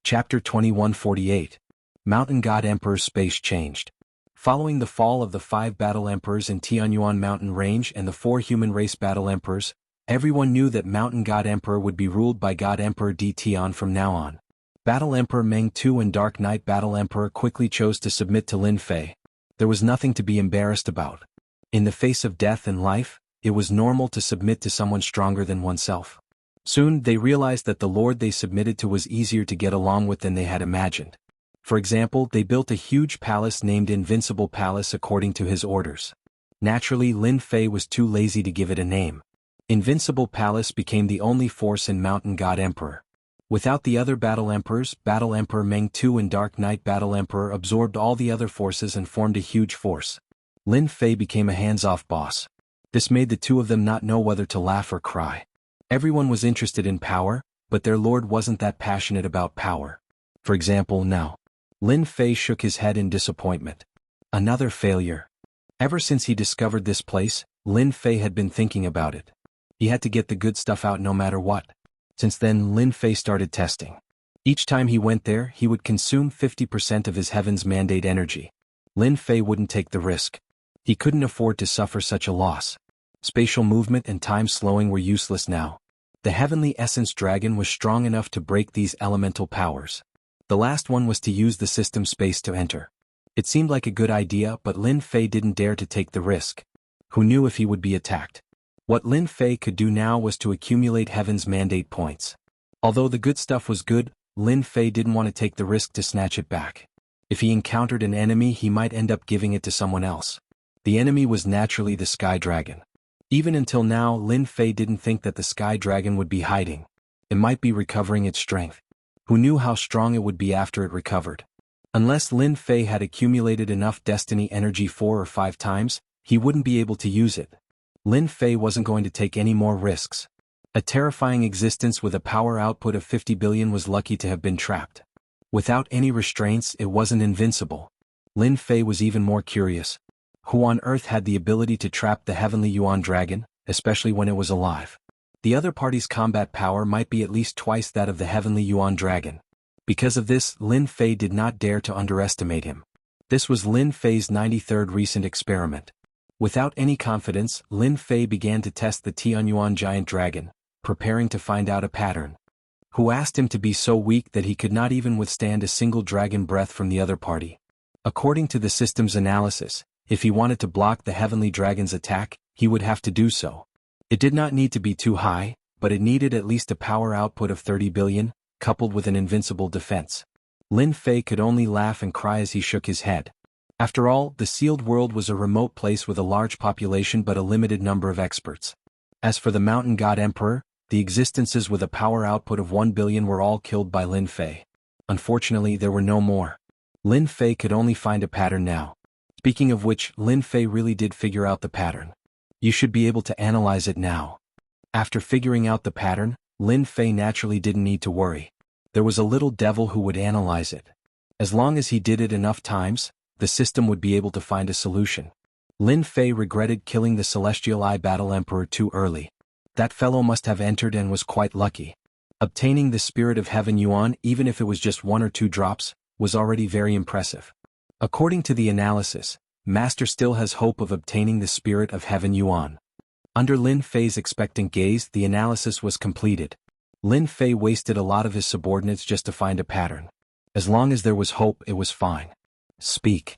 Chapter 2148. Mountain God Emperor's space changed. Following the fall of the 5 battle emperors in Tianyuan mountain range and the 4 human race battle emperors, everyone knew that Mountain God Emperor would be ruled by God Emperor Di Tian from now on. Battle Emperor Meng Tu and Dark Knight Battle Emperor quickly chose to submit to Lin Fei. There was nothing to be embarrassed about. In the face of death and life, it was normal to submit to someone stronger than oneself. Soon they realized that the lord they submitted to was easier to get along with than they had imagined. For example, they built a huge palace named Invincible Palace according to his orders. Naturally, Lin Fei was too lazy to give it a name. Invincible Palace became the only force in Mountain God Emperor. Without the other battle emperors, Battle Emperor Meng Tu and Dark Knight Battle Emperor absorbed all the other forces and formed a huge force. Lin Fei became a hands-off boss. This made the two of them not know whether to laugh or cry. Everyone was interested in power, but their lord wasn't that passionate about power. For example, now. Lin Fei shook his head in disappointment. Another failure. Ever since he discovered this place, Lin Fei had been thinking about it. He had to get the good stuff out no matter what. Since then, Lin Fei started testing. Each time he went there, he would consume 50% of his Heaven's Mandate energy. Lin Fei wouldn't take the risk. He couldn't afford to suffer such a loss. Spatial movement and time slowing were useless now. The Heavenly Essence Dragon was strong enough to break these elemental powers. The last one was to use the system space to enter. It seemed like a good idea, but Lin Fei didn't dare to take the risk. Who knew if he would be attacked? What Lin Fei could do now was to accumulate Heaven's Mandate points. Although the good stuff was good, Lin Fei didn't want to take the risk to snatch it back. If he encountered an enemy, he might end up giving it to someone else. The enemy was naturally the Sky Dragon. Even until now, Lin Fei didn't think that the Sky Dragon would be hiding. It might be recovering its strength. Who knew how strong it would be after it recovered? Unless Lin Fei had accumulated enough destiny energy 4 or 5 times, he wouldn't be able to use it. Lin Fei wasn't going to take any more risks. A terrifying existence with a power output of 50 billion was lucky to have been trapped. Without any restraints, it wasn't invincible. Lin Fei was even more curious. Who on earth had the ability to trap the Heavenly Yuan Dragon, especially when it was alive? The other party's combat power might be at least twice that of the Heavenly Yuan Dragon. Because of this, Lin Fei did not dare to underestimate him. This was Lin Fei's 93rd recent experiment. Without any confidence, Lin Fei began to test the Tianyuan Giant Dragon, preparing to find out a pattern. Who asked him to be so weak that he could not even withstand a single dragon breath from the other party? According to the system's analysis, if he wanted to block the Heavenly Dragon's attack, he would have to do so. It did not need to be too high, but it needed at least a power output of 30 billion, coupled with an invincible defense. Lin Fei could only laugh and cry as he shook his head. After all, the sealed world was a remote place with a large population but a limited number of experts. As for the Mountain God Emperor, the existences with a power output of 1 billion were all killed by Lin Fei. Unfortunately, there were no more. Lin Fei could only find a pattern now. Speaking of which, Lin Fei really did figure out the pattern. You should be able to analyze it now. After figuring out the pattern, Lin Fei naturally didn't need to worry. There was a little devil who would analyze it. As long as he did it enough times, the system would be able to find a solution. Lin Fei regretted killing the Celestial Eye Battle Emperor too early. That fellow must have entered and was quite lucky. Obtaining the Spirit of Heaven Yuan, even if it was just 1 or 2 drops, was already very impressive. According to the analysis, Master still has hope of obtaining the Spirit of Heaven Yuan. Under Lin Fei's expectant gaze, the analysis was completed. Lin Fei wasted a lot of his subordinates just to find a pattern. As long as there was hope, it was fine. Speak.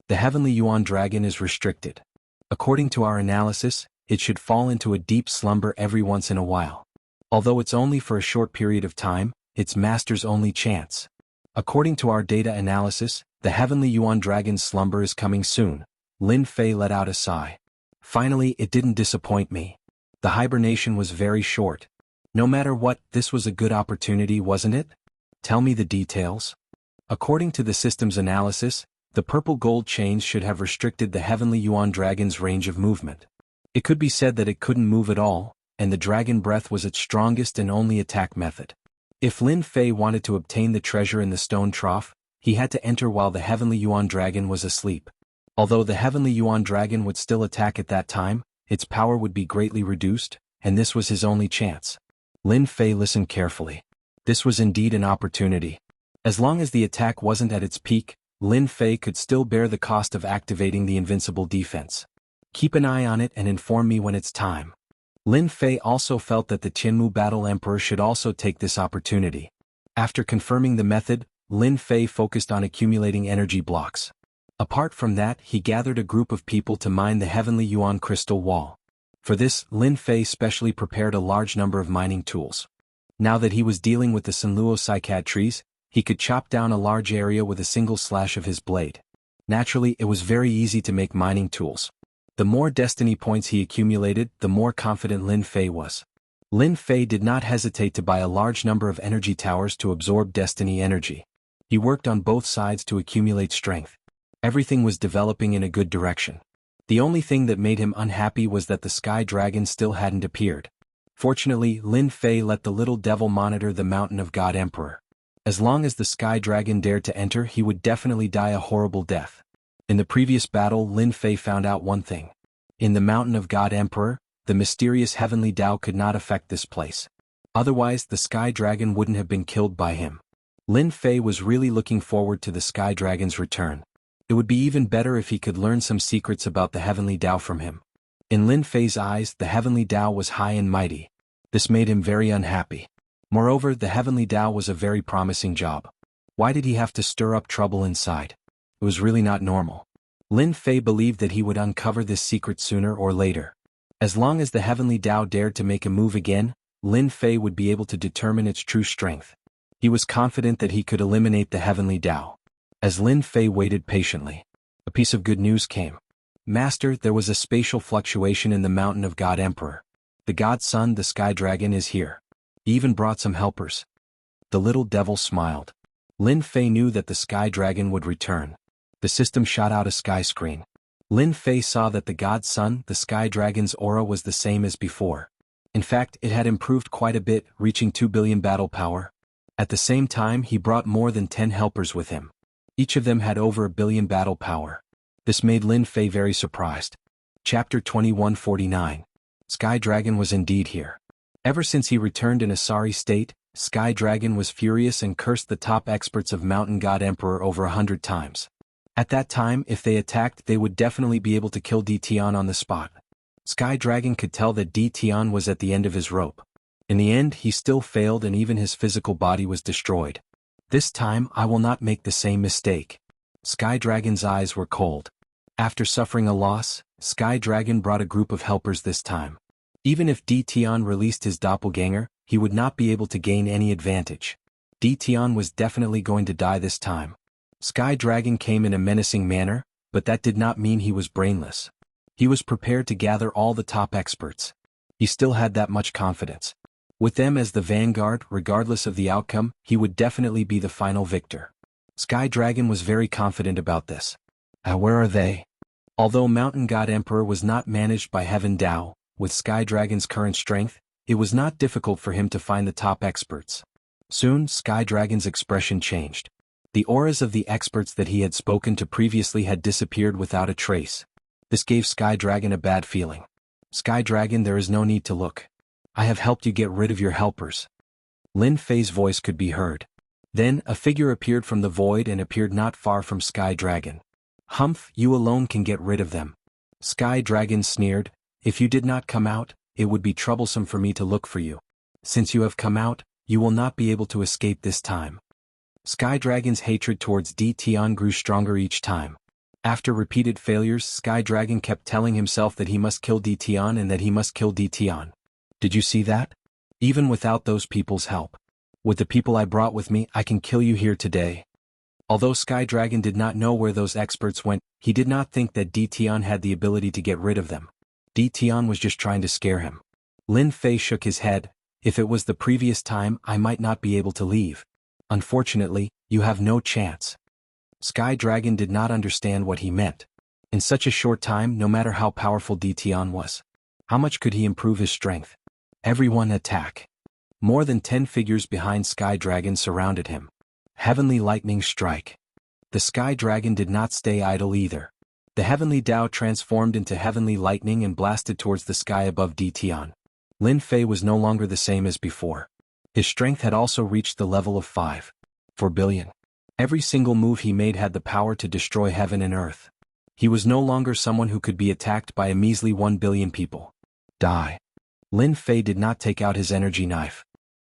The Heavenly Yuan Dragon is restricted. According to our analysis, it should fall into a deep slumber every once in a while. Although it's only for a short period of time, it's Master's only chance. According to our data analysis, the Heavenly Yuan Dragon's slumber is coming soon. Lin Fei let out a sigh. Finally, it didn't disappoint me. The hibernation was very short. No matter what, this was a good opportunity, wasn't it? Tell me the details. According to the system's analysis, the purple gold chains should have restricted the Heavenly Yuan Dragon's range of movement. It could be said that it couldn't move at all, and the dragon breath was its strongest and only attack method. If Lin Fei wanted to obtain the treasure in the stone trough, he had to enter while the Heavenly Yuan Dragon was asleep. Although the Heavenly Yuan Dragon would still attack at that time, its power would be greatly reduced, and this was his only chance. Lin Fei listened carefully. This was indeed an opportunity. As long as the attack wasn't at its peak, Lin Fei could still bear the cost of activating the invincible defense. Keep an eye on it and inform me when it's time. Lin Fei also felt that the Qianmu Battle Emperor should also take this opportunity. After confirming the method, Lin Fei focused on accumulating energy blocks. Apart from that, he gathered a group of people to mine the Heavenly Yuan crystal wall. For this, Lin Fei specially prepared a large number of mining tools. Now that he was dealing with the Sanluo cycad trees, he could chop down a large area with a single slash of his blade. Naturally, it was very easy to make mining tools. The more destiny points he accumulated, the more confident Lin Fei was. Lin Fei did not hesitate to buy a large number of energy towers to absorb destiny energy. He worked on both sides to accumulate strength. Everything was developing in a good direction. The only thing that made him unhappy was that the Sky Dragon still hadn't appeared. Fortunately, Lin Fei let the little devil monitor the Mountain of God Emperor. As long as the Sky Dragon dared to enter, he would definitely die a horrible death. In the previous battle, Lin Fei found out one thing. In the Mountain of God Emperor, the mysterious heavenly Tao could not affect this place. Otherwise, the Sky Dragon wouldn't have been killed by him. Lin Fei was really looking forward to the Sky Dragon's return. It would be even better if he could learn some secrets about the heavenly Tao from him. In Lin Fei's eyes, the heavenly Tao was high and mighty. This made him very unhappy. Moreover, the heavenly Tao was a very promising job. Why did he have to stir up trouble inside? It was really not normal. Lin Fei believed that he would uncover this secret sooner or later. As long as the heavenly Tao dared to make a move again, Lin Fei would be able to determine its true strength. He was confident that he could eliminate the heavenly Tao. As Lin Fei waited patiently, a piece of good news came. Master, there was a spatial fluctuation in the Mountain of God Emperor. The God Son, the Sky Dragon, is here. He even brought some helpers. The little devil smiled. Lin Fei knew that the Sky Dragon would return. The system shot out a sky screen. Lin Fei saw that the God Son, the Sky Dragon's aura was the same as before. In fact, it had improved quite a bit, reaching 2 billion battle power. At the same time, he brought more than 10 helpers with him. Each of them had over 1 billion battle power. This made Lin Fei very surprised. Chapter 2149. Sky Dragon was indeed here. Ever since he returned in a sorry state, Sky Dragon was furious and cursed the top experts of Mountain God Emperor over 100 times. At that time, if they attacked, they would definitely be able to kill D Tian on the spot. Sky Dragon could tell that D Tian was at the end of his rope. In the end, he still failed and even his physical body was destroyed. This time, I will not make the same mistake. Sky Dragon's eyes were cold. After suffering a loss, Sky Dragon brought a group of helpers this time. Even if D Tian released his doppelganger, he would not be able to gain any advantage. D Tian was definitely going to die this time. Sky Dragon came in a menacing manner, but that did not mean he was brainless. He was prepared to gather all the top experts. He still had that much confidence. With them as the vanguard, regardless of the outcome, he would definitely be the final victor. Sky Dragon was very confident about this. Where are they? Although Mountain God Emperor was not managed by Heaven Tao, with Sky Dragon's current strength, it was not difficult for him to find the top experts. Soon, Sky Dragon's expression changed. The auras of the experts that he had spoken to previously had disappeared without a trace. This gave Sky Dragon a bad feeling. Sky Dragon, there is no need to look. I have helped you get rid of your helpers. Lin Fei's voice could be heard. Then, a figure appeared from the void and appeared not far from Sky Dragon. Humph, you alone can get rid of them. Sky Dragon sneered, if you did not come out, it would be troublesome for me to look for you. Since you have come out, you will not be able to escape this time. Sky Dragon's hatred towards D Tian grew stronger each time. After repeated failures, Sky Dragon kept telling himself that he must kill D Tian and that he must kill D Tian. Did you see that? Even without those people's help. With the people I brought with me, I can kill you here today. Although Sky Dragon did not know where those experts went, he did not think that D Tian had the ability to get rid of them. D Tian was just trying to scare him. Lin Fei shook his head. If it was the previous time, I might not be able to leave. Unfortunately, you have no chance. Sky Dragon did not understand what he meant. In such a short time, no matter how powerful D Tian was, how much could he improve his strength? Everyone attack. More than 10 figures behind Sky Dragon surrounded him. Heavenly Lightning Strike. The Sky Dragon did not stay idle either. The Heavenly Tao transformed into Heavenly Lightning and blasted towards the sky above D Tian. Lin Fei was no longer the same as before. His strength had also reached the level of 5.4 billion. Every single move he made had the power to destroy heaven and earth. He was no longer someone who could be attacked by a measly 1 billion people. Die. Lin Fei did not take out his energy knife.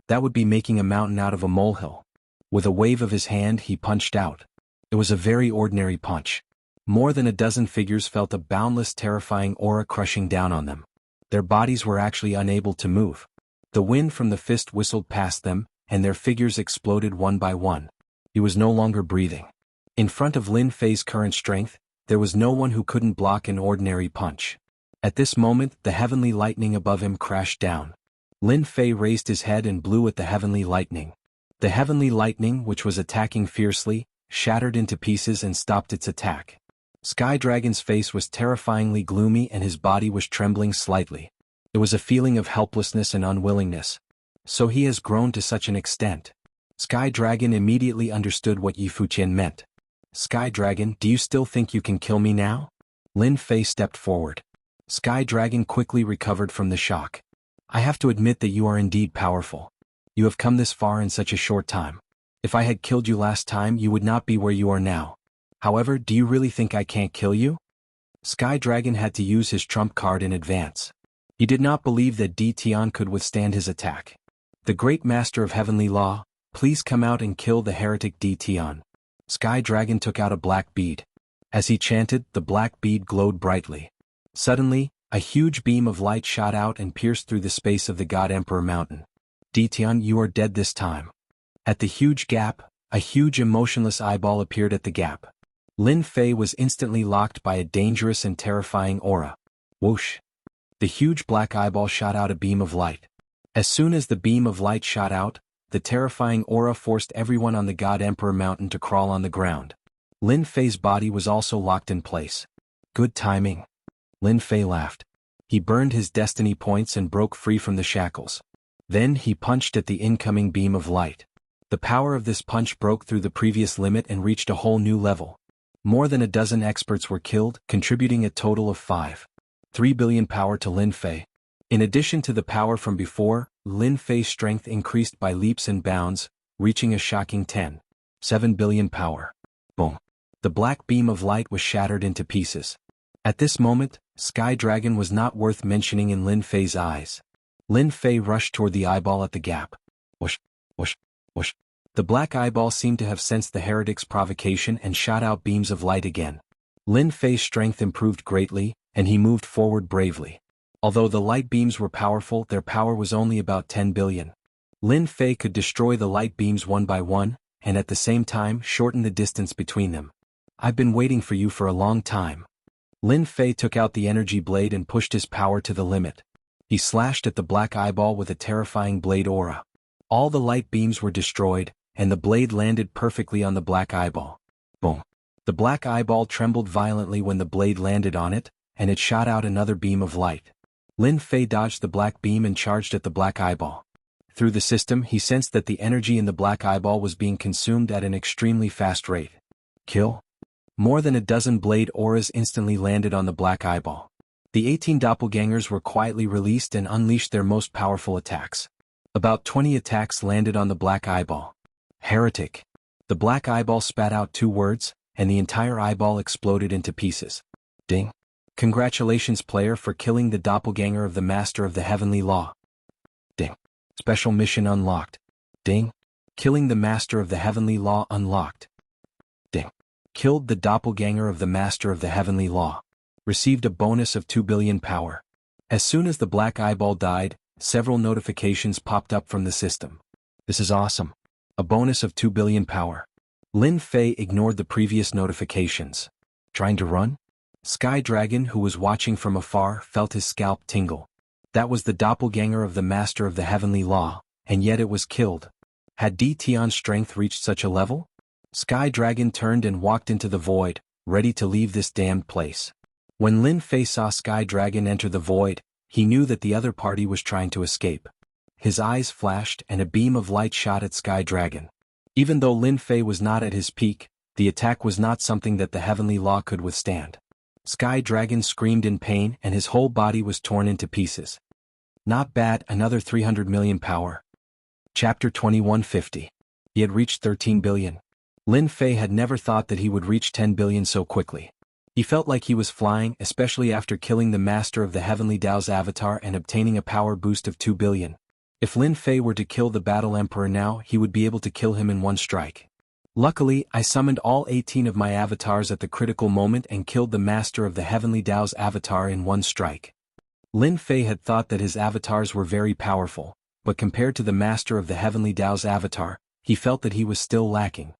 That would be making a mountain out of a molehill. With a wave of his hand he punched out. It was a very ordinary punch. More than a dozen figures felt a boundless terrifying aura crushing down on them. Their bodies were actually unable to move. The wind from the fist whistled past them, and their figures exploded one by one. He was no longer breathing. In front of Lin Fei's current strength, there was no one who couldn't block an ordinary punch. At this moment, the heavenly lightning above him crashed down. Lin Fei raised his head and blew at the heavenly lightning. The heavenly lightning, which was attacking fiercely, shattered into pieces and stopped its attack. Sky Dragon's face was terrifyingly gloomy and his body was trembling slightly. It was a feeling of helplessness and unwillingness. So he has grown to such an extent. Sky Dragon immediately understood what Yi Fuqian meant. Sky Dragon, do you still think you can kill me now? Lin Fei stepped forward. Sky Dragon quickly recovered from the shock. I have to admit that you are indeed powerful. You have come this far in such a short time. If I had killed you last time, you would not be where you are now. However, do you really think I can't kill you? Sky Dragon had to use his trump card in advance. He did not believe that Di Tian could withstand his attack. The great master of heavenly law, please come out and kill the heretic Di Tian. Sky Dragon took out a black bead. As he chanted, the black bead glowed brightly. Suddenly, a huge beam of light shot out and pierced through the space of the God Emperor Mountain. Di Tian, you are dead this time. At the huge gap, a huge emotionless eyeball appeared at the gap. Lin Fei was instantly locked by a dangerous and terrifying aura. Whoosh! The huge black eyeball shot out a beam of light. As soon as the beam of light shot out, the terrifying aura forced everyone on the God Emperor Mountain to crawl on the ground. Lin Fei's body was also locked in place. Good timing. Lin Fei laughed. He burned his destiny points and broke free from the shackles. Then he punched at the incoming beam of light. The power of this punch broke through the previous limit and reached a whole new level. More than a dozen experts were killed, contributing a total of 3 billion power to Lin Fei. In addition to the power from before, Lin Fei's strength increased by leaps and bounds, reaching a shocking 7 billion power. Boom! The black beam of light was shattered into pieces. At this moment, Sky Dragon was not worth mentioning in Lin Fei's eyes. Lin Fei rushed toward the eyeball at the gap. Whoosh! Whoosh! Whoosh! The black eyeball seemed to have sensed the heretic's provocation and shot out beams of light again. Lin Fei's strength improved greatly, and he moved forward bravely. Although the light beams were powerful, their power was only about 10 billion. Lin Fei could destroy the light beams one by one, and at the same time shorten the distance between them. I've been waiting for you for a long time. Lin Fei took out the energy blade and pushed his power to the limit. He slashed at the black eyeball with a terrifying blade aura. All the light beams were destroyed, and the blade landed perfectly on the black eyeball. Boom! The black eyeball trembled violently when the blade landed on it, and it shot out another beam of light. Lin Fei dodged the black beam and charged at the black eyeball. Through the system, he sensed that the energy in the black eyeball was being consumed at an extremely fast rate. Kill! More than a dozen blade auras instantly landed on the black eyeball. The 18 doppelgangers were quietly released and unleashed their most powerful attacks. About 20 attacks landed on the black eyeball. Heretic! The black eyeball spat out 2 words, and the entire eyeball exploded into pieces. Ding! Congratulations, player, for killing the doppelganger of the Master of the Heavenly Law. Ding! Special mission unlocked. Ding! Killing the Master of the Heavenly Law unlocked. Ding! Killed the doppelganger of the Master of the Heavenly Law. Received a bonus of 2 billion power. As soon as the black eyeball died, several notifications popped up from the system. This is awesome. A bonus of 2 billion power. Lin Fei ignored the previous notifications. Trying to run? Sky Dragon, who was watching from afar, felt his scalp tingle. That was the doppelganger of the Master of the Heavenly Law, and yet it was killed. Had Di Tian's strength reached such a level? Sky Dragon turned and walked into the void, ready to leave this damned place. When Lin Fei saw Sky Dragon enter the void, he knew that the other party was trying to escape. His eyes flashed and a beam of light shot at Sky Dragon. Even though Lin Fei was not at his peak, the attack was not something that the Heavenly Law could withstand. Sky Dragon screamed in pain and his whole body was torn into pieces. Not bad, another 300 million power. Chapter 2150. He had reached 13 billion. Lin Fei had never thought that he would reach 10 billion so quickly. He felt like he was flying, especially after killing the master of the Heavenly Dao's avatar and obtaining a power boost of 2 billion. If Lin Fei were to kill the Battle Emperor now, he would be able to kill him in one strike. Luckily, I summoned all 18 of my avatars at the critical moment and killed the master of the Heavenly Dao's avatar in one strike. Lin Fei had thought that his avatars were very powerful, but compared to the master of the Heavenly Dao's avatar, he felt that he was still lacking.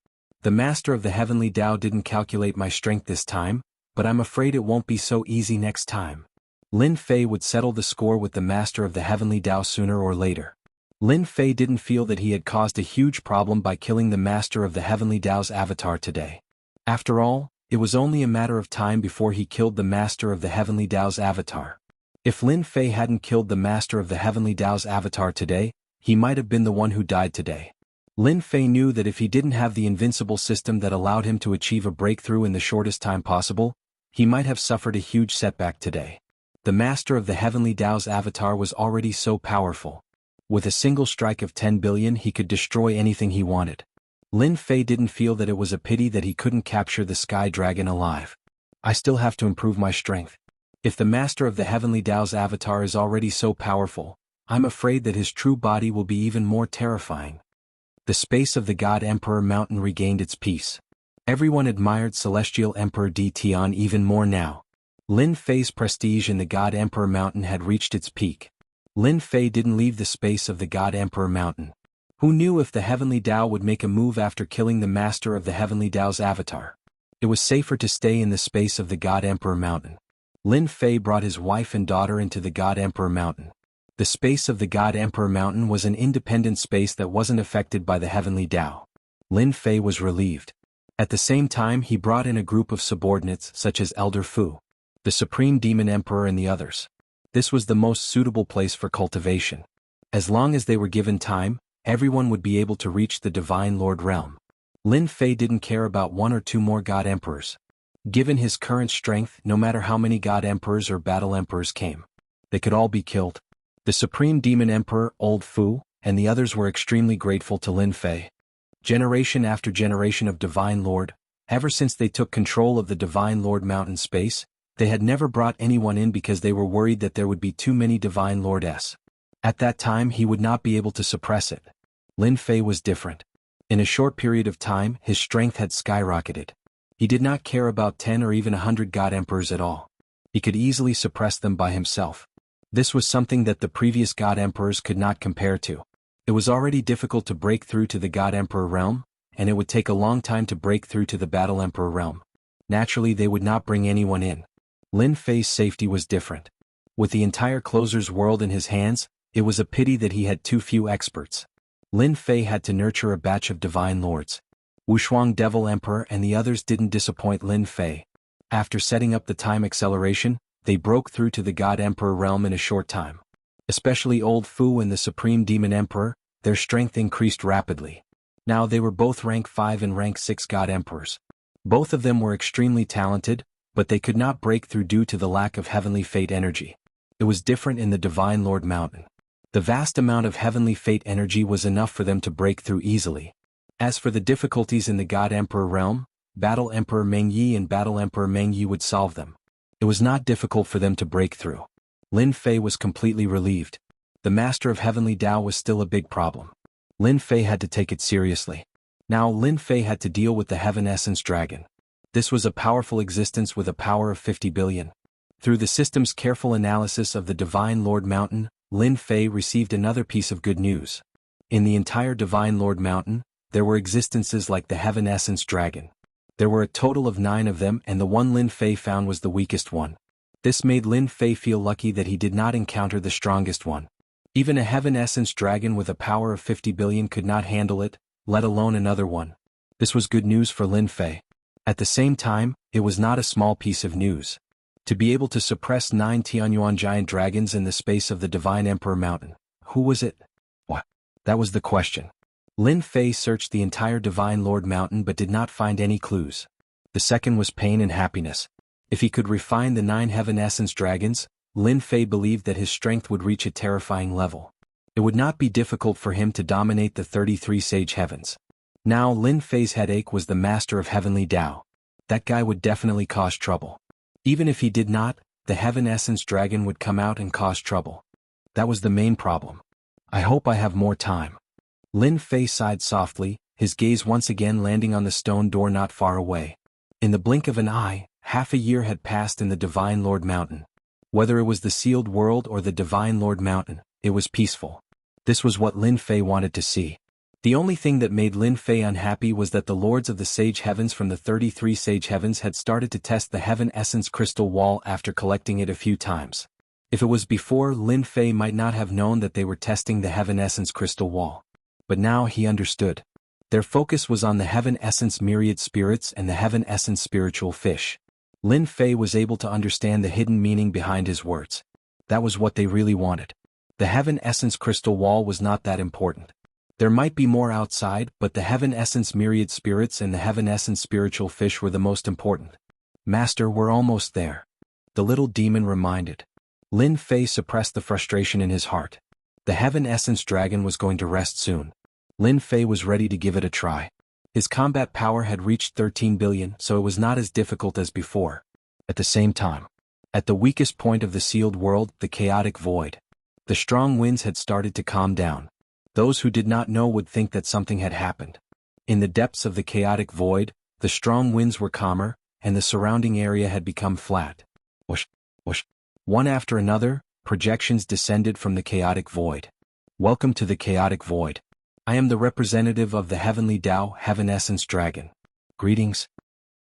The master of the Heavenly Dao didn't calculate my strength this time, but I'm afraid it won't be so easy next time. Lin Fei would settle the score with the master of the Heavenly Dao sooner or later. Lin Fei didn't feel that he had caused a huge problem by killing the master of the Heavenly Dao's avatar today. After all, it was only a matter of time before he killed the master of the Heavenly Dao's avatar. If Lin Fei hadn't killed the master of the Heavenly Dao's avatar today, he might have been the one who died today. Lin Fei knew that if he didn't have the invincible system that allowed him to achieve a breakthrough in the shortest time possible, he might have suffered a huge setback today. The master of the Heavenly Dao's avatar was already so powerful. With a single strike of 10 billion he could destroy anything he wanted. Lin Fei didn't feel that it was a pity that he couldn't capture the Sky Dragon alive. I still have to improve my strength. If the master of the Heavenly Dao's avatar is already so powerful, I'm afraid that his true body will be even more terrifying. The space of the God Emperor Mountain regained its peace. Everyone admired Celestial Emperor Di Tian even more now. Lin Fei's prestige in the God Emperor Mountain had reached its peak. Lin Fei didn't leave the space of the God Emperor Mountain. Who knew if the Heavenly Dao would make a move after killing the master of the Heavenly Dao's avatar? It was safer to stay in the space of the God Emperor Mountain. Lin Fei brought his wife and daughter into the God Emperor Mountain. The space of the God Emperor Mountain was an independent space that wasn't affected by the Heavenly Dao. Lin Fei was relieved. At the same time he brought in a group of subordinates such as Elder Fu, the Supreme Demon Emperor and the others. This was the most suitable place for cultivation. As long as they were given time, everyone would be able to reach the Divine Lord realm. Lin Fei didn't care about one or two more God Emperors. Given his current strength, no matter how many God Emperors or Battle Emperors came, they could all be killed. The Supreme Demon Emperor, Old Fu, and the others were extremely grateful to Lin Fei. Generation after generation of Divine Lord, ever since they took control of the Divine Lord mountain space, they had never brought anyone in because they were worried that there would be too many Divine Lords. At that time he would not be able to suppress it. Lin Fei was different. In a short period of time his strength had skyrocketed. He did not care about 10 or even 100 God Emperors at all. He could easily suppress them by himself. This was something that the previous God Emperors could not compare to. It was already difficult to break through to the God Emperor realm, and it would take a long time to break through to the Battle Emperor realm. Naturally they would not bring anyone in. Lin Fei's safety was different. With the entire Closer's world in his hands, it was a pity that he had too few experts. Lin Fei had to nurture a batch of Divine Lords. Wuxia Devil Emperor and the others didn't disappoint Lin Fei. After setting up the time acceleration, they broke through to the God Emperor realm in a short time. Especially Old Fu and the Supreme Demon Emperor, their strength increased rapidly. Now they were both rank 5 and rank 6 God Emperors. Both of them were extremely talented, but they could not break through due to the lack of Heavenly Fate energy. It was different in the Divine Lord Mountain. The vast amount of Heavenly Fate energy was enough for them to break through easily. As for the difficulties in the God Emperor realm, Battle Emperor Meng Yi and Battle Emperor Meng Yi would solve them. It was not difficult for them to break through. Lin Fei was completely relieved. The Master of Heavenly Dao was still a big problem. Lin Fei had to take it seriously. Now Lin Fei had to deal with the Heaven Essence Dragon. This was a powerful existence with a power of 50 billion. Through the system's careful analysis of the Divine Lord Mountain, Lin Fei received another piece of good news. In the entire Divine Lord Mountain, there were existences like the Heaven Essence Dragon. There were a total of 9 of them and the one Lin Fei found was the weakest one. This made Lin Fei feel lucky that he did not encounter the strongest one. Even a Heaven Essence Dragon with a power of 50 billion could not handle it, let alone another one. This was good news for Lin Fei. At the same time, it was not a small piece of news. To be able to suppress 9 Tianyuan giant dragons in the space of the Divine Emperor Mountain. Who was it? What? That was the question. Lin Fei searched the entire Divine Lord Mountain but did not find any clues. The second was pain and happiness. If he could refine the 9 Heaven Essence Dragons, Lin Fei believed that his strength would reach a terrifying level. It would not be difficult for him to dominate the 33 Sage Heavens. Now Lin Fei's headache was the master of heavenly Tao. That guy would definitely cause trouble. Even if he did not, the Heaven Essence Dragon would come out and cause trouble. That was the main problem. I hope I have more time. Lin Fei sighed softly, his gaze once again landing on the stone door not far away. In the blink of an eye, half a year had passed in the Divine Lord Mountain. Whether it was the Sealed World or the Divine Lord Mountain, it was peaceful. This was what Lin Fei wanted to see. The only thing that made Lin Fei unhappy was that the Lords of the Sage Heavens from the 33 Sage Heavens had started to test the Heaven Essence Crystal Wall after collecting it a few times. If it was before, Lin Fei might not have known that they were testing the Heaven Essence Crystal Wall. But now he understood. Their focus was on the Heaven Essence Myriad Spirits and the Heaven Essence Spiritual Fish. Lin Fei was able to understand the hidden meaning behind his words. That was what they really wanted. The Heaven Essence Crystal Wall was not that important. There might be more outside, but the Heaven Essence Myriad Spirits and the Heaven Essence Spiritual Fish were the most important. Master, we're almost there. The little demon reminded. Lin Fei suppressed the frustration in his heart. The Heaven Essence Dragon was going to rest soon. Lin Fei was ready to give it a try. His combat power had reached 13 billion, so it was not as difficult as before. At the same time, at the weakest point of the Sealed World, the chaotic void, the strong winds had started to calm down. Those who did not know would think that something had happened. In the depths of the chaotic void, the strong winds were calmer, and the surrounding area had become flat. Whoosh, whoosh. One after another, projections descended from the chaotic void. Welcome to the chaotic void. I am the representative of the Heavenly Tao, Heaven Essence Dragon. Greetings.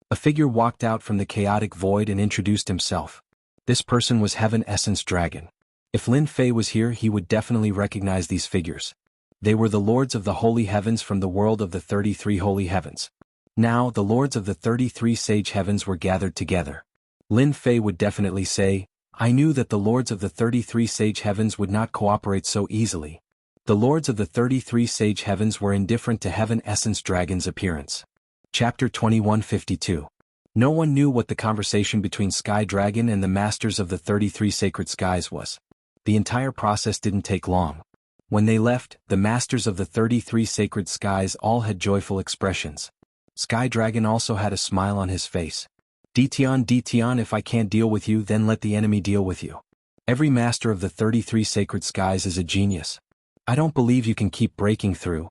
A figure walked out from the chaotic void and introduced himself. This person was Heaven Essence Dragon. If Lin Fei was here, he would definitely recognize these figures. They were the Lords of the Holy Heavens from the world of the 33 Holy Heavens. Now, the Lords of the 33 Sage Heavens were gathered together. Lin Fei would definitely say, I knew that the Lords of the 33 Sage Heavens would not cooperate so easily. The Lords of the 33 Sage Heavens were indifferent to Heaven Essence Dragon's appearance. Chapter 2152. No one knew what the conversation between Sky Dragon and the Masters of the 33 Sacred Skies was. The entire process didn't take long. When they left, the Masters of the 33 Sacred Skies all had joyful expressions. Sky Dragon also had a smile on his face. Dtion, if I can't deal with you, then let the enemy deal with you. Every Master of the 33 Sacred Skies is a genius. I don't believe you can keep breaking through.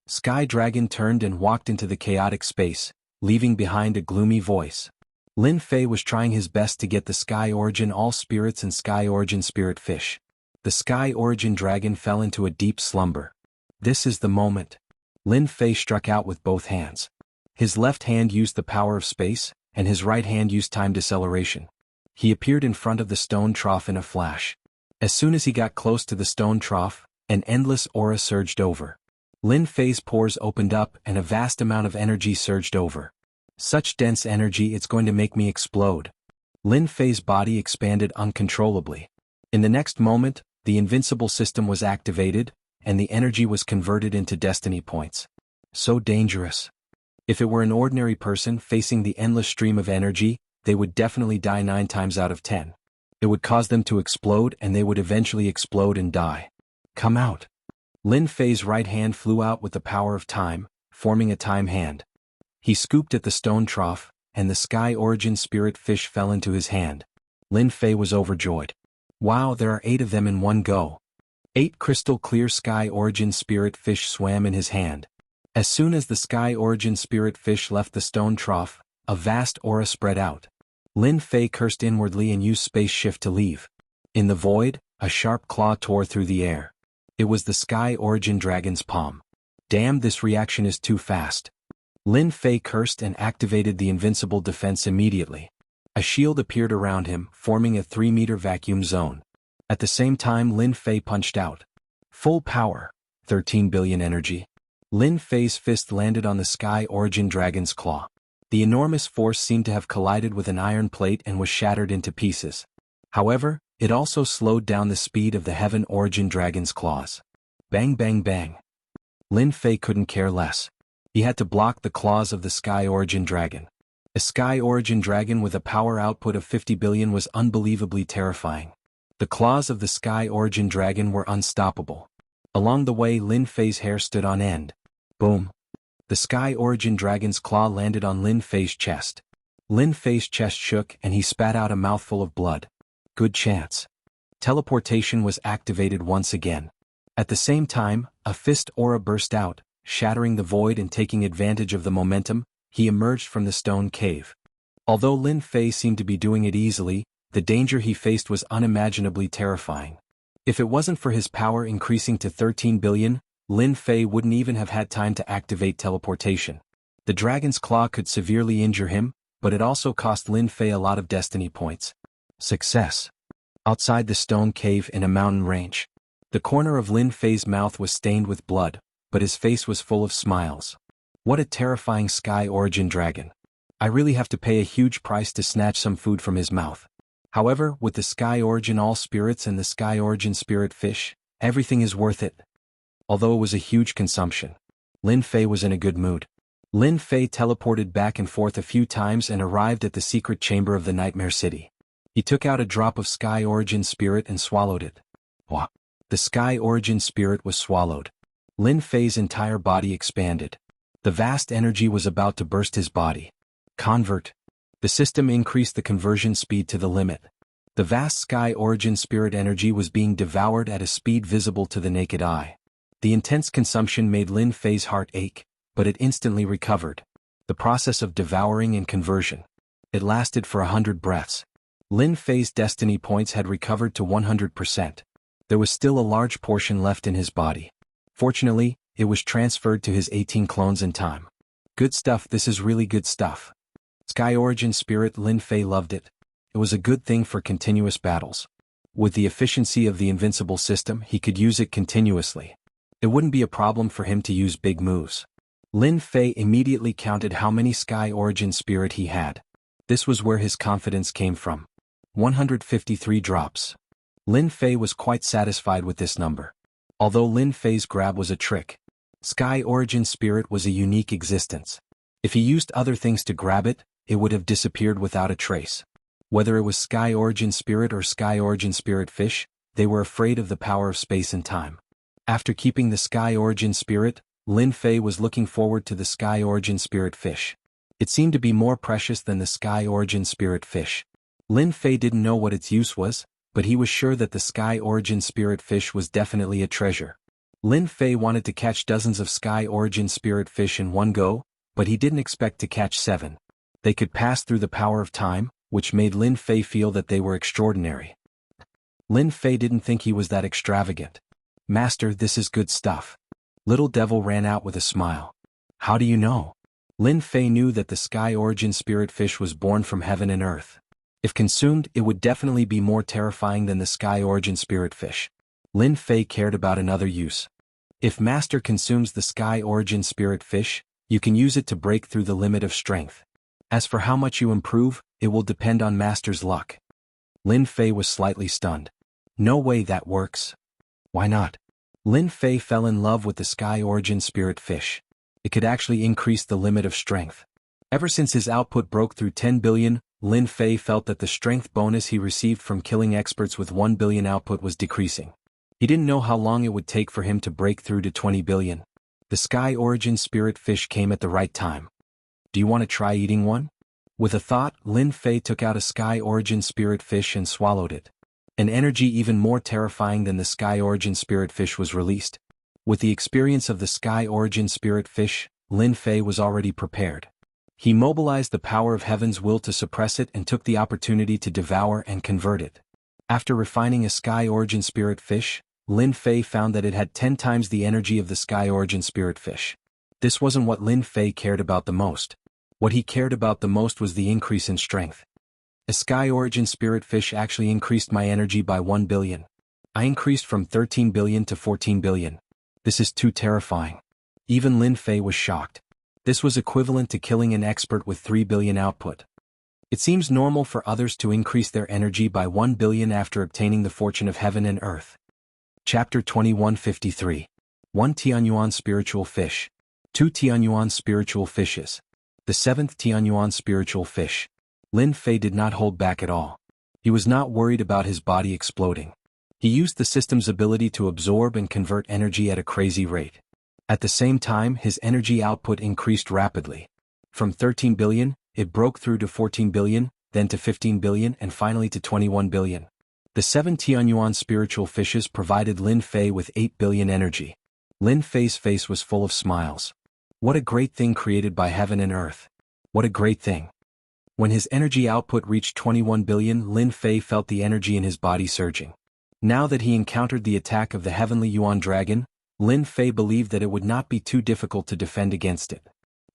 Sky Dragon turned and walked into the chaotic space, leaving behind a gloomy voice. Lin Fei was trying his best to get the Sky Origin All Spirits and Sky Origin Spirit Fish. The Sky Origin Dragon fell into a deep slumber. This is the moment. Lin Fei struck out with both hands. His left hand used the power of space, and his right hand used time deceleration. He appeared in front of the stone trough in a flash. As soon as he got close to the stone trough, an endless aura surged over. Lin Fei's pores opened up and a vast amount of energy surged over. Such dense energy, it's going to make me explode. Lin Fei's body expanded uncontrollably. In the next moment, the invincible system was activated, and the energy was converted into destiny points. So dangerous. If it were an ordinary person facing the endless stream of energy, they would definitely die 9 times out of 10. It would cause them to explode and they would eventually explode and die. Come out. Lin Fei's right hand flew out with the power of time, forming a time hand. He scooped at the stone trough, and the Sky Origin Spirit Fish fell into his hand. Lin Fei was overjoyed. Wow, there are 8 of them in one go. 8 crystal clear Sky Origin Spirit Fish swam in his hand. As soon as the Sky Origin Spirit Fish left the stone trough, a vast aura spread out. Lin Fei cursed inwardly and used space shift to leave. In the void, a sharp claw tore through the air. It was the Sky Origin Dragon's palm. Damn, this reaction is too fast. Lin Fei cursed and activated the invincible defense immediately. A shield appeared around him, forming a 3-meter vacuum zone. At the same time, Lin Fei punched out. Full power, 13 billion energy. Lin Fei's fist landed on the Sky Origin Dragon's claw. The enormous force seemed to have collided with an iron plate and was shattered into pieces. However, it also slowed down the speed of the Heaven Origin Dragon's claws. Bang bang bang. Lin Fei couldn't care less. He had to block the claws of the Sky Origin Dragon. A Sky Origin Dragon with a power output of 50 billion was unbelievably terrifying. The claws of the Sky Origin Dragon were unstoppable. Along the way, Lin Fei's hair stood on end. Boom. The Sky Origin Dragon's claw landed on Lin Fei's chest. Lin Fei's chest shook and he spat out a mouthful of blood. Good chance. Teleportation was activated once again. At the same time, a fist aura burst out, shattering the void and taking advantage of the momentum, he emerged from the stone cave. Although Lin Fei seemed to be doing it easily, the danger he faced was unimaginably terrifying. If it wasn't for his power increasing to 13 billion, Lin Fei wouldn't even have had time to activate teleportation. The dragon's claw could severely injure him, but it also cost Lin Fei a lot of destiny points. Success. Outside the stone cave in a mountain range. The corner of Lin Fei's mouth was stained with blood, but his face was full of smiles. What a terrifying Sky Origin dragon. I really have to pay a huge price to snatch some food from his mouth. However, with the Sky Origin All Spirits and the Sky Origin Spirit Fish, everything is worth it. Although it was a huge consumption. Lin Fei was in a good mood. Lin Fei teleported back and forth a few times and arrived at the secret chamber of the Nightmare City. He took out a drop of Sky Origin Spirit and swallowed it. Wah! The Sky Origin Spirit was swallowed. Lin Fei's entire body expanded. The vast energy was about to burst his body. Convert. The system increased the conversion speed to the limit. The vast Sky Origin Spirit energy was being devoured at a speed visible to the naked eye. The intense consumption made Lin Fei's heart ache, but it instantly recovered. The process of devouring and conversion. It lasted for 100 breaths. Lin Fei's destiny points had recovered to 100%. There was still a large portion left in his body. Fortunately, it was transferred to his 18 clones in time. Good stuff, this is really good stuff. Sky Origin Spirit, Lin Fei loved it. It was a good thing for continuous battles. With the efficiency of the invincible system, he could use it continuously. It wouldn't be a problem for him to use big moves. Lin Fei immediately counted how many Sky Origin Spirit he had. This was where his confidence came from. 153 drops. Lin Fei was quite satisfied with this number. Although Lin Fei's grab was a trick, Sky Origin Spirit was a unique existence. If he used other things to grab it, it would have disappeared without a trace. Whether it was Sky Origin Spirit or Sky Origin Spirit Fish, they were afraid of the power of space and time. After keeping the Sky Origin Spirit, Lin Fei was looking forward to the Sky Origin Spirit Fish. It seemed to be more precious than the Sky Origin Spirit Fish. Lin Fei didn't know what its use was, but he was sure that the Sky Origin Spirit Fish was definitely a treasure. Lin Fei wanted to catch dozens of Sky Origin Spirit Fish in one go, but he didn't expect to catch 7. They could pass through the power of time, which made Lin Fei feel that they were extraordinary. Lin Fei didn't think he was that extravagant. Master, this is good stuff. Little Devil ran out with a smile. How do you know? Lin Fei knew that the Sky Origin Spirit Fish was born from heaven and earth. If consumed, it would definitely be more terrifying than the Sky Origin Spirit Fish. Lin Fei cared about another use. If Master consumes the Sky Origin Spirit Fish, you can use it to break through the limit of strength. As for how much you improve, it will depend on Master's luck. Lin Fei was slightly stunned. No way that works. Why not? Lin Fei fell in love with the Sky Origin Spirit Fish. It could actually increase the limit of strength. Ever since his output broke through 10 billion, Lin Fei felt that the strength bonus he received from killing experts with 1 billion output was decreasing. He didn't know how long it would take for him to break through to 20 billion. The Sky Origin Spirit Fish came at the right time. Do you want to try eating one? With a thought, Lin Fei took out a Sky Origin Spirit Fish and swallowed it. An energy even more terrifying than the Sky Origin Spirit Fish was released. With the experience of the Sky Origin Spirit Fish, Lin Fei was already prepared. He mobilized the power of heaven's will to suppress it and took the opportunity to devour and convert it. After refining a Sky Origin Spirit Fish, Lin Fei found that it had 10 times the energy of the Sky Origin Spirit Fish. This wasn't what Lin Fei cared about the most. What he cared about the most was the increase in strength. A Sky Origin Spirit Fish actually increased my energy by 1 billion. I increased from 13 billion to 14 billion. This is too terrifying. Even Lin Fei was shocked. This was equivalent to killing an expert with 3 billion output. It seems normal for others to increase their energy by 1 billion after obtaining the fortune of heaven and earth. Chapter 2153. 1 Tianyuan Spiritual Fish. 2 Tianyuan Spiritual Fishes. The 7th Tianyuan Spiritual Fish. Lin Fei did not hold back at all. He was not worried about his body exploding. He used the system's ability to absorb and convert energy at a crazy rate. At the same time, his energy output increased rapidly. From 13 billion, it broke through to 14 billion, then to 15 billion and finally to 21 billion. The 7 Tianyuan spiritual fishes provided Lin Fei with 8 billion energy. Lin Fei's face was full of smiles. What a great thing created by heaven and earth. What a great thing. When his energy output reached 21 billion, Lin Fei felt the energy in his body surging. Now that he encountered the attack of the heavenly Yuan dragon, Lin Fei believed that it would not be too difficult to defend against it.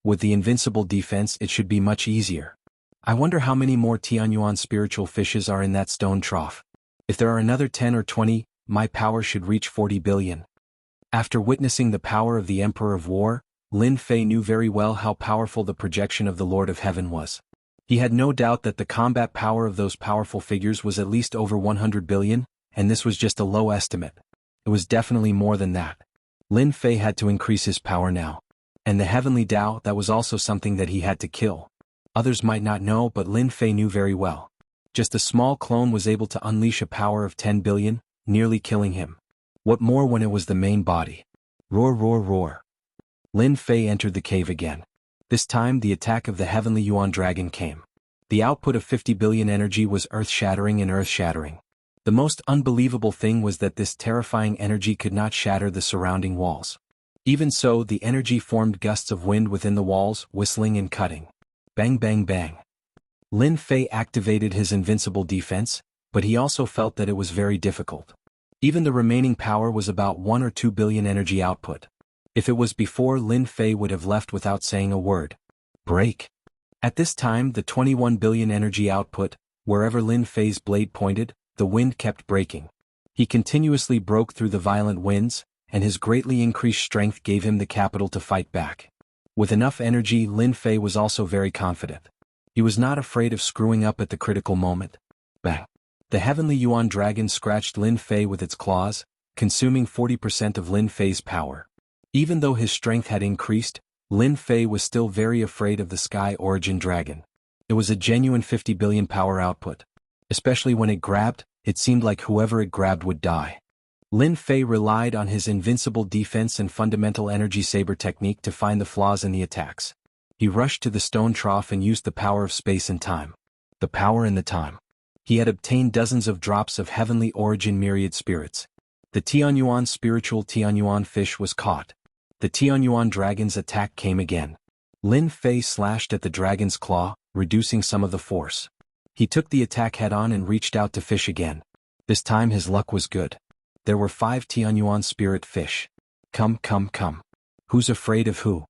With the invincible defense, it should be much easier. I wonder how many more Tianyuan spiritual fishes are in that stone trough. If there are another 10 or 20, my power should reach 40 billion. After witnessing the power of the Emperor of War, Lin Fei knew very well how powerful the projection of the Lord of Heaven was. He had no doubt that the combat power of those powerful figures was at least over 100 billion, and this was just a low estimate. It was definitely more than that. Lin Fei had to increase his power now. And the heavenly Tao, that was also something that he had to kill. Others might not know, but Lin Fei knew very well. Just a small clone was able to unleash a power of 10 billion, nearly killing him. What more when it was the main body? Roar, roar, roar. Lin Fei entered the cave again. This time the attack of the heavenly Yuan dragon came. The output of 50 billion energy was earth-shattering and earth-shattering. The most unbelievable thing was that this terrifying energy could not shatter the surrounding walls. Even so, the energy formed gusts of wind within the walls, whistling and cutting. Bang, bang, bang. Lin Fei activated his invincible defense, but he also felt that it was very difficult. Even the remaining power was about 1 or 2 billion energy output. If it was before, Lin Fei would have left without saying a word. Break. At this time, the 21 billion energy output, wherever Lin Fei's blade pointed, the wind kept breaking. He continuously broke through the violent winds, and his greatly increased strength gave him the capital to fight back. With enough energy, Lin Fei was also very confident. He was not afraid of screwing up at the critical moment. Bang! The heavenly Yuan dragon scratched Lin Fei with its claws, consuming 40% of Lin Fei's power. Even though his strength had increased, Lin Fei was still very afraid of the Sky Origin Dragon. It was a genuine 50 billion power output. Especially when it grabbed, it seemed like whoever it grabbed would die. Lin Fei relied on his invincible defense and fundamental energy saber technique to find the flaws in the attacks. He rushed to the stone trough and used the power of space and time. The power and the time. He had obtained dozens of drops of heavenly origin myriad spirits. The Tianyuan spiritual Tianyuan fish was caught. The Tianyuan dragon's attack came again. Lin Fei slashed at the dragon's claw, reducing some of the force. He took the attack head-on and reached out to fish again. This time his luck was good. There were 5 Tianyuan spirit fish. Come, come, come. Who's afraid of who?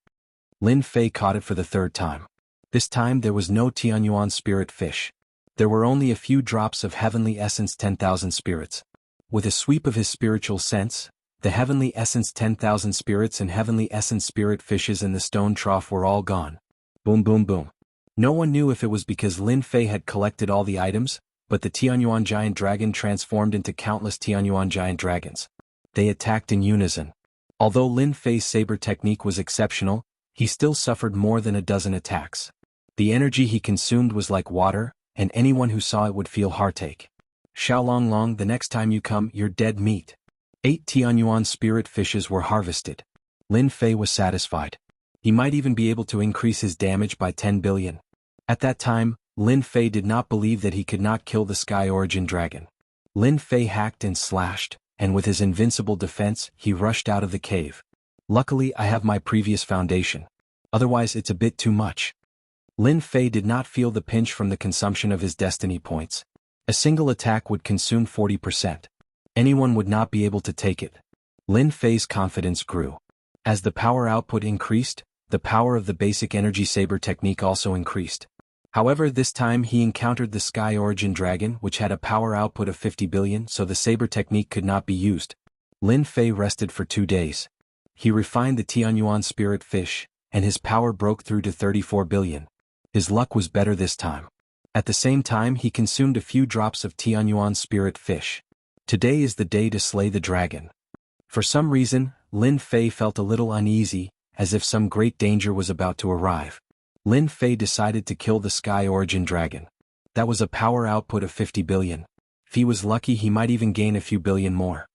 Lin Fei caught it for the 3rd time. This time there was no Tianyuan spirit fish. There were only a few drops of heavenly essence 10,000 spirits. With a sweep of his spiritual sense, the heavenly essence 10,000 spirits and heavenly essence spirit fishes in the stone trough were all gone. Boom, boom, boom. No one knew if it was because Lin Fei had collected all the items, but the Tianyuan giant dragon transformed into countless Tianyuan giant dragons. They attacked in unison. Although Lin Fei's saber technique was exceptional, he still suffered more than a dozen attacks. The energy he consumed was like water, and anyone who saw it would feel heartache. Xiaolong Long, the next time you come, you're dead meat. 8 Tianyuan spirit fishes were harvested. Lin Fei was satisfied. He might even be able to increase his damage by 10 billion. At that time, Lin Fei did not believe that he could not kill the Sky Origin Dragon. Lin Fei hacked and slashed, and with his invincible defense, he rushed out of the cave. Luckily, I have my previous foundation. Otherwise, it's a bit too much. Lin Fei did not feel the pinch from the consumption of his destiny points. A single attack would consume 40%. Anyone would not be able to take it. Lin Fei's confidence grew. As the power output increased, the power of the basic energy saber technique also increased. However, this time he encountered the Sky Origin Dragon, which had a power output of 50 billion, so the saber technique could not be used. Lin Fei rested for 2 days. He refined the Tianyuan spirit fish, and his power broke through to 34 billion. His luck was better this time. At the same time, he consumed a few drops of Tianyuan spirit fish. Today is the day to slay the dragon. For some reason, Lin Fei felt a little uneasy, as if some great danger was about to arrive. Lin Fei decided to kill the Sky Origin Dragon. That was a power output of 50 billion. If he was lucky, he might even gain a few billion more.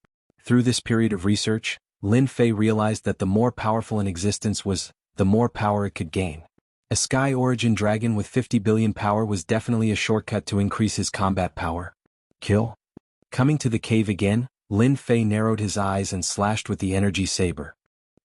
Through this period of research, Lin Fei realized that the more powerful an existence was, the more power it could gain. A Sky Origin Dragon with 50 billion power was definitely a shortcut to increase his combat power. Kill? Coming to the cave again, Lin Fei narrowed his eyes and slashed with the energy saber.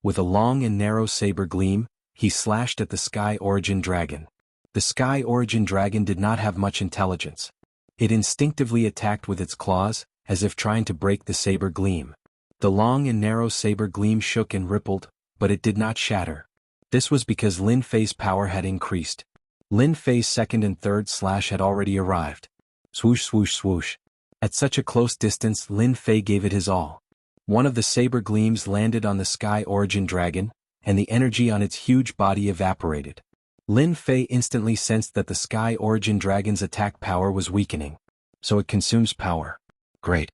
With a long and narrow saber gleam, he slashed at the Sky Origin Dragon. The Sky Origin Dragon did not have much intelligence. It instinctively attacked with its claws, as if trying to break the saber gleam. The long and narrow saber gleam shook and rippled, but it did not shatter. This was because Lin Fei's power had increased. Lin Fei's second and third slash had already arrived. Swoosh swoosh swoosh. At such a close distance, Lin Fei gave it his all. One of the saber gleams landed on the Sky Origin Dragon, and the energy on its huge body evaporated. Lin Fei instantly sensed that the Sky Origin Dragon's attack power was weakening. So it consumes power. Great.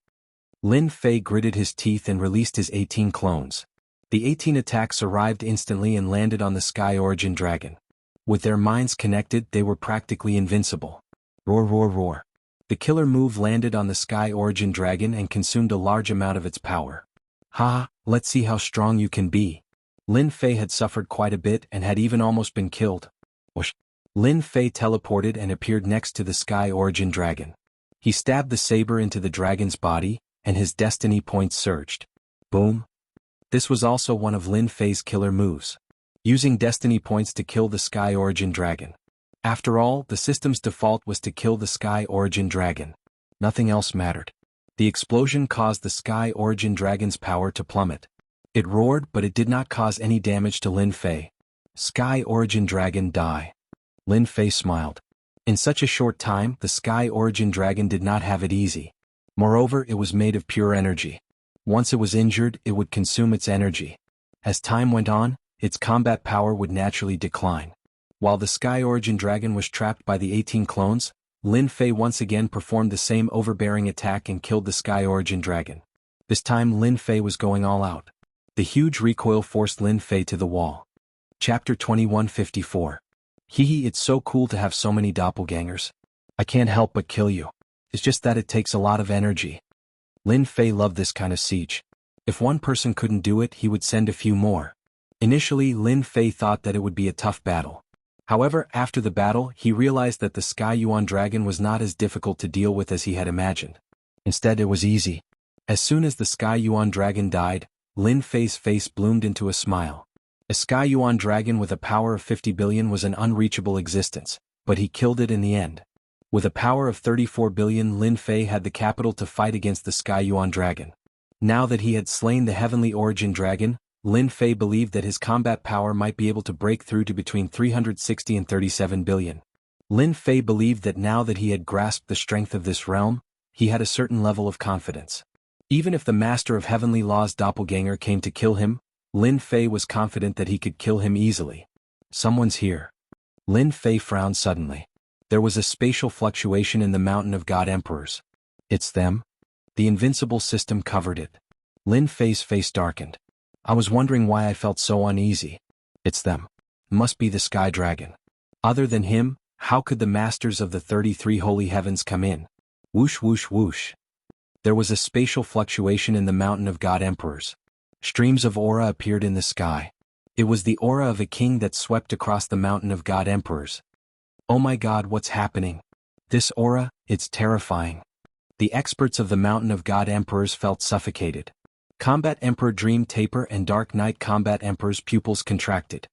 Lin Fei gritted his teeth and released his 18 clones. The 18 attacks arrived instantly and landed on the Sky Origin Dragon. With their minds connected, they were practically invincible. Roar roar roar. The killer move landed on the Sky Origin Dragon and consumed a large amount of its power. Ha, let's see how strong you can be. Lin Fei had suffered quite a bit and had even almost been killed. Whoosh. Lin Fei teleported and appeared next to the Sky Origin Dragon. He stabbed the saber into the dragon's body, and his destiny points surged. Boom. This was also one of Lin Fei's killer moves. Using destiny points to kill the Sky Origin Dragon. After all, the system's default was to kill the Sky Origin Dragon. Nothing else mattered. The explosion caused the Sky Origin Dragon's power to plummet. It roared, but it did not cause any damage to Lin Fei. Sky Origin Dragon die. Lin Fei smiled. In such a short time, the Sky Origin Dragon did not have it easy. Moreover, it was made of pure energy. Once it was injured, it would consume its energy. As time went on, its combat power would naturally decline. While the Sky Origin Dragon was trapped by the 18 clones, Lin Fei once again performed the same overbearing attack and killed the Sky Origin Dragon. This time Lin Fei was going all out. The huge recoil forced Lin Fei to the wall. Chapter 2154. Hehe, it's so cool to have so many doppelgangers. I can't help but kill you. It's just that it takes a lot of energy. Lin Fei loved this kind of siege. If one person couldn't do it, he would send a few more. Initially, Lin Fei thought that it would be a tough battle. However, after the battle, he realized that the Sky Yuan Dragon was not as difficult to deal with as he had imagined. Instead, it was easy. As soon as the Sky Yuan Dragon died, Lin Fei's face bloomed into a smile. A Sky Yuan Dragon with a power of 50 billion was an unreachable existence, but he killed it in the end. With a power of 34 billion, Lin Fei had the capital to fight against the Sky Yuan Dragon. Now that he had slain the Heavenly Origin Dragon, Lin Fei believed that his combat power might be able to break through to between 360 and 37 billion. Lin Fei believed that now that he had grasped the strength of this realm, he had a certain level of confidence. Even if the Master of Heavenly Law's doppelganger came to kill him, Lin Fei was confident that he could kill him easily. Someone's here. Lin Fei frowned suddenly. There was a spatial fluctuation in the Mountain of God Emperors. It's them? The invincible system covered it. Lin Fei's face darkened. I was wondering why I felt so uneasy. It's them. Must be the Sky Dragon. Other than him, how could the masters of the 33 holy heavens come in? Whoosh whoosh whoosh. There was a spatial fluctuation in the Mountain of God Emperors. Streams of aura appeared in the sky. It was the aura of a king that swept across the Mountain of God Emperors. Oh my God, what's happening? This aura, it's terrifying. The experts of the Mountain of God Emperors felt suffocated. Combat Emperor Dream Taper and Dark Knight Combat Emperor's pupils contracted.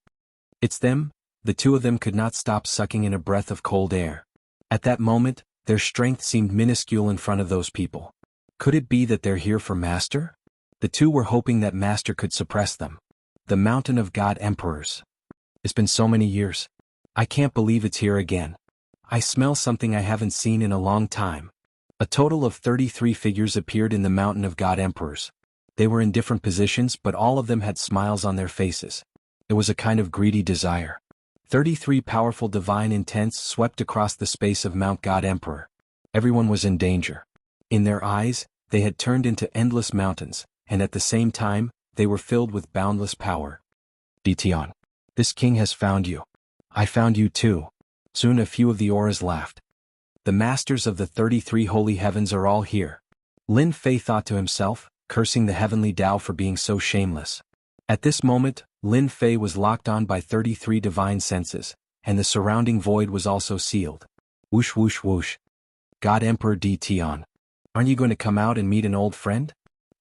It's them? The two of them could not stop sucking in a breath of cold air. At that moment, their strength seemed minuscule in front of those people. Could it be that they're here for Master? The two were hoping that Master could suppress them. The Mountain of God Emperors. It's been so many years. I can't believe it's here again. I smell something I haven't seen in a long time. A total of 33 figures appeared in the Mountain of God Emperors. They were in different positions, but all of them had smiles on their faces. It was a kind of greedy desire. 33 powerful divine intents swept across the space of Mount God Emperor. Everyone was in danger. In their eyes, they had turned into endless mountains, and at the same time, they were filled with boundless power. Dition. This king has found you. I found you too. Soon a few of the auras laughed. The masters of the 33 holy heavens are all here. Lin Fei thought to himself, cursing the heavenly Tao for being so shameless. At this moment, Lin Fei was locked on by 33 divine senses, and the surrounding void was also sealed. Whoosh whoosh whoosh. God Emperor Di Tian. Aren't you going to come out and meet an old friend?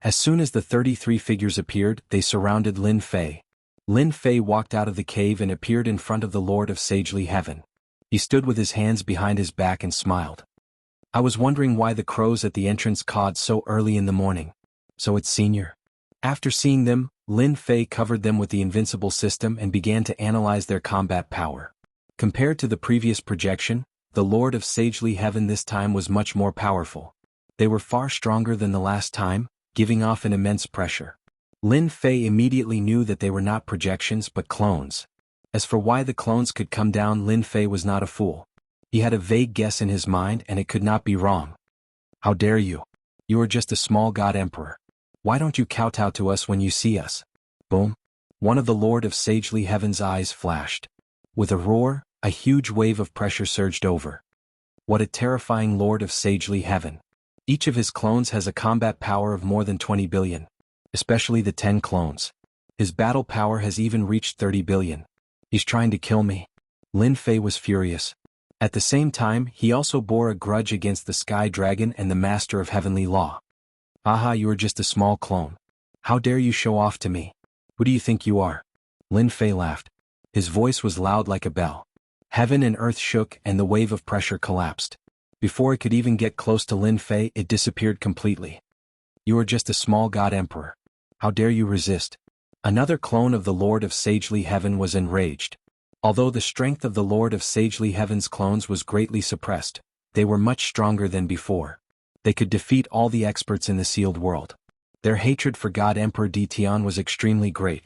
As soon as the 33 figures appeared, they surrounded Lin Fei. Lin Fei walked out of the cave and appeared in front of the Lord of Sagely Heaven. He stood with his hands behind his back and smiled. I was wondering why the crows at the entrance cawed so early in the morning. So it's senior. After seeing them, Lin Fei covered them with the invincible system and began to analyze their combat power. Compared to the previous projection, the Lord of Sagely Heaven this time was much more powerful. They were far stronger than the last time, giving off an immense pressure. Lin Fei immediately knew that they were not projections but clones. As for why the clones could come down, Lin Fei was not a fool. He had a vague guess in his mind and it could not be wrong. How dare you? You are just a small god emperor. Why don't you kowtow to us when you see us? Boom. One of the Lord of Sagely Heaven's eyes flashed. With a roar, a huge wave of pressure surged over. What a terrifying Lord of Sagely Heaven. Each of his clones has a combat power of more than 20 billion. Especially the 10 clones. His battle power has even reached 30 billion. He's trying to kill me. Lin Fei was furious. At the same time, he also bore a grudge against the Sky Dragon and the Master of Heavenly Law. Aha, you are just a small clone. How dare you show off to me? Who do you think you are? Lin Fei laughed. His voice was loud like a bell. Heaven and earth shook and the wave of pressure collapsed. Before it could even get close to Lin Fei, it disappeared completely. You are just a small god emperor. How dare you resist? Another clone of the Lord of Sagely Heaven was enraged. Although the strength of the Lord of Sagely Heaven's clones was greatly suppressed, they were much stronger than before. They could defeat all the experts in the sealed world. Their hatred for God Emperor Di Tian was extremely great.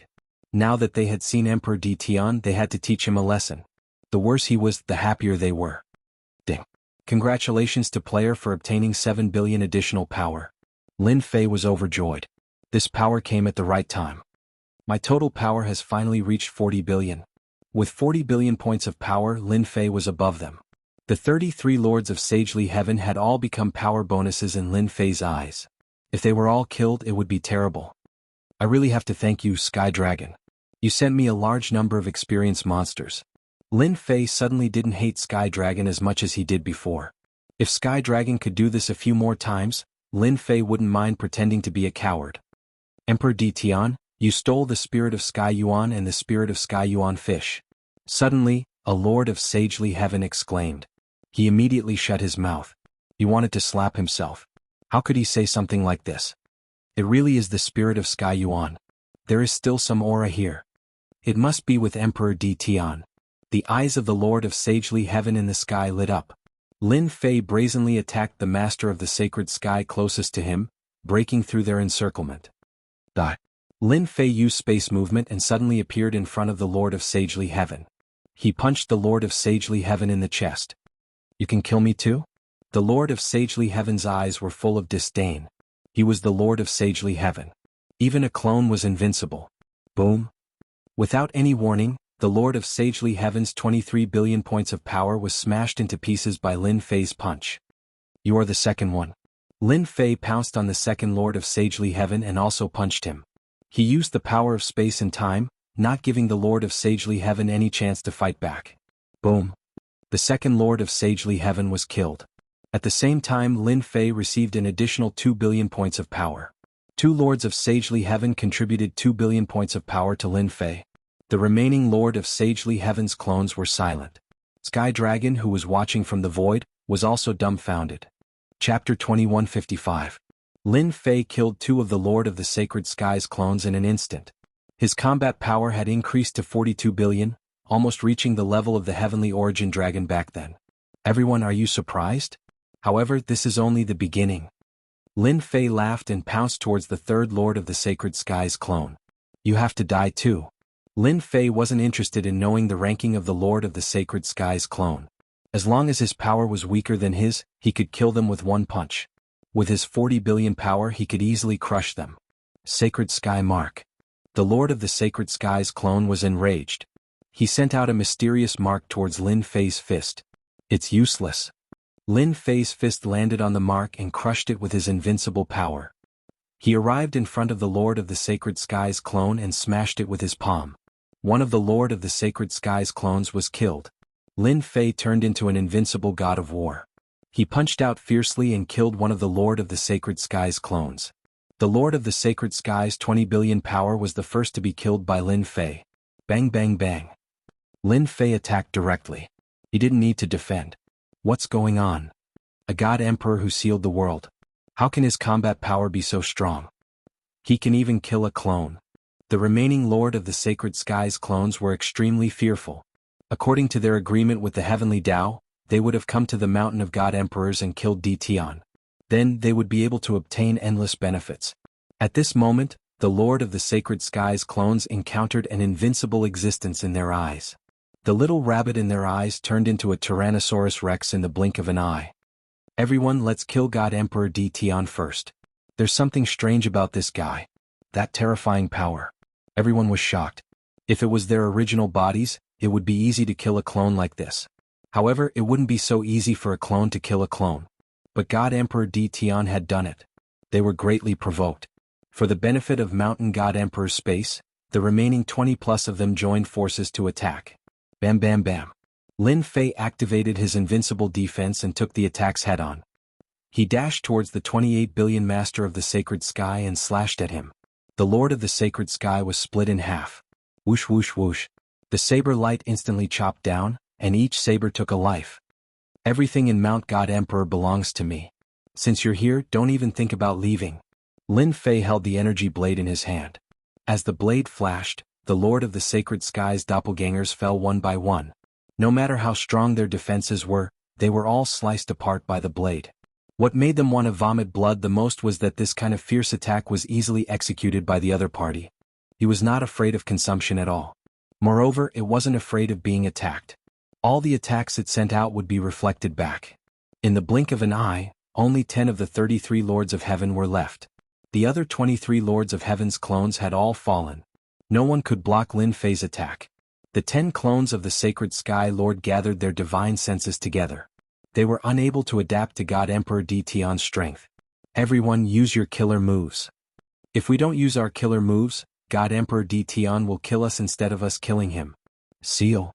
Now that they had seen Emperor Di Tian, they had to teach him a lesson. The worse he was, the happier they were. Ding. Congratulations to player for obtaining 7 billion additional power. Lin Fei was overjoyed. This power came at the right time. My total power has finally reached 40 billion. With 40 billion points of power, Lin Fei was above them. The 33 Lords of Sagely Heaven had all become power bonuses in Lin Fei's eyes. If they were all killed, it would be terrible. I really have to thank you, Sky Dragon. You sent me a large number of experienced monsters. Lin Fei suddenly didn't hate Sky Dragon as much as he did before. If Sky Dragon could do this a few more times, Lin Fei wouldn't mind pretending to be a coward. Emperor Di Tian, you stole the spirit of Sky Yuan and the spirit of Sky Yuan fish. Suddenly, a Lord of Sagely Heaven exclaimed. He immediately shut his mouth. He wanted to slap himself. How could he say something like this? It really is the spirit of Sky Yuan. There is still some aura here. It must be with Emperor Di Tian. The eyes of the Lord of Sagely Heaven in the sky lit up. Lin Fei brazenly attacked the master of the sacred sky closest to him, breaking through their encirclement. Lin Fei used space movement and suddenly appeared in front of the Lord of Sagely Heaven. He punched the Lord of Sagely Heaven in the chest. You can kill me too? The Lord of Sagely Heaven's eyes were full of disdain. He was the Lord of Sagely Heaven. Even a clone was invincible. Boom. Without any warning, the Lord of Sagely Heaven's 23 billion points of power was smashed into pieces by Lin Fei's punch. You are the second one. Lin Fei pounced on the second Lord of Sagely Heaven and also punched him. He used the power of space and time, not giving the Lord of Sagely Heaven any chance to fight back. Boom. The second Lord of Sagely Heaven was killed. At the same time, Lin Fei received an additional 2 billion points of power. 2 Lords of Sagely Heaven contributed 2 billion points of power to Lin Fei. The remaining Lord of Sagely Heaven's clones were silent. Sky Dragon, who was watching from the void, was also dumbfounded. Chapter 2155. Lin Fei killed 2 of the Lord of the Sacred Sky's clones in an instant. His combat power had increased to 42 billion, almost reaching the level of the Heavenly Origin Dragon back then. Everyone, are you surprised? However, this is only the beginning. Lin Fei laughed and pounced towards the third Lord of the Sacred Sky's clone. You have to die too. Lin Fei wasn't interested in knowing the ranking of the Lord of the Sacred Sky's clone. As long as his power was weaker than his, he could kill them with one punch. With his 40 billion power, he could easily crush them. Sacred Sky Mark. The Lord of the Sacred Sky's clone was enraged. He sent out a mysterious mark towards Lin Fei's fist. It's useless. Lin Fei's fist landed on the mark and crushed it with his invincible power. He arrived in front of the Lord of the Sacred Skies clone and smashed it with his palm. One of the Lord of the Sacred Skies clones was killed. Lin Fei turned into an invincible god of war. He punched out fiercely and killed one of the Lord of the Sacred Skies clones. The Lord of the Sacred Skies 20 billion power was the first to be killed by Lin Fei. Bang bang bang. Lin Fei attacked directly. He didn't need to defend. What's going on? A god emperor who sealed the world. How can his combat power be so strong? He can even kill a clone. The remaining Lord of the Sacred Skies clones were extremely fearful. According to their agreement with the Heavenly Tao, they would have come to the Mountain of God Emperors and killed Di Tian. Then they would be able to obtain endless benefits. At this moment, the Lord of the Sacred Skies clones encountered an invincible existence in their eyes. The little rabbit in their eyes turned into a Tyrannosaurus Rex in the blink of an eye. Everyone, let's kill God Emperor Di Tian first. There's something strange about this guy. That terrifying power. Everyone was shocked. If it was their original bodies, it would be easy to kill a clone like this. However, it wouldn't be so easy for a clone to kill a clone. But God Emperor Di Tian had done it. They were greatly provoked. For the benefit of Mountain God Emperor's space, the remaining 20 plus of them joined forces to attack. Bam bam bam. Lin Fei activated his invincible defense and took the attacks head-on. He dashed towards the 28 billion Master of the Sacred Sky and slashed at him. The Lord of the Sacred Sky was split in half. Whoosh whoosh whoosh. The saber light instantly chopped down, and each saber took a life. Everything in Mount God Emperor belongs to me. Since you're here, don't even think about leaving. Lin Fei held the energy blade in his hand. As the blade flashed, the Lord of the Sacred Sky's doppelgangers fell one by one. No matter how strong their defenses were, they were all sliced apart by the blade. What made them want to vomit blood the most was that this kind of fierce attack was easily executed by the other party. He was not afraid of consumption at all. Moreover, it wasn't afraid of being attacked. All the attacks it sent out would be reflected back. In the blink of an eye, only 10 of the 33 Lords of Heaven were left. The other 23 Lords of Heaven's clones had all fallen. No one could block Lin Fei's attack. The 10 clones of the Sacred Sky Lord gathered their divine senses together. They were unable to adapt to God Emperor Di Tian's strength. Everyone, use your killer moves. If we don't use our killer moves, God Emperor Di Tian will kill us instead of us killing him. Seal.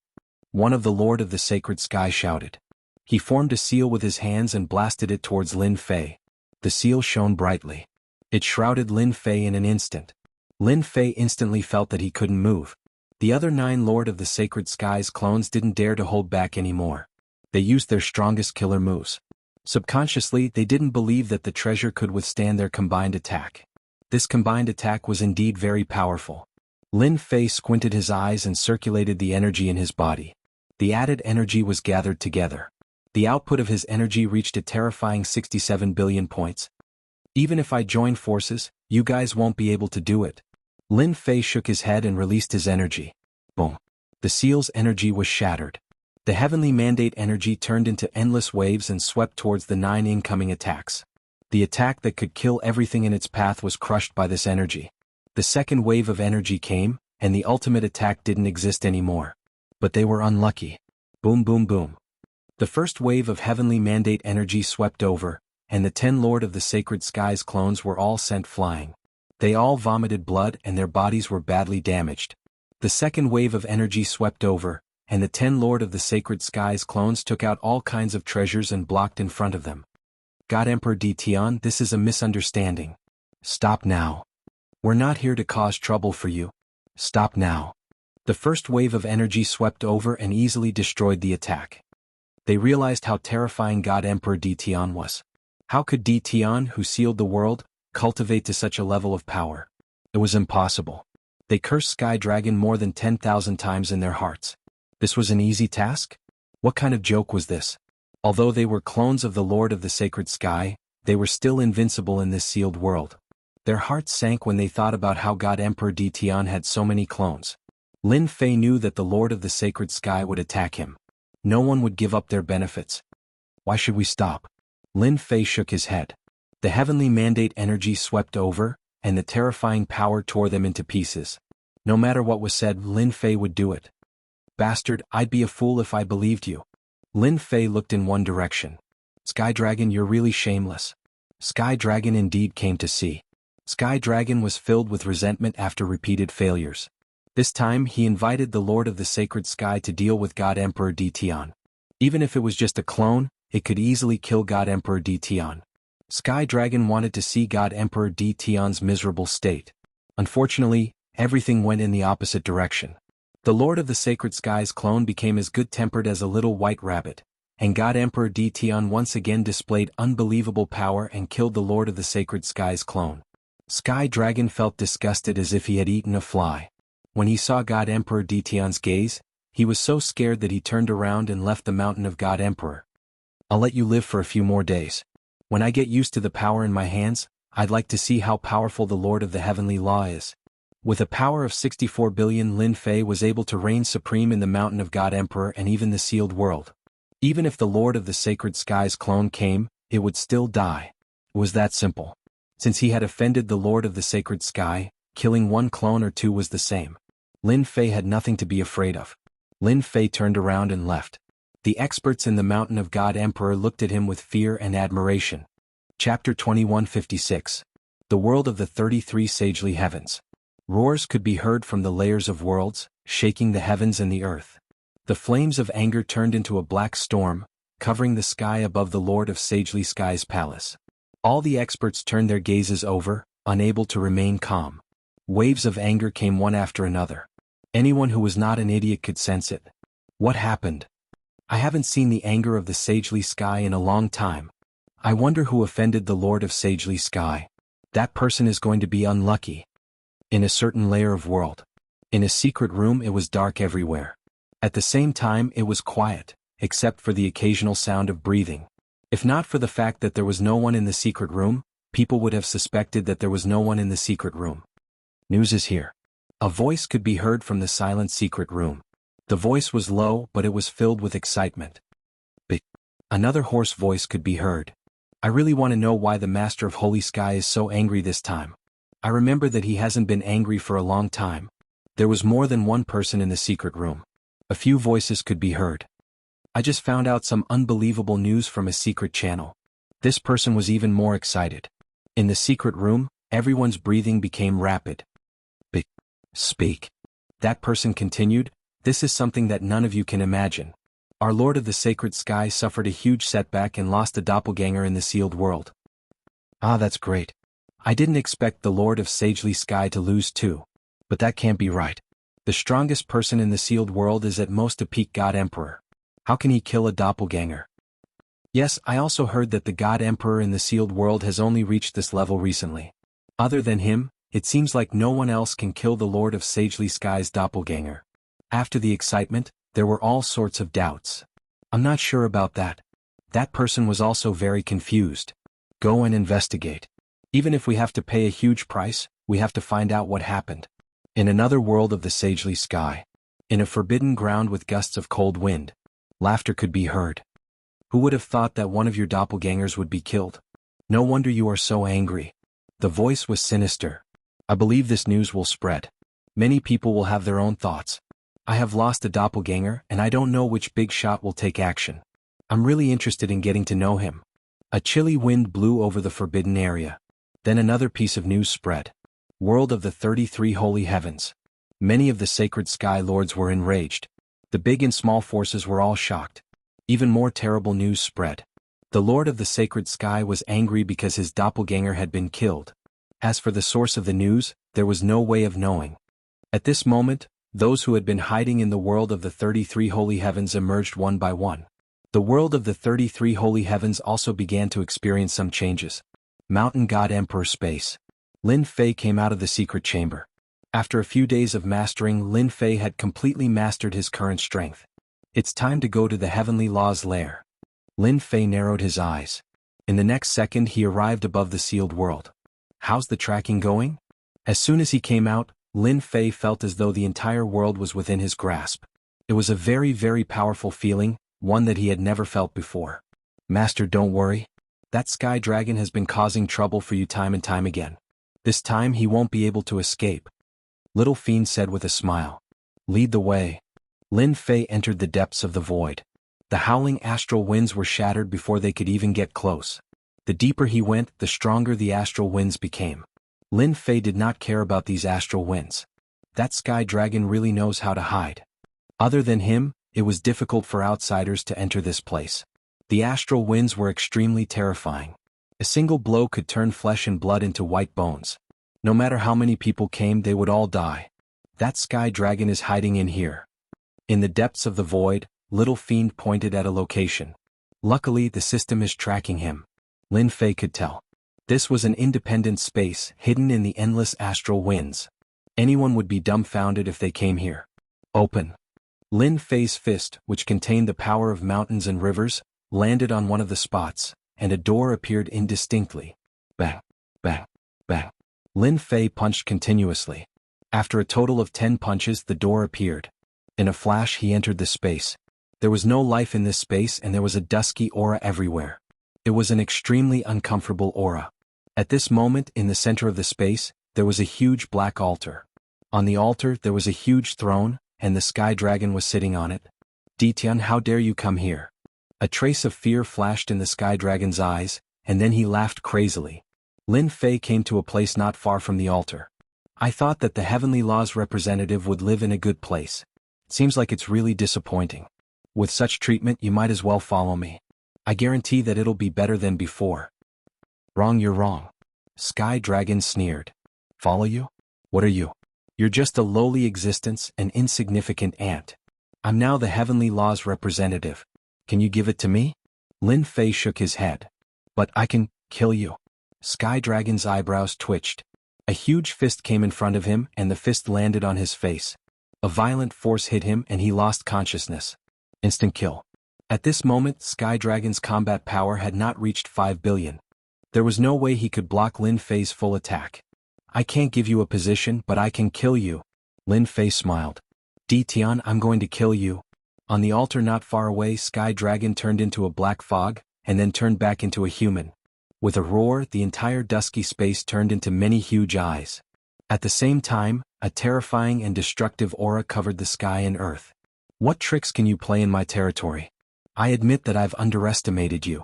One of the Lord of the Sacred Sky shouted. He formed a seal with his hands and blasted it towards Lin Fei. The seal shone brightly. It shrouded Lin Fei in an instant. Lin Fei instantly felt that he couldn't move. The other 9 Lord of the Sacred Skies clones didn't dare to hold back anymore. They used their strongest killer moves. Subconsciously, they didn't believe that the treasure could withstand their combined attack. This combined attack was indeed very powerful. Lin Fei squinted his eyes and circulated the energy in his body. The added energy was gathered together. The output of his energy reached a terrifying 67 billion points. Even if I join forces, you guys won't be able to do it. Lin Fei shook his head and released his energy. Boom. The seal's energy was shattered. The heavenly mandate energy turned into endless waves and swept towards the 9 incoming attacks. The attack that could kill everything in its path was crushed by this energy. The second wave of energy came, and the ultimate attack didn't exist anymore. But they were unlucky. Boom boom boom. The first wave of heavenly mandate energy swept over, and the 10 Lord of the Sacred Skies clones were all sent flying. They all vomited blood and their bodies were badly damaged. The second wave of energy swept over, and the 10 Lord of the Sacred Skies clones took out all kinds of treasures and blocked in front of them. God Emperor Di Tian, this is a misunderstanding. Stop now. We're not here to cause trouble for you. Stop now. The first wave of energy swept over and easily destroyed the attack. They realized how terrifying God Emperor Di Tian was. How could Di Tian, who sealed the world, cultivate to such a level of power? It was impossible. They cursed Sky Dragon more than 10,000 times in their hearts. This was an easy task? What kind of joke was this? Although they were clones of the Lord of the Sacred Sky, they were still invincible in this sealed world. Their hearts sank when they thought about how God Emperor Di Tian had so many clones. Lin Fei knew that the Lord of the Sacred Sky would attack him. No one would give up their benefits. Why should we stop? Lin Fei shook his head. The heavenly mandate energy swept over, and the terrifying power tore them into pieces. No matter what was said, Lin Fei would do it. Bastard, I'd be a fool if I believed you. Lin Fei looked in one direction. Sky Dragon, you're really shameless. Sky Dragon indeed came to see. Sky Dragon was filled with resentment after repeated failures. This time he invited the Lord of the Sacred Sky to deal with God Emperor Dtion. Even if it was just a clone, it could easily kill God Emperor Dtion. Sky Dragon wanted to see God Emperor Dtion's miserable state. Unfortunately, everything went in the opposite direction. The Lord of the Sacred Sky's clone became as good-tempered as a little white rabbit, and God Emperor Dtion once again displayed unbelievable power and killed the Lord of the Sacred Sky's clone. Sky Dragon felt disgusted as if he had eaten a fly. When he saw God Emperor Dtion's gaze, he was so scared that he turned around and left the mountain of God Emperor. I'll let you live for a few more days. When I get used to the power in my hands, I'd like to see how powerful the Lord of the Heavenly Law is. With a power of 64 billion, Lin Fei was able to reign supreme in the mountain of God Emperor and even the sealed world. Even if the Lord of the Sacred Sky's clone came, it would still die. It was that simple. Since he had offended the Lord of the Sacred Sky, killing one clone or two was the same. Lin Fei had nothing to be afraid of. Lin Fei turned around and left. The experts in the mountain of God Emperor looked at him with fear and admiration. Chapter 2156. The World of the 33 Sagely Heavens. Roars could be heard from the layers of worlds, shaking the heavens and the earth. The flames of anger turned into a black storm, covering the sky above the Lord of Sagely Sky's palace. All the experts turned their gazes over, unable to remain calm. Waves of anger came one after another. Anyone who was not an idiot could sense it. What happened? I haven't seen the anger of the Sagely Sky in a long time. I wonder who offended the Lord of Sagely Sky. That person is going to be unlucky. In a certain layer of world. In a secret room it was dark everywhere. At the same time it was quiet, except for the occasional sound of breathing. If not for the fact that there was no one in the secret room, people would have suspected that there was no one in the secret room. News is here. A voice could be heard from the silent secret room. The voice was low, but it was filled with excitement. But another hoarse voice could be heard. I really want to know why the Master of Holy Sky is so angry this time. I remember that he hasn't been angry for a long time. There was more than one person in the secret room. A few voices could be heard. I just found out some unbelievable news from a secret channel. This person was even more excited. In the secret room, everyone's breathing became rapid. Speak. That person continued, this is something that none of you can imagine. Our Lord of the Sacred Sky suffered a huge setback and lost a doppelganger in the sealed world. Ah, that's great. I didn't expect the Lord of Sagely Sky to lose too. But that can't be right. The strongest person in the sealed world is at most a peak God Emperor. How can he kill a doppelganger? Yes, I also heard that the God Emperor in the sealed world has only reached this level recently. Other than him, it seems like no one else can kill the Lord of Sagely Sky's doppelganger. After the excitement, there were all sorts of doubts. I'm not sure about that. That person was also very confused. Go and investigate. Even if we have to pay a huge price, we have to find out what happened. In another world of the Sagely Sky. In a forbidden ground with gusts of cold wind. Laughter could be heard. Who would have thought that one of your doppelgangers would be killed? No wonder you are so angry. The voice was sinister. I believe this news will spread. Many people will have their own thoughts. I have lost a doppelganger and I don't know which big shot will take action. I'm really interested in getting to know him. A chilly wind blew over the forbidden area. Then another piece of news spread. World of the 33 Holy Heavens. Many of the sacred sky lords were enraged. The big and small forces were all shocked. Even more terrible news spread. The Lord of the Sacred Sky was angry because his doppelganger had been killed. As for the source of the news, there was no way of knowing. At this moment, those who had been hiding in the world of the 33 Holy Heavens emerged one by one. The world of the 33 Holy Heavens also began to experience some changes. Mountain God Emperor Space. Lin Fei came out of the secret chamber. After a few days of mastering, Lin Fei had completely mastered his current strength. It's time to go to the Heavenly Law's lair. Lin Fei narrowed his eyes. In the next second he arrived above the sealed world. How's the tracking going? As soon as he came out, Lin Fei felt as though the entire world was within his grasp. It was a very, very powerful feeling, one that he had never felt before. Master, don't worry. That sky dragon has been causing trouble for you time and time again. This time he won't be able to escape. Little Fiend said with a smile. Lead the way. Lin Fei entered the depths of the void. The howling astral winds were shattered before they could even get close. The deeper he went, the stronger the astral winds became. Lin Fei did not care about these astral winds. That sky dragon really knows how to hide. Other than him, it was difficult for outsiders to enter this place. The astral winds were extremely terrifying. A single blow could turn flesh and blood into white bones. No matter how many people came, they would all die. That sky dragon is hiding in here. In the depths of the void, Little Fiend pointed at a location. Luckily, the system is tracking him. Lin Fei could tell. This was an independent space, hidden in the endless astral winds. Anyone would be dumbfounded if they came here. Open. Lin Fei's fist, which contained the power of mountains and rivers, landed on one of the spots, and a door appeared indistinctly. Bang, bang, bang. Lin Fei punched continuously. After a total of 10 punches, the door appeared. In a flash, he entered the space. There was no life in this space, and there was a dusky aura everywhere. It was an extremely uncomfortable aura. At this moment, in the center of the space, there was a huge black altar. On the altar, there was a huge throne, and the sky dragon was sitting on it. Ditian, how dare you come here? A trace of fear flashed in the sky dragon's eyes, and then he laughed crazily. Lin Fei came to a place not far from the altar. I thought that the Heavenly Law's representative would live in a good place. Seems like it's really disappointing. With such treatment, you might as well follow me. I guarantee that it'll be better than before. Wrong, you're wrong. Sky Dragon sneered. Follow you? What are you? You're just a lowly existence, an insignificant ant. I'm now the Heavenly Law's representative. Can you give it to me? Lin Fei shook his head. But I can kill you. Sky Dragon's eyebrows twitched. A huge fist came in front of him, and the fist landed on his face. A violent force hit him, and he lost consciousness. Instant kill. At this moment, Sky Dragon's combat power had not reached 5 billion. There was no way he could block Lin Fei's full attack. I can't give you a position, but I can kill you. Lin Fei smiled. Ditian, I'm going to kill you. On the altar not far away, Sky Dragon turned into a black fog, and then turned back into a human. With a roar, the entire dusky space turned into many huge eyes. At the same time, a terrifying and destructive aura covered the sky and earth. What tricks can you play in my territory? I admit that I've underestimated you.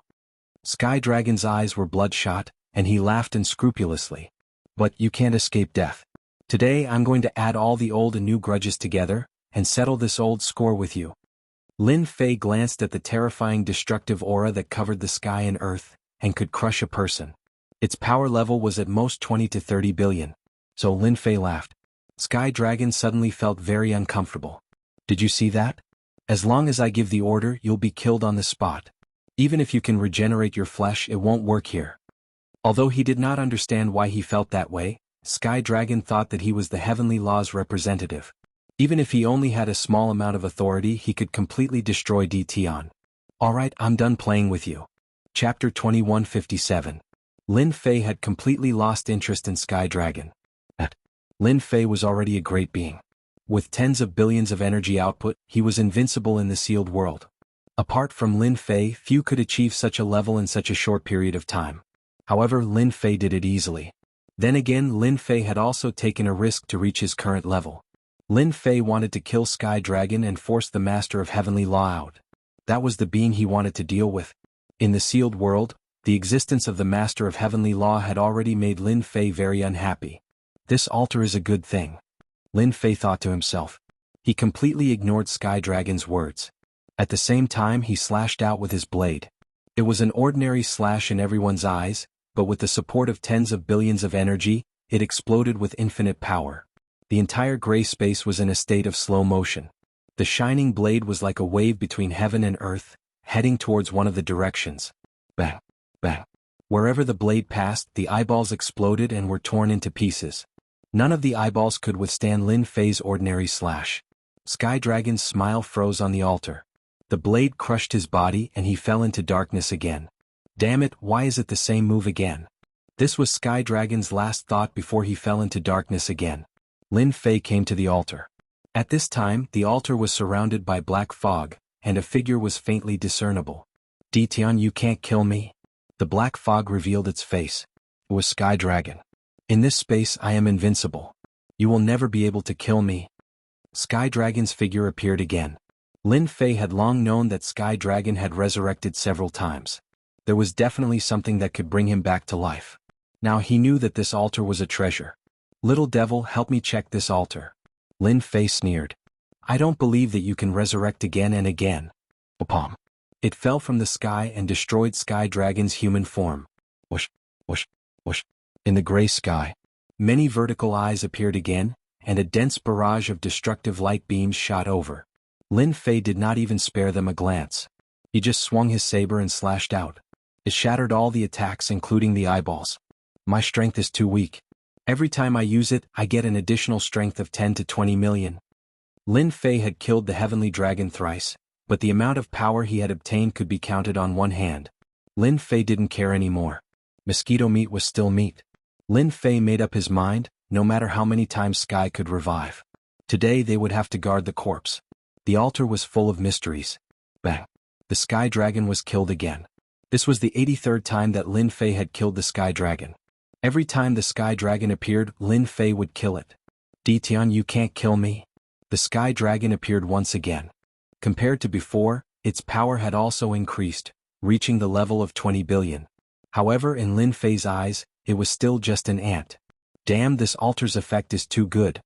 Sky Dragon's eyes were bloodshot, and he laughed unscrupulously. But you can't escape death. Today I'm going to add all the old and new grudges together, and settle this old score with you. Lin Fei glanced at the terrifying destructive aura that covered the sky and earth, and could crush a person. Its power level was at most 20 to 30 billion. So Lin Fei laughed. Sky Dragon suddenly felt very uncomfortable. Did you see that? As long as I give the order, you'll be killed on the spot. Even if you can regenerate your flesh, it won't work here. Although he did not understand why he felt that way, Sky Dragon thought that he was the Heavenly Law's representative. Even if he only had a small amount of authority, he could completely destroy Ditian. Alright, I'm done playing with you. Chapter 2157. Lin Fei had completely lost interest in Sky Dragon. Lin Fei was already a great being. With tens of billions of energy output, he was invincible in the sealed world. Apart from Lin Fei, few could achieve such a level in such a short period of time. However, Lin Fei did it easily. Then again, Lin Fei had also taken a risk to reach his current level. Lin Fei wanted to kill Sky Dragon and force the Master of Heavenly Law out. That was the being he wanted to deal with. In the sealed world, the existence of the Master of Heavenly Law had already made Lin Fei very unhappy. This altar is a good thing. Lin Fei thought to himself. He completely ignored Sky Dragon's words. At the same time, he slashed out with his blade. It was an ordinary slash in everyone's eyes, but with the support of tens of billions of energy, it exploded with infinite power. The entire gray space was in a state of slow motion. The shining blade was like a wave between heaven and earth, heading towards one of the directions. Bang, bang. Wherever the blade passed, the eyeballs exploded and were torn into pieces. None of the eyeballs could withstand Lin Fei's ordinary slash. Sky Dragon's smile froze on the altar. The blade crushed his body and he fell into darkness again. Damn it, why is it the same move again? This was Sky Dragon's last thought before he fell into darkness again. Lin Fei came to the altar. At this time, the altar was surrounded by black fog, and a figure was faintly discernible. Ditian, you can't kill me? The black fog revealed its face. It was Sky Dragon. In this space I am invincible. You will never be able to kill me. Sky Dragon's figure appeared again. Lin Fei had long known that Sky Dragon had resurrected several times. There was definitely something that could bring him back to life. Now he knew that this altar was a treasure. Little devil, help me check this altar. Lin Fei sneered. I don't believe that you can resurrect again and again. Pom. It fell from the sky and destroyed Sky Dragon's human form. Whoosh, whoosh, whoosh. In the gray sky, many vertical eyes appeared again, and a dense barrage of destructive light beams shot over. Lin Fei did not even spare them a glance. He just swung his saber and slashed out. It shattered all the attacks, including the eyeballs. My strength is too weak. Every time I use it, I get an additional strength of 10 to 20 million. Lin Fei had killed the heavenly dragon thrice, but the amount of power he had obtained could be counted on one hand. Lin Fei didn't care anymore. Mosquito meat was still meat. Lin Fei made up his mind, no matter how many times Sky could revive. Today they would have to guard the corpse. The altar was full of mysteries. Bang! The Sky Dragon was killed again. This was the 83rd time that Lin Fei had killed the Sky Dragon. Every time the Sky Dragon appeared, Lin Fei would kill it. Ditian, you can't kill me. The Sky Dragon appeared once again. Compared to before, its power had also increased, reaching the level of 20 billion. However, in Lin Fei's eyes, it was still just an ant. Damn, this altar's effect is too good.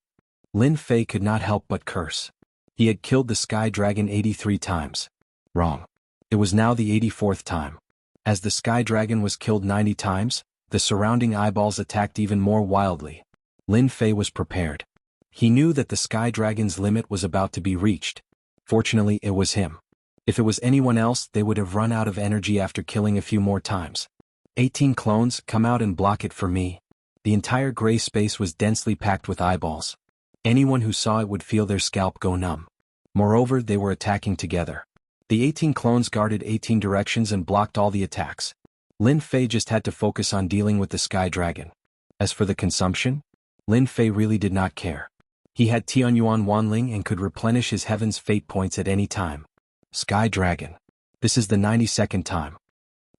Lin Fei could not help but curse. He had killed the Sky Dragon 83 times. Wrong. It was now the 84th time. As the Sky Dragon was killed 90 times, the surrounding eyeballs attacked even more wildly. Lin Fei was prepared. He knew that the Sky Dragon's limit was about to be reached. Fortunately, it was him. If it was anyone else, they would have run out of energy after killing a few more times. 18 clones, come out and block it for me. The entire gray space was densely packed with eyeballs. Anyone who saw it would feel their scalp go numb. Moreover, they were attacking together. The 18 clones guarded 18 directions and blocked all the attacks. Lin Fei just had to focus on dealing with the Sky Dragon. As for the consumption, Lin Fei really did not care. He had Tianyuan Wanling and could replenish his heaven's fate points at any time. Sky Dragon. This is the 92nd time.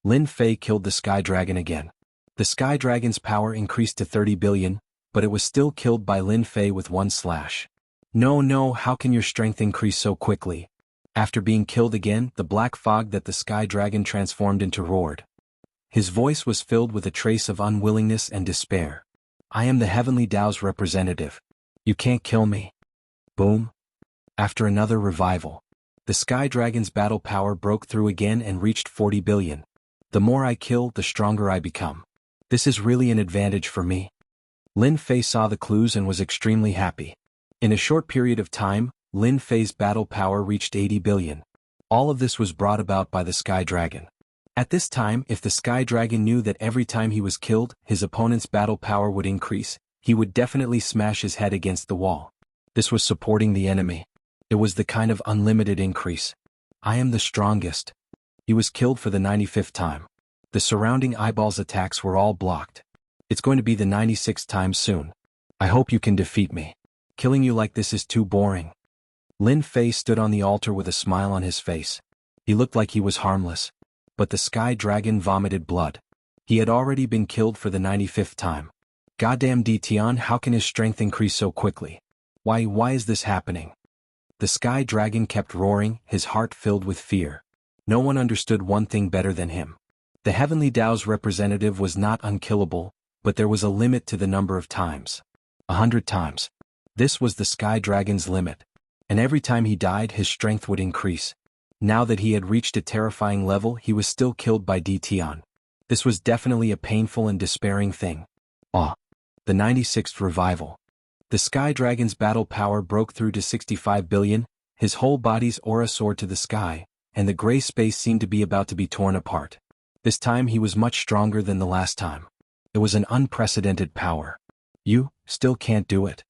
Lin Fei killed the Sky Dragon again. The Sky Dragon's power increased to 30 billion, but it was still killed by Lin Fei with one slash. No, how can your strength increase so quickly? After being killed again, the black fog that the Sky Dragon transformed into roared. His voice was filled with a trace of unwillingness and despair. I am the Heavenly Tao's representative. You can't kill me. Boom. After another revival, the Sky Dragon's battle power broke through again and reached 40 billion. The more I kill, the stronger I become. This is really an advantage for me. Lin Fei saw the clues and was extremely happy. In a short period of time, Lin Fei's battle power reached 80 billion. All of this was brought about by the Sky Dragon. At this time, if the Sky Dragon knew that every time he was killed, his opponent's battle power would increase, he would definitely smash his head against the wall. This was supporting the enemy. It was the kind of unlimited increase. I am the strongest. He was killed for the 95th time. The surrounding eyeballs' attacks were all blocked. It's going to be the 96th time soon. I hope you can defeat me. Killing you like this is too boring. Lin Fei stood on the altar with a smile on his face. He looked like he was harmless. But the Sky Dragon vomited blood. He had already been killed for the 95th time. Goddamn Ditian, how can his strength increase so quickly? Why is this happening? The Sky Dragon kept roaring, his heart filled with fear. No one understood one thing better than him. The Heavenly Tao's representative was not unkillable, but there was a limit to the number of times. 100 times. This was the Sky Dragon's limit. And every time he died, his strength would increase. Now that he had reached a terrifying level, he was still killed by Ditian. This was definitely a painful and despairing thing. The 96th revival. The Sky Dragon's battle power broke through to 65 billion, his whole body's aura soared to the sky, and the gray space seemed to be about to be torn apart. This time he was much stronger than the last time. It was an unprecedented power. You still can't do it.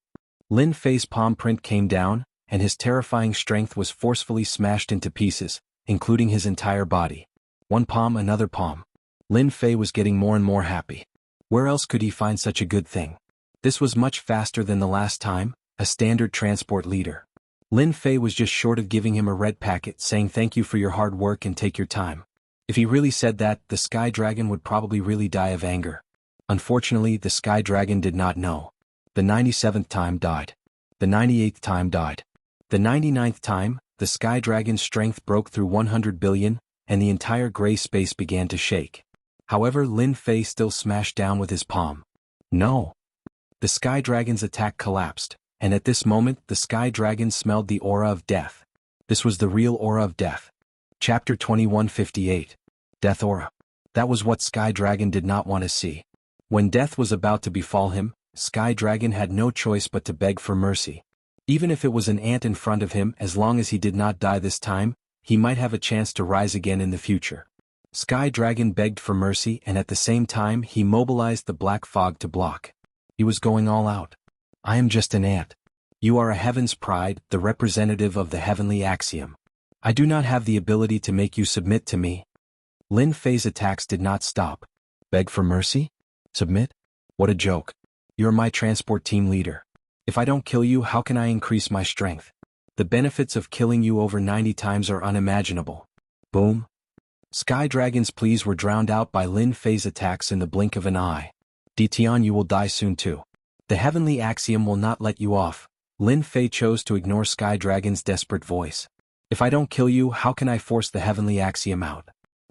Lin Fei's palm print came down, and his terrifying strength was forcefully smashed into pieces, including his entire body. One palm, another palm. Lin Fei was getting more and more happy. Where else could he find such a good thing? This was much faster than the last time, a standard transport leader. Lin Fei was just short of giving him a red packet saying thank you for your hard work and take your time. If he really said that, the Sky Dragon would probably really die of anger. Unfortunately, the Sky Dragon did not know. The 97th time died. The 98th time died. The 99th time, the Sky Dragon's strength broke through 100 billion, and the entire gray space began to shake. However, Lin Fei still smashed down with his palm. No. The Sky Dragon's attack collapsed, and at this moment the Sky Dragon smelled the aura of death. This was the real aura of death. Chapter 2158. Death Aura. That was what Sky Dragon did not want to see. When death was about to befall him, Sky Dragon had no choice but to beg for mercy. Even if it was an ant in front of him, as long as he did not die this time, he might have a chance to rise again in the future. Sky Dragon begged for mercy, and at the same time he mobilized the black fog to block. He was going all out. I am just an ant. You are a heaven's pride, the representative of the heavenly axiom. I do not have the ability to make you submit to me. Lin Fei's attacks did not stop. Beg for mercy? Submit? What a joke. You're my transport team leader. If I don't kill you, how can I increase my strength? The benefits of killing you over 90 times are unimaginable. Boom. Sky Dragon's pleas were drowned out by Lin Fei's attacks in the blink of an eye. Tian, you will die soon too. The heavenly axiom will not let you off. Lin Fei chose to ignore Sky Dragon's desperate voice. If I don't kill you, how can I force the heavenly axiom out?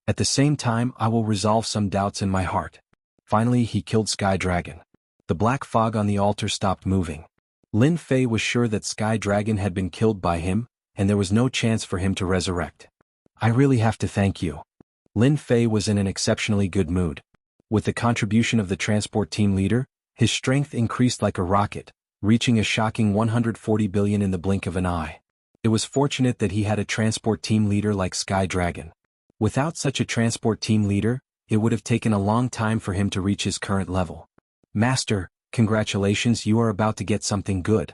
At the same time, I will resolve some doubts in my heart. Finally, he killed Sky Dragon. The black fog on the altar stopped moving. Lin Fei was sure that Sky Dragon had been killed by him, and there was no chance for him to resurrect. I really have to thank you. Lin Fei was in an exceptionally good mood. With the contribution of the transport team leader, his strength increased like a rocket, reaching a shocking 140 billion in the blink of an eye. It was fortunate that he had a transport team leader like Sky Dragon. Without such a transport team leader, it would have taken a long time for him to reach his current level. Master, congratulations, you are about to get something good.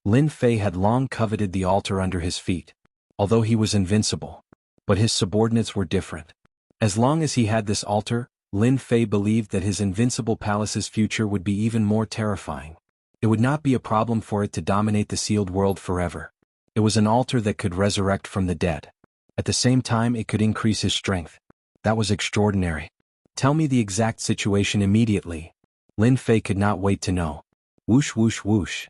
Lin Fei had long coveted the altar under his feet. Although he was invincible. But his subordinates were different. As long as he had this altar, Lin Fei believed that his invincible palace's future would be even more terrifying. It would not be a problem for it to dominate the sealed world forever. It was an altar that could resurrect from the dead. At the same time, it could increase his strength. That was extraordinary. Tell me the exact situation immediately. Lin Fei could not wait to know. Whoosh whoosh whoosh.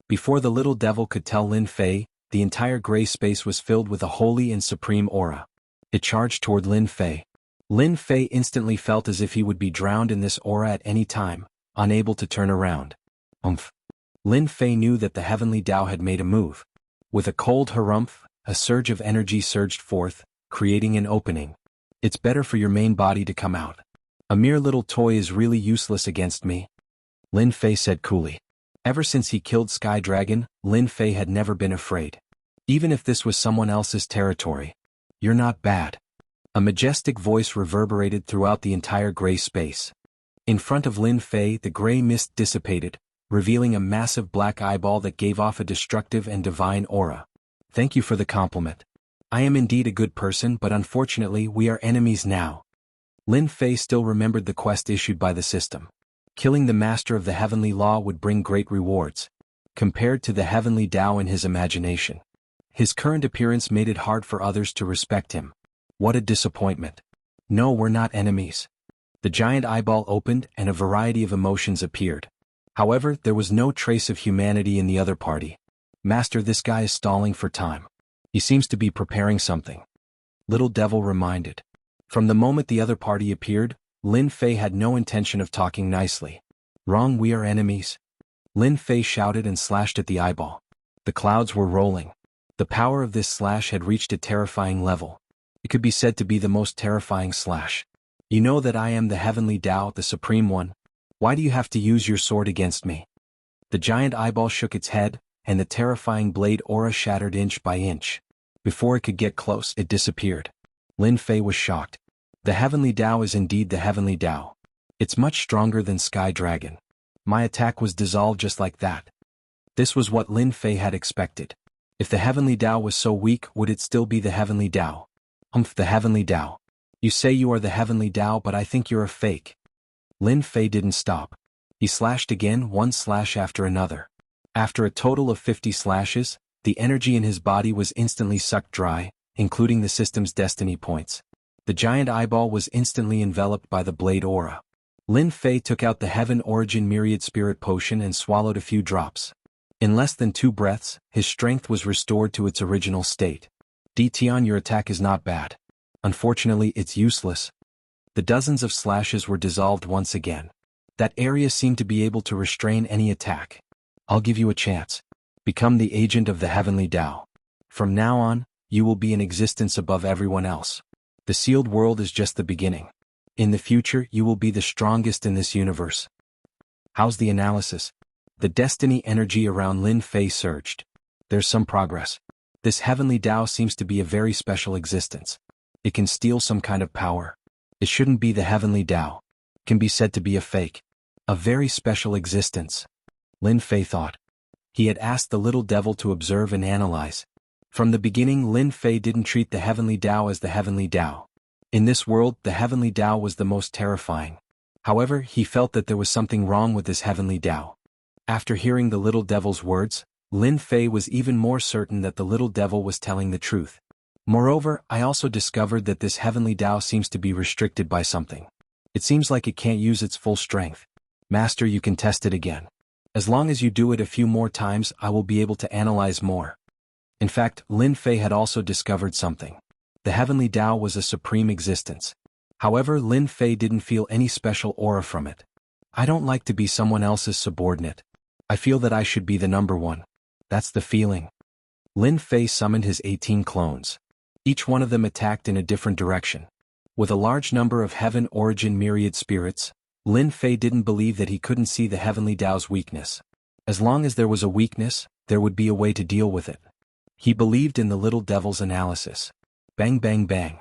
Before the little devil could tell Lin Fei, the entire gray space was filled with a holy and supreme aura. It charged toward Lin Fei. Lin Fei instantly felt as if he would be drowned in this aura at any time, unable to turn around. Lin Fei knew that the heavenly Tao had made a move. With a cold harumph, a surge of energy surged forth, creating an opening. It's better for your main body to come out. A mere little toy is really useless against me. Lin Fei said coolly. Ever since he killed Sky Dragon, Lin Fei had never been afraid. Even if this was someone else's territory. You're not bad. A majestic voice reverberated throughout the entire gray space. In front of Lin Fei, the gray mist dissipated, revealing a massive black eyeball that gave off a destructive and divine aura. Thank you for the compliment. I am indeed a good person, but unfortunately we are enemies now. Lin Fei still remembered the quest issued by the system. Killing the master of the heavenly law would bring great rewards. Compared to the heavenly Tao in his imagination. His current appearance made it hard for others to respect him. What a disappointment. No, we're not enemies. The giant eyeball opened and a variety of emotions appeared. However, there was no trace of humanity in the other party. Master, this guy is stalling for time. He seems to be preparing something. Little Devil reminded. From the moment the other party appeared, Lin Fei had no intention of talking nicely. Wrong, we are enemies. Lin Fei shouted and slashed at the eyeball. The clouds were rolling. The power of this slash had reached a terrifying level. It could be said to be the most terrifying slash. You know that I am the heavenly Tao, the supreme one. Why do you have to use your sword against me? The giant eyeball shook its head, and the terrifying blade aura shattered inch by inch. Before it could get close, it disappeared. Lin Fei was shocked. The heavenly Tao is indeed the heavenly Tao. It's much stronger than Sky Dragon. My attack was dissolved just like that. This was what Lin Fei had expected. If the heavenly Tao was so weak, would it still be the heavenly Tao? The heavenly Tao. You say you are the heavenly Tao, but I think you're a fake. Lin Fei didn't stop. He slashed again, one slash after another. After a total of 50 slashes, the energy in his body was instantly sucked dry, including the system's destiny points. The giant eyeball was instantly enveloped by the blade aura. Lin Fei took out the Heaven Origin Myriad Spirit Potion and swallowed a few drops. In less than 2 breaths, his strength was restored to its original state. Tian, your attack is not bad. Unfortunately, it's useless. The dozens of slashes were dissolved once again. That area seemed to be able to restrain any attack. I'll give you a chance. Become the agent of the heavenly Tao. From now on, you will be in existence above everyone else. The sealed world is just the beginning. In the future, you will be the strongest in this universe. How's the analysis? The destiny energy around Lin Fei surged. There's some progress. This heavenly Tao seems to be a very special existence. It can steal some kind of power. It shouldn't be the heavenly Tao. It can be said to be a fake. A very special existence. Lin Fei thought. He had asked the little devil to observe and analyze. From the beginning, Lin Fei didn't treat the heavenly Tao as the heavenly Tao. In this world, the heavenly Tao was the most terrifying. However, he felt that there was something wrong with this heavenly Tao. After hearing the little devil's words, Lin Fei was even more certain that the little devil was telling the truth. Moreover, I also discovered that this heavenly Tao seems to be restricted by something. It seems like it can't use its full strength. Master, you can test it again. As long as you do it a few more times, I will be able to analyze more. In fact, Lin Fei had also discovered something. The heavenly Tao was a supreme existence. However, Lin Fei didn't feel any special aura from it. I don't like to be someone else's subordinate. I feel that I should be the number one. That's the feeling. Lin Fei summoned his 18 clones. Each one of them attacked in a different direction. With a large number of heaven-origin myriad spirits, Lin Fei didn't believe that he couldn't see the heavenly Tao's weakness. As long as there was a weakness, there would be a way to deal with it. He believed in the little devil's analysis. Bang bang bang.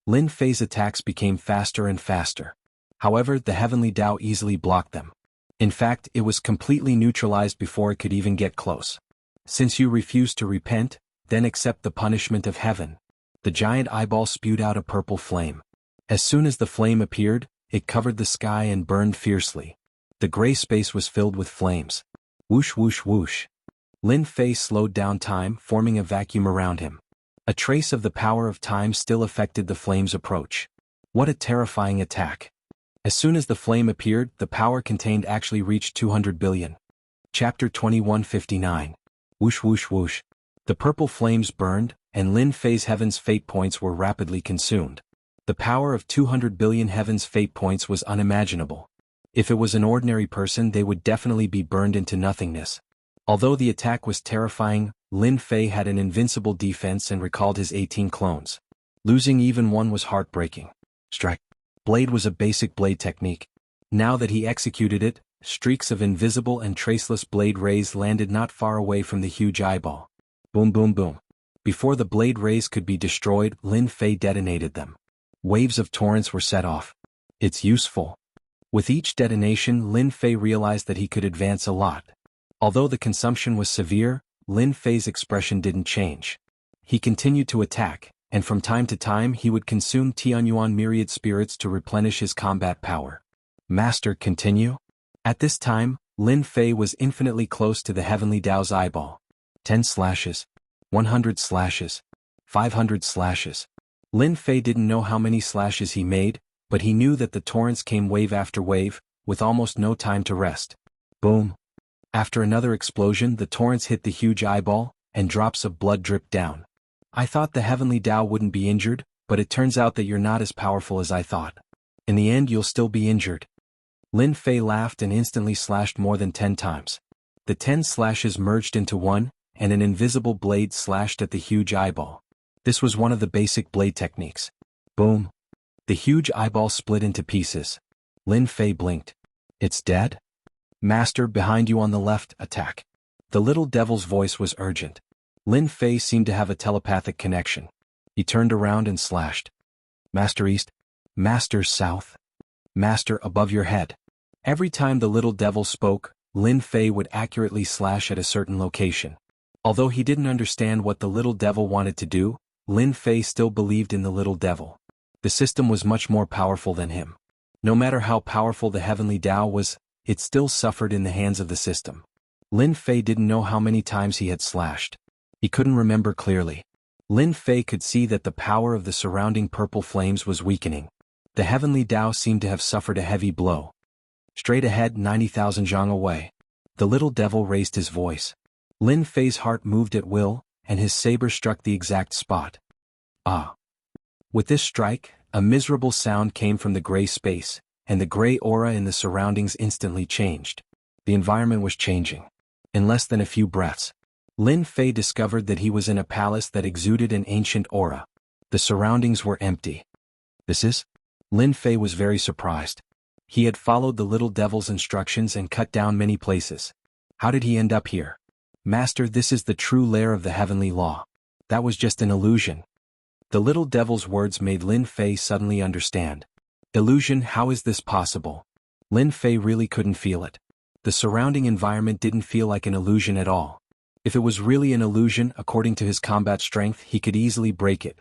Lin Fei's attacks became faster and faster. However, the heavenly Tao easily blocked them. In fact, it was completely neutralized before it could even get close. Since you refuse to repent, then accept the punishment of heaven. The giant eyeball spewed out a purple flame. As soon as the flame appeared, it covered the sky and burned fiercely. The gray space was filled with flames. Whoosh whoosh whoosh. Lin Fei slowed down time, forming a vacuum around him. A trace of the power of time still affected the flame's approach. What a terrifying attack. As soon as the flame appeared, the power contained actually reached 200 billion. Chapter 2159. Whoosh whoosh whoosh. The purple flames burned, and Lin Fei's heaven's fate points were rapidly consumed. The power of 200 billion heaven's fate points was unimaginable. If it was an ordinary person, they would definitely be burned into nothingness. Although the attack was terrifying, Lin Fei had an invincible defense and recalled his 18 clones. Losing even one was heartbreaking. Strike. Blade was a basic blade technique. Now that he executed it, streaks of invisible and traceless blade rays landed not far away from the huge eyeball. Boom boom boom. Before the blade rays could be destroyed, Lin Fei detonated them. Waves of torrents were set off. It's useful. With each detonation, Lin Fei realized that he could advance a lot. Although the consumption was severe, Lin Fei's expression didn't change. He continued to attack, and from time to time he would consume Tianyuan myriad spirits to replenish his combat power. Master, continue? At this time, Lin Fei was infinitely close to the heavenly Tao's eyeball. 10 slashes. 100 slashes. 500 slashes. Lin Fei didn't know how many slashes he made, but he knew that the torrents came wave after wave, with almost no time to rest. Boom. After another explosion, the torrents hit the huge eyeball, and drops of blood dripped down. I thought the heavenly Tao wouldn't be injured, but it turns out that you're not as powerful as I thought. In the end, you'll still be injured. Lin Fei laughed and instantly slashed more than 10 times. The 10 slashes merged into one, and an invisible blade slashed at the huge eyeball. This was one of the basic blade techniques. Boom. The huge eyeball split into pieces. Lin Fei blinked. It's dead? Master, behind you on the left, attack. The little devil's voice was urgent. Lin Fei seemed to have a telepathic connection. He turned around and slashed. Master east. Master south. Master above your head. Every time the little devil spoke, Lin Fei would accurately slash at a certain location. Although he didn't understand what the little devil wanted to do, Lin Fei still believed in the little devil. The system was much more powerful than him. No matter how powerful the heavenly Tao was, it still suffered in the hands of the system. Lin Fei didn't know how many times he had slashed. He couldn't remember clearly. Lin Fei could see that the power of the surrounding purple flames was weakening. The heavenly Tao seemed to have suffered a heavy blow. Straight ahead, 90,000 zhang away. The little devil raised his voice. Lin Fei's heart moved at will, and his saber struck the exact spot. Ah! With this strike, A miserable sound came from the gray space, and the gray aura in the surroundings instantly changed. The environment was changing. In less than a few breaths, Lin Fei discovered that he was in a palace that exuded an ancient aura. The surroundings were empty. This is? Lin Fei was very surprised. He had followed the little devil's instructions and cut down many places. How did he end up here? Master, this is the true lair of the heavenly law. That was just an illusion. The little devil's words made Lin Fei suddenly understand. Illusion, how is this possible? Lin Fei really couldn't feel it. The surrounding environment didn't feel like an illusion at all. If it was really an illusion, according to his combat strength, he could easily break it.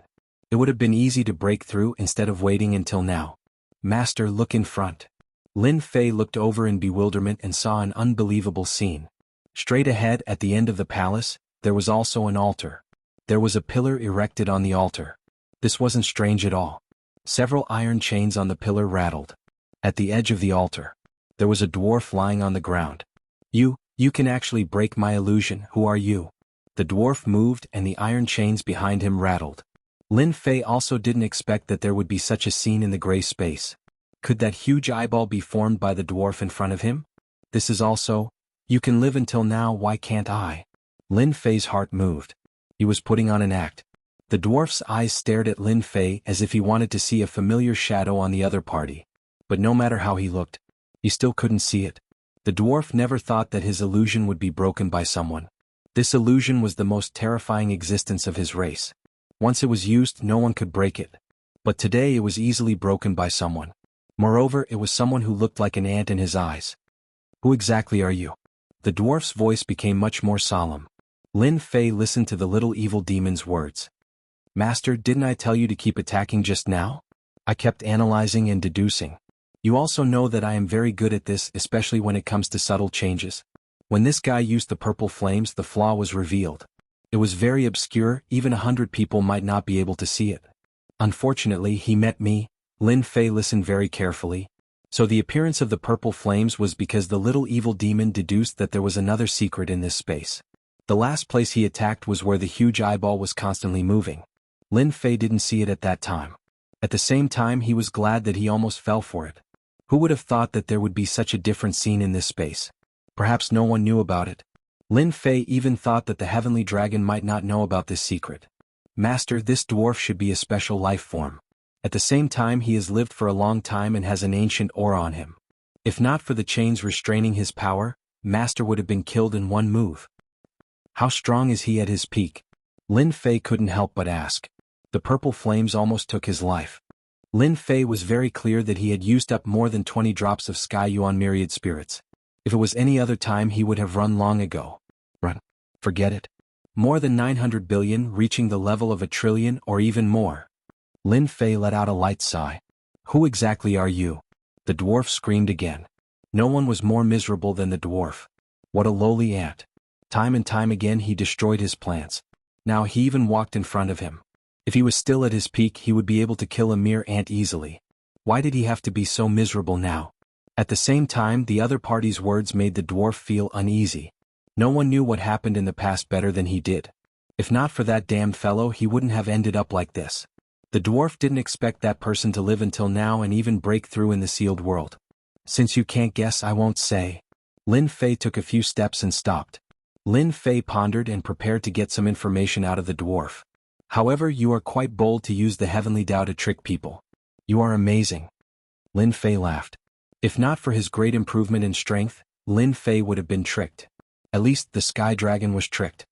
It would have been easy to break through instead of waiting until now. Master, look in front. Lin Fei looked over in bewilderment and saw an unbelievable scene. Straight ahead, at the end of the palace, there was also an altar. There was a pillar erected on the altar. This wasn't strange at all. Several iron chains on the pillar rattled. At the edge of the altar, there was a dwarf lying on the ground. You can actually break my illusion. Who are you? The dwarf moved and the iron chains behind him rattled. Lin Fei also didn't expect that there would be such a scene in the gray space. Could that huge eyeball be formed by the dwarf in front of him? This is also, you can live until now, why can't I? Lin Fei's heart moved. He was putting on an act. The dwarf's eyes stared at Lin Fei as if he wanted to see a familiar shadow on the other party. But no matter how he looked, he still couldn't see it. The dwarf never thought that his illusion would be broken by someone. This illusion was the most terrifying existence of his race. Once it was used, no one could break it. But today it was easily broken by someone. Moreover, it was someone who looked like an ant in his eyes. Who exactly are you? The dwarf's voice became much more solemn. Lin Fei listened to the little evil demon's words. Master, didn't I tell you to keep attacking just now? I kept analyzing and deducing. You also know that I am very good at this, especially when it comes to subtle changes. When this guy used the purple flames, the flaw was revealed. It was very obscure, even 100 people might not be able to see it. Unfortunately, he met me. Lin Fei listened very carefully. So the appearance of the purple flames was because the little evil demon deduced that there was another secret in this space. The last place he attacked was where the huge eyeball was constantly moving. Lin Fei didn't see it at that time. At the same time, he was glad that he almost fell for it. Who would have thought that there would be such a different scene in this space? Perhaps no one knew about it. Lin Fei even thought that the heavenly dragon might not know about this secret. Master, this dwarf should be a special life form. At the same time, he has lived for a long time and has an ancient aura on him. If not for the chains restraining his power, Master would have been killed in one move. How strong is he at his peak? Lin Fei couldn't help but ask. The purple flames almost took his life. Lin Fei was very clear that he had used up more than 20 drops of Sky Yuan myriad spirits. If it was any other time, he would have run long ago. Run. Forget it. More than 900 billion, reaching the level of 1 trillion or even more. Lin Fei let out a light sigh. Who exactly are you? The dwarf screamed again. No one was more miserable than the dwarf. What a lowly ant. Time and time again he destroyed his plants. Now he even walked in front of him. If he was still at his peak, he would be able to kill a mere ant easily. Why did he have to be so miserable now? At the same time, the other party's words made the dwarf feel uneasy. No one knew what happened in the past better than he did. If not for that damned fellow, he wouldn't have ended up like this. The dwarf didn't expect that person to live until now and even break through in the sealed world. Since you can't guess, I won't say. Lin Fei took a few steps and stopped. Lin Fei pondered and prepared to get some information out of the dwarf. However, you are quite bold to use the heavenly Tao to trick people. You are amazing. Lin Fei laughed. If not for his great improvement in strength, Lin Fei would have been tricked. At least the Sky Dragon was tricked.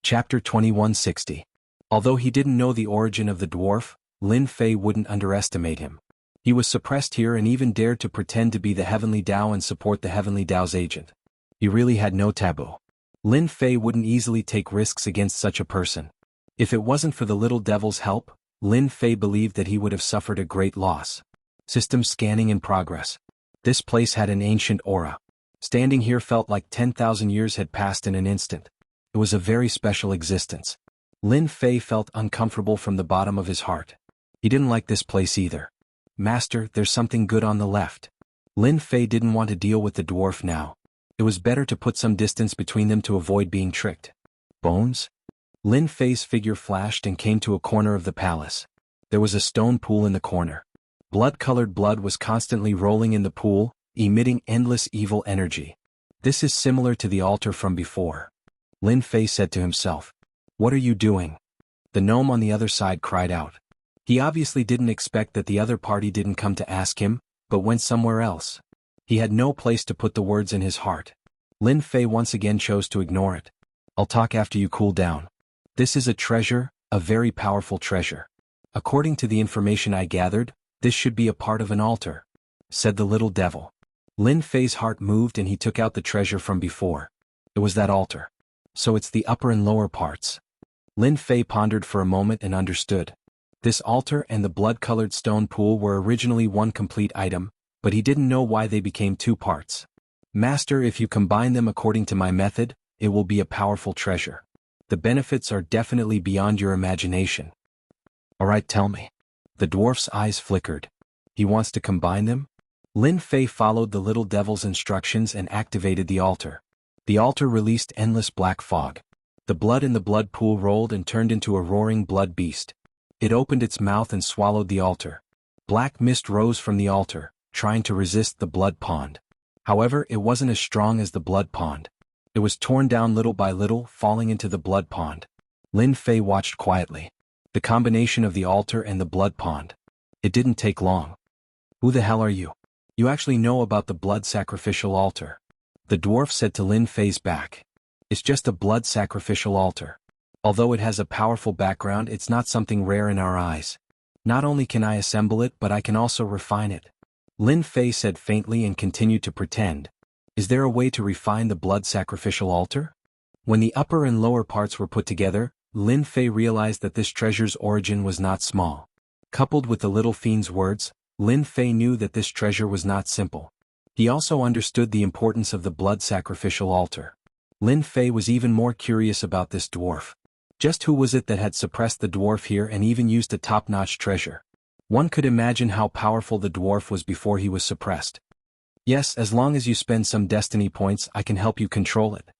Chapter 2160. Although he didn't know the origin of the dwarf, Lin Fei wouldn't underestimate him. He was suppressed here and even dared to pretend to be the heavenly Tao and support the heavenly Tao's agent. He really had no taboo. Lin Fei wouldn't easily take risks against such a person. If it wasn't for the little devil's help, Lin Fei believed that he would have suffered a great loss. System scanning in progress. This place had an ancient aura. Standing here felt like 10,000 years had passed in an instant. It was a very special existence. Lin Fei felt uncomfortable from the bottom of his heart. He didn't like this place either. Master, there's something good on the left. Lin Fei didn't want to deal with the dwarf now. It was better to put some distance between them to avoid being tricked. Bones? Lin Fei's figure flashed and came to a corner of the palace. There was a stone pool in the corner. Blood-colored blood was constantly rolling in the pool, emitting endless evil energy. This is similar to the altar from before. Lin Fei said to himself. What are you doing? The gnome on the other side cried out. He obviously didn't expect that the other party didn't come to ask him, but went somewhere else. He had no place to put the words in his heart. Lin Fei once again chose to ignore it. I'll talk after you cool down. This is a treasure, a very powerful treasure. According to the information I gathered, this should be a part of an altar, said the little devil. Lin Fei's heart moved and he took out the treasure from before. It was that altar. So it's the upper and lower parts. Lin Fei pondered for a moment and understood. This altar and the blood-colored stone pool were originally one complete item, but he didn't know why they became two parts. Master, if you combine them according to my method, it will be a powerful treasure. The benefits are definitely beyond your imagination. Alright, tell me. The dwarf's eyes flickered. He wants to combine them? Lin Fei followed the little devil's instructions and activated the altar. The altar released endless black fog. The blood in the blood pool rolled and turned into a roaring blood beast. It opened its mouth and swallowed the altar. Black mist rose from the altar, trying to resist the blood pond. However, it wasn't as strong as the blood pond. It was torn down little by little, falling into the blood pond. Lin Fei watched quietly. The combination of the altar and the blood pond. It didn't take long. Who the hell are you? You actually know about the blood sacrificial altar. The dwarf said to Lin Fei's back. It's just a blood sacrificial altar. Although it has a powerful background, it's not something rare in our eyes. Not only can I assemble it, but I can also refine it. Lin Fei said faintly and continued to pretend. Is there a way to refine the blood sacrificial altar? When the upper and lower parts were put together, Lin Fei realized that this treasure's origin was not small. Coupled with the little fiend's words, Lin Fei knew that this treasure was not simple. He also understood the importance of the blood sacrificial altar. Lin Fei was even more curious about this dwarf. Just who was it that had suppressed the dwarf here and even used a top-notch treasure? One could imagine how powerful the dwarf was before he was suppressed. Yes, as long as you spend some destiny points, I can help you control it.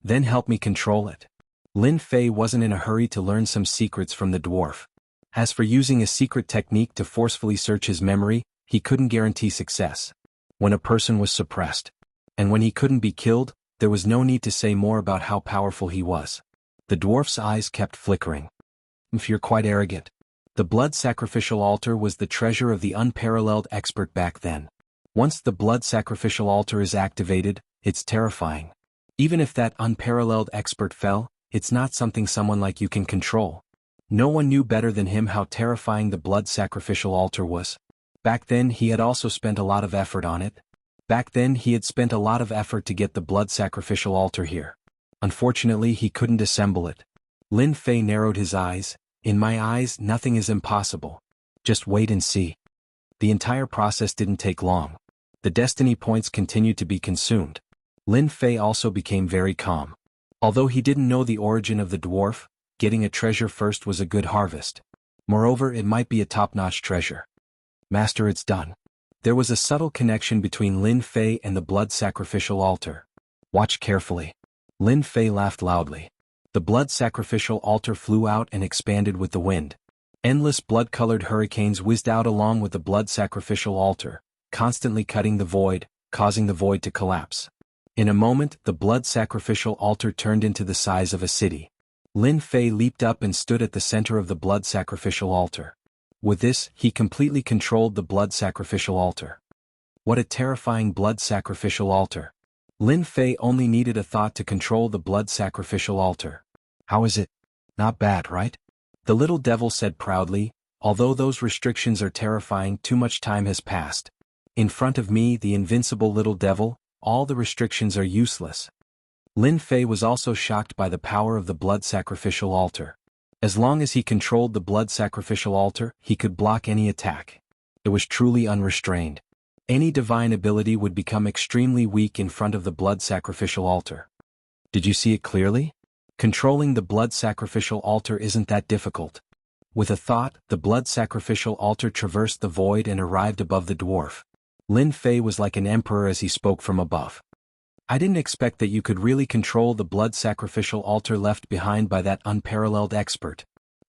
Then help me control it. Lin Fei wasn't in a hurry to learn some secrets from the dwarf. As for using a secret technique to forcefully search his memory, he couldn't guarantee success. When a person was suppressed, and when he couldn't be killed, there was no need to say more about how powerful he was. The dwarf's eyes kept flickering. You're quite arrogant. The blood sacrificial altar was the treasure of the unparalleled expert back then. Once the blood sacrificial altar is activated, it's terrifying. Even if that unparalleled expert fell, it's not something someone like you can control. No one knew better than him how terrifying the blood sacrificial altar was. Back then he had also spent a lot of effort on it. To get the blood sacrificial altar here. Unfortunately, he couldn't assemble it. Lin Fei narrowed his eyes. In my eyes, nothing is impossible. Just wait and see. The entire process didn't take long. The destiny points continued to be consumed. Lin Fei also became very calm. Although he didn't know the origin of the dwarf, getting a treasure first was a good harvest. Moreover, it might be a top-notch treasure. Master, it's done. There was a subtle connection between Lin Fei and the blood sacrificial altar. Watch carefully. Lin Fei laughed loudly. The blood sacrificial altar flew out and expanded with the wind. Endless blood-colored hurricanes whizzed out along with the blood sacrificial altar, constantly cutting the void, causing the void to collapse. In a moment, the blood sacrificial altar turned into the size of a city. Lin Fei leaped up and stood at the center of the blood sacrificial altar. With this, he completely controlled the blood sacrificial altar. What a terrifying blood sacrificial altar. Lin Fei only needed a thought to control the blood sacrificial altar. How is it? Not bad, right? The little devil said proudly, although those restrictions are terrifying, too much time has passed. In front of me, the invincible little devil, all the restrictions are useless. Lin Fei was also shocked by the power of the blood sacrificial altar. As long as he controlled the blood sacrificial altar, he could block any attack. It was truly unrestrained. Any divine ability would become extremely weak in front of the blood sacrificial altar. Did you see it clearly? Controlling the blood sacrificial altar isn't that difficult. With a thought, the blood sacrificial altar traversed the void and arrived above the dwarf. Lin Fei was like an emperor as he spoke from above. I didn't expect that you could really control the blood sacrificial altar left behind by that unparalleled expert.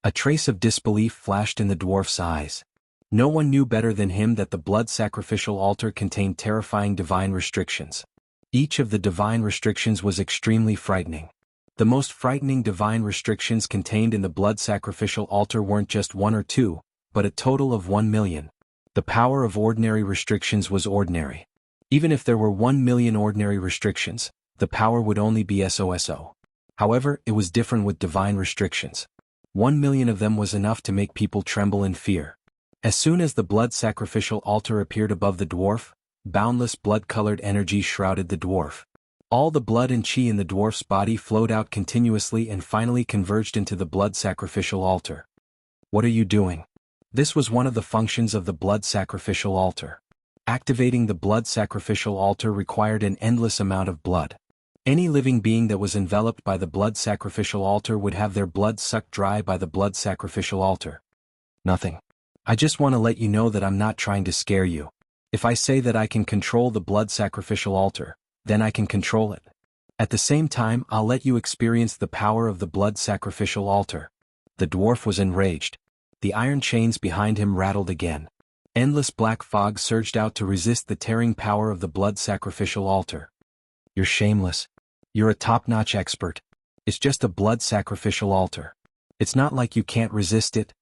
A trace of disbelief flashed in the dwarf's eyes. No one knew better than him that the blood sacrificial altar contained terrifying divine restrictions. Each of the divine restrictions was extremely frightening. The most frightening divine restrictions contained in the blood sacrificial altar weren't just one or two, but a total of 1,000,000. The power of ordinary restrictions was ordinary. Even if there were 1,000,000 ordinary restrictions, the power would only be SOSO. However, it was different with divine restrictions. 1,000,000 of them was enough to make people tremble in fear. As soon as the blood sacrificial altar appeared above the dwarf, boundless blood-colored energy shrouded the dwarf. All the blood and chi in the dwarf's body flowed out continuously and finally converged into the blood sacrificial altar. What are you doing? This was one of the functions of the blood sacrificial altar. Activating the blood sacrificial altar required an endless amount of blood. Any living being that was enveloped by the blood sacrificial altar would have their blood sucked dry by the blood sacrificial altar. Nothing. I just want to let you know that I'm not trying to scare you. If I say that I can control the blood sacrificial altar, then I can control it. At the same time, I'll let you experience the power of the blood sacrificial altar. The dwarf was enraged. The iron chains behind him rattled again. Endless black fog surged out to resist the tearing power of the blood sacrificial altar. You're shameless. You're a top-notch expert. It's just a blood sacrificial altar. It's not like you can't resist it.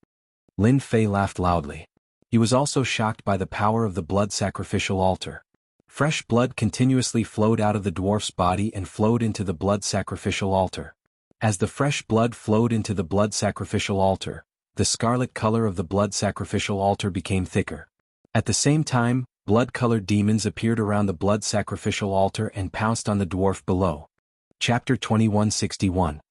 Lin Fei laughed loudly. He was also shocked by the power of the blood sacrificial altar. Fresh blood continuously flowed out of the dwarf's body and flowed into the blood sacrificial altar. As the fresh blood flowed into the blood sacrificial altar, the scarlet color of the blood sacrificial altar became thicker. At the same time, blood-colored demons appeared around the blood sacrificial altar and pounced on the dwarf below. Chapter 2161.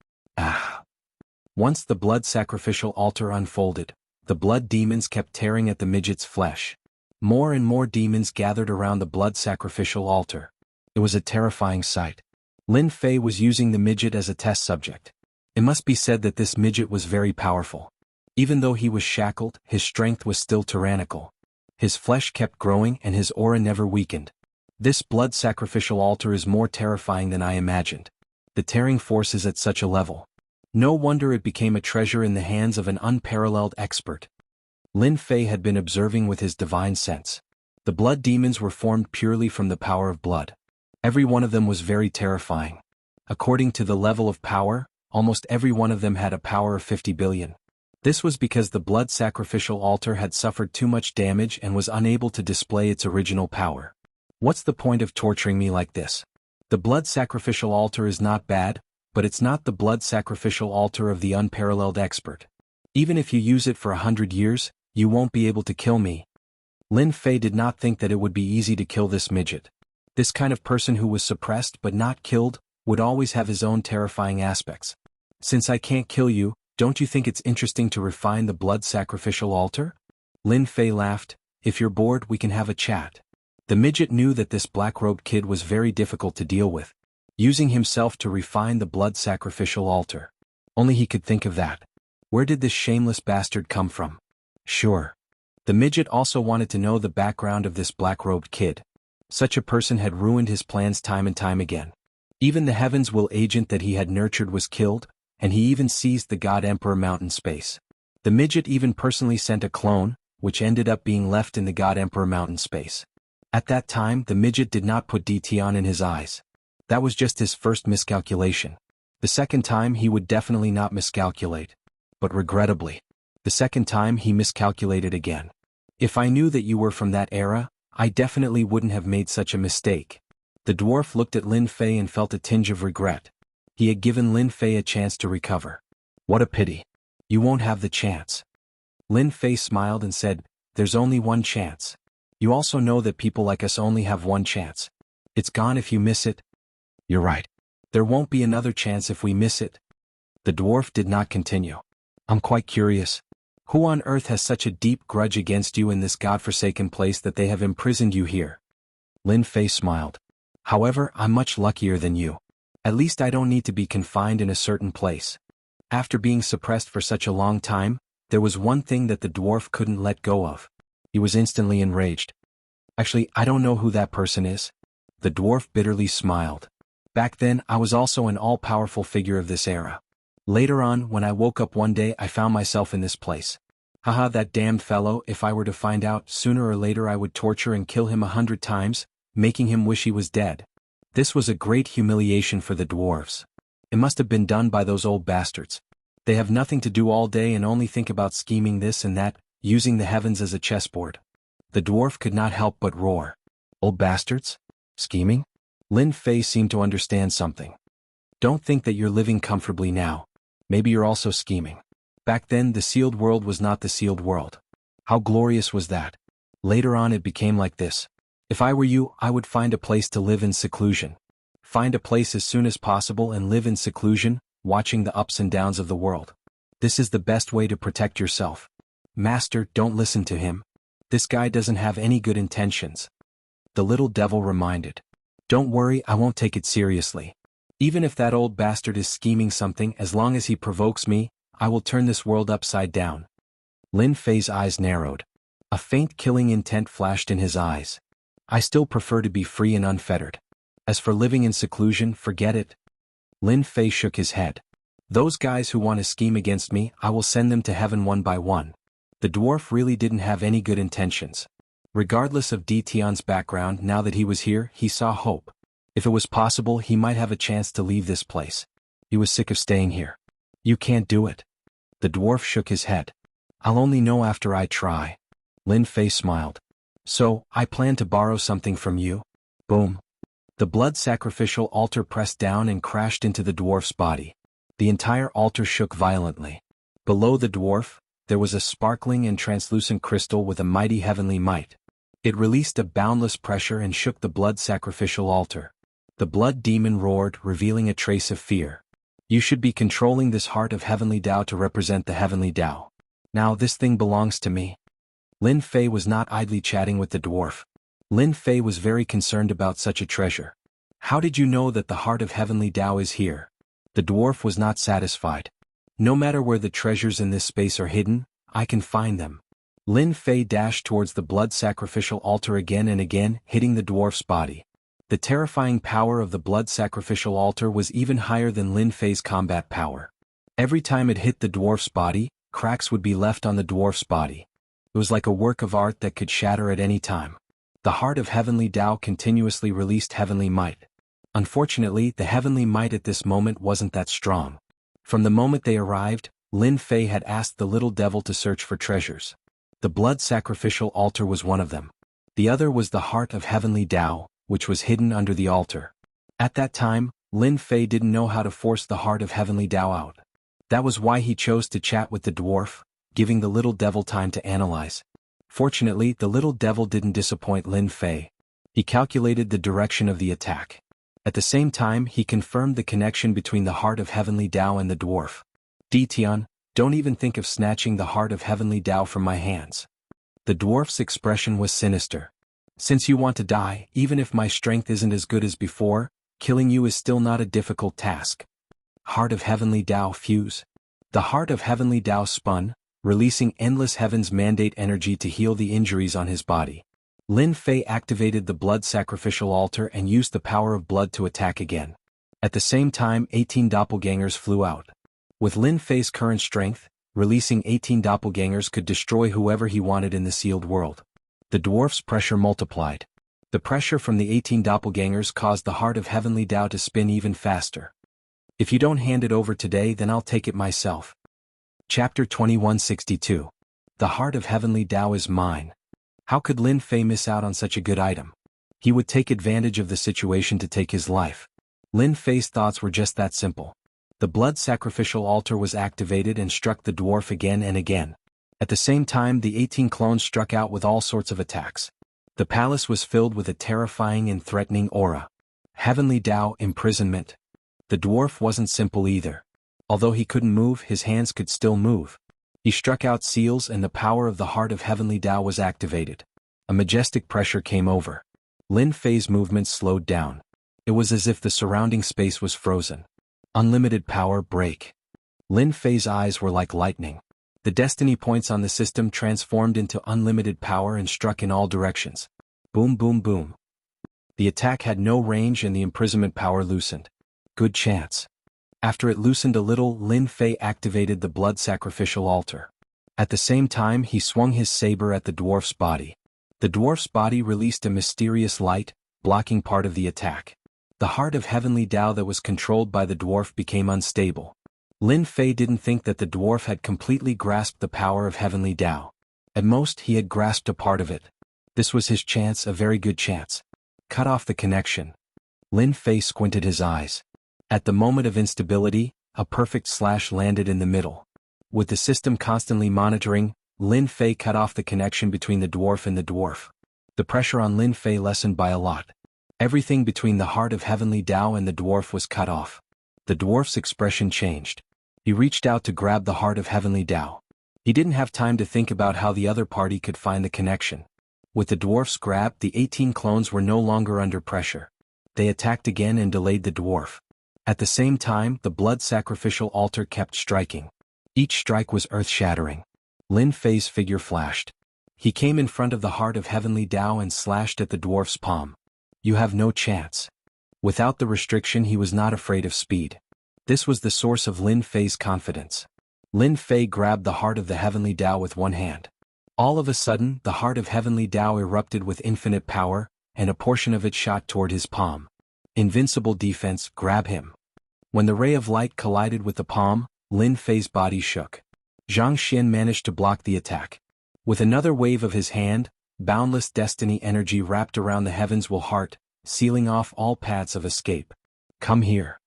Once the blood sacrificial altar unfolded, the blood demons kept tearing at the midget's flesh. More and more demons gathered around the blood sacrificial altar. It was a terrifying sight. Lin Fei was using the midget as a test subject. It must be said that this midget was very powerful. Even though he was shackled, his strength was still tyrannical. His flesh kept growing and his aura never weakened. This blood sacrificial altar is more terrifying than I imagined. The tearing force is at such a level. No wonder it became a treasure in the hands of an unparalleled expert. Lin Fei had been observing with his divine sense. The blood demons were formed purely from the power of blood. Every one of them was very terrifying. According to the level of power, almost every one of them had a power of 50 billion. This was because the blood sacrificial altar had suffered too much damage and was unable to display its original power. What's the point of torturing me like this? The blood sacrificial altar is not bad, but it's not the blood sacrificial altar of the unparalleled expert. Even if you use it for 100 years, you won't be able to kill me. Lin Fei did not think that it would be easy to kill this midget. This kind of person who was suppressed but not killed would always have his own terrifying aspects. Since I can't kill you, don't you think it's interesting to refine the blood sacrificial altar? Lin Fei laughed. If you're bored, we can have a chat. The midget knew that this black-robed kid was very difficult to deal with, using himself to refine the blood sacrificial altar. Only he could think of that. Where did this shameless bastard come from? Sure. The midget also wanted to know the background of this black-robed kid. Such a person had ruined his plans time and time again. Even the Heaven's Will agent that he had nurtured was killed, and he even seized the God Emperor Mountain space. The midget even personally sent a clone, which ended up being left in the God Emperor Mountain space. At that time, the midget did not put DTon in his eyes. That was just his first miscalculation. The second time he would definitely not miscalculate. But regrettably, the second time he miscalculated again. If I knew that you were from that era, I definitely wouldn't have made such a mistake. The dwarf looked at Lin Fei and felt a tinge of regret. He had given Lin Fei a chance to recover. What a pity. You won't have the chance. Lin Fei smiled and said, there's only one chance. You also know that people like us only have one chance. It's gone if you miss it. You're right. There won't be another chance if we miss it. The dwarf did not continue. I'm quite curious. Who on earth has such a deep grudge against you in this godforsaken place that they have imprisoned you here? Lin Fei smiled. However, I'm much luckier than you. At least I don't need to be confined in a certain place. After being suppressed for such a long time, there was one thing that the dwarf couldn't let go of. He was instantly enraged. Actually, I don't know who that person is. The dwarf bitterly smiled. Back then, I was also an all-powerful figure of this era. Later on, when I woke up one day, I found myself in this place. Haha, that damned fellow, if I were to find out, sooner or later I would torture and kill him 100 times, making him wish he was dead. This was a great humiliation for the dwarves. It must have been done by those old bastards. They have nothing to do all day and only think about scheming this and that, using the heavens as a chessboard. The dwarf could not help but roar. Old bastards? Scheming? Lin Fei seemed to understand something. Don't think that you're living comfortably now. Maybe you're also scheming. Back then the sealed world was not the sealed world. How glorious was that? Later on it became like this. If I were you, I would find a place to live in seclusion. Find a place as soon as possible and live in seclusion, watching the ups and downs of the world. This is the best way to protect yourself. Master, don't listen to him. This guy doesn't have any good intentions. The little devil reminded. Don't worry, I won't take it seriously. Even if that old bastard is scheming something, as long as he provokes me, I will turn this world upside down. Lin Fei's eyes narrowed. A faint killing intent flashed in his eyes. I still prefer to be free and unfettered. As for living in seclusion, forget it. Lin Fei shook his head. Those guys who want to scheme against me, I will send them to heaven one by one. The dwarf really didn't have any good intentions. Regardless of Tian's background, now that he was here, he saw hope. If it was possible, he might have a chance to leave this place. He was sick of staying here. You can't do it. The dwarf shook his head. I'll only know after I try. Lin Fei smiled. So, I plan to borrow something from you. Boom. The blood sacrificial altar pressed down and crashed into the dwarf's body. The entire altar shook violently. Below the dwarf, there was a sparkling and translucent crystal with a mighty heavenly might. It released a boundless pressure and shook the blood sacrificial altar. The blood demon roared, revealing a trace of fear. You should be controlling this heart of heavenly Tao to represent the heavenly Tao. Now this thing belongs to me. Lin Fei was not idly chatting with the dwarf. Lin Fei was very concerned about such a treasure. How did you know that the heart of heavenly Tao is here? The dwarf was not satisfied. No matter where the treasures in this space are hidden, I can find them. Lin Fei dashed towards the blood sacrificial altar again and again, hitting the dwarf's body. The terrifying power of the blood sacrificial altar was even higher than Lin Fei's combat power. Every time it hit the dwarf's body, cracks would be left on the dwarf's body. It was like a work of art that could shatter at any time. The heart of heavenly Tao continuously released heavenly might. Unfortunately, the heavenly might at this moment wasn't that strong. From the moment they arrived, Lin Fei had asked the little devil to search for treasures. The blood sacrificial altar was one of them. The other was the heart of heavenly Tao, which was hidden under the altar. At that time, Lin Fei didn't know how to force the heart of heavenly Tao out. That was why he chose to chat with the dwarf, giving the little devil time to analyze. Fortunately, the little devil didn't disappoint Lin Fei. He calculated the direction of the attack. At the same time, he confirmed the connection between the heart of heavenly Tao and the dwarf. Tian, don't even think of snatching the heart of heavenly Tao from my hands. The dwarf's expression was sinister. Since you want to die, even if my strength isn't as good as before, killing you is still not a difficult task. Heart of heavenly Tao fuse. The heart of heavenly Tao spun, releasing endless heaven's mandate energy to heal the injuries on his body. Lin Fei activated the blood sacrificial altar and used the power of blood to attack again. At the same time, 18 doppelgangers flew out. With Lin Fei's current strength, releasing 18 doppelgangers could destroy whoever he wanted in the sealed world. The dwarf's pressure multiplied. The pressure from the 18 doppelgangers caused the heart of heavenly Tao to spin even faster. If you don't hand it over today, then I'll take it myself. Chapter 2162. The heart of heavenly Tao is mine. How could Lin Fei miss out on such a good item? He would take advantage of the situation to take his life. Lin Fei's thoughts were just that simple. The blood sacrificial altar was activated and struck the dwarf again and again. At the same time, the 18 clones struck out with all sorts of attacks. The palace was filled with a terrifying and threatening aura. Heavenly Tao imprisonment. The dwarf wasn't simple either. Although he couldn't move, his hands could still move. He struck out seals and the power of the heart of heavenly Tao was activated. A majestic pressure came over. Lin Fei's movements slowed down. It was as if the surrounding space was frozen. Unlimited power break. Lin Fei's eyes were like lightning. The destiny points on the system transformed into unlimited power and struck in all directions. Boom, boom, boom. The attack had no range and the imprisonment power loosened. Good chance. After it loosened a little, Lin Fei activated the blood sacrificial altar. At the same time he swung his saber at the dwarf's body. The dwarf's body released a mysterious light, blocking part of the attack. The heart of heavenly Tao that was controlled by the dwarf became unstable. Lin Fei didn't think that the dwarf had completely grasped the power of heavenly Tao. At most he had grasped a part of it. This was his chance, a very good chance. Cut off the connection. Lin Fei squinted his eyes. At the moment of instability, a perfect slash landed in the middle. With the system constantly monitoring, Lin Fei cut off the connection between the dwarf and the dwarf. The pressure on Lin Fei lessened by a lot. Everything between the heart of heavenly Tao and the dwarf was cut off. The dwarf's expression changed. He reached out to grab the heart of heavenly Tao. He didn't have time to think about how the other party could find the connection. With the dwarf's grab, the 18 clones were no longer under pressure. They attacked again and delayed the dwarf. At the same time, the blood sacrificial altar kept striking. Each strike was earth-shattering. Lin Fei's figure flashed. He came in front of the heart of heavenly Tao and slashed at the dwarf's palm. You have no chance. Without the restriction, he was not afraid of speed. This was the source of Lin Fei's confidence. Lin Fei grabbed the heart of the heavenly Tao with one hand. All of a sudden, the heart of heavenly Tao erupted with infinite power, and a portion of it shot toward his palm. Invincible defense, grab him. When the ray of light collided with the palm, Lin Fei's body shook. Zhang Xian managed to block the attack. With another wave of his hand, boundless destiny energy wrapped around the heavens will heart, sealing off all paths of escape. Come here.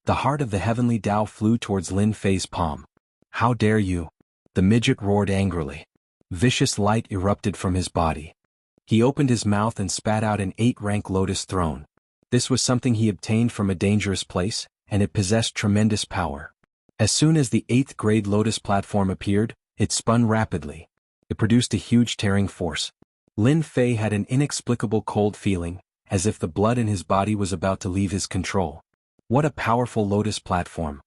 The heart of the heavenly Tao flew towards Lin Fei's palm. How dare you? The midget roared angrily. Vicious light erupted from his body. He opened his mouth and spat out an 8-rank lotus throne. This was something he obtained from a dangerous place, and it possessed tremendous power. As soon as the 8th grade lotus platform appeared, it spun rapidly. It produced a huge tearing force. Lin Fei had an inexplicable cold feeling, as if the blood in his body was about to leave his control. What a powerful lotus platform.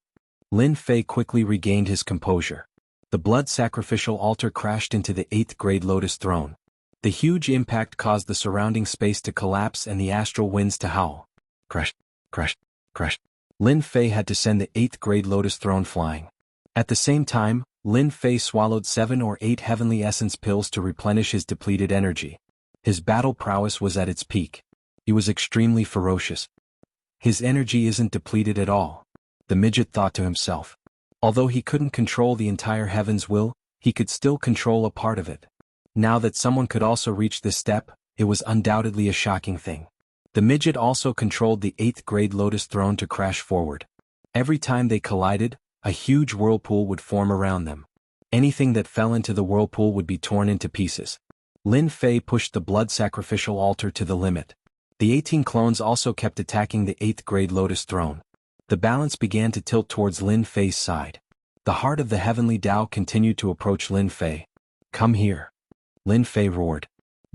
Lin Fei quickly regained his composure. The blood sacrificial altar crashed into the 8th grade lotus throne. The huge impact caused the surrounding space to collapse and the astral winds to howl. Crash, crash, crash. Lin Fei had to send the 8th grade lotus throne flying. At the same time, Lin Fei swallowed 7 or 8 heavenly essence pills to replenish his depleted energy. His battle prowess was at its peak. He was extremely ferocious. His energy isn't depleted at all, the midget thought to himself. Although he couldn't control the entire heaven's will, he could still control a part of it. Now that someone could also reach this step, it was undoubtedly a shocking thing. The midget also controlled the 8th grade lotus throne to crash forward. Every time they collided, a huge whirlpool would form around them. Anything that fell into the whirlpool would be torn into pieces. Lin Fei pushed the blood sacrificial altar to the limit. The 18 clones also kept attacking the 8th grade lotus throne. The balance began to tilt towards Lin Fei's side. The heart of the heavenly Tao continued to approach Lin Fei. Come here. Lin Fei roared.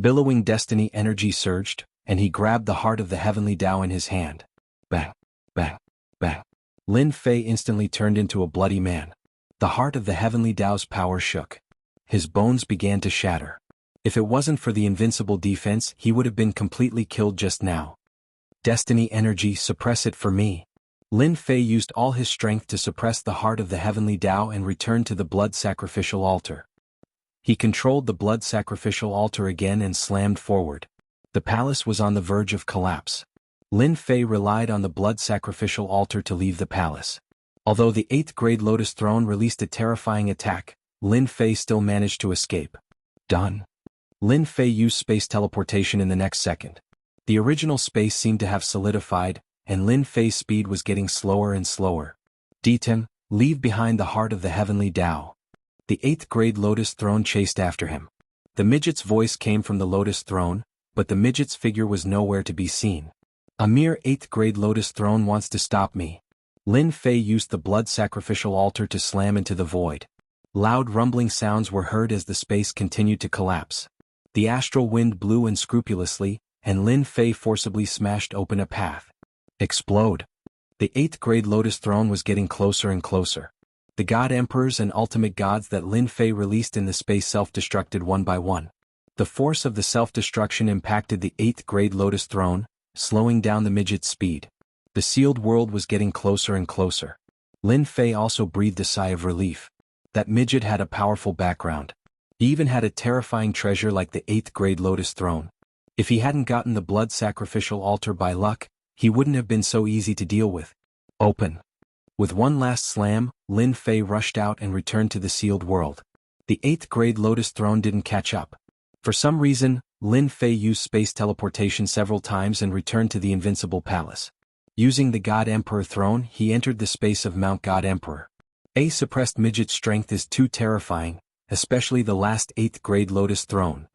Billowing destiny energy surged, and he grabbed the heart of the heavenly Tao in his hand. Bang, bang, bang. Lin Fei instantly turned into a bloody man. The heart of the heavenly Tao's power shook. His bones began to shatter. If it wasn't for the invincible defense, he would have been completely killed just now. Destiny energy, suppress it for me. Lin Fei used all his strength to suppress the heart of the heavenly Tao and returned to the blood sacrificial altar. He controlled the blood sacrificial altar again and slammed forward. The palace was on the verge of collapse. Lin Fei relied on the blood sacrificial altar to leave the palace. Although the 8th grade lotus throne released a terrifying attack, Lin Fei still managed to escape. Done. Lin Fei used space teleportation in the next second. The original space seemed to have solidified, and Lin Fei's speed was getting slower and slower. Detem, leave behind the heart of the heavenly Tao. The 8th grade lotus throne chased after him. The midget's voice came from the lotus throne, but the midget's figure was nowhere to be seen. A mere 8th grade lotus throne wants to stop me. Lin Fei used the blood sacrificial altar to slam into the void. Loud rumbling sounds were heard as the space continued to collapse. The astral wind blew unscrupulously, and Lin Fei forcibly smashed open a path. Explode. The 8th grade lotus throne was getting closer and closer. The god emperors and ultimate gods that Lin Fei released in the space self-destructed one by one. The force of the self-destruction impacted the 8th grade lotus throne, slowing down the midget's speed. The sealed world was getting closer and closer. Lin Fei also breathed a sigh of relief. That midget had a powerful background. He even had a terrifying treasure like the 8th grade Lotus Throne. If he hadn't gotten the blood sacrificial altar by luck, he wouldn't have been so easy to deal with. Open. With one last slam, Lin Fei rushed out and returned to the sealed world. The 8th grade Lotus Throne didn't catch up. For some reason, Lin Fei used space teleportation several times and returned to the Invincible Palace. Using the God Emperor throne, he entered the space of Mount God Emperor. A suppressed midget's strength is too terrifying, especially the last 8th grade Lotus Throne.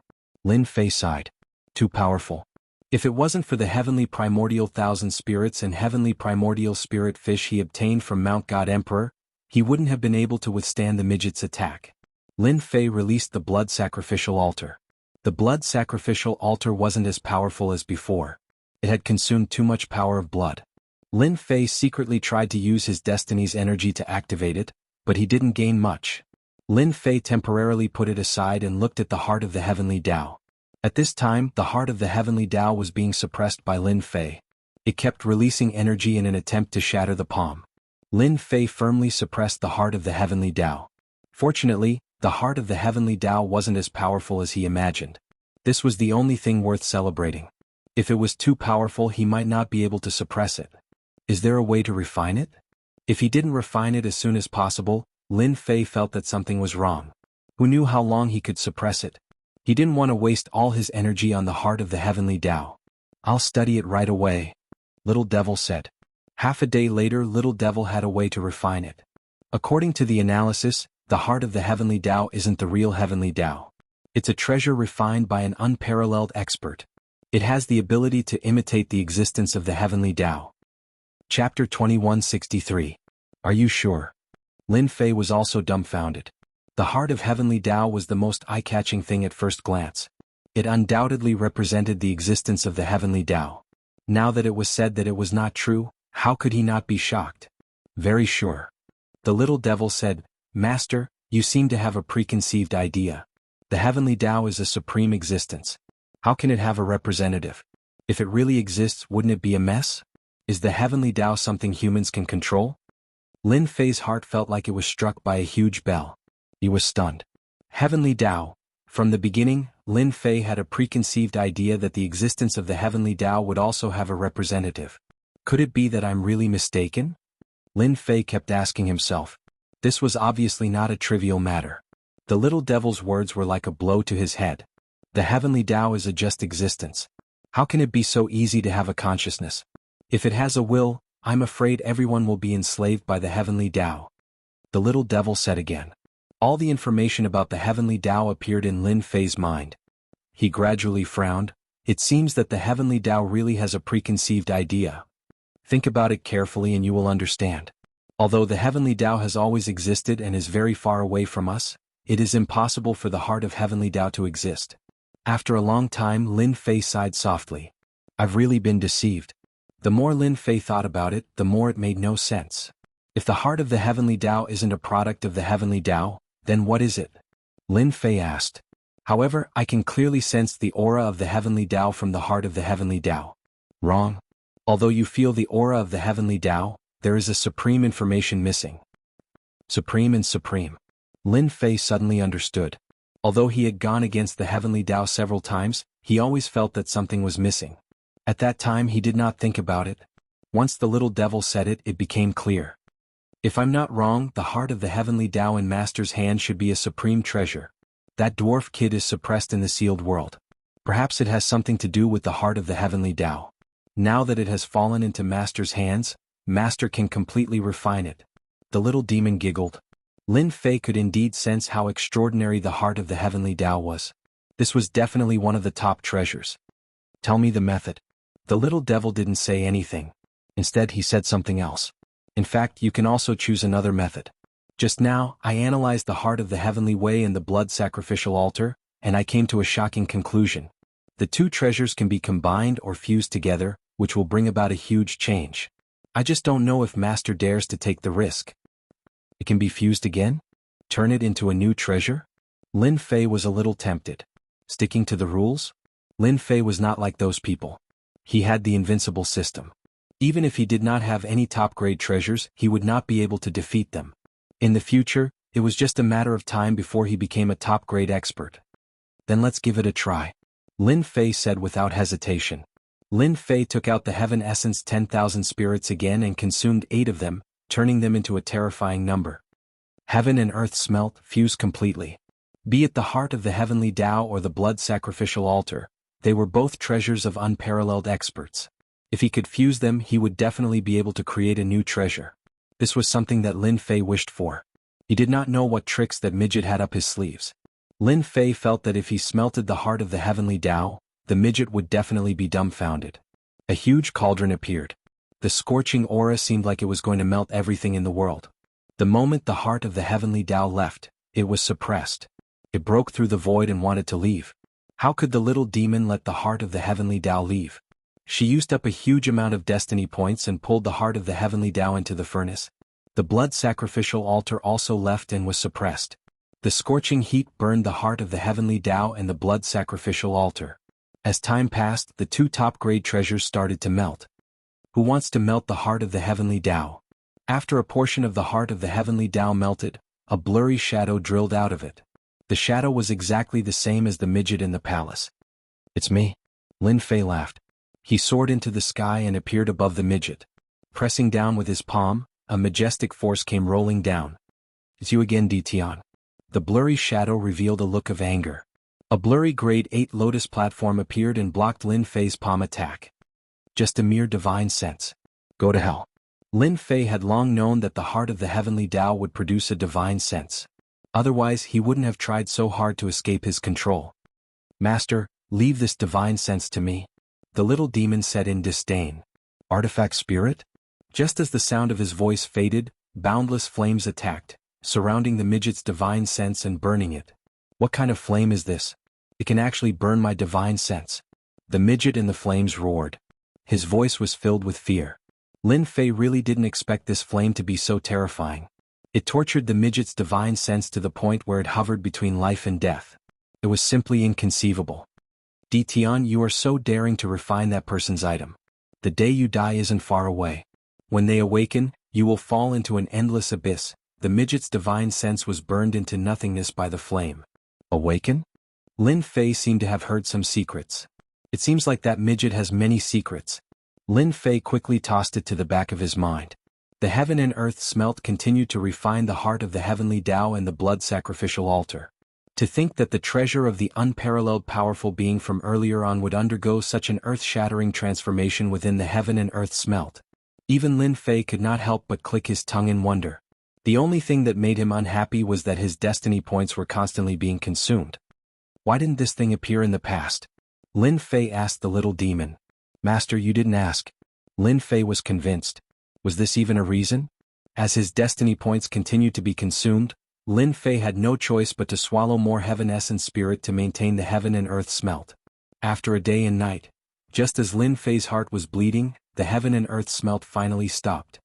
Lin Fei sighed. Too powerful. If it wasn't for the heavenly primordial thousand spirits and heavenly primordial spirit fish he obtained from Mount God Emperor, he wouldn't have been able to withstand the midget's attack. Lin Fei released the blood sacrificial altar. The blood sacrificial altar wasn't as powerful as before. It had consumed too much power of blood. Lin Fei secretly tried to use his destiny's energy to activate it, but he didn't gain much. Lin Fei temporarily put it aside and looked at the heart of the heavenly Tao. At this time, the heart of the heavenly Tao was being suppressed by Lin Fei. It kept releasing energy in an attempt to shatter the palm. Lin Fei firmly suppressed the heart of the heavenly Tao. Fortunately, the heart of the heavenly Tao wasn't as powerful as he imagined. This was the only thing worth celebrating. If it was too powerful, he might not be able to suppress it. Is there a way to refine it? If he didn't refine it as soon as possible, Lin Fei felt that something was wrong. Who knew how long he could suppress it? He didn't want to waste all his energy on the heart of the heavenly Tao. I'll study it right away, Little Devil said. Half a day later, Little Devil had a way to refine it. According to the analysis, the heart of the heavenly Tao isn't the real heavenly Tao. It's a treasure refined by an unparalleled expert. It has the ability to imitate the existence of the heavenly Tao. Chapter 2163. Are you sure? Lin Fei was also dumbfounded. The heart of heavenly Tao was the most eye-catching thing at first glance. It undoubtedly represented the existence of the heavenly Tao. Now that it was said that it was not true, how could he not be shocked? Very sure. The little devil said, Master, you seem to have a preconceived idea. The heavenly Tao is a supreme existence. How can it have a representative? If it really exists, wouldn't it be a mess? Is the heavenly Tao something humans can control? Lin Fei's heart felt like it was struck by a huge bell. He was stunned. Heavenly Tao. From the beginning, Lin Fei had a preconceived idea that the existence of the heavenly Tao would also have a representative. Could it be that I'm really mistaken? Lin Fei kept asking himself. This was obviously not a trivial matter. The little devil's words were like a blow to his head. The heavenly Tao is a just existence. How can it be so easy to have a consciousness? If it has a will, I'm afraid everyone will be enslaved by the heavenly Tao. The little devil said again. All the information about the heavenly Tao appeared in Lin Fei's mind. He gradually frowned. It seems that the heavenly Tao really has a preconceived idea. Think about it carefully and you will understand. Although the heavenly Tao has always existed and is very far away from us, it is impossible for the heart of heavenly Tao to exist. After a long time, Lin Fei sighed softly. I've really been deceived. The more Lin Fei thought about it, the more it made no sense. If the heart of the heavenly Tao isn't a product of the heavenly Tao, then what is it? Lin Fei asked. However, I can clearly sense the aura of the heavenly Tao from the heart of the heavenly Tao. Wrong. Although you feel the aura of the heavenly Tao, there is a supreme information missing. Supreme and supreme. Lin Fei suddenly understood. Although he had gone against the heavenly Tao several times, he always felt that something was missing. At that time he did not think about it. Once the little devil said it, it became clear. If I'm not wrong, the heart of the heavenly Tao in Master's hand should be a supreme treasure. That dwarf kid is suppressed in the sealed world. Perhaps it has something to do with the heart of the heavenly Tao. Now that it has fallen into Master's hands, Master can completely refine it. The little demon giggled. Lin Fei could indeed sense how extraordinary the heart of the heavenly Tao was. This was definitely one of the top treasures. Tell me the method. The little devil didn't say anything. Instead, he said something else. In fact, you can also choose another method. Just now, I analyzed the heart of the heavenly way and the blood sacrificial altar, and I came to a shocking conclusion. The two treasures can be combined or fused together, which will bring about a huge change. I just don't know if Master dares to take the risk. It can be fused again? Turn it into a new treasure? Lin Fei was a little tempted. Sticking to the rules? Lin Fei was not like those people. He had the invincible system. Even if he did not have any top-grade treasures, he would not be able to defeat them. In the future, it was just a matter of time before he became a top-grade expert. Then let's give it a try, Lin Fei said without hesitation. Lin Fei took out the Heaven Essence 10,000 spirits again and consumed 8 of them, turning them into a terrifying number. Heaven and earth smelt, fused completely. Be it the heart of the heavenly Tao or the blood sacrificial altar, they were both treasures of unparalleled experts. If he could fuse them, he would definitely be able to create a new treasure. This was something that Lin Fei wished for. He did not know what tricks that midget had up his sleeves. Lin Fei felt that if he smelted the heart of the heavenly Tao, the midget would definitely be dumbfounded. A huge cauldron appeared. The scorching aura seemed like it was going to melt everything in the world. The moment the heart of the heavenly Tao left, it was suppressed. It broke through the void and wanted to leave. How could the little demon let the heart of the heavenly Tao leave? She used up a huge amount of destiny points and pulled the heart of the heavenly Tao into the furnace. The blood sacrificial altar also left and was suppressed. The scorching heat burned the heart of the heavenly Tao and the blood sacrificial altar. As time passed, the 2 top-grade treasures started to melt. Who wants to melt the heart of the heavenly Tao? After a portion of the heart of the heavenly Tao melted, a blurry shadow drilled out of it. The shadow was exactly the same as the midget in the palace. It's me. Lin Fei laughed. He soared into the sky and appeared above the midget. Pressing down with his palm, a majestic force came rolling down. It's you again, Tian. The blurry shadow revealed a look of anger. A blurry grade 8 lotus platform appeared and blocked Lin Fei's palm attack. Just a mere divine sense. Go to hell. Lin Fei had long known that the heart of the heavenly Tao would produce a divine sense. Otherwise, he wouldn't have tried so hard to escape his control. Master, leave this divine sense to me, the little demon said in disdain. Artifact spirit? Just as the sound of his voice faded, boundless flames attacked, surrounding the midget's divine sense and burning it. What kind of flame is this? It can actually burn my divine sense. The midget in the flames roared. His voice was filled with fear. Lin Fei really didn't expect this flame to be so terrifying. It tortured the midget's divine sense to the point where it hovered between life and death. It was simply inconceivable. Tian, you are so daring to refine that person's item. The day you die isn't far away. When they awaken, you will fall into an endless abyss. The midget's divine sense was burned into nothingness by the flame. Awaken? Lin Fei seemed to have heard some secrets. It seems like that midget has many secrets. Lin Fei quickly tossed it to the back of his mind. The heaven and earth smelt continued to refine the heart of the heavenly Tao and the blood sacrificial altar. To think that the treasure of the unparalleled powerful being from earlier on would undergo such an earth-shattering transformation within the heaven and earth smelt. Even Lin Fei could not help but click his tongue in wonder. The only thing that made him unhappy was that his destiny points were constantly being consumed. Why didn't this thing appear in the past? Lin Fei asked the little demon. Master, you didn't ask. Lin Fei was convinced. Was this even a reason? As his destiny points continued to be consumed, Lin Fei had no choice but to swallow more heaven essence spirit to maintain the heaven and earth smelt. After a day and night, just as Lin Fei's heart was bleeding, the heaven and earth smelt finally stopped.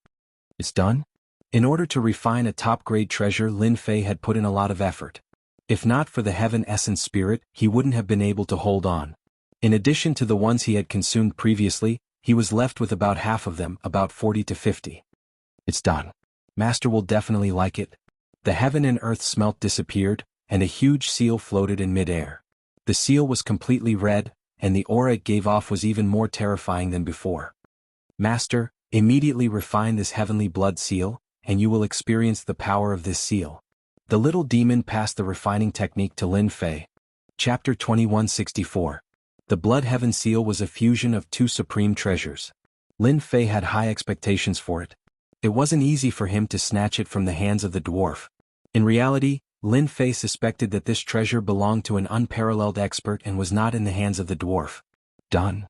It's done? In order to refine a top-grade treasure, Lin Fei had put in a lot of effort. If not for the heaven essence spirit, he wouldn't have been able to hold on. In addition to the ones he had consumed previously, he was left with about half of them, about 40 to 50. It's done. Master will definitely like it. The heaven and earth smelt disappeared, and a huge seal floated in midair. The seal was completely red, and the aura it gave off was even more terrifying than before. Master, immediately refine this heavenly blood seal, and you will experience the power of this seal. The little demon passed the refining technique to Lin Fei. Chapter 2164. The blood heaven seal was a fusion of 2 supreme treasures. Lin Fei had high expectations for it. It wasn't easy for him to snatch it from the hands of the dwarf. In reality, Lin Fei suspected that this treasure belonged to an unparalleled expert and was not in the hands of the dwarf. Done.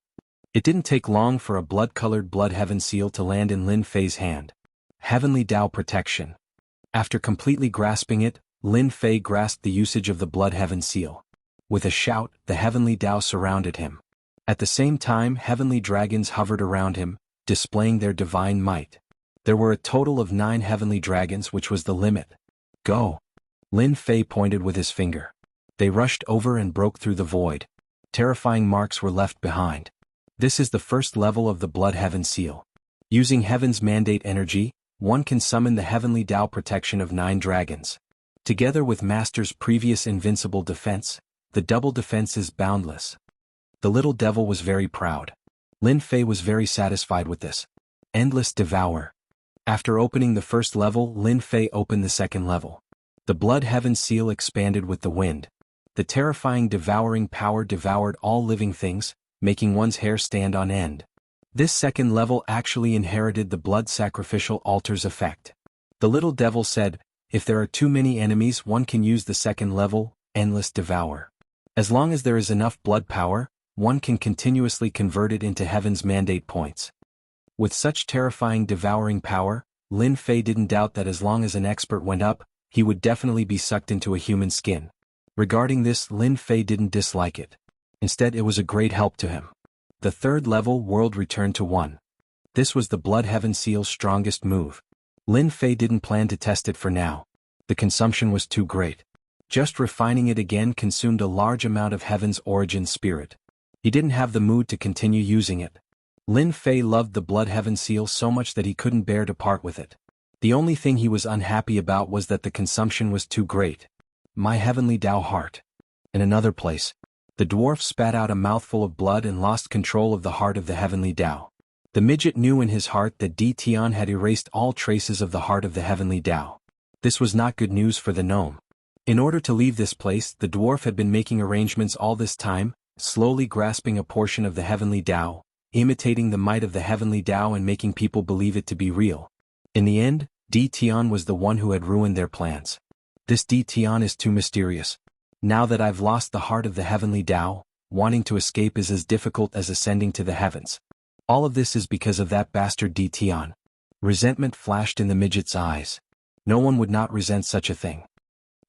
It didn't take long for a blood-colored blood heaven seal to land in Lin Fei's hand. Heavenly Tao protection. After completely grasping it, Lin Fei grasped the usage of the blood heaven seal. With a shout, the heavenly Tao surrounded him. At the same time, heavenly dragons hovered around him, displaying their divine might. There were a total of 9 heavenly dragons, which was the limit. Go! Lin Fei pointed with his finger. They rushed over and broke through the void. Terrifying marks were left behind. This is the first level of the blood heaven seal. Using Heaven's Mandate energy, one can summon the heavenly Tao protection of 9 dragons. Together with Master's previous invincible defense, the double defense is boundless. The little devil was very proud. Lin Fei was very satisfied with this. Endless Devour. After opening the first level, Lin Fei opened the second level. The Blood Heaven seal expanded with the wind. The terrifying devouring power devoured all living things, making one's hair stand on end. This second level actually inherited the blood sacrificial altars effect. The little devil said, if there are too many enemies, one can use the second level, Endless Devour. As long as there is enough blood power, one can continuously convert it into Heaven's Mandate points. With such terrifying devouring power, Lin Fei didn't doubt that as long as an expert went up, he would definitely be sucked into a human skin. Regarding this, Lin Fei didn't dislike it. Instead, it was a great help to him. The third level world returned to 1. This was the Blood Heaven seal's strongest move. Lin Fei didn't plan to test it for now. The consumption was too great. Just refining it again consumed a large amount of Heaven's origin spirit. He didn't have the mood to continue using it. Lin Fei loved the Blood Heaven seal so much that he couldn't bear to part with it. The only thing he was unhappy about was that the consumption was too great. My heavenly Tao heart. In another place, the dwarf spat out a mouthful of blood and lost control of the heart of the heavenly Tao. The midget knew in his heart that Di Tian had erased all traces of the heart of the heavenly Tao. This was not good news for the gnome. In order to leave this place, the dwarf had been making arrangements all this time, slowly grasping a portion of the heavenly Tao, imitating the might of the heavenly Tao and making people believe it to be real. In the end, Di Tian was the one who had ruined their plans. This Di Tian is too mysterious. Now that I've lost the heart of the heavenly Tao, wanting to escape is as difficult as ascending to the heavens. All of this is because of that bastard Di Tian. Resentment flashed in the midget's eyes. No one would not resent such a thing.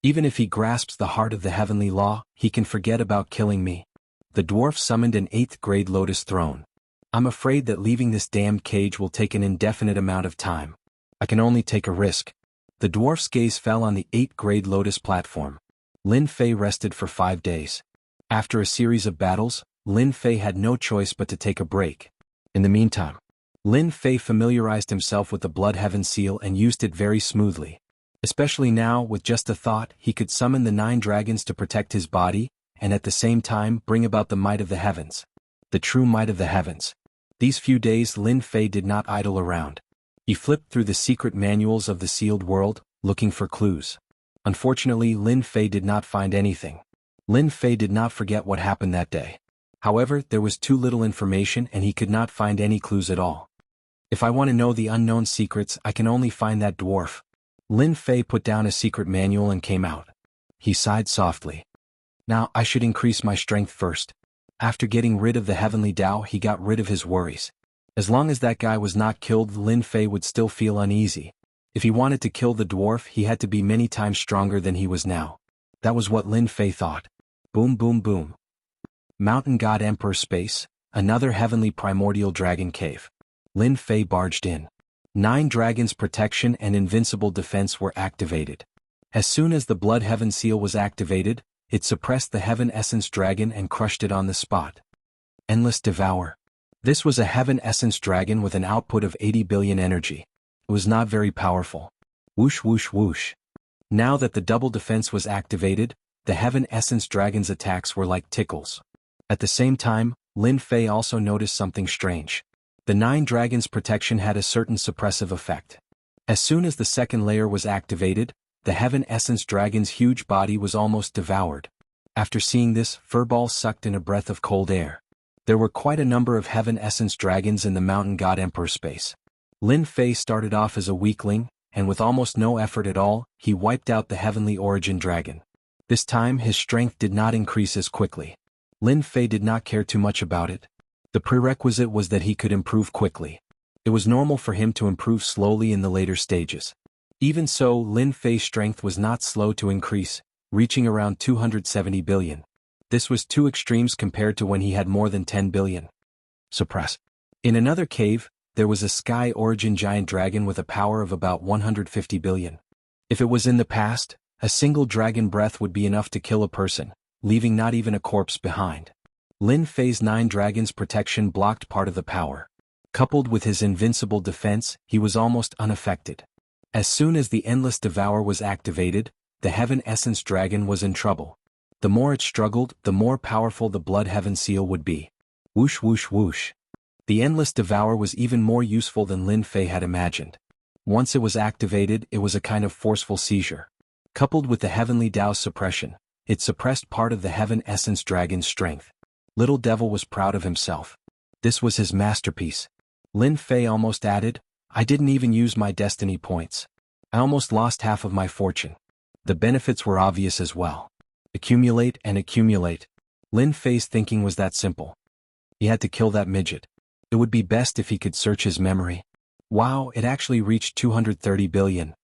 Even if he grasps the heart of the heavenly law, he can forget about killing me. The dwarf summoned an 8th grade lotus throne. I'm afraid that leaving this damned cage will take an indefinite amount of time. I can only take a risk. The dwarf's gaze fell on the 8th grade lotus platform. Lin Fei rested for 5 days. After a series of battles, Lin Fei had no choice but to take a break. In the meantime, Lin Fei familiarized himself with the Blood Heaven seal and used it very smoothly. Especially now, with just a thought, he could summon the 9 dragons to protect his body, and at the same time bring about the might of the heavens. The true might of the heavens. These few days Lin Fei did not idle around. He flipped through the secret manuals of the sealed world, looking for clues. Unfortunately, Lin Fei did not find anything. Lin Fei did not forget what happened that day. However, there was too little information and he could not find any clues at all. If I want to know the unknown secrets, I can only find that dwarf. Lin Fei put down a secret manual and came out. He sighed softly. Now, I should increase my strength first. After getting rid of the heavenly Tao, he got rid of his worries. As long as that guy was not killed, Lin Fei would still feel uneasy. If he wanted to kill the dwarf, he had to be many times stronger than he was now. That was what Lin Fei thought. Boom boom boom. Mountain God Emperor Space, another heavenly primordial dragon cave. Lin Fei barged in. 9 dragons' protection and invincible defense were activated. As soon as the Blood Heaven seal was activated, it suppressed the Heaven Essence dragon and crushed it on the spot. Endless Devour. This was a Heaven Essence dragon with an output of 80 billion energy. It was not very powerful. Whoosh whoosh whoosh. Now that the double defense was activated, the Heaven Essence dragon's attacks were like tickles. At the same time, Lin Fei also noticed something strange. The 9 dragons' protection had a certain suppressive effect. As soon as the second layer was activated, the Heaven Essence dragon's huge body was almost devoured. After seeing this, Furball sucked in a breath of cold air. There were quite a number of Heaven Essence dragons in the Mountain God Emperor space. Lin Fei started off as a weakling, and with almost no effort at all, he wiped out the Heavenly Origin dragon. This time his strength did not increase as quickly. Lin Fei did not care too much about it. The prerequisite was that he could improve quickly. It was normal for him to improve slowly in the later stages. Even so, Lin Fei's strength was not slow to increase, reaching around 270 billion. This was 2 extremes compared to when he had more than 10 billion. Suppress. In another cave, there was a Sky Origin giant dragon with a power of about 150 billion. If it was in the past, a single dragon breath would be enough to kill a person, leaving not even a corpse behind. Lin Fei's 9 dragons' protection blocked part of the power. Coupled with his invincible defense, he was almost unaffected. As soon as the Endless Devour was activated, the Heaven Essence Dragon was in trouble. The more it struggled, the more powerful the Blood Heaven Seal would be. Whoosh whoosh whoosh. The Endless Devour was even more useful than Lin Fei had imagined. Once it was activated, it was a kind of forceful seizure. Coupled with the Heavenly Tao's suppression, it suppressed part of the Heaven Essence Dragon's strength. Little Devil was proud of himself. This was his masterpiece. Lin Fei almost added, "I didn't even use my destiny points. I almost lost half of my fortune." The benefits were obvious as well. Accumulate and accumulate. Lin Fei's thinking was that simple. He had to kill that midget. It would be best if he could search his memory. Wow, it actually reached 230 billion.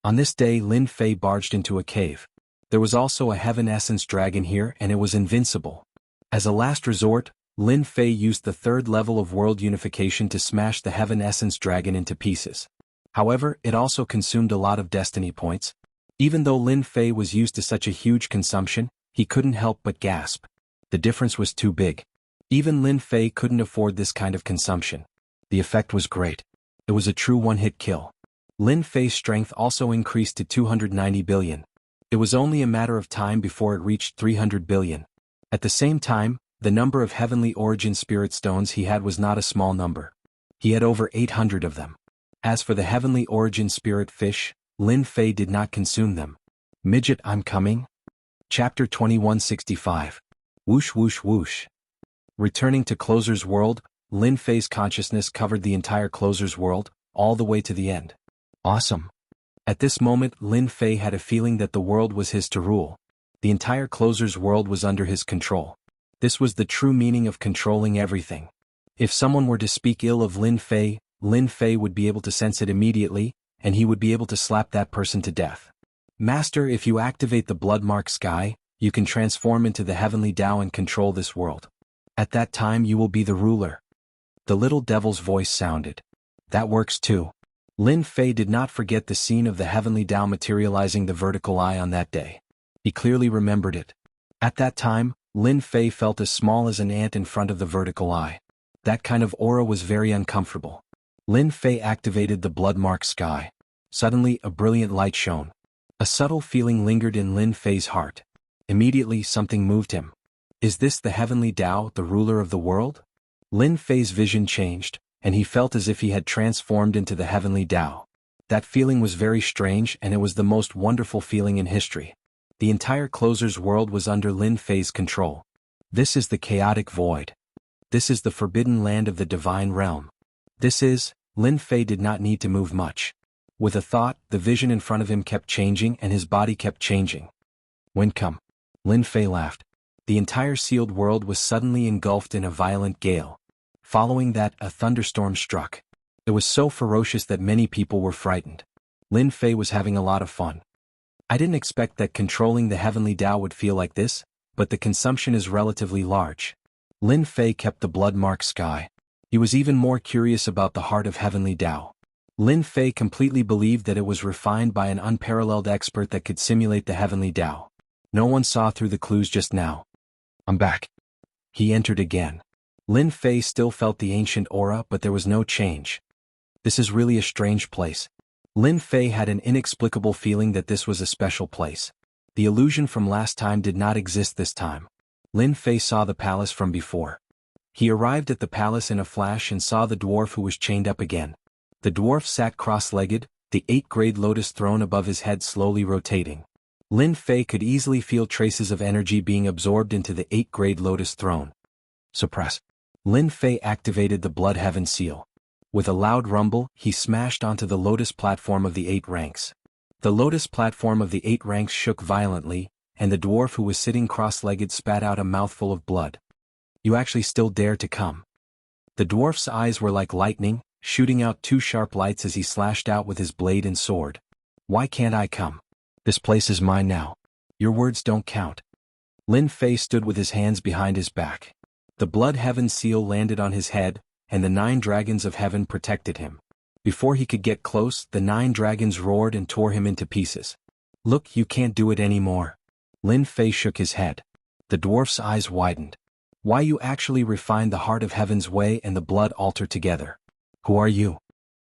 On this day, Lin Fei barged into a cave. There was also a Heaven Essence Dragon here, and it was invincible. As a last resort, Lin Fei used the third level of world unification to smash the Heaven Essence Dragon into pieces. However, it also consumed a lot of destiny points. Even though Lin Fei was used to such a huge consumption, he couldn't help but gasp. The difference was too big. Even Lin Fei couldn't afford this kind of consumption. The effect was great. It was a true one-hit kill. Lin Fei's strength also increased to 290 billion. It was only a matter of time before it reached 300 billion. At the same time, the number of Heavenly Origin Spirit Stones he had was not a small number. He had over 800 of them. As for the Heavenly Origin Spirit Fish, Lin Fei did not consume them. Midget, I'm coming. Chapter 2165. Whoosh whoosh whoosh. Returning to Closer's world, Lin Fei's consciousness covered the entire Closer's world, all the way to the end. Awesome. At this moment, Lin Fei had a feeling that the world was his to rule. The entire Closer's world was under his control. This was the true meaning of controlling everything. If someone were to speak ill of Lin Fei would be able to sense it immediately, and he would be able to slap that person to death. Master, if you activate the Bloodmark Sky, you can transform into the Heavenly Tao and control this world. At that time you will be the ruler. The little devil's voice sounded. That works too. Lin Fei did not forget the scene of the Heavenly Tao materializing the vertical eye on that day. He clearly remembered it. At that time, Lin Fei felt as small as an ant in front of the vertical eye. That kind of aura was very uncomfortable. Lin Fei activated the Bloodmark Sky. Suddenly, a brilliant light shone. A subtle feeling lingered in Lin Fei's heart. Immediately, something moved him. Is this the Heavenly Tao, the ruler of the world? Lin Fei's vision changed, and he felt as if he had transformed into the Heavenly Tao. That feeling was very strange, and it was the most wonderful feeling in history. The entire Closer's world was under Lin Fei's control. This is the chaotic void. This is the forbidden land of the divine realm. Lin Fei did not need to move much. With a thought, the vision in front of him kept changing and his body kept changing. When come? Lin Fei laughed. The entire sealed world was suddenly engulfed in a violent gale. Following that, a thunderstorm struck. It was so ferocious that many people were frightened. Lin Fei was having a lot of fun. I didn't expect that controlling the Heavenly Tao would feel like this, but the consumption is relatively large. Lin Fei kept the Bloodmark Sky. He was even more curious about the heart of Heavenly Tao. Lin Fei completely believed that it was refined by an unparalleled expert that could simulate the Heavenly Tao. No one saw through the clues just now. I'm back. He entered again. Lin Fei still felt the ancient aura, but there was no change. This is really a strange place. Lin Fei had an inexplicable feeling that this was a special place. The illusion from last time did not exist this time. Lin Fei saw the palace from before. He arrived at the palace in a flash and saw the dwarf who was chained up again. The dwarf sat cross-legged, the 8-grade lotus throne above his head slowly rotating. Lin Fei could easily feel traces of energy being absorbed into the 8-grade lotus throne. Suppress. Lin Fei activated the Blood Heaven Seal. With a loud rumble, he smashed onto the lotus platform of the 8 ranks. The lotus platform of the 8 ranks shook violently, and the dwarf who was sitting cross-legged spat out a mouthful of blood. You actually still dare to come? The dwarf's eyes were like lightning, shooting out 2 sharp lights as he slashed out with his blade and sword. Why can't I come? This place is mine now. Your words don't count. Lin Fei stood with his hands behind his back. The Blood Heaven Seal landed on his head, and the 9 dragons of heaven protected him. Before he could get close, the 9 dragons roared and tore him into pieces. Look, you can't do it anymore. Lin Fei shook his head. The dwarf's eyes widened. Why you actually refined the heart of heaven's way and the blood altar together? Who are you?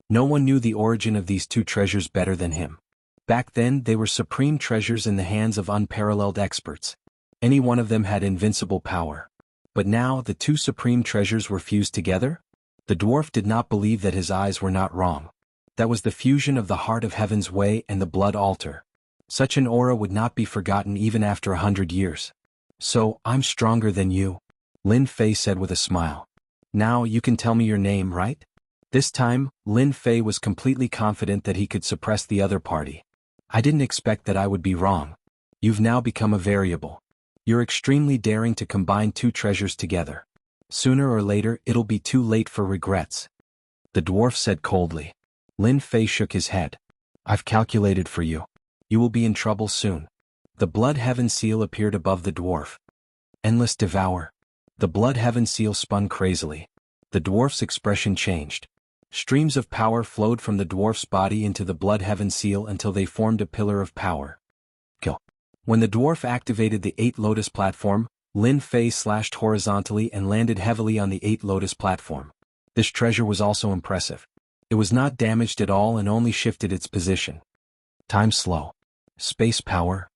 No one knew the origin of these two treasures better than him. Back then they were supreme treasures in the hands of unparalleled experts. Any one of them had invincible power. But now the two supreme treasures were fused together? The dwarf did not believe that his eyes were not wrong. That was the fusion of the heart of heaven's way and the blood altar. Such an aura would not be forgotten even after 100 years. So, I'm stronger than you, Lin Fei said with a smile. Now you can tell me your name, right? This time, Lin Fei was completely confident that he could suppress the other party. I didn't expect that I would be wrong. You've now become a variable. You're extremely daring to combine two treasures together. Sooner or later it'll be too late for regrets. The dwarf said coldly. Lin Fei shook his head. I've calculated for you. You will be in trouble soon. The Blood Heaven seal appeared above the dwarf. Endless devour. The Blood Heaven seal spun crazily. The dwarf's expression changed. Streams of power flowed from the dwarf's body into the Blood Heaven seal until they formed a pillar of power. Kill. When the dwarf activated the 8 Lotus platform, Lin Fei slashed horizontally and landed heavily on the 8 Lotus platform. This treasure was also impressive. It was not damaged at all and only shifted its position. Time slow. Space power.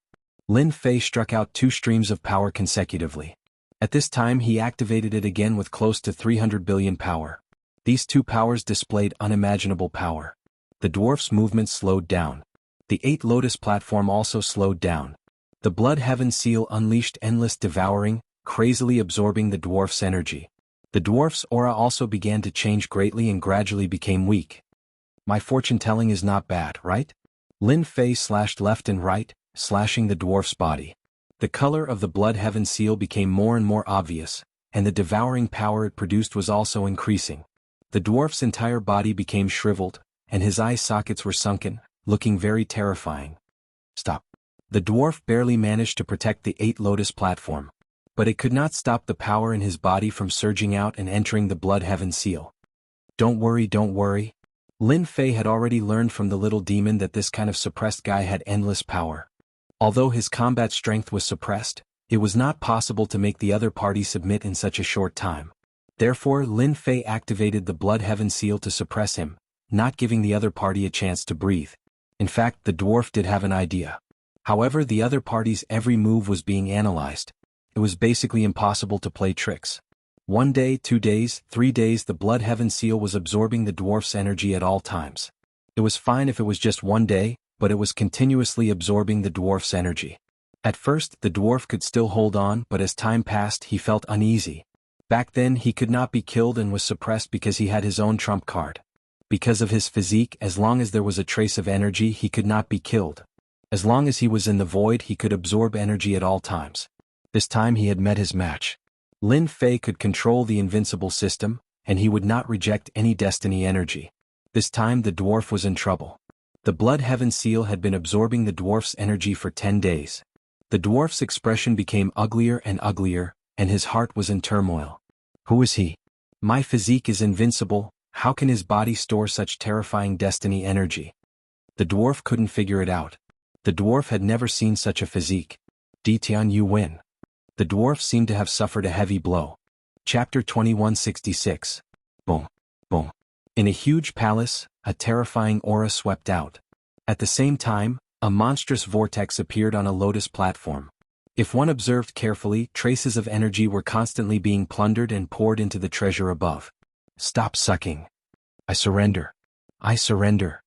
Lin Fei struck out 2 streams of power consecutively. At this time he activated it again with close to 300 billion power. These 2 powers displayed unimaginable power. The dwarf's movement slowed down. The 8 Lotus platform also slowed down. The Blood Heaven seal unleashed endless devouring, crazily absorbing the dwarf's energy. The dwarf's aura also began to change greatly and gradually became weak. My fortune-telling is not bad, right? Lin Fei slashed left and right, slashing the dwarf's body. The color of the Blood Heaven seal became more and more obvious, and the devouring power it produced was also increasing. The dwarf's entire body became shriveled, and his eye sockets were sunken, looking very terrifying. Stop. The dwarf barely managed to protect the 8 Lotus platform. But it could not stop the power in his body from surging out and entering the Blood Heaven seal. Don't worry, don't worry. Lin Fei had already learned from the little demon that this kind of suppressed guy had endless power. Although his combat strength was suppressed, it was not possible to make the other party submit in such a short time. Therefore Lin Fei activated the Blood Heaven seal to suppress him, not giving the other party a chance to breathe. In fact, the dwarf did have an idea. However, the other party's every move was being analyzed. It was basically impossible to play tricks. 1 day, 2 days, 3 days the Blood Heaven seal was absorbing the dwarf's energy at all times. It was fine if it was just 1 day, but it was continuously absorbing the dwarf's energy. At first, the dwarf could still hold on, but as time passed he felt uneasy. Back then he could not be killed and was suppressed because he had his own trump card. Because of his physique, as long as there was a trace of energy he could not be killed. As long as he was in the void he could absorb energy at all times. This time he had met his match. Lin Fei could control the invincible system, and he would not reject any destiny energy. This time the dwarf was in trouble. The Blood Heaven seal had been absorbing the dwarf's energy for 10 days. The dwarf's expression became uglier and uglier, and his heart was in turmoil. Who is he? My physique is invincible, how can his body store such terrifying destiny energy? The dwarf couldn't figure it out. The dwarf had never seen such a physique. Tian Yu win. The dwarf seemed to have suffered a heavy blow. Chapter 2166. Boom. Boom. In a huge palace, a terrifying aura swept out. At the same time, a monstrous vortex appeared on a lotus platform. If one observed carefully, traces of energy were constantly being plundered and poured into the treasure above. Stop sucking. I surrender. I surrender.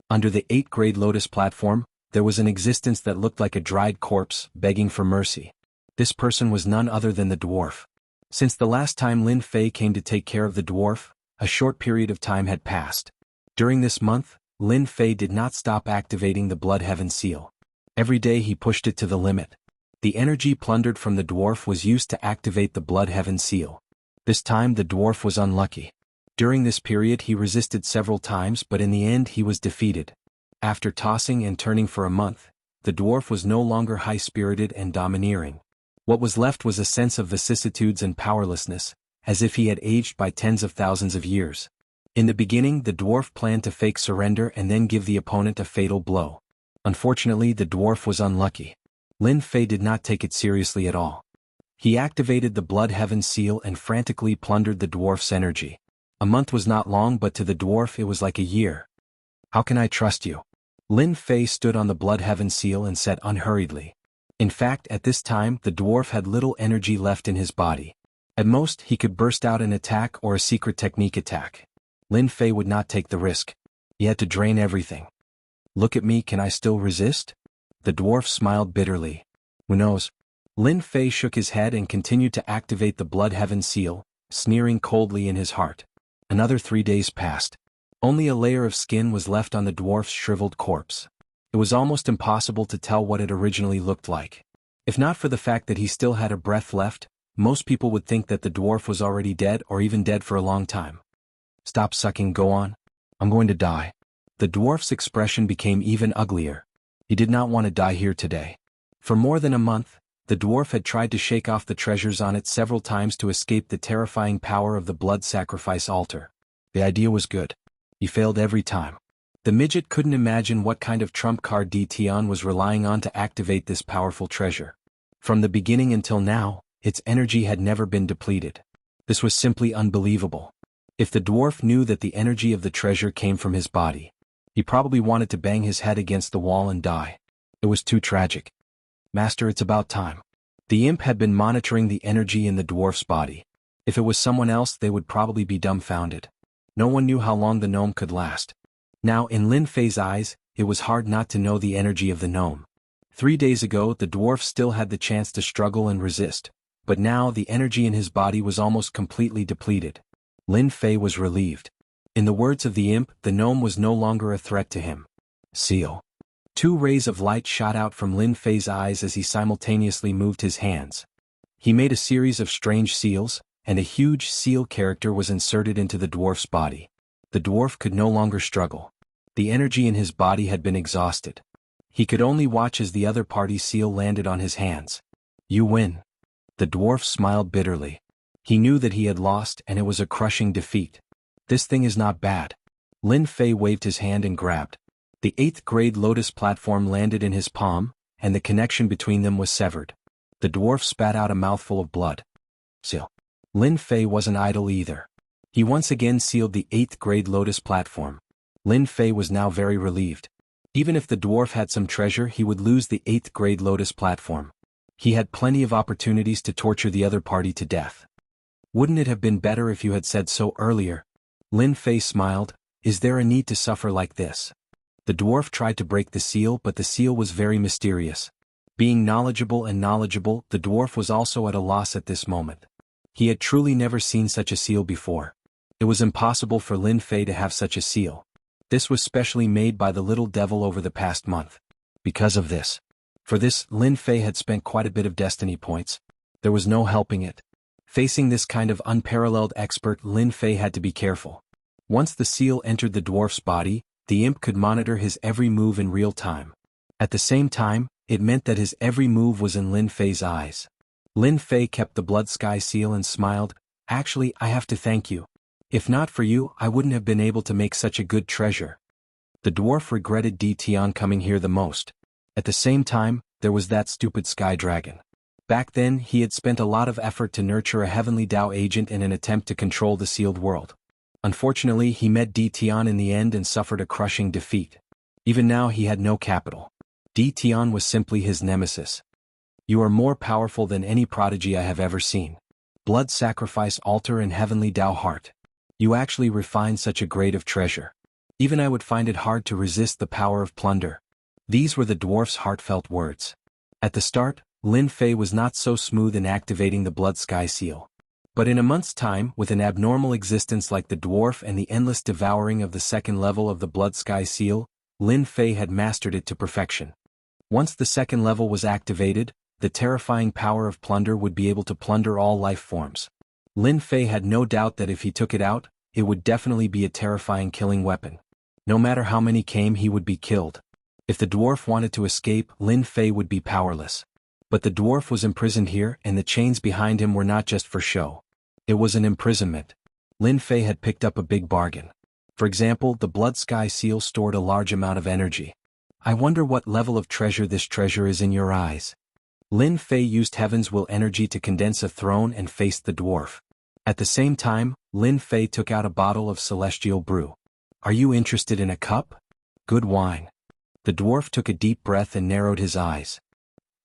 Under the 8th-grade lotus platform, there was an existence that looked like a dried corpse, begging for mercy. This person was none other than the dwarf. Since the last time Lin Fei came to take care of the dwarf, a short period of time had passed. During this month, Lin Fei did not stop activating the Blood Heaven seal. Every day he pushed it to the limit. The energy plundered from the dwarf was used to activate the Blood Heaven seal. This time the dwarf was unlucky. During this period he resisted several times, but in the end he was defeated. After tossing and turning for a month, the dwarf was no longer high-spirited and domineering. What was left was a sense of vicissitudes and powerlessness, as if he had aged by tens of thousands of years. In the beginning the dwarf planned to fake surrender and then give the opponent a fatal blow. Unfortunately the dwarf was unlucky. Lin Fei did not take it seriously at all. He activated the Blood Heaven seal and frantically plundered the dwarf's energy. A month was not long, but to the dwarf it was like a year. How can I trust you? Lin Fei stood on the Blood Heaven seal and said unhurriedly. In fact, at this time, the dwarf had little energy left in his body. At most, he could burst out an attack or a secret technique attack. Lin Fei would not take the risk. He had to drain everything. Look at me, can I still resist? The dwarf smiled bitterly. Who knows? Lin Fei shook his head and continued to activate the Blood Heaven seal, sneering coldly in his heart. Another 3 days passed. Only a layer of skin was left on the dwarf's shriveled corpse. It was almost impossible to tell what it originally looked like. If not for the fact that he still had a breath left, most people would think that the dwarf was already dead or even dead for a long time. Stop sucking, go on. I'm going to die. The dwarf's expression became even uglier. He did not want to die here today. For more than a month, the dwarf had tried to shake off the treasures on it several times to escape the terrifying power of the blood sacrifice altar. The idea was good. He failed every time. The midget couldn't imagine what kind of trump card Tion was relying on to activate this powerful treasure. From the beginning until now, its energy had never been depleted. This was simply unbelievable. If the dwarf knew that the energy of the treasure came from his body, he probably wanted to bang his head against the wall and die. It was too tragic. Master, it's about time. The imp had been monitoring the energy in the dwarf's body. If it was someone else, they would probably be dumbfounded. No one knew how long the gnome could last. Now, in Lin Fei's eyes, it was hard not to know the energy of the gnome. 3 days ago, the dwarf still had the chance to struggle and resist, but now the energy in his body was almost completely depleted. Lin Fei was relieved. In the words of the imp, the gnome was no longer a threat to him. Seal. 2 rays of light shot out from Lin Fei's eyes as he simultaneously moved his hands. He made a series of strange seals, and a huge seal character was inserted into the dwarf's body. The dwarf could no longer struggle. The energy in his body had been exhausted. He could only watch as the other party's seal landed on his hands. You win. The dwarf smiled bitterly. He knew that he had lost, and it was a crushing defeat. This thing is not bad. Lin Fei waved his hand and grabbed. The 8th grade lotus platform landed in his palm, and the connection between them was severed. The dwarf spat out a mouthful of blood. Seal. Lin Fei wasn't idle either. He once again sealed the 8th grade lotus platform. Lin Fei was now very relieved. Even if the dwarf had some treasure, he would lose the 8th grade lotus platform. He had plenty of opportunities to torture the other party to death. Wouldn't it have been better if you had said so earlier? Lin Fei smiled. Is there a need to suffer like this? The dwarf tried to break the seal, but the seal was very mysterious. Being knowledgeable, the dwarf was also at a loss at this moment. He had truly never seen such a seal before. It was impossible for Lin Fei to have such a seal. This was specially made by the little devil over the past month. Because of this. For this, Lin Fei had spent quite a bit of destiny points. There was no helping it. Facing this kind of unparalleled expert, Lin Fei had to be careful. Once the seal entered the dwarf's body, the imp could monitor his every move in real time. At the same time, it meant that his every move was in Lin Fei's eyes. Lin Fei kept the blood sky seal and smiled. Actually, I have to thank you. If not for you, I wouldn't have been able to make such a good treasure. The dwarf regretted Tion coming here the most. At the same time, there was that stupid sky dragon. Back then, he had spent a lot of effort to nurture a heavenly Dao agent in an attempt to control the sealed world. Unfortunately, he met Tion in the end and suffered a crushing defeat. Even now he had no capital. Tion was simply his nemesis. You are more powerful than any prodigy I have ever seen. Blood sacrifice altar and heavenly Dao heart. You actually refined such a grade of treasure. Even I would find it hard to resist the power of plunder. These were the dwarf's heartfelt words. At the start, Lin Fei was not so smooth in activating the blood sky seal. But in a month's time, with an abnormal existence like the dwarf and the endless devouring of the 2nd level of the blood sky seal, Lin Fei had mastered it to perfection. Once the 2nd level was activated, the terrifying power of plunder would be able to plunder all life forms. Lin Fei had no doubt that if he took it out, it would definitely be a terrifying killing weapon. No matter how many came, he would be killed. If the dwarf wanted to escape, Lin Fei would be powerless. But the dwarf was imprisoned here, and the chains behind him were not just for show. It was an imprisonment. Lin Fei had picked up a big bargain. For example, the blood sky seal stored a large amount of energy. I wonder what level of treasure this treasure is in your eyes. Lin Fei used Heaven's Will energy to condense a throne and faced the dwarf. At the same time, Lin Fei took out a bottle of celestial brew. Are you interested in a cup? Good wine. The dwarf took a deep breath and narrowed his eyes.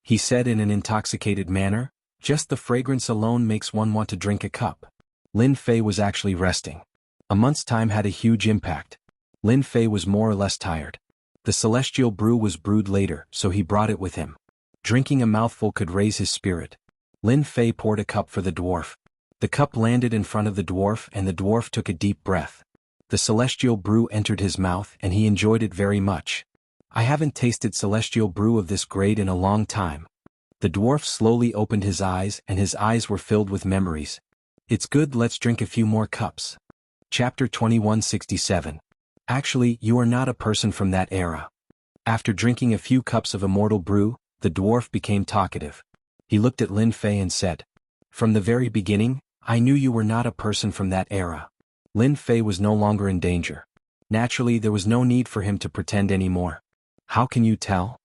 He said in an intoxicated manner, just the fragrance alone makes one want to drink a cup. Lin Fei was actually resting. A month's time had a huge impact. Lin Fei was more or less tired. The celestial brew was brewed later, so he brought it with him. Drinking a mouthful could raise his spirit. Lin Fei poured a cup for the dwarf. The cup landed in front of the dwarf and the dwarf took a deep breath. The celestial brew entered his mouth and he enjoyed it very much. I haven't tasted celestial brew of this grade in a long time. The dwarf slowly opened his eyes and his eyes were filled with memories. It's good, let's drink a few more cups. Chapter 2167. Actually, you are not a person from that era. After drinking a few cups of immortal brew, the dwarf became talkative. He looked at Lin Fei and said, from the very beginning, I knew you were not a person from that era. Lin Fei was no longer in danger. Naturally, there was no need for him to pretend anymore. How can you tell?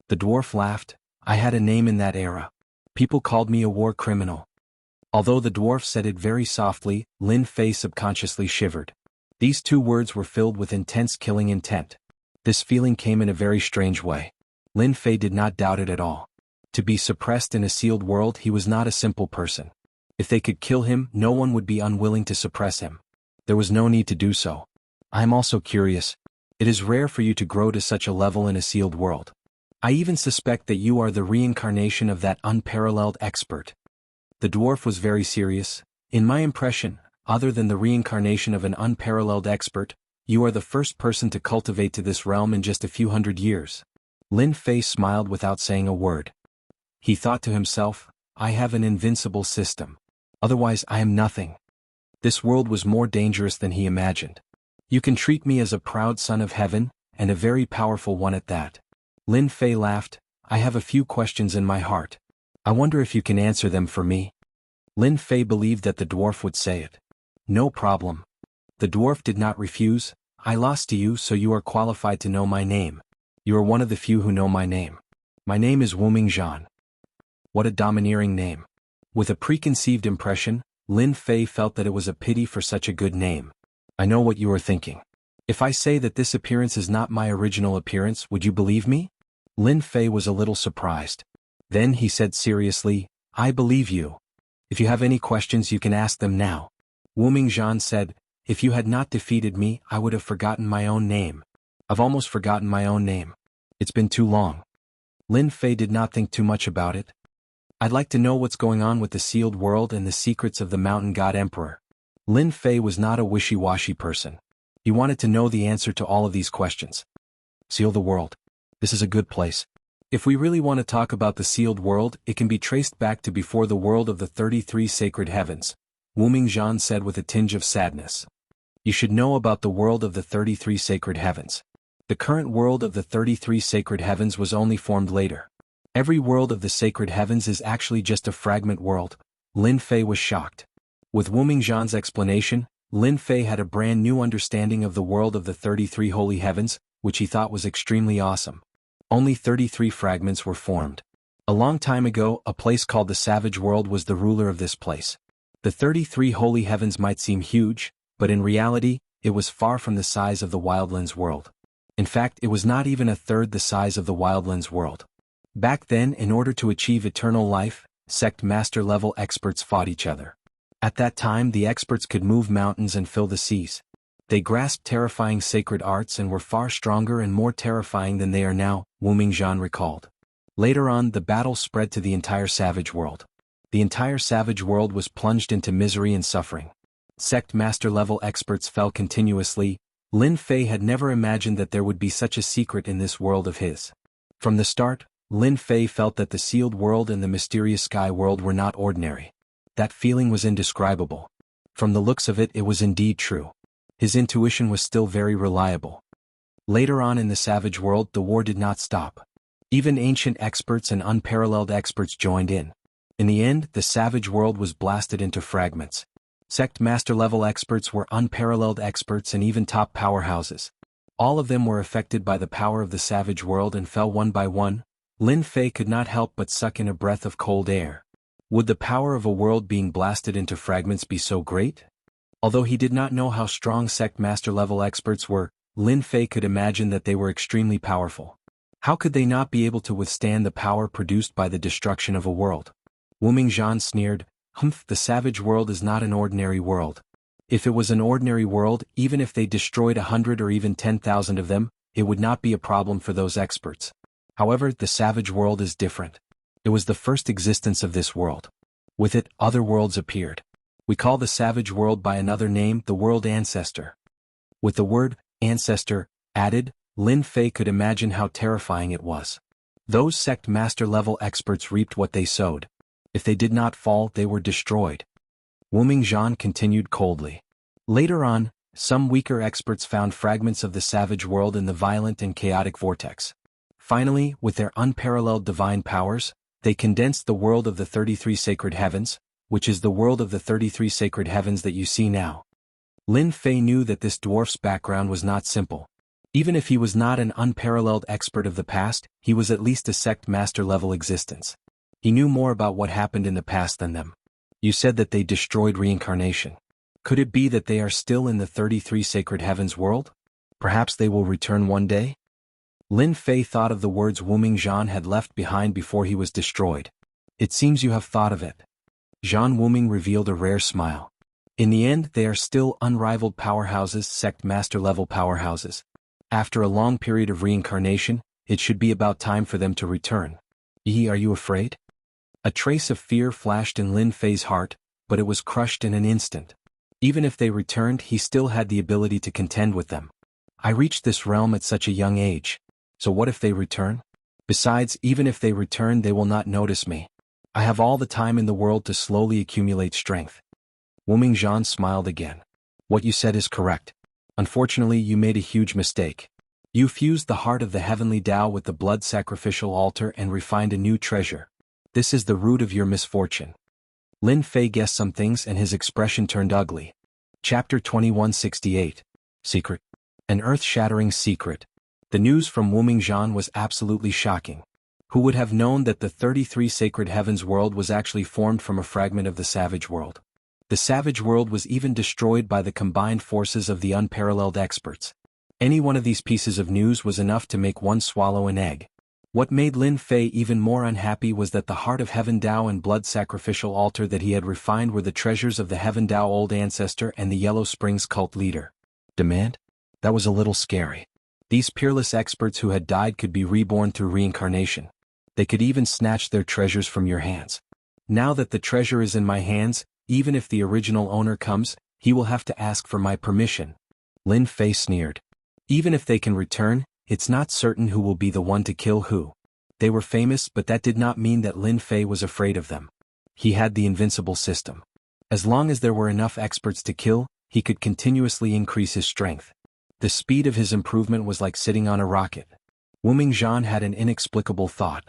The dwarf laughed. I had a name in that era. People called me a war criminal. Although the dwarf said it very softly, Lin Fei subconsciously shivered. These two words were filled with intense killing intent. This feeling came in a very strange way. Lin Fei did not doubt it at all. To be suppressed in a sealed world, he was not a simple person. If they could kill him, no one would be unwilling to suppress him. There was no need to do so. I am also curious. It is rare for you to grow to such a level in a sealed world. I even suspect that you are the reincarnation of that unparalleled expert. The dwarf was very serious. In my impression, other than the reincarnation of an unparalleled expert, you are the first person to cultivate to this realm in just a few hundred years. Lin Fei smiled without saying a word. He thought to himself, I have an invincible system. Otherwise I am nothing. This world was more dangerous than he imagined. You can treat me as a proud son of heaven, and a very powerful one at that. Lin Fei laughed. I have a few questions in my heart. I wonder if you can answer them for me. Lin Fei believed that the dwarf would say it. No problem. The dwarf did not refuse. I lost to you, so you are qualified to know my name. You are one of the few who know my name. My name is Wuxia. What a domineering name. With a preconceived impression, Lin Fei felt that it was a pity for such a good name. I know what you are thinking. If I say that this appearance is not my original appearance, would you believe me? Lin Fei was a little surprised. Then he said seriously, I believe you. If you have any questions you can ask them now. Wuxia said, if you had not defeated me, I would have forgotten my own name. I've almost forgotten my own name. It's been too long. Lin Fei did not think too much about it. I'd like to know what's going on with the sealed world and the secrets of the mountain god emperor. Lin Fei was not a wishy-washy person. He wanted to know the answer to all of these questions. Seal the world. This is a good place. If we really want to talk about the sealed world, it can be traced back to before the world of the 33 sacred heavens, Wuxia said with a tinge of sadness. You should know about the world of the 33 sacred heavens. The current world of the 33 sacred heavens was only formed later. Every world of the sacred heavens is actually just a fragment world. Lin Fei was shocked. With Wuxia's explanation, Lin Fei had a brand new understanding of the world of the 33 holy heavens, which he thought was extremely awesome. Only 33 fragments were formed. A long time ago, a place called the Savage World was the ruler of this place. The 33 holy heavens might seem huge, but in reality, it was far from the size of the Wildlands world. In fact, it was not even a third the size of the Wildlands world. Back then, in order to achieve eternal life, sect master level experts fought each other. At that time, the experts could move mountains and fill the seas. They grasped terrifying sacred arts and were far stronger and more terrifying than they are now, Wuxia recalled. Later on, the battle spread to the entire savage world. The entire savage world was plunged into misery and suffering. Sect master level experts fell continuously. Lin Fei had never imagined that there would be such a secret in this world of his. From the start, Lin Fei felt that the sealed world and the mysterious sky world were not ordinary. That feeling was indescribable. From the looks of it, it was indeed true. His intuition was still very reliable. Later on in the savage world, the war did not stop. Even ancient experts and unparalleled experts joined in. In the end, the savage world was blasted into fragments. Sect master level experts were unparalleled experts and even top powerhouses. All of them were affected by the power of the savage world and fell one by one. Lin Fei could not help but suck in a breath of cold air. Would the power of a world being blasted into fragments be so great? Although he did not know how strong sect master level experts were, Lin Fei could imagine that they were extremely powerful. How could they not be able to withstand the power produced by the destruction of a world? Wu Mingzhan sneered, the savage world is not an ordinary world. If it was an ordinary world, even if they destroyed 100 or even 10,000 of them, it would not be a problem for those experts. However, the savage world is different. It was the first existence of this world. With it, other worlds appeared. We call the savage world by another name the world ancestor. With the word ancestor added, Lin Fei could imagine how terrifying it was. Those sect master level experts reaped what they sowed. If they did not fall, they were destroyed. Wu Mingzhan continued coldly. Later on, some weaker experts found fragments of the savage world in the violent and chaotic vortex. Finally, with their unparalleled divine powers, they condensed the world of the 33 sacred heavens, which is the world of the 33 sacred heavens that you see now. Lin Fei knew that this dwarf's background was not simple. Even if he was not an unparalleled expert of the past, he was at least a sect master level existence. He knew more about what happened in the past than them. You said that they destroyed reincarnation. Could it be that they are still in the 33 sacred heavens world? Perhaps they will return one day? Lin Fei thought of the words Wu Mingzhan had left behind before he was destroyed. It seems you have thought of it. Zhan Wuming revealed a rare smile. In the end, they are still unrivaled powerhouses, sect master level powerhouses. After a long period of reincarnation, it should be about time for them to return. Are you afraid? A trace of fear flashed in Lin Fei's heart, but it was crushed in an instant. Even if they returned, he still had the ability to contend with them. I reached this realm at such a young age. So what if they return? Besides, even if they return, they will not notice me. I have all the time in the world to slowly accumulate strength. Wu Mingzhan smiled again. What you said is correct. Unfortunately, you made a huge mistake. You fused the heart of the heavenly Tao with the blood sacrificial altar and refined a new treasure. This is the root of your misfortune. Lin Fei guessed some things and his expression turned ugly. Chapter 2168. Secret. An earth-shattering secret. The news from Wu Mingzhan was absolutely shocking. Who would have known that the 33 sacred heavens world was actually formed from a fragment of the savage world? The savage world was even destroyed by the combined forces of the unparalleled experts. Any one of these pieces of news was enough to make one swallow an egg. What made Lin Fei even more unhappy was that the heart of Heaven Tao and blood sacrificial altar that he had refined were the treasures of the Heaven Tao old ancestor and the Yellow Springs cult leader. Demand? That was a little scary. These peerless experts who had died could be reborn through reincarnation. They could even snatch their treasures from your hands. Now that the treasure is in my hands, even if the original owner comes, he will have to ask for my permission. Lin Fei sneered. Even if they can return, it's not certain who will be the one to kill who. They were famous, but that did not mean that Lin Fei was afraid of them. He had the invincible system. As long as there were enough experts to kill, he could continuously increase his strength. The speed of his improvement was like sitting on a rocket. Wu Mingzhan had an inexplicable thought.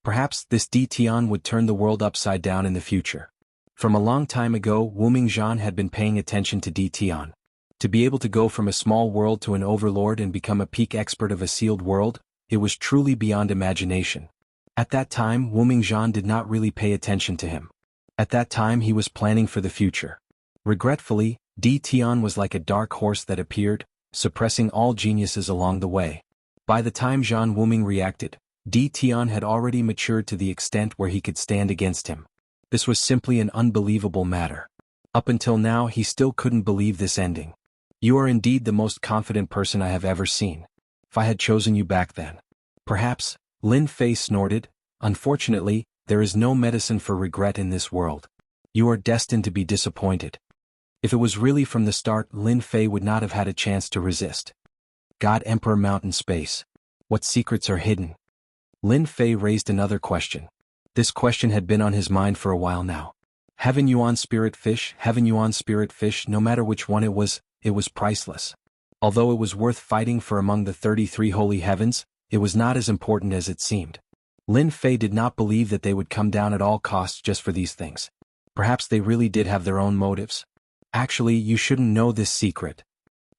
Perhaps this Di Tian would turn the world upside down in the future. From a long time ago, Wu Mingzhan had been paying attention to Di Tian. To be able to go from a small world to an overlord and become a peak expert of a sealed world, it was truly beyond imagination. At that time, Wu Mingzhan did not really pay attention to him. At that time he was planning for the future. Regretfully, Di Tian was like a dark horse that appeared, suppressing all geniuses along the way. By the time Zhan Wuming reacted, Di Tian had already matured to the extent where he could stand against him. This was simply an unbelievable matter. Up until now he still couldn't believe this ending. You are indeed the most confident person I have ever seen. If I had chosen you back then. Perhaps, Lin Fei snorted, unfortunately, there is no medicine for regret in this world. You are destined to be disappointed. If it was really from the start, Lin Fei would not have had a chance to resist. God Emperor Mountain Space. What secrets are hidden? Lin Fei raised another question. This question had been on his mind for a while now. Heaven Yuan Spirit Fish, no matter which one it was priceless. Although it was worth fighting for among the 33 holy heavens, it was not as important as it seemed. Lin Fei did not believe that they would come down at all costs just for these things. Perhaps they really did have their own motives. Actually, you shouldn't know this secret.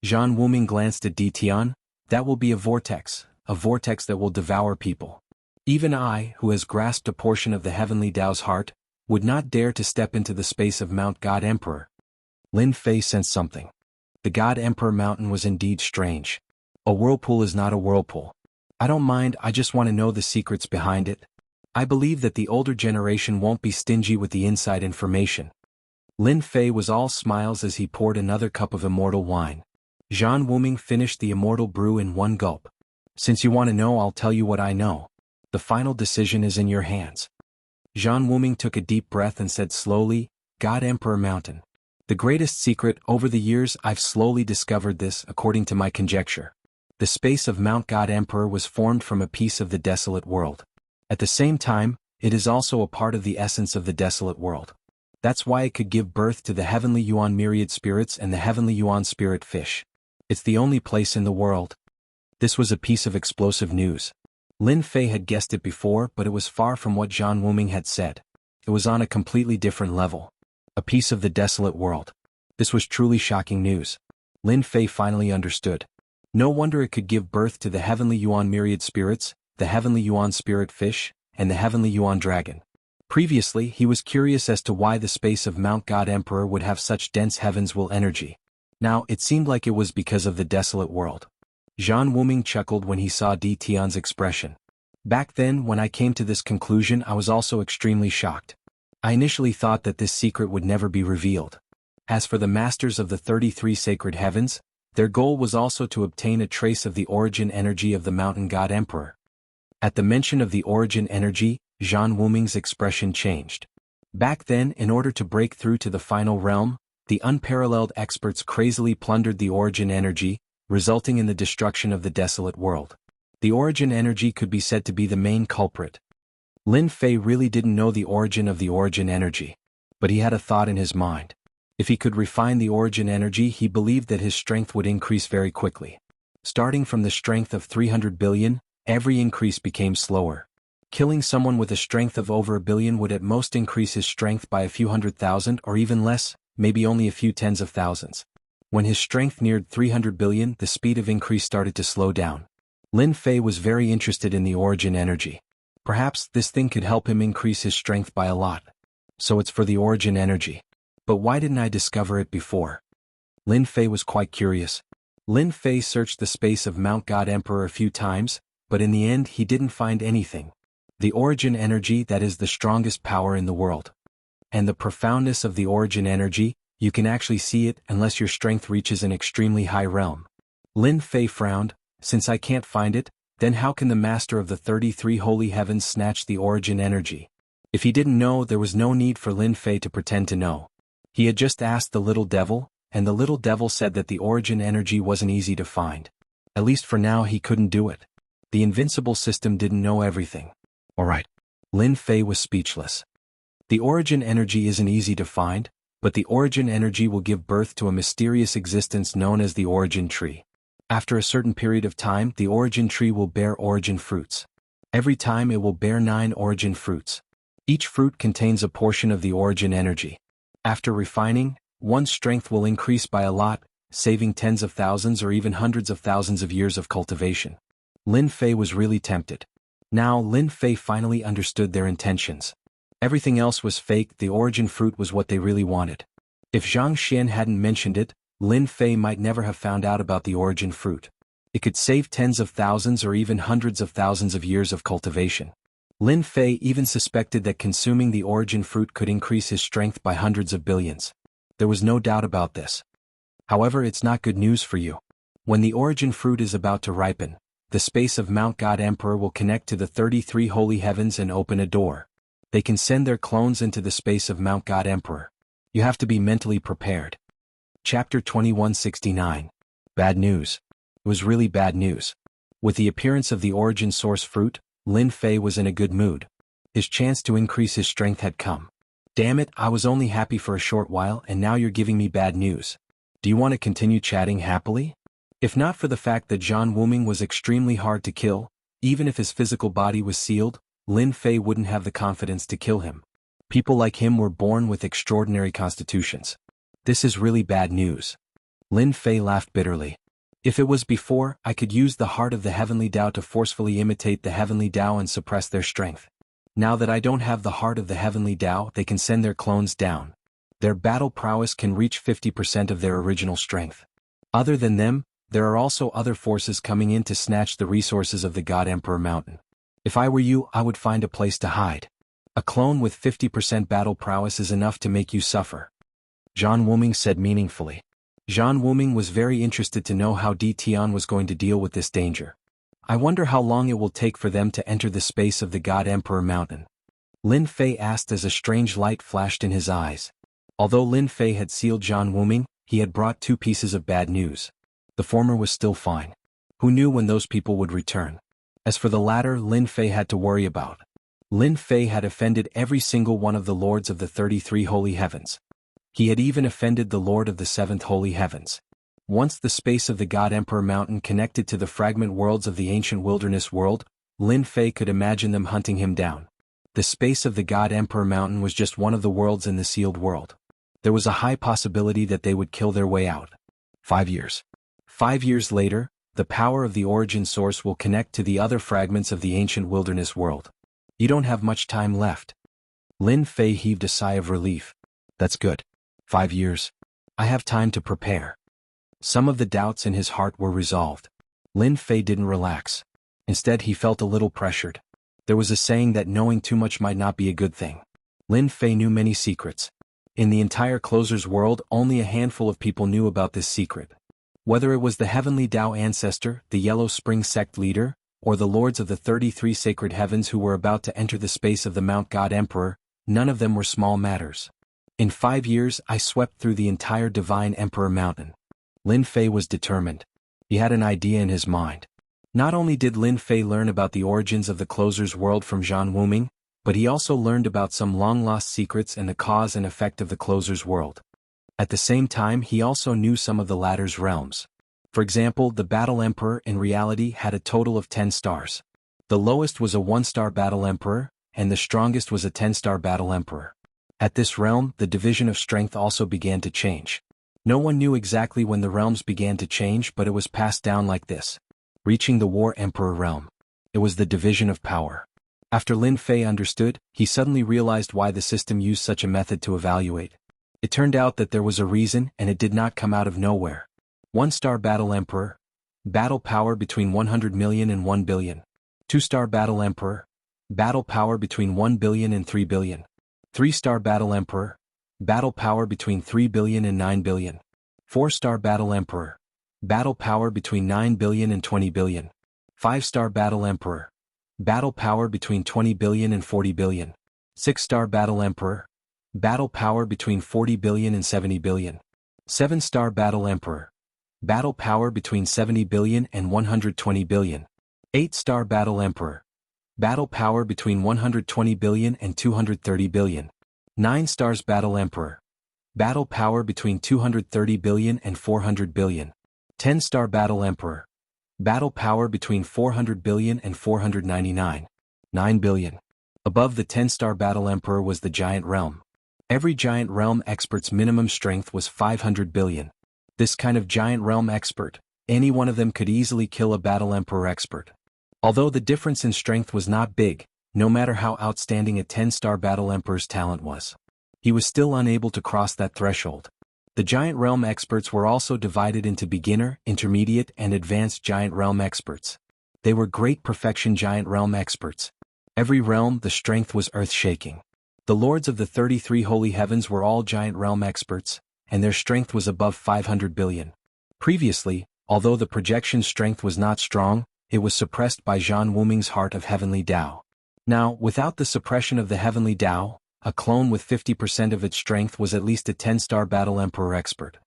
Zhan Wuming glanced at Di Tian. That will be a vortex that will devour people. Even I, who has grasped a portion of the heavenly Tao's heart, would not dare to step into the space of Mount God Emperor. Lin Fei sensed something. The God Emperor mountain was indeed strange. A whirlpool is not a whirlpool. I don't mind, I just want to know the secrets behind it. I believe that the older generation won't be stingy with the inside information. Lin Fei was all smiles as he poured another cup of immortal wine. Zhan Wuming finished the immortal brew in one gulp. Since you want to know, I'll tell you what I know. The final decision is in your hands. Zhan Wuming took a deep breath and said slowly, God Emperor Mountain. The greatest secret, over the years I've slowly discovered this according to my conjecture. The space of Mount God Emperor was formed from a piece of the desolate world. At the same time, it is also a part of the essence of the desolate world. That's why it could give birth to the heavenly Yuan myriad spirits and the heavenly Yuan spirit fish. It's the only place in the world. This was a piece of explosive news. Lin Fei had guessed it before, but it was far from what Zhan Wuming had said. It was on a completely different level. A piece of the desolate world. This was truly shocking news. Lin Fei finally understood. No wonder it could give birth to the heavenly Yuan myriad spirits, the heavenly Yuan spirit fish, and the heavenly Yuan dragon. Previously, he was curious as to why the space of Mount God Emperor would have such dense heavens-will energy. Now, it seemed like it was because of the desolate world. Zhan Wuming chuckled when he saw Di Tian's expression. Back then, when I came to this conclusion, I was also extremely shocked. I initially thought that this secret would never be revealed. As for the masters of the 33 sacred heavens, their goal was also to obtain a trace of the origin energy of the Mountain God Emperor. At the mention of the origin energy, Zhan Wuming's expression changed. Back then, in order to break through to the final realm, the unparalleled experts crazily plundered the origin energy, resulting in the destruction of the desolate world. The origin energy could be said to be the main culprit. Lin Fei really didn't know the origin of the origin energy. But he had a thought in his mind. If he could refine the origin energy, he believed that his strength would increase very quickly. Starting from the strength of 300 billion, every increase became slower. Killing someone with a strength of over 1 billion would at most increase his strength by a few 100,000 or even less, maybe only a few tens of thousands. When his strength neared 300 billion, the speed of increase started to slow down. Lin Fei was very interested in the origin energy. Perhaps this thing could help him increase his strength by a lot. So it's for the origin energy. But why didn't I discover it before? Lin Fei was quite curious. Lin Fei searched the space of Mount God Emperor a few times, but in the end he didn't find anything. The origin energy, that is the strongest power in the world. And the profoundness of the origin energy, you can actually see it unless your strength reaches an extremely high realm. Lin Fei frowned. Since I can't find it, then how can the master of the 33 holy heavens snatch the origin energy? If he didn't know, there was no need for Lin Fei to pretend to know. He had just asked the little devil, and the little devil said that the origin energy wasn't easy to find. At least for now he couldn't do it. The invincible system didn't know everything. Alright. Lin Fei was speechless. The origin energy isn't easy to find, but the origin energy will give birth to a mysterious existence known as the origin tree. After a certain period of time, the origin tree will bear origin fruits. Every time it will bear 9 origin fruits. Each fruit contains a portion of the origin energy. After refining, one's strength will increase by a lot, saving tens of thousands or even hundreds of thousands of years of cultivation. Lin Fei was really tempted. Now Lin Fei finally understood their intentions. Everything else was fake, the origin fruit was what they really wanted. If Zhang Xian hadn't mentioned it, Lin Fei might never have found out about the origin fruit. It could save tens of thousands or even hundreds of thousands of years of cultivation. Lin Fei even suspected that consuming the origin fruit could increase his strength by hundreds of billions. There was no doubt about this. However, it's not good news for you. When the origin fruit is about to ripen, the space of Mount God Emperor will connect to the 33 holy heavens and open a door. They can send their clones into the space of Mount God Emperor. You have to be mentally prepared. Chapter 2169. Bad news. It was really bad news. With the appearance of the origin source fruit, Lin Fei was in a good mood. His chance to increase his strength had come. Damn it, I was only happy for a short while and now you're giving me bad news. Do you want to continue chatting happily? If not for the fact that Zhan Wuming was extremely hard to kill, even if his physical body was sealed, Lin Fei wouldn't have the confidence to kill him. People like him were born with extraordinary constitutions. This is really bad news. Lin Fei laughed bitterly. If it was before, I could use the heart of the heavenly Tao to forcefully imitate the heavenly Tao and suppress their strength. Now that I don't have the heart of the heavenly Tao, they can send their clones down. Their battle prowess can reach 50% of their original strength. Other than them, there are also other forces coming in to snatch the resources of the God Emperor Mountain. If I were you, I would find a place to hide. A clone with 50% battle prowess is enough to make you suffer. Zhang Wuming said meaningfully. Zhang Wuming was very interested to know how Di Tian was going to deal with this danger. I wonder how long it will take for them to enter the space of the God Emperor Mountain. Lin Fei asked as a strange light flashed in his eyes. Although Lin Fei had sealed Zhang Wuming, he had brought 2 pieces of bad news. The former was still fine. Who knew when those people would return? As for the latter, Lin Fei had to worry about. Lin Fei had offended every single one of the lords of the 33 holy heavens. He had even offended the lord of the 7th holy heavens. Once the space of the God Emperor Mountain connected to the fragment worlds of the ancient wilderness world, Lin Fei could imagine them hunting him down. The space of the God Emperor Mountain was just one of the worlds in the sealed world. There was a high possibility that they would kill their way out. 5 years. 5 years later, the power of the origin source will connect to the other fragments of the ancient wilderness world. You don't have much time left. Lin Fei heaved a sigh of relief. That's good. 5 years. I have time to prepare. Some of the doubts in his heart were resolved. Lin Fei didn't relax. Instead, he felt a little pressured. There was a saying that knowing too much might not be a good thing. Lin Fei knew many secrets. In the entire Closer's world, only a handful of people knew about this secret. Whether it was the Heavenly Tao ancestor, the Yellow Spring sect leader, or the lords of the 33 sacred heavens who were about to enter the space of the Mount God Emperor, none of them were small matters. In 5 years, I swept through the entire Divine Emperor Mountain. Lin Fei was determined. He had an idea in his mind. Not only did Lin Fei learn about the origins of the Closer's world from Zhang Wuming, but he also learned about some long-lost secrets and the cause and effect of the Closer's world. At the same time, he also knew some of the latter's realms. For example, the Battle Emperor in reality had a total of 10 stars. The lowest was a 1-star Battle Emperor, and the strongest was a 10-star Battle Emperor. At this realm, the division of strength also began to change. No one knew exactly when the realms began to change, but it was passed down like this. Reaching the War Emperor realm. It was the division of power. After Lin Fei understood, he suddenly realized why the system used such a method to evaluate. It turned out that there was a reason, and it did not come out of nowhere. 1-star Battle Emperor. Battle power between 100 million and 1 billion. 2-star Battle Emperor. Battle power between 1 billion and 3 billion. 3-star Battle Emperor. Battle power between 3 billion and 9 billion. 4-star Battle Emperor. Battle power between 9 billion and 20 billion. 5-star Battle Emperor. Battle power between 20 billion and 40 billion. 6-star Battle Emperor. Battle power between 40 billion and 70 billion. 7-star Battle Emperor. Battle power between 70 billion and 120 billion. 8-star Battle Emperor. Battle power between 120 billion and 230 billion. 9 stars Battle Emperor. Battle power between 230 billion and 400 billion. 10-star Battle Emperor. Battle power between 400 billion and 499. 9 billion. Above the 10-star Battle Emperor was the Giant Realm. Every Giant Realm expert's minimum strength was 500 billion. This kind of Giant Realm expert, any one of them could easily kill a Battle Emperor expert. Although the difference in strength was not big, no matter how outstanding a 10-star Battle Emperor's talent was, he was still unable to cross that threshold. The Giant Realm experts were also divided into beginner, intermediate, and advanced Giant Realm experts. They were great perfection Giant Realm experts. Every realm, the strength was earth-shaking. The lords of the 33 holy heavens were all Giant Realm experts, and their strength was above 500 billion. Previously, although the projection strength was not strong, it was suppressed by Zhang Wuming's heart of heavenly Tao. Now, without the suppression of the heavenly Tao, a clone with 50% of its strength was at least a 10-star Battle Emperor expert.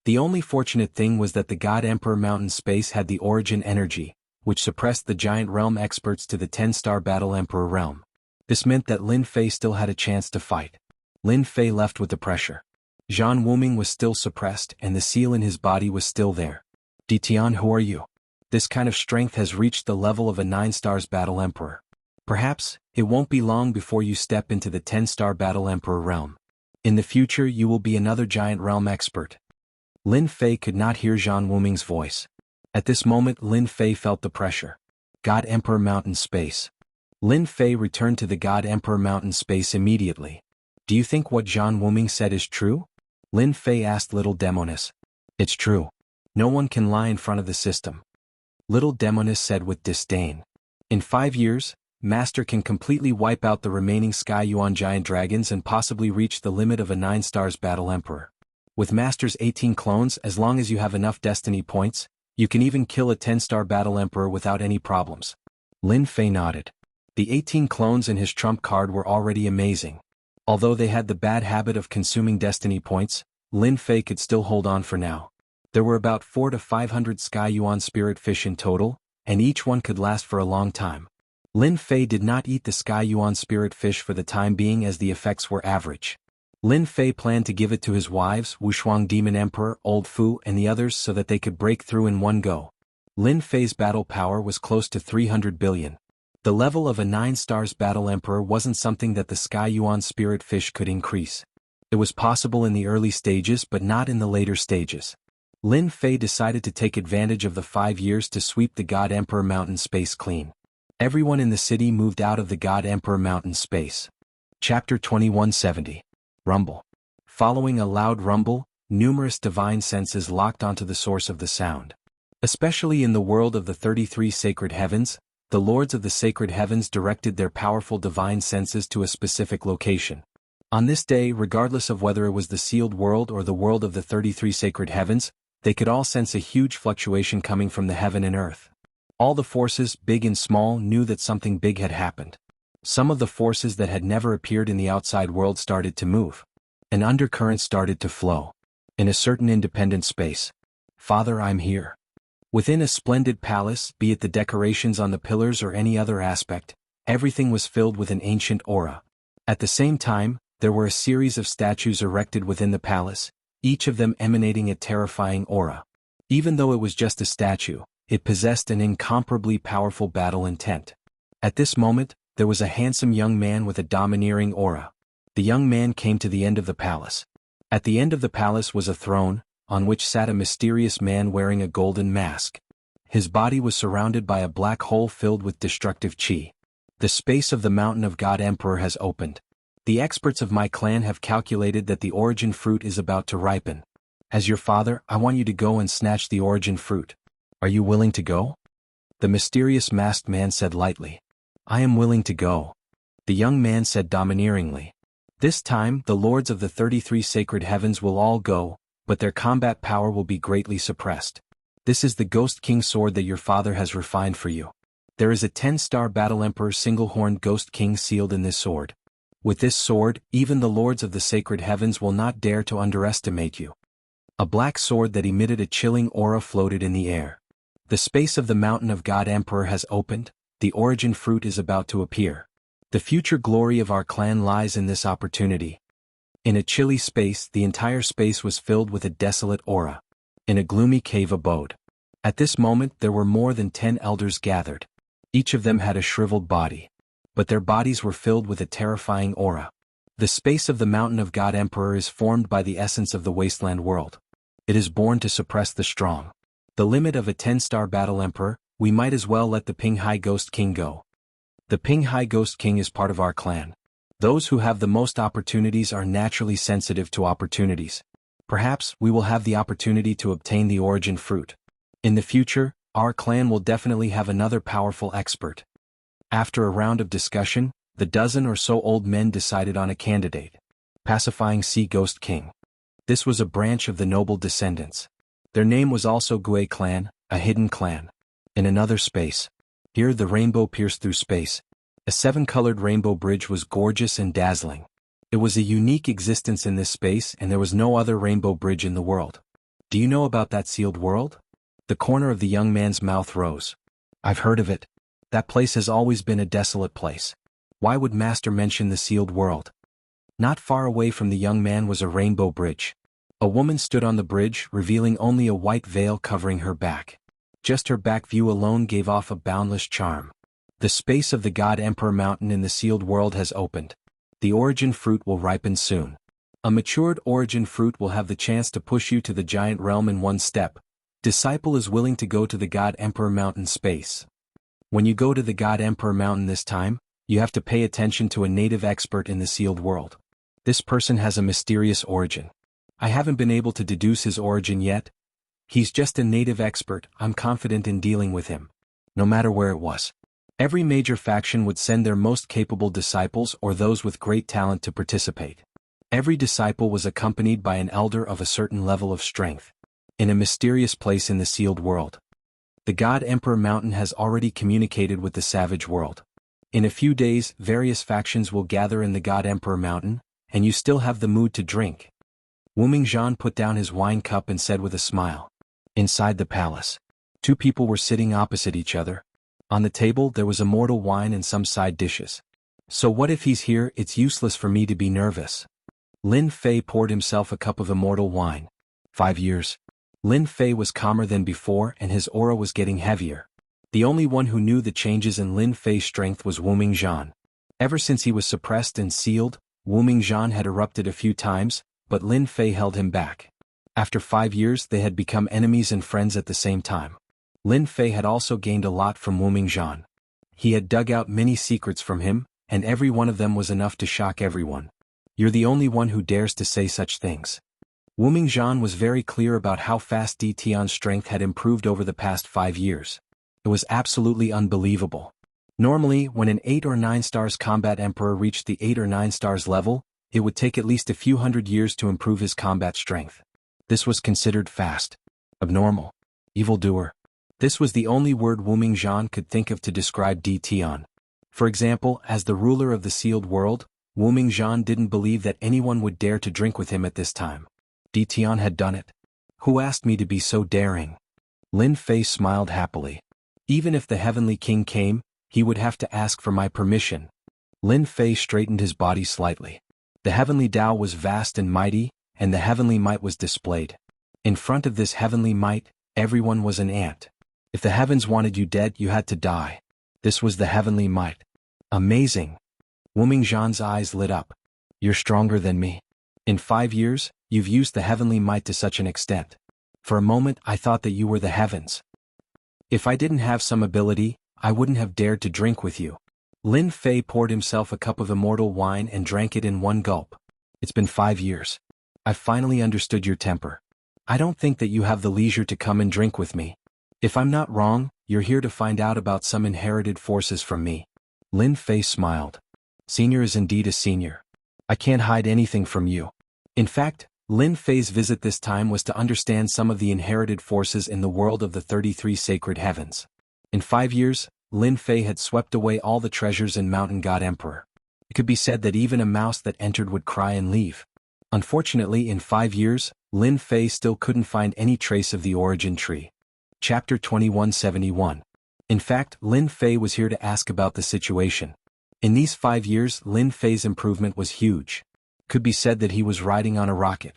The only fortunate thing was that the God Emperor Mountain space had the origin energy, which suppressed the Giant Realm experts to the 10-star Battle Emperor realm. This meant that Lin Fei still had a chance to fight. Lin Fei left with the pressure. Zhang Wuming was still suppressed and the seal in his body was still there. Di Tian, who are you? This kind of strength has reached the level of a 9-stars Battle Emperor. Perhaps, it won't be long before you step into the 10-star Battle Emperor realm. In the future you will be another Giant Realm expert. Lin Fei could not hear Zhang Wuming's voice. At this moment Lin Fei felt the pressure. God Emperor Mountain space. Lin Fei returned to the God Emperor Mountain space immediately. Do you think what Zhang Wuming said is true? Lin Fei asked Little Demoness. It's true. No one can lie in front of the system. Little Demoness said with disdain. In 5 years, Master can completely wipe out the remaining Sky Yuan giant dragons and possibly reach the limit of a 9-stars battle emperor. With Master's 18 clones, as long as you have enough destiny points, you can even kill a 10-star battle emperor without any problems. Lin Fei nodded. The 18 clones in his trump card were already amazing. Although they had the bad habit of consuming destiny points, Lin Fei could still hold on for now. There were about 400 to 500 Sky Yuan spirit fish in total, and each one could last for a long time. Lin Fei did not eat the Sky Yuan spirit fish for the time being as the effects were average. Lin Fei planned to give it to his wives, Wushuang Demon Emperor, Old Fu and the others so that they could break through in one go. Lin Fei's battle power was close to 300 billion. The level of a 9-stars battle emperor wasn't something that the Sky Yuan spirit fish could increase. It was possible in the early stages but not in the later stages. Lin Fei decided to take advantage of the 5 years to sweep the God Emperor Mountain space clean. Everyone in the city moved out of the God Emperor Mountain space. Chapter 2170. Rumble. Following a loud rumble, numerous divine senses locked onto the source of the sound. Especially in the world of the 33 sacred heavens, the lords of the sacred heavens directed their powerful divine senses to a specific location. On this day, regardless of whether it was the sealed world or the world of the 33 sacred heavens, they could all sense a huge fluctuation coming from the heaven and earth. All the forces, big and small, knew that something big had happened. Some of the forces that had never appeared in the outside world started to move. An undercurrent started to flow. In a certain independent space. Father, I'm here. Within a splendid palace, be it the decorations on the pillars or any other aspect, everything was filled with an ancient aura. At the same time, there were a series of statues erected within the palace, each of them emanating a terrifying aura. Even though it was just a statue, it possessed an incomparably powerful battle intent. At this moment, there was a handsome young man with a domineering aura. The young man came to the end of the palace. At the end of the palace was a throne, on which sat a mysterious man wearing a golden mask. His body was surrounded by a black hole filled with destructive chi. The space of the mountain of God Emperor has opened. The experts of my clan have calculated that the origin fruit is about to ripen. As your father, I want you to go and snatch the origin fruit. Are you willing to go? The mysterious masked man said lightly. I am willing to go. The young man said domineeringly. This time, the lords of the 33 sacred heavens will all go, but their combat power will be greatly suppressed. This is the Ghost King sword that your father has refined for you. There is a 10-star battle emperor single-horned Ghost King sealed in this sword. With this sword, even the lords of the sacred heavens will not dare to underestimate you. A black sword that emitted a chilling aura floated in the air. The space of the mountain of God Emperor has opened, the origin fruit is about to appear. The future glory of our clan lies in this opportunity. In a chilly space, the entire space was filled with a desolate aura. In a gloomy cave abode. At this moment there were more than 10 elders gathered. Each of them had a shriveled body. But their bodies were filled with a terrifying aura. The space of the mountain of God Emperor is formed by the essence of the wasteland world. It is born to suppress the strong. The limit of a 10-star battle emperor, we might as well let the Ping Hai Ghost King go. The Ping Hai Ghost King is part of our clan. Those who have the most opportunities are naturally sensitive to opportunities. Perhaps we will have the opportunity to obtain the origin fruit. In the future, our clan will definitely have another powerful expert. After a round of discussion, the dozen or so old men decided on a candidate. Pacifying Sea Ghost King. This was a branch of the noble descendants. Their name was also Gui Clan, a hidden clan. In another space. Here the rainbow pierced through space. A 7-colored rainbow bridge was gorgeous and dazzling. It was a unique existence in this space and there was no other rainbow bridge in the world. Do you know about that sealed world? The corner of the young man's mouth rose. I've heard of it. That place has always been a desolate place. Why would Master mention the sealed world? Not far away from the young man was a rainbow bridge. A woman stood on the bridge, revealing only a white veil covering her back. Just her back view alone gave off a boundless charm. The space of the God Emperor Mountain in the sealed world has opened. The origin fruit will ripen soon. A matured origin fruit will have the chance to push you to the giant realm in one step. Disciple is willing to go to the God Emperor Mountain space. When you go to the God Emperor Mountain this time, You have to pay attention to a native expert in the sealed world. This person has a mysterious origin. I haven't been able to deduce his origin yet. He's just a native expert. I'm confident in dealing with him. No matter where it was. Every major faction would send their most capable disciples or those with great talent to participate. Every disciple was accompanied by an elder of a certain level of strength. In a mysterious place in the sealed world. The God Emperor Mountain has already communicated with the savage world. In a few days, various factions will gather in the God Emperor Mountain, and you still have the mood to drink. Wu Mingzhan put down his wine cup and said with a smile. Inside the palace. Two people were sitting opposite each other. On the table there was immortal wine and some side dishes. So what if he's here? It's useless for me to be nervous. Lin Fei poured himself a cup of immortal wine. 5 years. Lin Fei was calmer than before and his aura was getting heavier. The only one who knew the changes in Lin Fei's strength was Wu Mingzhan. Ever since he was suppressed and sealed, Wu Mingzhan had erupted a few times, but Lin Fei held him back. After 5 years they had become enemies and friends at the same time. Lin Fei had also gained a lot from Wu Mingzhan. He had dug out many secrets from him, and every one of them was enough to shock everyone. You're the only one who dares to say such things. Wu Mingzhan was very clear about how fast Di Tian's strength had improved over the past 5 years. It was absolutely unbelievable. Normally, when an 8 or 9 stars combat emperor reached the 8 or 9 stars level, it would take at least a few hundred years to improve his combat strength. This was considered fast. Abnormal. Evildoer. This was the only word Wu Mingzhan could think of to describe Di Tian. For example, as the ruler of the sealed world, Wu Mingzhan didn't believe that anyone would dare to drink with him at this time. Di Tian had done it. Who asked me to be so daring? Lin Fei smiled happily. Even if the Heavenly King came, he would have to ask for my permission. Lin Fei straightened his body slightly. The heavenly Tao was vast and mighty, and the heavenly might was displayed. In front of this heavenly might, everyone was an ant. If the heavens wanted you dead, you had to die. This was the heavenly might. Amazing. Wu Mingzhan's eyes lit up. You're stronger than me. In 5 years, you've used the heavenly might to such an extent. For a moment I thought that you were the heavens. If I didn't have some ability, I wouldn't have dared to drink with you. Lin Fei poured himself a cup of immortal wine and drank it in one gulp. It's been 5 years. I've finally understood your temper. I don't think that you have the leisure to come and drink with me. If I'm not wrong, you're here to find out about some inherited forces from me. Lin Fei smiled. Senior is indeed a senior. I can't hide anything from you. In fact, Lin Fei's visit this time was to understand some of the inherited forces in the world of the 33 sacred heavens. In 5 years, Lin Fei had swept away all the treasures in Mountain God Emperor. It could be said that even a mouse that entered would cry and leave. Unfortunately, in 5 years, Lin Fei still couldn't find any trace of the origin tree. Chapter 2171. In fact, Lin Fei was here to ask about the situation. In these 5 years, Lin Fei's improvement was huge. Could be said that he was riding on a rocket.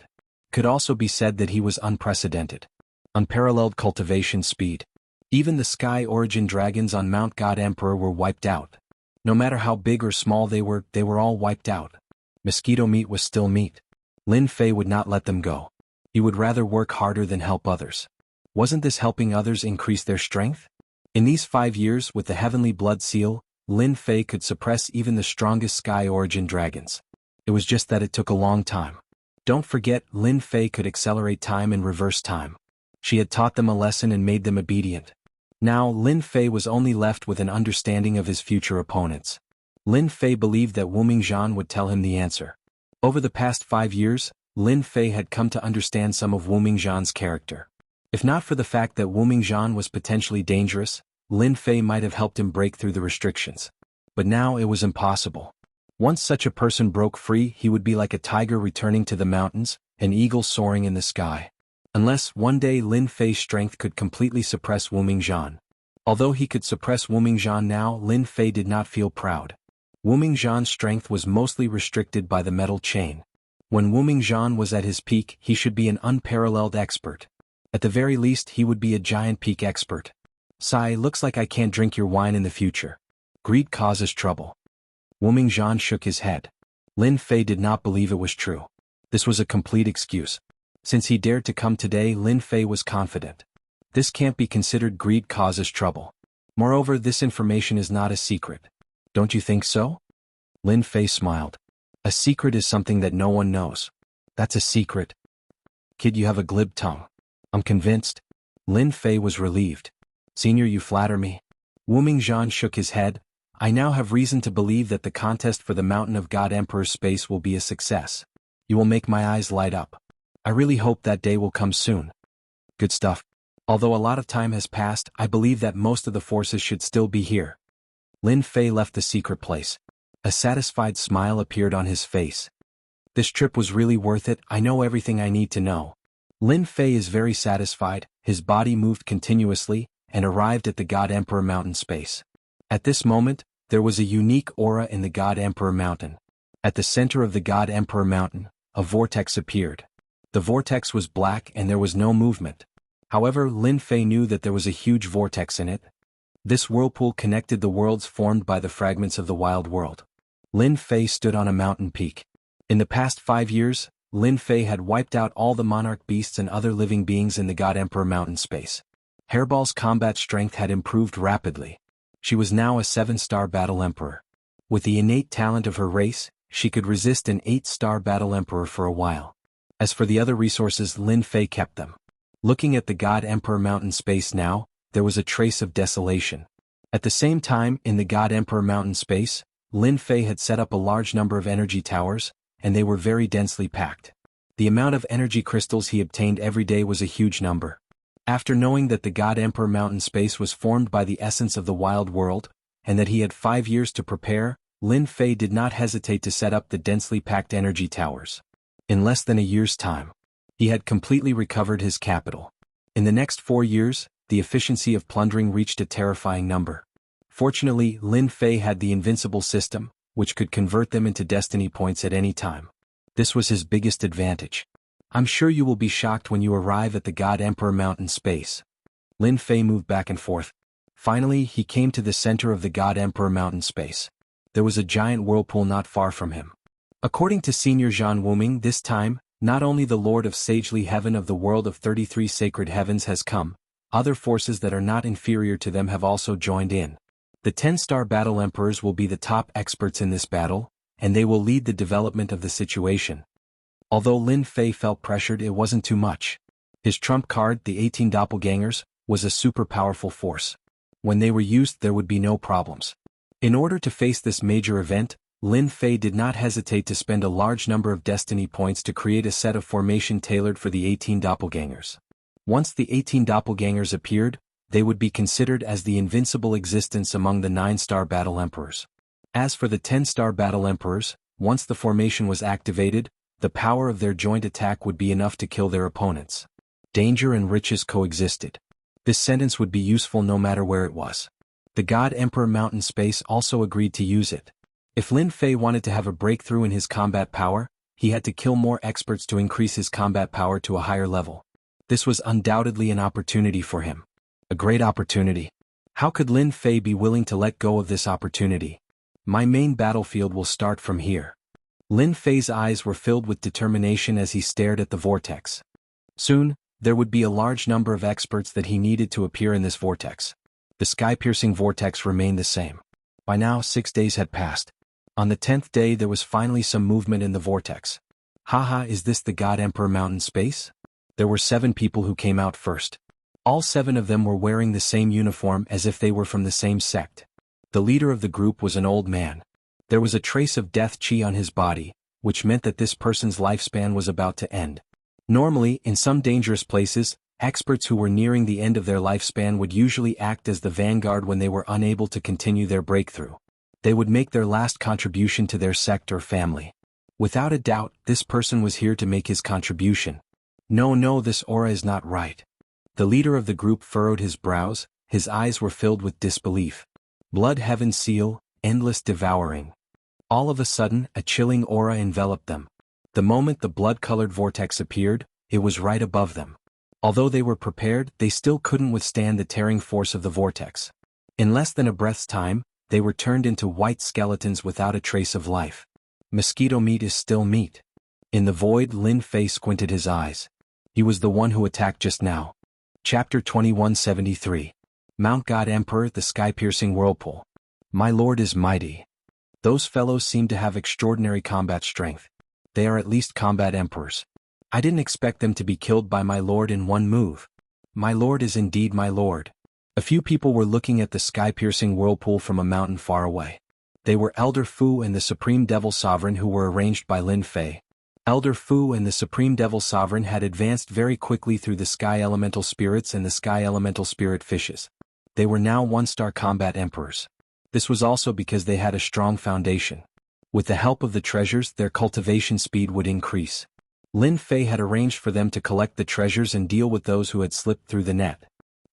Could also be said that he was unprecedented. Unparalleled cultivation speed. Even the sky origin dragons on Mount God Emperor were wiped out. No matter how big or small they were all wiped out. Mosquito meat was still meat. Lin Fei would not let them go. He would rather work harder than help others. Wasn't this helping others increase their strength? In these 5 years with the heavenly blood seal, Lin Fei could suppress even the strongest sky origin dragons. It was just that it took a long time. Don't forget, Lin Fei could accelerate time and reverse time. She had taught them a lesson and made them obedient. Now Lin Fei was only left with an understanding of his future opponents. Lin Fei believed that Wu Mingzhan would tell him the answer. Over the past 5 years, Lin Fei had come to understand some of Wu Mingzhan's character. If not for the fact that Wu Mingzhan was potentially dangerous, Lin Fei might have helped him break through the restrictions. But now it was impossible. Once such a person broke free, he would be like a tiger returning to the mountains, an eagle soaring in the sky. Unless one day Lin Fei's strength could completely suppress Wu Mingzhan. Although he could suppress Wu Mingzhan now, Lin Fei did not feel proud. Wu Mingzhan's strength was mostly restricted by the metal chain. When Wu Mingzhan was at his peak, he should be an unparalleled expert. At the very least, he would be a giant peak expert. Sai, looks like I can't drink your wine in the future. Greed causes trouble. Wu Mingzhan shook his head. Lin Fei did not believe it was true. This was a complete excuse. Since he dared to come today, Lin Fei was confident. This can't be considered greed causes trouble. Moreover, this information is not a secret. Don't you think so? Lin Fei smiled. A secret is something that no one knows. That's a secret. Kid, you have a glib tongue. I'm convinced. Lin Fei was relieved. Senior, you flatter me. Wu Mingzhan shook his head. I now have reason to believe that the contest for the Mountain of God Emperor's space will be a success. You will make my eyes light up. I really hope that day will come soon. Good stuff. Although a lot of time has passed, I believe that most of the forces should still be here. Lin Fei left the secret place. A satisfied smile appeared on his face. This trip was really worth it. I know everything I need to know. Lin Fei is very satisfied. His body moved continuously and arrived at the God Emperor Mountain space. At this moment, there was a unique aura in the God Emperor Mountain. At the center of the God Emperor Mountain, a vortex appeared. The vortex was black and there was no movement. However, Lin Fei knew that there was a huge vortex in it. This whirlpool connected the worlds formed by the fragments of the wild world. Lin Fei stood on a mountain peak. In the past 5 years, Lin Fei had wiped out all the monarch beasts and other living beings in the God Emperor Mountain space. Hairball's combat strength had improved rapidly. She was now a 7-star battle emperor. With the innate talent of her race, she could resist an 8-star battle emperor for a while. As for the other resources, Lin Fei kept them. Looking at the God Emperor Mountain space now, there was a trace of desolation. At the same time, in the God Emperor Mountain space, Lin Fei had set up a large number of energy towers, and they were very densely packed. The amount of energy crystals he obtained every day was a huge number. After knowing that the God Emperor Mountain space was formed by the essence of the wild world, and that he had 5 years to prepare, Lin Fei did not hesitate to set up the densely packed energy towers. In less than a year's time, he had completely recovered his capital. In the next 4 years, the efficiency of plundering reached a terrifying number. Fortunately, Lin Fei had the invincible system, which could convert them into destiny points at any time. This was his biggest advantage. I'm sure you will be shocked when you arrive at the God Emperor Mountain space. Lin Fei moved back and forth. Finally, he came to the center of the God Emperor Mountain space. There was a giant whirlpool not far from him. According to Senior Zhan Wuming, this time, not only the Lord of Sagely Heaven of the world of 33 sacred heavens has come, other forces that are not inferior to them have also joined in. The 10-star battle emperors will be the top experts in this battle, and they will lead the development of the situation. Although Lin Fei felt pressured, it wasn't too much. His trump card, the 18 doppelgangers, was a super powerful force. When they were used, there would be no problems. In order to face this major event, Lin Fei did not hesitate to spend a large number of destiny points to create a set of formation tailored for the 18 doppelgangers. Once the 18 doppelgangers appeared, they would be considered as the invincible existence among the 9-star battle emperors. As for the 10-star battle emperors, once the formation was activated, the power of their joint attack would be enough to kill their opponents. Danger and riches coexisted. This sentence would be useful no matter where it was. The God Emperor Mountain space also agreed to use it. If Lin Fei wanted to have a breakthrough in his combat power, he had to kill more experts to increase his combat power to a higher level. This was undoubtedly an opportunity for him. A great opportunity. How could Lin Fei be willing to let go of this opportunity? My main battlefield will start from here. Lin Fei's eyes were filled with determination as he stared at the vortex. Soon, there would be a large number of experts that he needed to appear in this vortex. The sky-piercing vortex remained the same. By now, 6 days had passed. On the 10th day there was finally some movement in the vortex. Haha, is this the God Emperor Mountain space? There were 7 people who came out first. All 7 of them were wearing the same uniform as if they were from the same sect. The leader of the group was an old man. There was a trace of death chi on his body, which meant that this person's lifespan was about to end. Normally, in some dangerous places, experts who were nearing the end of their lifespan would usually act as the vanguard when they were unable to continue their breakthrough. They would make their last contribution to their sect or family. Without a doubt, this person was here to make his contribution. No, this aura is not right. The leader of the group furrowed his brows, his eyes were filled with disbelief. Blood heaven seal, endless devouring. All of a sudden, a chilling aura enveloped them. The moment the blood-colored vortex appeared, it was right above them. Although they were prepared, they still couldn't withstand the tearing force of the vortex. In less than a breath's time, they were turned into white skeletons without a trace of life. Mosquito meat is still meat. In the void, Lin Fei squinted his eyes. He was the one who attacked just now. Chapter 2173. Mount God Emperor, the sky-piercing whirlpool. My lord is mighty. Those fellows seem to have extraordinary combat strength. They are at least combat emperors. I didn't expect them to be killed by my lord in one move. My lord is indeed my lord. A few people were looking at the sky-piercing whirlpool from a mountain far away. They were Elder Fu and the Supreme Devil Sovereign, who were arranged by Lin Fei. Elder Fu and the Supreme Devil Sovereign had advanced very quickly through the Sky Elemental Spirits and the Sky Elemental Spirit Fishes. They were now one-star combat emperors. This was also because they had a strong foundation. With the help of the treasures, their cultivation speed would increase. Lin Fei had arranged for them to collect the treasures and deal with those who had slipped through the net.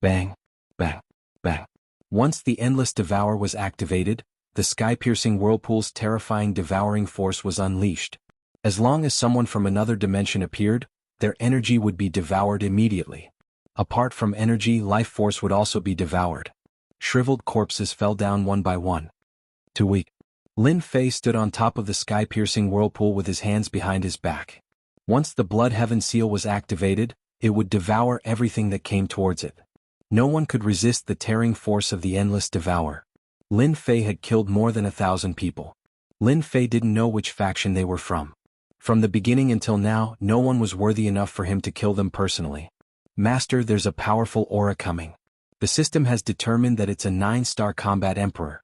Bang, bang, bang. Once the Endless Devour was activated, the sky-piercing whirlpool's terrifying devouring force was unleashed. As long as someone from another dimension appeared, their energy would be devoured immediately. Apart from energy, life force would also be devoured. Shriveled corpses fell down one by one. Too weak. Lin Fei stood on top of the sky-piercing whirlpool with his hands behind his back. Once the Blood Heaven Seal was activated, it would devour everything that came towards it. No one could resist the tearing force of the Endless Devour. Lin Fei had killed more than 1,000 people. Lin Fei didn't know which faction they were from. From the beginning until now, no one was worthy enough for him to kill them personally. Master, there's a powerful aura coming. The system has determined that it's a 9-star combat emperor.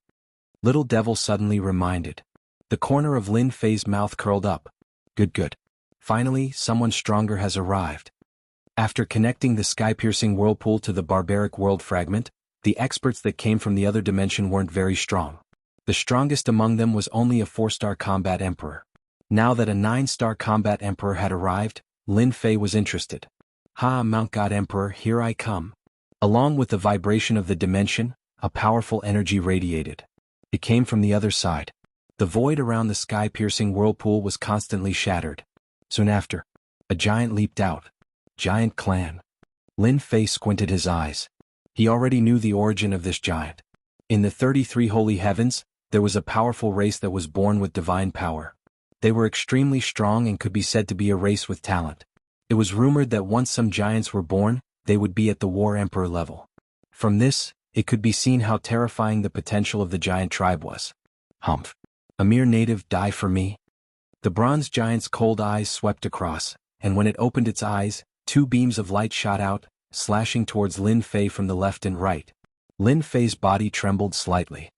Little Devil suddenly reminded. The corner of Lin Fei's mouth curled up. Good. Finally, someone stronger has arrived. After connecting the sky-piercing whirlpool to the barbaric world fragment, the experts that came from the other dimension weren't very strong. The strongest among them was only a 4-star combat emperor. Now that a 9-star combat emperor had arrived, Lin Fei was interested. Ha, Mount God Emperor, here I come. Along with the vibration of the dimension, a powerful energy radiated. It came from the other side. The void around the sky-piercing whirlpool was constantly shattered. Soon after, a giant leaped out. Giant clan. Lin Fei squinted his eyes. He already knew the origin of this giant. In the 33 Holy Heavens, there was a powerful race that was born with divine power. They were extremely strong and could be said to be a race with talent. It was rumored that once some giants were born, they would be at the War Emperor level. From this, it could be seen how terrifying the potential of the giant tribe was. Humph. A mere native, die for me? The bronze giant's cold eyes swept across, and when it opened its eyes, 2 beams of light shot out, slashing towards Lin Fei from the left and right. Lin Fei's body trembled slightly.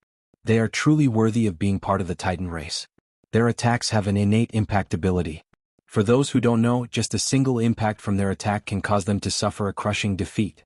They are truly worthy of being part of the Titan race. Their attacks have an innate impact ability. For those who don't know, just a single impact from their attack can cause them to suffer a crushing defeat.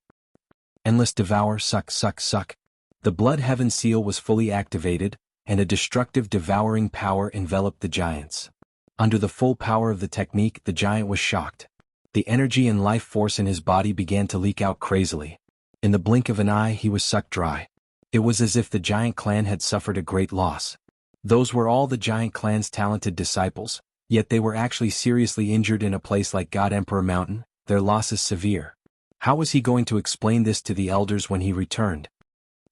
Endless Devour, suck. The Blood Heaven Seal was fully activated, and a destructive devouring power enveloped the giants. Under the full power of the technique, the giant was shocked. The energy and life force in his body began to leak out crazily. In the blink of an eye, he was sucked dry. It was as if the giant clan had suffered a great loss. Those were all the giant clan's talented disciples, yet they were actually seriously injured in a place like God Emperor Mountain. Their loss is severe. How was he going to explain this to the elders when he returned?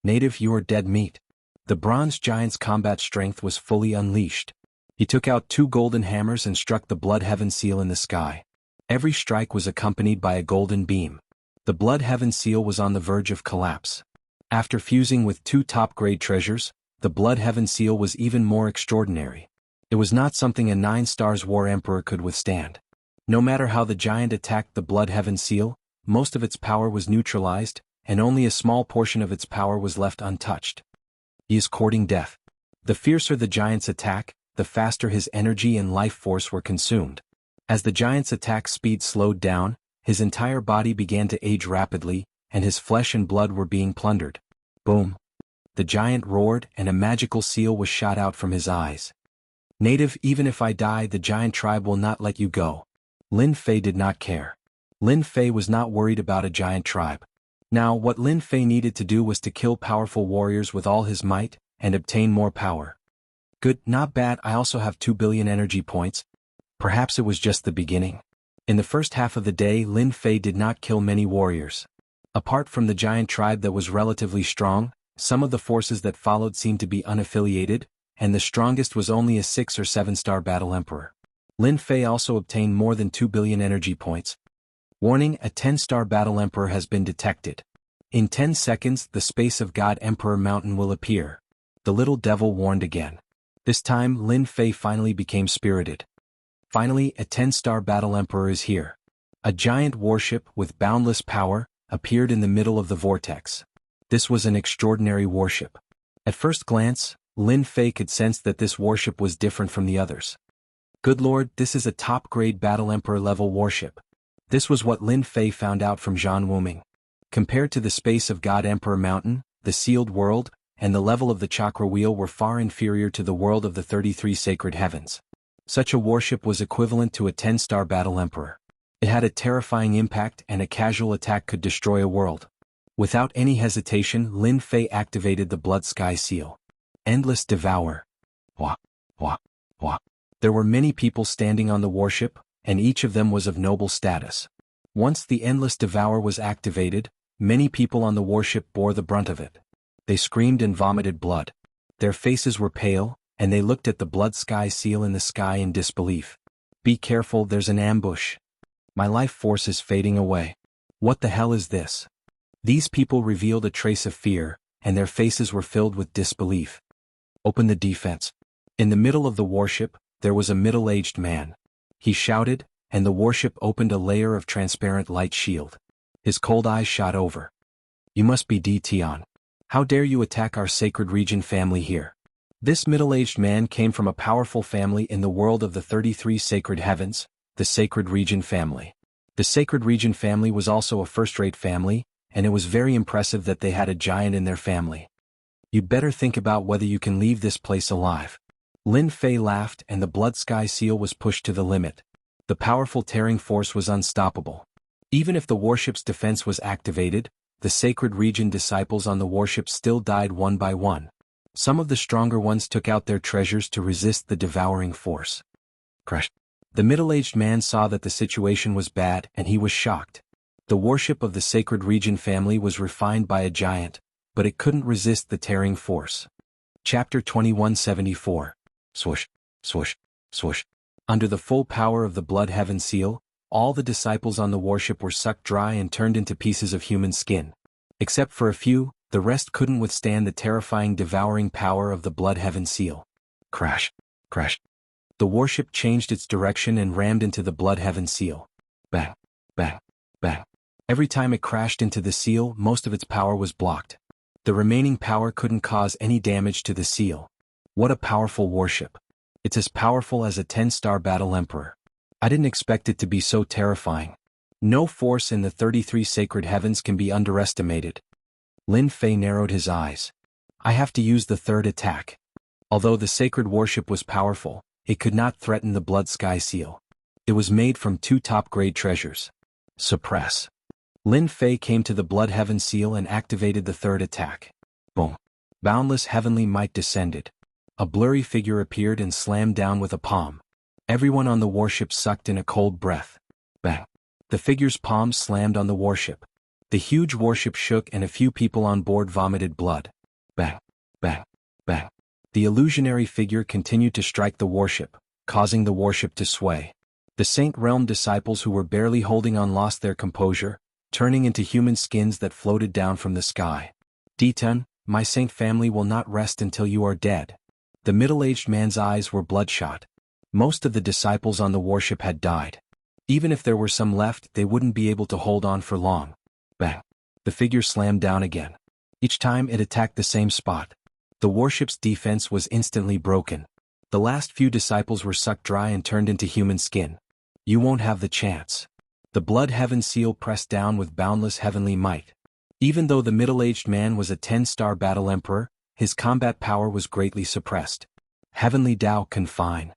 Native, you are dead meat. The bronze giant's combat strength was fully unleashed. He took out 2 golden hammers and struck the Blood Heaven Seal in the sky. Every strike was accompanied by a golden beam. The Blood Heaven Seal was on the verge of collapse. After fusing with 2 top-grade treasures, the Blood Heaven Seal was even more extraordinary. It was not something a 9-stars War Emperor could withstand. No matter how the giant attacked the Blood Heaven Seal, most of its power was neutralized, and only a small portion of its power was left untouched. He is courting death. The fiercer the giant's attack, the faster his energy and life force were consumed. As the giant's attack speed slowed down, his entire body began to age rapidly, and his flesh and blood were being plundered. Boom. The giant roared, and a magical seal was shot out from his eyes. Native, even if I die, the giant tribe will not let you go. Lin Fei did not care. Lin Fei was not worried about a giant tribe. Now, what Lin Fei needed to do was to kill powerful warriors with all his might, and obtain more power. Good, not bad. I also have 2 billion energy points. Perhaps it was just the beginning. In the first half of the day, Lin Fei did not kill many warriors. Apart from the giant tribe that was relatively strong, some of the forces that followed seemed to be unaffiliated, and the strongest was only a 6 or 7-star battle emperor. Lin Fei also obtained more than 2 billion energy points. Warning, a 10-star battle emperor has been detected. In 10 seconds, the space of God Emperor Mountain will appear. The little devil warned again. This time Lin Fei finally became spirited. Finally, a 10-star battle emperor is here. A giant warship with boundless power appeared in the middle of the vortex. This was an extraordinary warship. At first glance, Lin Fei could sense that this warship was different from the others. Good lord, this is a top-grade battle emperor level warship. This was what Lin Fei found out from Zhan Wuming. Compared to the space of God Emperor Mountain, the sealed world, and the level of the chakra wheel were far inferior to the world of the 33 sacred heavens. Such a warship was equivalent to a 10-star battle emperor. It had a terrifying impact, and a casual attack could destroy a world. Without any hesitation, Lin Fei activated the Blood Sky Seal. Endless Devour. Wah, wah, wah. There were many people standing on the warship, and each of them was of noble status. Once the Endless Devour was activated, many people on the warship bore the brunt of it. They screamed and vomited blood. Their faces were pale, and they looked at the Blood Sky Seal in the sky in disbelief. Be careful, there's an ambush. My life force is fading away. What the hell is this? These people revealed a trace of fear, and their faces were filled with disbelief. Open the defense. In the middle of the warship, there was a middle-aged man. He shouted, and the warship opened a layer of transparent light shield. His cold eyes shot over. You must be Di Tian. How dare you attack our sacred region family here? This middle-aged man came from a powerful family in the world of the 33 sacred heavens, the Sacred Region family. The Sacred Region family was also a first-rate family, and it was very impressive that they had a giant in their family. You'd better think about whether you can leave this place alive. Lin Fei laughed, and the Blood Sky Seal was pushed to the limit. The powerful tearing force was unstoppable. Even if the warship's defense was activated, the Sacred Region disciples on the warship still died one by one. Some of the stronger ones took out their treasures to resist the devouring force. Crash. The middle-aged man saw that the situation was bad, and he was shocked. The warship of the Sacred Region family was refined by a giant, but it couldn't resist the tearing force. Chapter 2174. Swoosh, swoosh, swoosh. Under the full power of the Blood Heaven Seal, all the disciples on the warship were sucked dry and turned into pieces of human skin. Except for a few, the rest couldn't withstand the terrifying devouring power of the Blood Heaven Seal. Crash, crash. The warship changed its direction and rammed into the Blood Heaven Seal. Bang, bang, bang. Every time it crashed into the seal, most of its power was blocked. The remaining power couldn't cause any damage to the seal. What a powerful warship. It's as powerful as a 10-star battle emperor. I didn't expect it to be so terrifying. No force in the 33 sacred heavens can be underestimated. Lin Fei narrowed his eyes. I have to use the third attack. Although the sacred warship was powerful, it could not threaten the Blood Sky Seal. It was made from 2 top-grade treasures. Suppress. Lin Fei came to the Blood Heaven Seal and activated the third attack. Boom. Boundless heavenly might descended. A blurry figure appeared and slammed down with a palm. Everyone on the warship sucked in a cold breath. Bang. The figure's palms slammed on the warship. The huge warship shook and a few people on board vomited blood. Bang. Bang. Bang. The illusionary figure continued to strike the warship, causing the warship to sway. The Saint Realm disciples who were barely holding on lost their composure, turning into human skins that floated down from the sky. Ditan, my saint family will not rest until you are dead. The middle-aged man's eyes were bloodshot. Most of the disciples on the warship had died. Even if there were some left, they wouldn't be able to hold on for long. Bang. The figure slammed down again. Each time it attacked the same spot. The warship's defense was instantly broken. The last few disciples were sucked dry and turned into human skin. You won't have the chance. The Blood Heaven Seal pressed down with boundless heavenly might. Even though the middle-aged man was a 10-star battle emperor, his combat power was greatly suppressed. Heavenly Tao confine.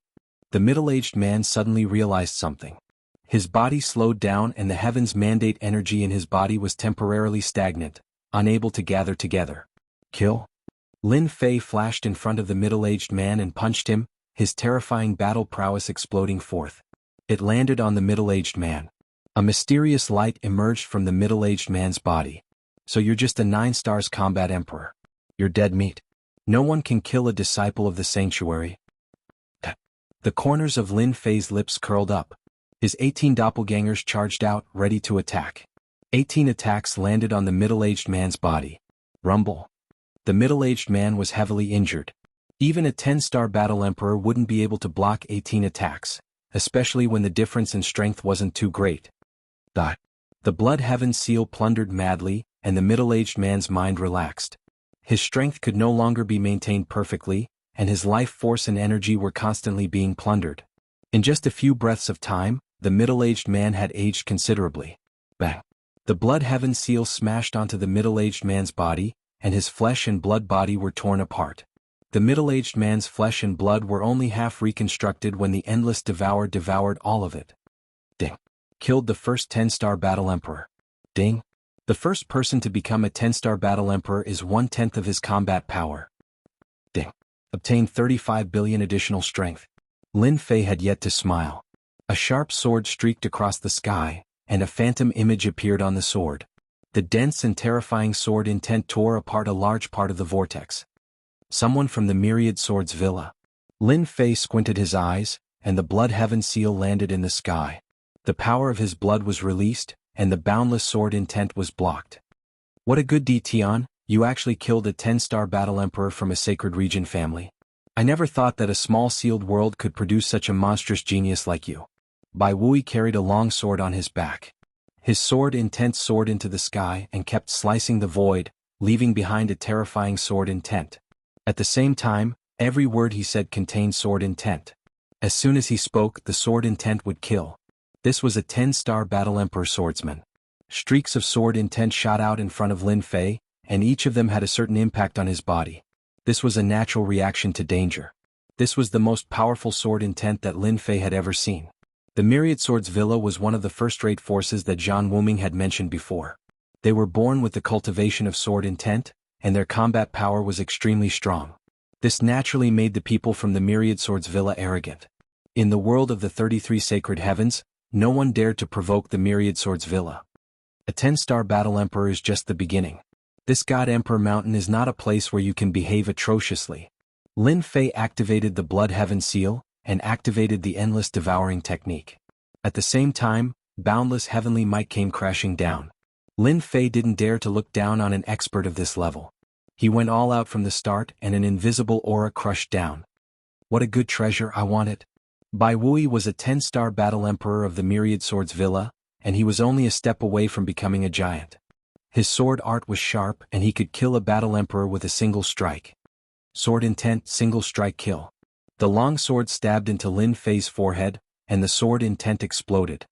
The middle-aged man suddenly realized something. His body slowed down and the heavens mandate energy in his body was temporarily stagnant, unable to gather together. Kill? Lin Fei flashed in front of the middle-aged man and punched him, his terrifying battle prowess exploding forth. It landed on the middle-aged man. A mysterious light emerged from the middle-aged man's body. So you're just a 9 stars combat emperor. You're dead meat. No one can kill a disciple of the sanctuary. The corners of Lin Fei's lips curled up. His 18 doppelgangers charged out, ready to attack. 18 attacks landed on the middle-aged man's body. Rumble. The middle-aged man was heavily injured. Even a 10-star battle emperor wouldn't be able to block 18 attacks, especially when the difference in strength wasn't too great. The Blood Heaven seal plundered madly, and the middle-aged man's mind relaxed. His strength could no longer be maintained perfectly, and his life force and energy were constantly being plundered. In just a few breaths of time, the middle-aged man had aged considerably. Bang! The Blood Heaven seal smashed onto the middle-aged man's body, and his flesh and blood body were torn apart. The middle-aged man's flesh and blood were only half reconstructed when the endless devoured all of it. Ding! Killed the first 10-star battle emperor. Ding! The first person to become a 10-star battle emperor is 1/10 of his combat power. Ding! Obtained 35 billion additional strength. Lin Fei had yet to smile. A sharp sword streaked across the sky, and a phantom image appeared on the sword. The dense and terrifying sword intent tore apart a large part of the vortex. Someone from the Myriad Swords Villa. Lin Fei squinted his eyes, and the Blood Heaven seal landed in the sky. The power of his blood was released, and the boundless sword intent was blocked. What a good deed, Tian, you actually killed a 10-star battle emperor from a sacred region family. I never thought that a small sealed world could produce such a monstrous genius like you. Bai Wui carried a long sword on his back. His sword intent soared into the sky and kept slicing the void, leaving behind a terrifying sword intent. At the same time, every word he said contained sword intent. As soon as he spoke, the sword intent would kill. This was a 10-star battle emperor swordsman. Streaks of sword intent shot out in front of Lin Fei, and each of them had a certain impact on his body. This was a natural reaction to danger. This was the most powerful sword intent that Lin Fei had ever seen. The Myriad Swords Villa was one of the first-rate forces that Zhang Wuming had mentioned before. They were born with the cultivation of sword intent, and their combat power was extremely strong. This naturally made the people from the Myriad Swords Villa arrogant. In the world of the 33 sacred heavens, no one dared to provoke the Myriad Swords Villa. A 10-star battle emperor is just the beginning. This God Emperor Mountain is not a place where you can behave atrociously. Lin Fei activated the Blood Heaven seal, and activated the Endless Devouring technique. At the same time, boundless heavenly might came crashing down. Lin Fei didn't dare to look down on an expert of this level. He went all out from the start, and an invisible aura crushed down. What a good treasure, I want it. Bai Wui was a 10-star battle emperor of the Myriad Swords Villa, and he was only a step away from becoming a giant. His sword art was sharp, and he could kill a battle emperor with a single strike. Sword intent, single strike kill. The long sword stabbed into Lin Fei's forehead, and the sword intent exploded.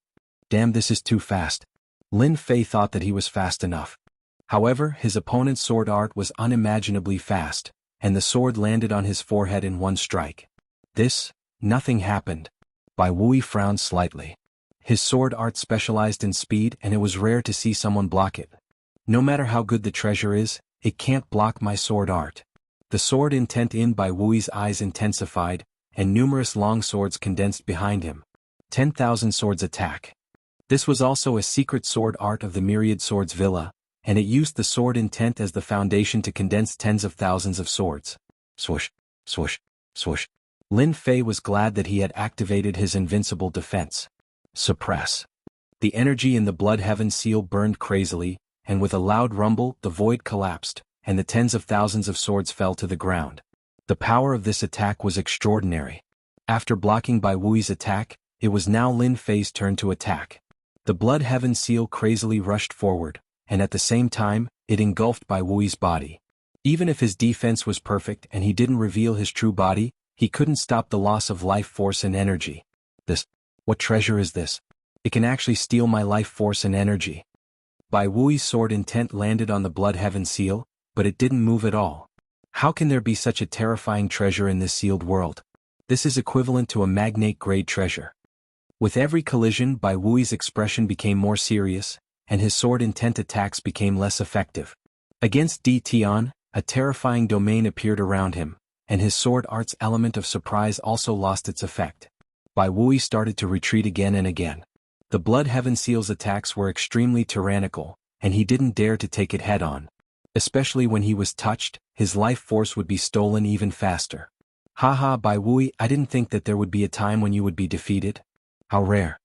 Damn, this is too fast. Lin Fei thought that he was fast enough. However, his opponent's sword art was unimaginably fast, and the sword landed on his forehead in one strike. Nothing happened. Bai Wui frowned slightly. His sword art specialized in speed, and it was rare to see someone block it. No matter how good the treasure is, it can't block my sword art. The sword intent in Bai Wui's eyes intensified, and numerous long swords condensed behind him. 10,000 swords attack. This was also a secret sword art of the Myriad Swords Villa, and it used the sword intent as the foundation to condense tens of thousands of swords. Swoosh, swoosh, swoosh. Lin Fei was glad that he had activated his invincible defense. Suppress. The energy in the Blood Heaven seal burned crazily, and with a loud rumble, the void collapsed, and the tens of thousands of swords fell to the ground. The power of this attack was extraordinary. After blocking Bai Wui's attack, it was now Lin Fei's turn to attack. The Blood Heaven seal crazily rushed forward, and at the same time, it engulfed Bai Wui's body. Even if his defense was perfect and he didn't reveal his true body, he couldn't stop the loss of life force and energy. What treasure is this? It can actually steal my life force and energy. Bai Wui's sword intent landed on the Blood Heaven seal, but it didn't move at all. How can there be such a terrifying treasure in this sealed world? This is equivalent to a magnate-grade treasure. With every collision, Bai Wui's expression became more serious, and his sword intent attacks became less effective. Against Di Tian, a terrifying domain appeared around him, and his sword art's element of surprise also lost its effect. Bai Wui started to retreat again and again. The Blood Heaven seal's attacks were extremely tyrannical, and he didn't dare to take it head-on. Especially when he was touched, his life force would be stolen even faster. Haha, Bai Wui, I didn't think that there would be a time when you would be defeated. How rare.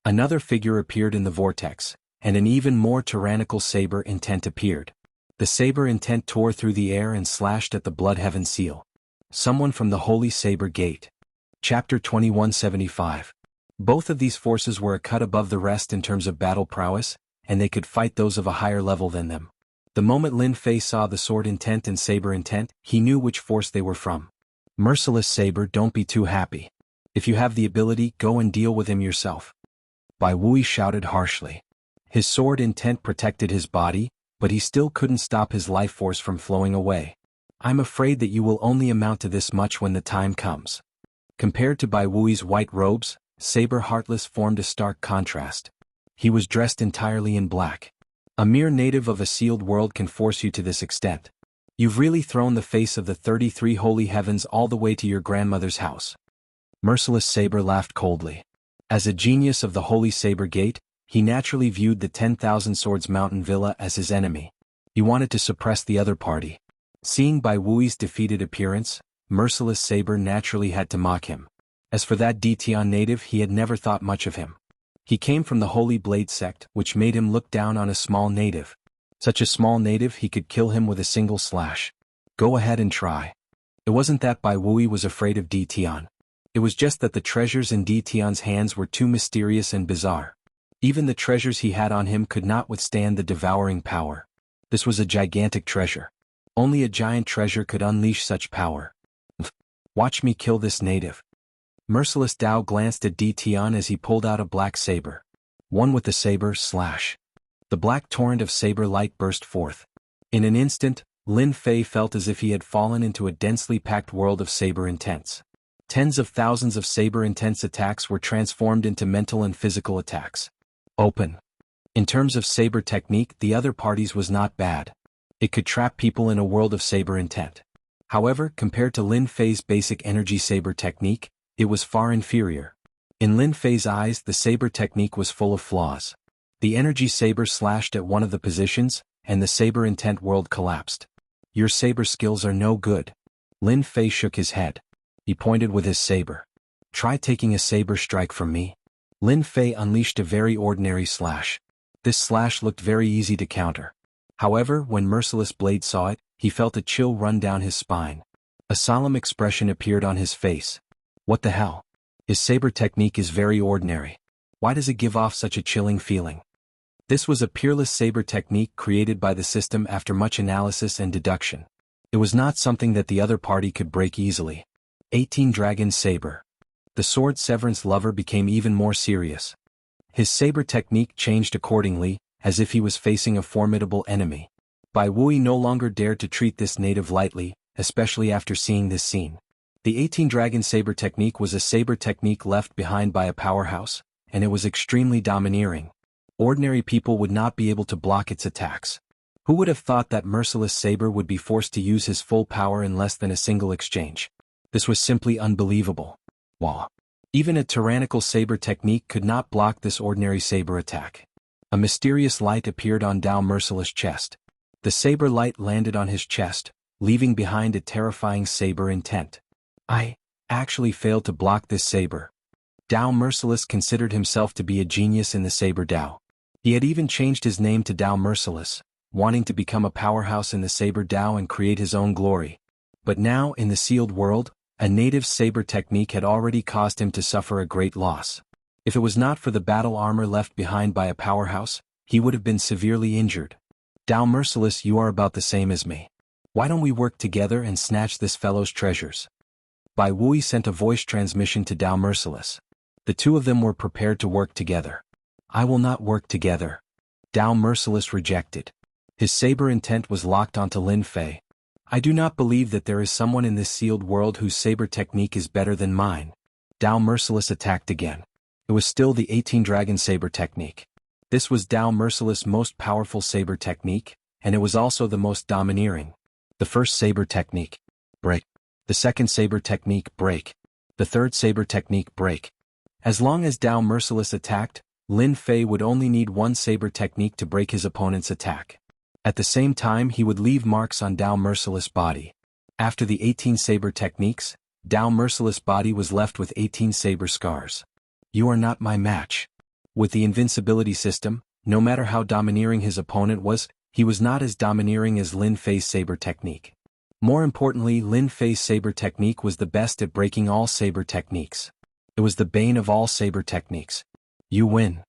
Another figure appeared in the vortex, and an even more tyrannical saber intent appeared. The saber intent tore through the air and slashed at the Blood Heaven seal. Someone from the Holy Saber Gate. Chapter 2175. Both of these forces were a cut above the rest in terms of battle prowess, and they could fight those of a higher level than them. The moment Lin Fei saw the sword intent and saber intent, he knew which force they were from. Merciless Saber, don't be too happy. If you have the ability, go and deal with him yourself. Bai Wui shouted harshly. His sword intent protected his body, but he still couldn't stop his life force from flowing away. I'm afraid that you will only amount to this much when the time comes. Compared to Bai Wui's white robes, Saber Heartless formed a stark contrast. He was dressed entirely in black. A mere native of a sealed world can force you to this extent. You've really thrown the face of the 33 holy heavens all the way to your grandmother's house. Merciless Saber laughed coldly. As a genius of the Holy Saber Gate, he naturally viewed the 10,000 Swords Mountain Villa as his enemy. He wanted to suppress the other party. Seeing Bai Wui's defeated appearance, Merciless Saber naturally had to mock him. As for that Detian native, he had never thought much of him. He came from the Holy Blade sect, which made him look down on a small native. Such a small native, he could kill him with a single slash. Go ahead and try. It wasn't that Bai Wui was afraid of Detian. It was just that the treasures in Detian's hands were too mysterious and bizarre. Even the treasures he had on him could not withstand the devouring power. This was a gigantic treasure. Only a giant treasure could unleash such power. Watch me kill this native. Merciless Dao glanced at Detian as he pulled out a black saber. One with the saber, slash. The black torrent of saber light burst forth. In an instant, Lin Fei felt as if he had fallen into a densely packed world of saber intents. Tens of thousands of saber intense attacks were transformed into mental and physical attacks. Open. In terms of saber technique, the other party's was not bad. It could trap people in a world of saber intent. However, compared to Lin Fei's basic energy saber technique, it was far inferior. In Lin Fei's eyes, the saber technique was full of flaws. The energy saber slashed at one of the positions, and the saber intent world collapsed. Your saber skills are no good. Lin Fei shook his head. He pointed with his saber. Try taking a saber strike from me. Lin Fei unleashed a very ordinary slash. This slash looked very easy to counter. However, when Merciless Blade saw it, he felt a chill run down his spine. A solemn expression appeared on his face. What the hell? His saber technique is very ordinary. Why does it give off such a chilling feeling? This was a peerless saber technique created by the system after much analysis and deduction. It was not something that the other party could break easily. 18 Dragon Saber. The sword Severance lover became even more serious. His saber technique changed accordingly, as if he was facing a formidable enemy. Bai Wui no longer dared to treat this native lightly, especially after seeing this scene. The 18 Dragon Saber technique was a saber technique left behind by a powerhouse, and it was extremely domineering. Ordinary people would not be able to block its attacks. Who would have thought that Merciless Saber would be forced to use his full power in less than a single exchange? This was simply unbelievable. Wow. Even a tyrannical saber technique could not block this ordinary saber attack. A mysterious light appeared on Dao Merciless' chest. The saber light landed on his chest, leaving behind a terrifying saber intent. I actually failed to block this saber. Dao Merciless considered himself to be a genius in the saber Dao. He had even changed his name to Dao Merciless, wanting to become a powerhouse in the saber Dao and create his own glory. But now, in the sealed world, a native saber technique had already caused him to suffer a great loss. If it was not for the battle armor left behind by a powerhouse, he would have been severely injured. Dao Merciless, you are about the same as me. Why don't we work together and snatch this fellow's treasures? Bai Wui sent a voice transmission to Dao Merciless. The two of them were prepared to work together. I will not work together. Dao Merciless rejected. His saber intent was locked onto Lin Fei. I do not believe that there is someone in this sealed world whose saber technique is better than mine. Dao Merciless attacked again. It was still the 18 Dragon Saber technique. This was Dao Merciless' most powerful saber technique, and it was also the most domineering. The first saber technique, break. The second saber technique, break. The third saber technique, break. As long as Dao Merciless attacked, Lin Fei would only need one saber technique to break his opponent's attack. At the same time, he would leave marks on Dao Merciless' body. After the 18 saber techniques, Dao Merciless' body was left with 18 saber scars. You are not my match. With the invincibility system, no matter how domineering his opponent was, he was not as domineering as Lin Fei's saber technique. More importantly, Lin Fei's saber technique was the best at breaking all saber techniques. It was the bane of all saber techniques. You win.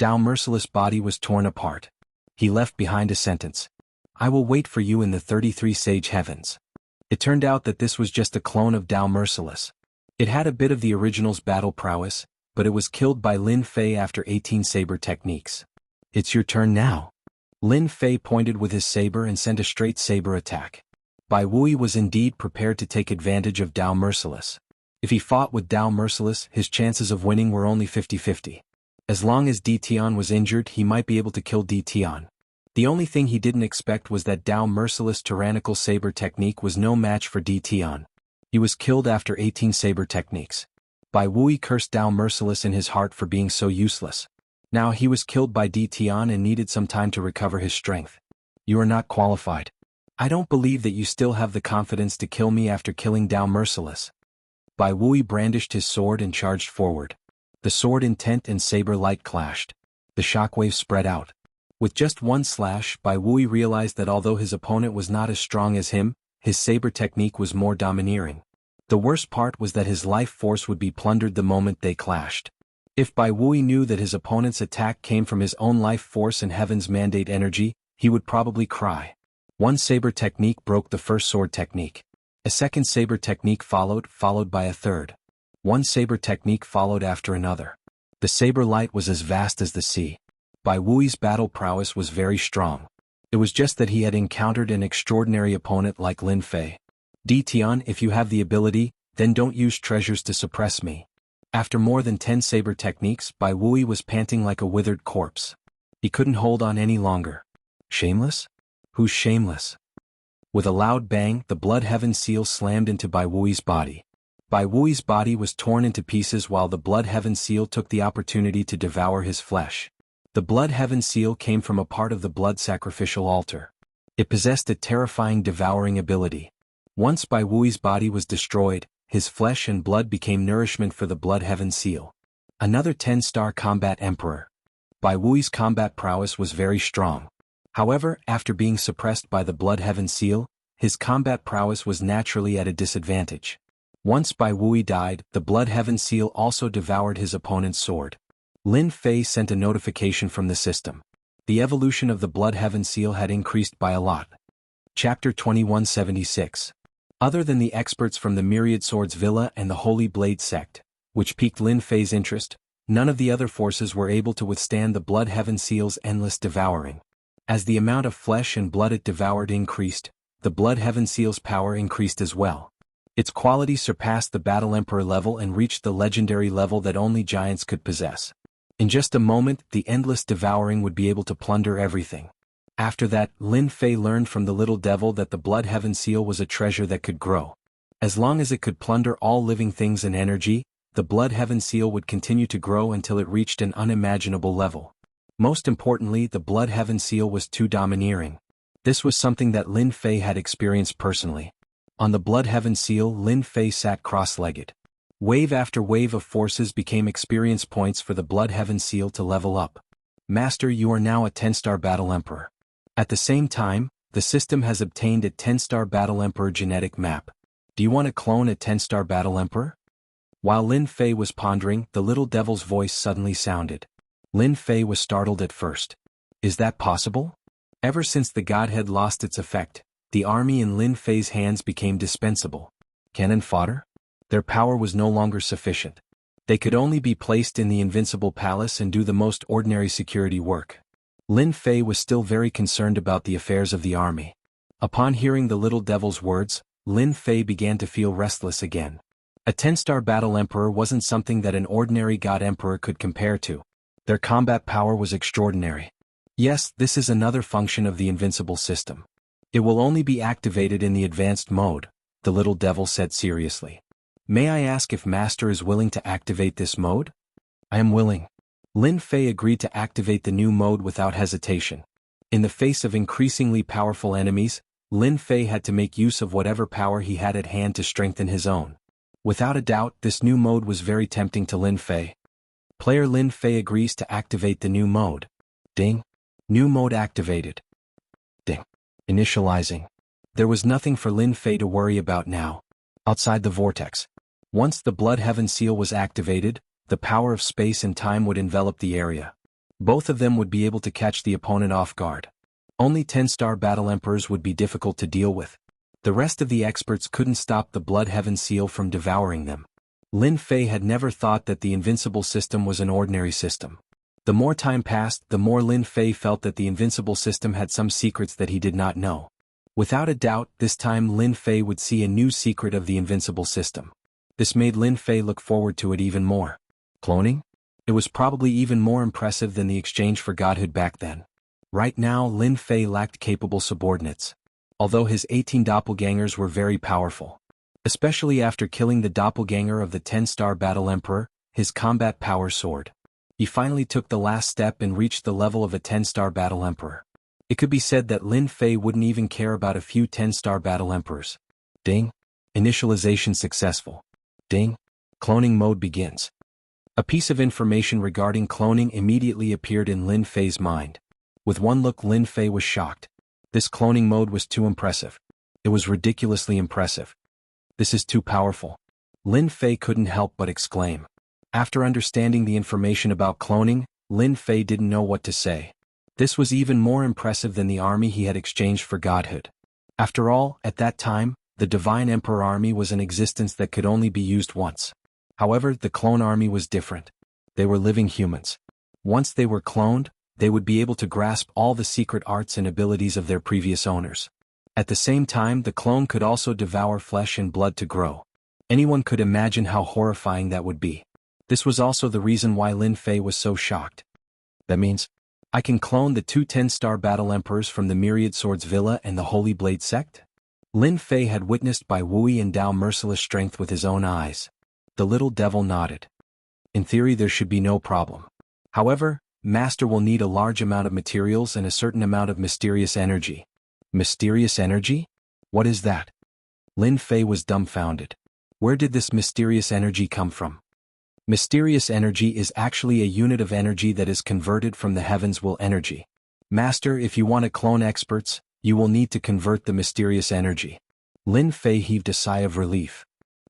Dao Merciless' body was torn apart. He left behind a sentence. I will wait for you in the 33 Sage Heavens. It turned out that this was just a clone of Dao Merciless. It had a bit of the original's battle prowess, but it was killed by Lin Fei after 18 saber techniques. It's your turn now. Lin Fei pointed with his saber and sent a straight saber attack. Bai Wui was indeed prepared to take advantage of Dao Merciless. If he fought with Dao Merciless, his chances of winning were only 50-50. As long as Di Tian was injured, he might be able to kill Di Tian. The only thing he didn't expect was that Dao Merciless' tyrannical saber technique was no match for Di Tian. He was killed after 18 saber techniques. Bai Wui cursed Dao Merciless in his heart for being so useless. Now he was killed by Di Tian and needed some time to recover his strength. You are not qualified. I don't believe that you still have the confidence to kill me after killing Dao Merciless. Bai Wui brandished his sword and charged forward. The sword intent and saber light clashed. The shockwave spread out. With just one slash, Bai Wui realized that although his opponent was not as strong as him, his saber technique was more domineering. The worst part was that his life force would be plundered the moment they clashed. If Bai Wui knew that his opponent's attack came from his own life force and Heaven's mandate energy, he would probably cry. One saber technique broke the first sword technique. A second saber technique followed by a third. One saber technique followed after another. The saber light was as vast as the sea. Bai Wui's battle prowess was very strong. It was just that he had encountered an extraordinary opponent like Lin Fei. Di Tian, if you have the ability, then don't use treasures to suppress me. After more than 10 saber techniques, Bai Wui was panting like a withered corpse. He couldn't hold on any longer. Shameless? Who's shameless? With a loud bang, the Blood Heaven Seal slammed into Bai Wui's body. Bai Wui's body was torn into pieces while the Blood Heaven Seal took the opportunity to devour his flesh. The Blood Heaven Seal came from a part of the blood sacrificial altar. It possessed a terrifying devouring ability. Once Bai Wui's body was destroyed, his flesh and blood became nourishment for the Blood Heaven Seal. Another 10-star combat emperor. Bai Wui's combat prowess was very strong. However, after being suppressed by the Blood Heaven Seal, his combat prowess was naturally at a disadvantage. Once Bai Wui died, the Blood Heaven Seal also devoured his opponent's sword. Lin Fei sent a notification from the system. The evolution of the Blood Heaven Seal had increased by a lot. Chapter 2176. Other than the experts from the Myriad Swords Villa and the Holy Blade sect, which piqued Lin Fei's interest, none of the other forces were able to withstand the Blood Heaven Seal's endless devouring. As the amount of flesh and blood it devoured increased, the Blood Heaven Seal's power increased as well. Its quality surpassed the Battle Emperor level and reached the legendary level that only giants could possess. In just a moment, the endless devouring would be able to plunder everything. After that, Lin Fei learned from the little devil that the Blood Heaven Seal was a treasure that could grow. As long as it could plunder all living things and energy, the Blood Heaven Seal would continue to grow until it reached an unimaginable level. Most importantly, the Blood Heaven Seal was too domineering. This was something that Lin Fei had experienced personally. On the Blood Heaven Seal, Lin Fei sat cross-legged. Wave after wave of forces became experience points for the Blood Heaven Seal to level up. Master, you are now a 10-star Battle Emperor. At the same time, the system has obtained a 10-star Battle Emperor genetic map. Do you want to clone a 10-star Battle Emperor? While Lin Fei was pondering, the little devil's voice suddenly sounded. Lin Fei was startled at first. Is that possible? Ever since the Godhead lost its effect, the army in Lin Fei's hands became dispensable. Cannon fodder? Their power was no longer sufficient. They could only be placed in the Invincible Palace and do the most ordinary security work. Lin Fei was still very concerned about the affairs of the army. Upon hearing the little devil's words, Lin Fei began to feel restless again. A 10-star Battle Emperor wasn't something that an ordinary God Emperor could compare to. Their combat power was extraordinary. Yes, this is another function of the Invincible system. It will only be activated in the advanced mode, the little devil said seriously. May I ask if Master is willing to activate this mode? I am willing. Lin Fei agreed to activate the new mode without hesitation. In the face of increasingly powerful enemies, Lin Fei had to make use of whatever power he had at hand to strengthen his own. Without a doubt, this new mode was very tempting to Lin Fei. Player Lin Fei agrees to activate the new mode. Ding. New mode activated. Initializing. There was nothing for Lin Fei to worry about now. Outside the vortex. Once the Blood Heaven seal was activated, the power of space and time would envelop the area. Both of them would be able to catch the opponent off guard. Only 10-star battle emperors would be difficult to deal with. The rest of the experts couldn't stop the Blood Heaven seal from devouring them. Lin Fei had never thought that the invincible system was an ordinary system. The more time passed, the more Lin Fei felt that the invincible system had some secrets that he did not know. Without a doubt, this time Lin Fei would see a new secret of the invincible system. This made Lin Fei look forward to it even more. Cloning? It was probably even more impressive than the exchange for godhood back then. Right now, Lin Fei lacked capable subordinates. Although his 18 doppelgangers were very powerful. Especially after killing the doppelganger of the 10-star battle emperor, his combat power soared. He finally took the last step and reached the level of a 10-star battle emperor. It could be said that Lin Fei wouldn't even care about a few 10-star battle emperors. Ding. Initialization successful. Ding. Cloning mode begins. A piece of information regarding cloning immediately appeared in Lin Fei's mind. With one look, Lin Fei was shocked. This cloning mode was too impressive. It was ridiculously impressive. This is too powerful. Lin Fei couldn't help but exclaim. After understanding the information about cloning, Lin Fei didn't know what to say. This was even more impressive than the army he had exchanged for godhood. After all, at that time, the Divine Emperor army was an existence that could only be used once. However, the clone army was different. They were living humans. Once they were cloned, they would be able to grasp all the secret arts and abilities of their previous owners. At the same time, the clone could also devour flesh and blood to grow. Anyone could imagine how horrifying that would be. This was also the reason why Lin Fei was so shocked. That means, I can clone the two 10-star battle emperors from the Myriad Swords Villa and the Holy Blade sect? Lin Fei had witnessed Bai Wui endow merciless strength with his own eyes. The little devil nodded. In theory, there should be no problem. However, Master will need a large amount of materials and a certain amount of mysterious energy. Mysterious energy? What is that? Lin Fei was dumbfounded. Where did this mysterious energy come from? Mysterious energy is actually a unit of energy that is converted from the heavens will energy. Master, if you want to clone experts, you will need to convert the mysterious energy. Lin Fei heaved a sigh of relief.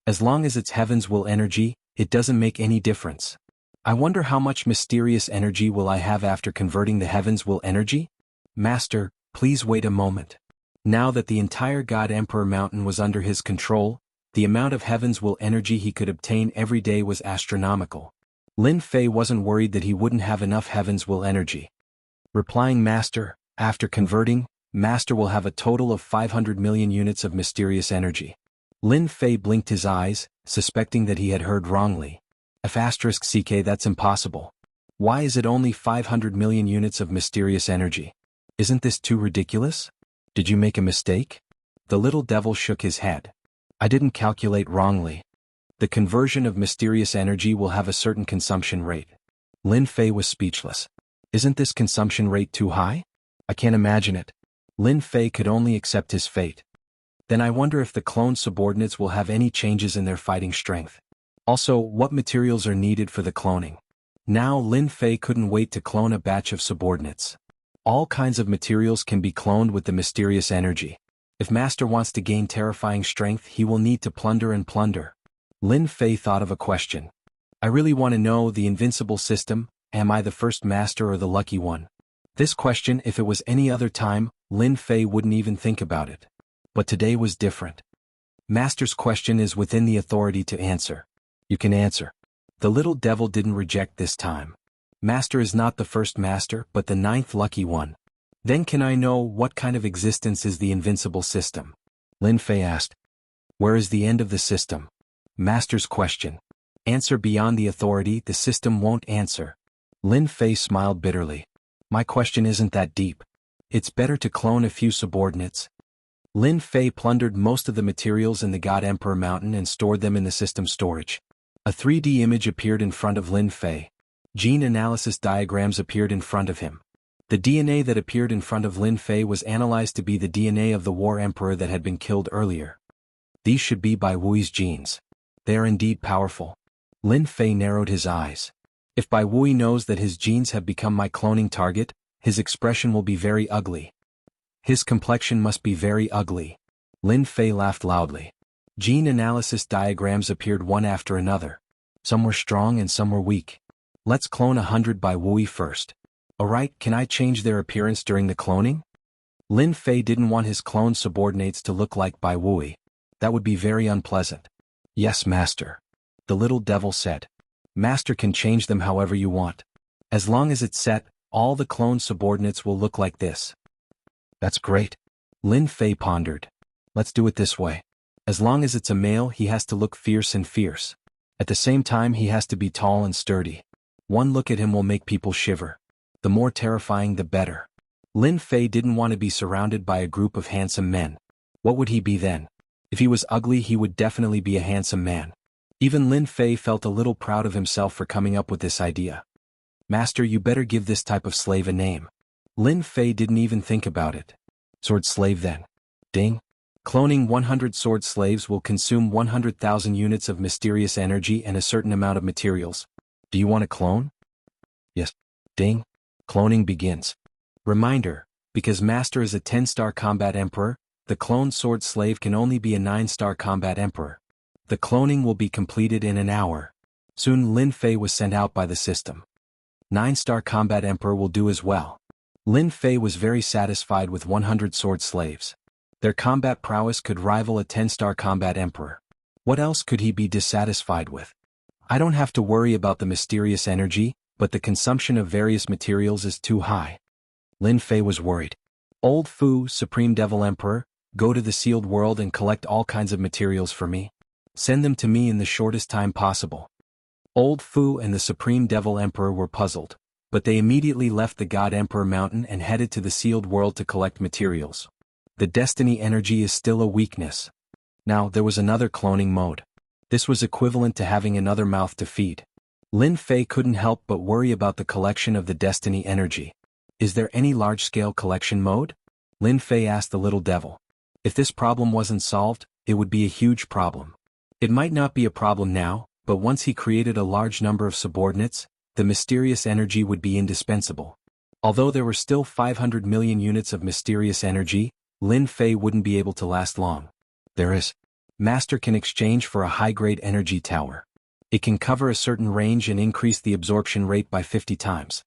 As long as it's heavens will energy, it doesn't make any difference. I wonder how much mysterious energy will I have after converting the heavens will energy? Master, please wait a moment. Now that the entire God Emperor Mountain was under his control, the amount of heavens will energy he could obtain every day was astronomical. Lin Fei wasn't worried that he wouldn't have enough heavens will energy. Replying Master, after converting, Master will have a total of 500 million units of mysterious energy. Lin Fei blinked his eyes, suspecting that he had heard wrongly. *CK that's impossible. Why is it only 500 million units of mysterious energy? Isn't this too ridiculous? Did you make a mistake? The little devil shook his head. I didn't calculate wrongly. The conversion of mysterious energy will have a certain consumption rate. Lin Fei was speechless. Isn't this consumption rate too high? I can't imagine it. Lin Fei could only accept his fate. Then I wonder if the clone subordinates will have any changes in their fighting strength. Also, what materials are needed for the cloning? Now Lin Fei couldn't wait to clone a batch of subordinates. All kinds of materials can be cloned with the mysterious energy. If Master wants to gain terrifying strength, he will need to plunder and plunder. Lin Fei thought of a question. I really want to know the invincible system, am I the first master or the lucky one? This question, if it was any other time, Lin Fei wouldn't even think about it. But today was different. Master's question is within the authority to answer. You can answer. The little devil didn't reject this time. Master is not the first master, but the 9th lucky one. Then can I know what kind of existence is the invincible system? Lin Fei asked. Where is the end of the system? Master's question. Answer beyond the authority, the system won't answer. Lin Fei smiled bitterly. My question isn't that deep. It's better to clone a few subordinates. Lin Fei plundered most of the materials in the God Emperor Mountain and stored them in the system storage. A 3D image appeared in front of Lin Fei. Gene analysis diagrams appeared in front of him. The DNA that appeared in front of Lin Fei was analyzed to be the DNA of the War Emperor that had been killed earlier. These should be Bai Wui's genes. They are indeed powerful. Lin Fei narrowed his eyes. If Bai Wui knows that his genes have become my cloning target, his expression will be very ugly. His complexion must be very ugly. Lin Fei laughed loudly. Gene analysis diagrams appeared one after another. Some were strong and some were weak. Let's clone 100 by Wui first. Alright, can I change their appearance during the cloning? Lin Fei didn't want his clone subordinates to look like Bai Wui. That would be very unpleasant. Yes, Master. The little devil said. Master can change them however you want. As long as it's set, all the clone subordinates will look like this. That's great. Lin Fei pondered. Let's do it this way. As long as it's a male, he has to look fierce and fierce. At the same time, he has to be tall and sturdy. One look at him will make people shiver. The more terrifying, the better. Lin Fei didn't want to be surrounded by a group of handsome men. What would he be then? If he was ugly, he would definitely be a handsome man. Even Lin Fei felt a little proud of himself for coming up with this idea. Master, you better give this type of slave a name. Lin Fei didn't even think about it. Sword slave then. Ding. Cloning 100 sword slaves will consume 100,000 units of mysterious energy and a certain amount of materials. Do you want to clone? Yes. Ding. Cloning begins. Reminder, because Master is a 10-star combat emperor, the cloned sword slave can only be a 9-star combat emperor. The cloning will be completed in an hour. Soon Lin Fei was sent out by the system. 9-star combat emperor will do as well. Lin Fei was very satisfied with 100 sword slaves. Their combat prowess could rival a 10-star combat emperor. What else could he be dissatisfied with? I don't have to worry about the mysterious energy, but the consumption of various materials is too high. Lin Fei was worried. Old Fu, Supreme Devil Emperor, go to the sealed world and collect all kinds of materials for me. Send them to me in the shortest time possible. Old Fu and the Supreme Devil Emperor were puzzled, but they immediately left the God Emperor Mountain and headed to the sealed world to collect materials. The destiny energy is still a weakness. Now, there was another cloning mode. This was equivalent to having another mouth to feed. Lin Fei couldn't help but worry about the collection of the destiny energy. Is there any large-scale collection mode? Lin Fei asked the little devil. If this problem wasn't solved, it would be a huge problem. It might not be a problem now, but once he created a large number of subordinates, the mysterious energy would be indispensable. Although there were still 500 million units of mysterious energy, Lin Fei wouldn't be able to last long. There is. Master can exchange for a high-grade energy tower. It can cover a certain range and increase the absorption rate by 50 times.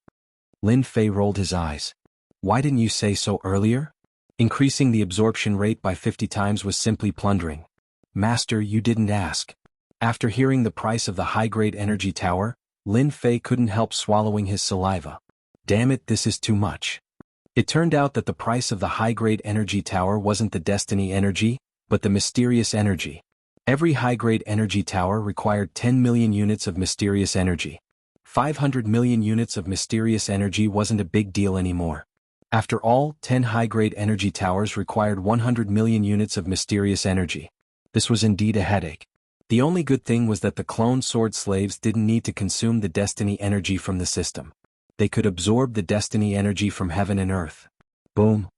Lin Fei rolled his eyes. Why didn't you say so earlier? Increasing the absorption rate by 50 times was simply plundering. Master, you didn't ask. After hearing the price of the high-grade energy tower, Lin Fei couldn't help swallowing his saliva. Damn it, this is too much. It turned out that the price of the high-grade energy tower wasn't the destiny energy, but the mysterious energy. Every high-grade energy tower required 10 million units of mysterious energy. 500 million units of mysterious energy wasn't a big deal anymore. After all, 10 high-grade energy towers required 100 million units of mysterious energy. This was indeed a headache. The only good thing was that the cloned sword slaves didn't need to consume the destiny energy from the system. They could absorb the destiny energy from heaven and earth. Boom.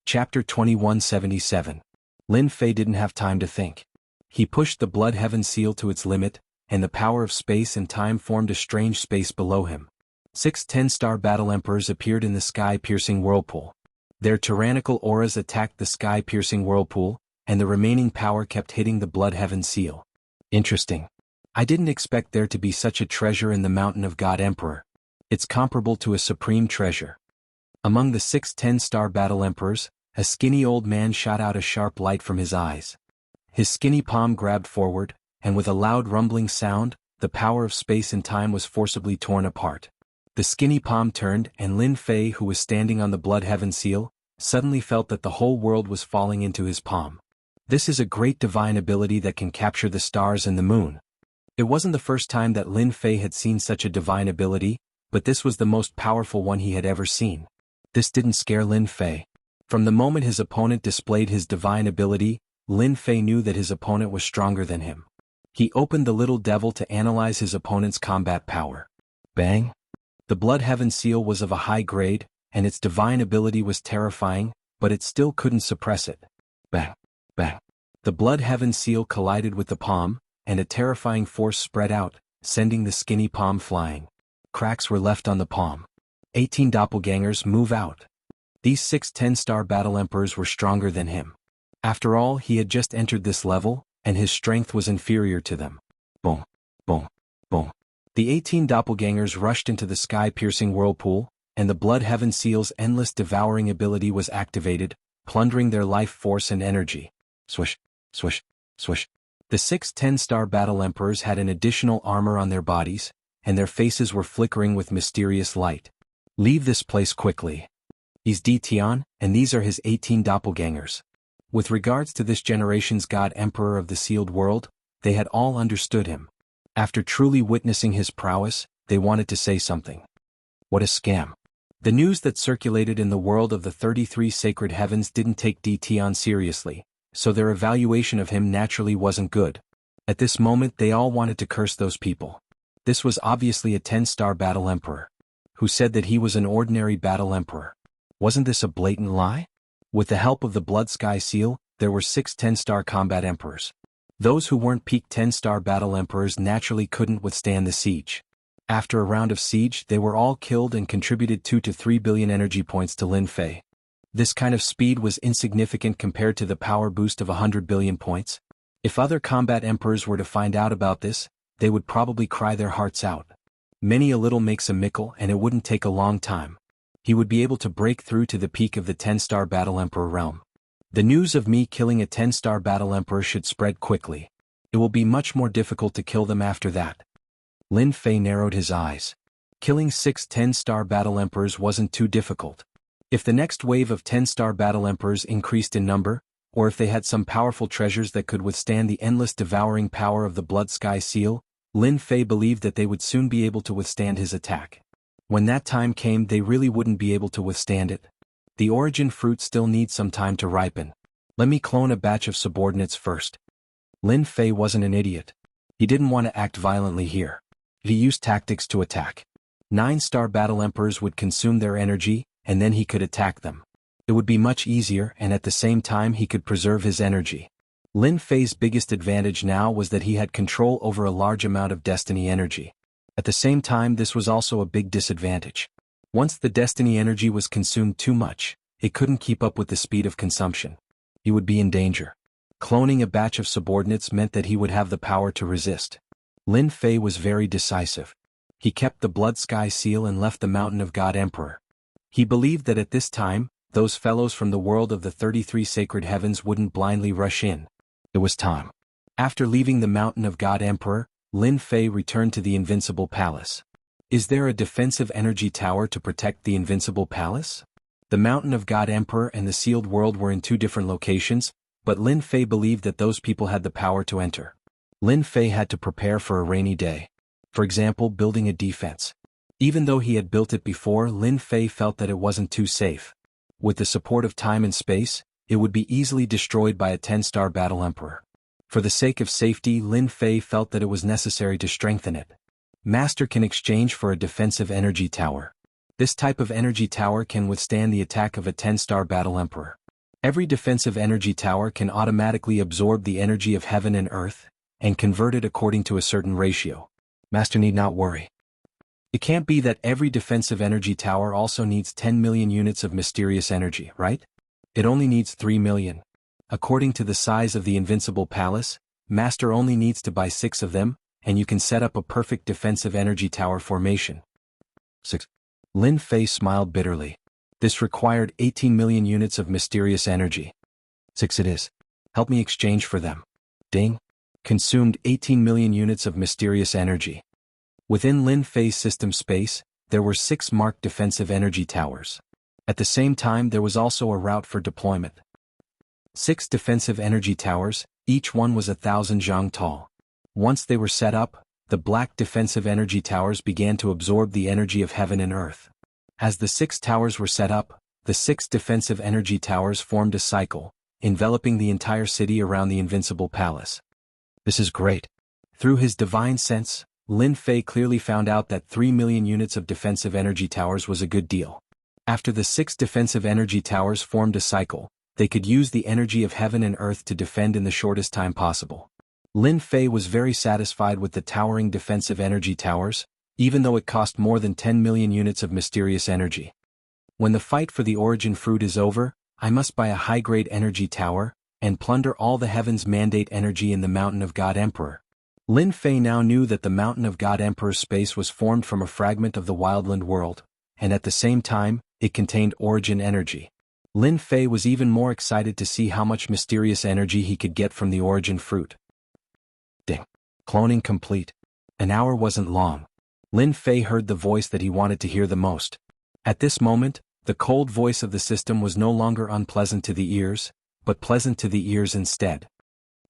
Chapter 2177. Lin Fei didn't have time to think. He pushed the blood heaven seal to its limit, and the power of space and time formed a strange space below him. 6 10-star battle emperors appeared in the sky-piercing whirlpool. Their tyrannical auras attacked the sky-piercing whirlpool, and the remaining power kept hitting the blood heaven seal. Interesting. I didn't expect there to be such a treasure in the mountain of God Emperor. It's comparable to a supreme treasure. Among the 6 10-star battle emperors, a skinny old man shot out a sharp light from his eyes. His skinny palm grabbed forward, and with a loud rumbling sound, the power of space and time was forcibly torn apart. The skinny palm turned, and Lin Fei, who was standing on the blood heaven seal, suddenly felt that the whole world was falling into his palm. This is a great divine ability that can capture the stars and the moon. It wasn't the first time that Lin Fei had seen such a divine ability, but this was the most powerful one he had ever seen. This didn't scare Lin Fei. From the moment his opponent displayed his divine ability, Lin Fei knew that his opponent was stronger than him. He opened the little devil to analyze his opponent's combat power. Bang! The blood heaven seal was of a high grade, and its divine ability was terrifying, but it still couldn't suppress it. Bang! Bang! The blood heaven seal collided with the palm, and a terrifying force spread out, sending the skinny palm flying. Cracks were left on the palm. 18 doppelgangers, move out. These 6 10-star battle emperors were stronger than him. After all, he had just entered this level, and his strength was inferior to them. Boom, boom, boom. The 18 doppelgangers rushed into the sky-piercing whirlpool, and the Blood Heaven Seal's endless devouring ability was activated, plundering their life force and energy. Swish, swish, swish. The 6 10-star battle emperors had an additional armor on their bodies, and their faces were flickering with mysterious light. Leave this place quickly. He's Tian, and these are his 18 doppelgangers. With regards to this generation's God Emperor of the Sealed World, they had all understood him. After truly witnessing his prowess, they wanted to say something. What a scam. The news that circulated in the world of the 33 sacred heavens didn't take Tian seriously, so their evaluation of him naturally wasn't good. At this moment they all wanted to curse those people. This was obviously a 10-star battle emperor. Who said that he was an ordinary battle emperor? Wasn't this a blatant lie? With the help of the Blood Sky Seal, there were 6 10-star combat emperors. Those who weren't peak 10-star battle emperors naturally couldn't withstand the siege. After a round of siege, they were all killed and contributed 2 to 3 billion energy points to Lin Fei. This kind of speed was insignificant compared to the power boost of 100 billion points. If other combat emperors were to find out about this, they would probably cry their hearts out. Many a little makes a mickle, and it wouldn't take a long time. He would be able to break through to the peak of the 10-star battle emperor realm. The news of me killing a 10-star battle emperor should spread quickly. It will be much more difficult to kill them after that. Lin Fei narrowed his eyes. Killing 6 10-star battle emperors wasn't too difficult. If the next wave of 10-star battle emperors increased in number, or if they had some powerful treasures that could withstand the endless devouring power of the Blood Sky Seal, Lin Fei believed that they would soon be able to withstand his attack. When that time came, they really wouldn't be able to withstand it. The origin fruit still needs some time to ripen. Let me clone a batch of subordinates first. Lin Fei wasn't an idiot. He didn't want to act violently here. He used tactics to attack. 9-star battle emperors would consume their energy, and then he could attack them. It would be much easier, and at the same time he could preserve his energy. Lin Fei's biggest advantage now was that he had control over a large amount of destiny energy. At the same time, this was also a big disadvantage. Once the destiny energy was consumed too much, it couldn't keep up with the speed of consumption. He would be in danger. Cloning a batch of subordinates meant that he would have the power to resist. Lin Fei was very decisive. He kept the Blood Sky Seal and left the Mountain of God Emperor. He believed that at this time, those fellows from the world of the 33 sacred heavens wouldn't blindly rush in. It was time. After leaving the Mountain of God Emperor, Lin Fei returned to the Invincible Palace. Is there a defensive energy tower to protect the Invincible Palace? The Mountain of God Emperor and the Sealed World were in 2 different locations, but Lin Fei believed that those people had the power to enter. Lin Fei had to prepare for a rainy day. For example, building a defense. Even though he had built it before, Lin Fei felt that it wasn't too safe. With the support of time and space, it would be easily destroyed by a 10-star battle emperor. For the sake of safety, Lin Fei felt that it was necessary to strengthen it. Master can exchange for a defensive energy tower. This type of energy tower can withstand the attack of a 10-star battle emperor. Every defensive energy tower can automatically absorb the energy of heaven and earth, and convert it according to a certain ratio. Master need not worry. It can't be that every defensive energy tower also needs 10 million units of mysterious energy, right? It only needs 3 million. According to the size of the Invincible Palace, Master only needs to buy 6 of them, and you can set up a perfect defensive energy tower formation. 6. Lin Fei smiled bitterly. This required 18 million units of mysterious energy. 6 it is. Help me exchange for them. Ding. Consumed 18 million units of mysterious energy. Within Lin Fei's system space, there were 6 marked defensive energy towers. At the same time, there was also a route for deployment. 6 defensive energy towers, each one was 1,000 zhang tall. Once they were set up, the black defensive energy towers began to absorb the energy of heaven and earth. As the 6 towers were set up, the 6 defensive energy towers formed a cycle, enveloping the entire city around the Invincible Palace. This is great. Through his divine sense, Lin Fei clearly found out that 3 million units of defensive energy towers was a good deal. After the 6 defensive energy towers formed a cycle, they could use the energy of heaven and earth to defend in the shortest time possible. Lin Fei was very satisfied with the towering defensive energy towers, even though it cost more than 10 million units of mysterious energy. When the fight for the origin fruit is over, I must buy a high-grade energy tower, and plunder all the heavens mandate energy in the Mountain of God Emperor. Lin Fei now knew that the Mountain of God Emperor's space was formed from a fragment of the wildland world, and at the same time, it contained origin energy. Lin Fei was even more excited to see how much mysterious energy he could get from the origin fruit. Ding. Cloning complete. An hour wasn't long. Lin Fei heard the voice that he wanted to hear the most. At this moment, the cold voice of the system was no longer unpleasant to the ears, but pleasant to the ears instead.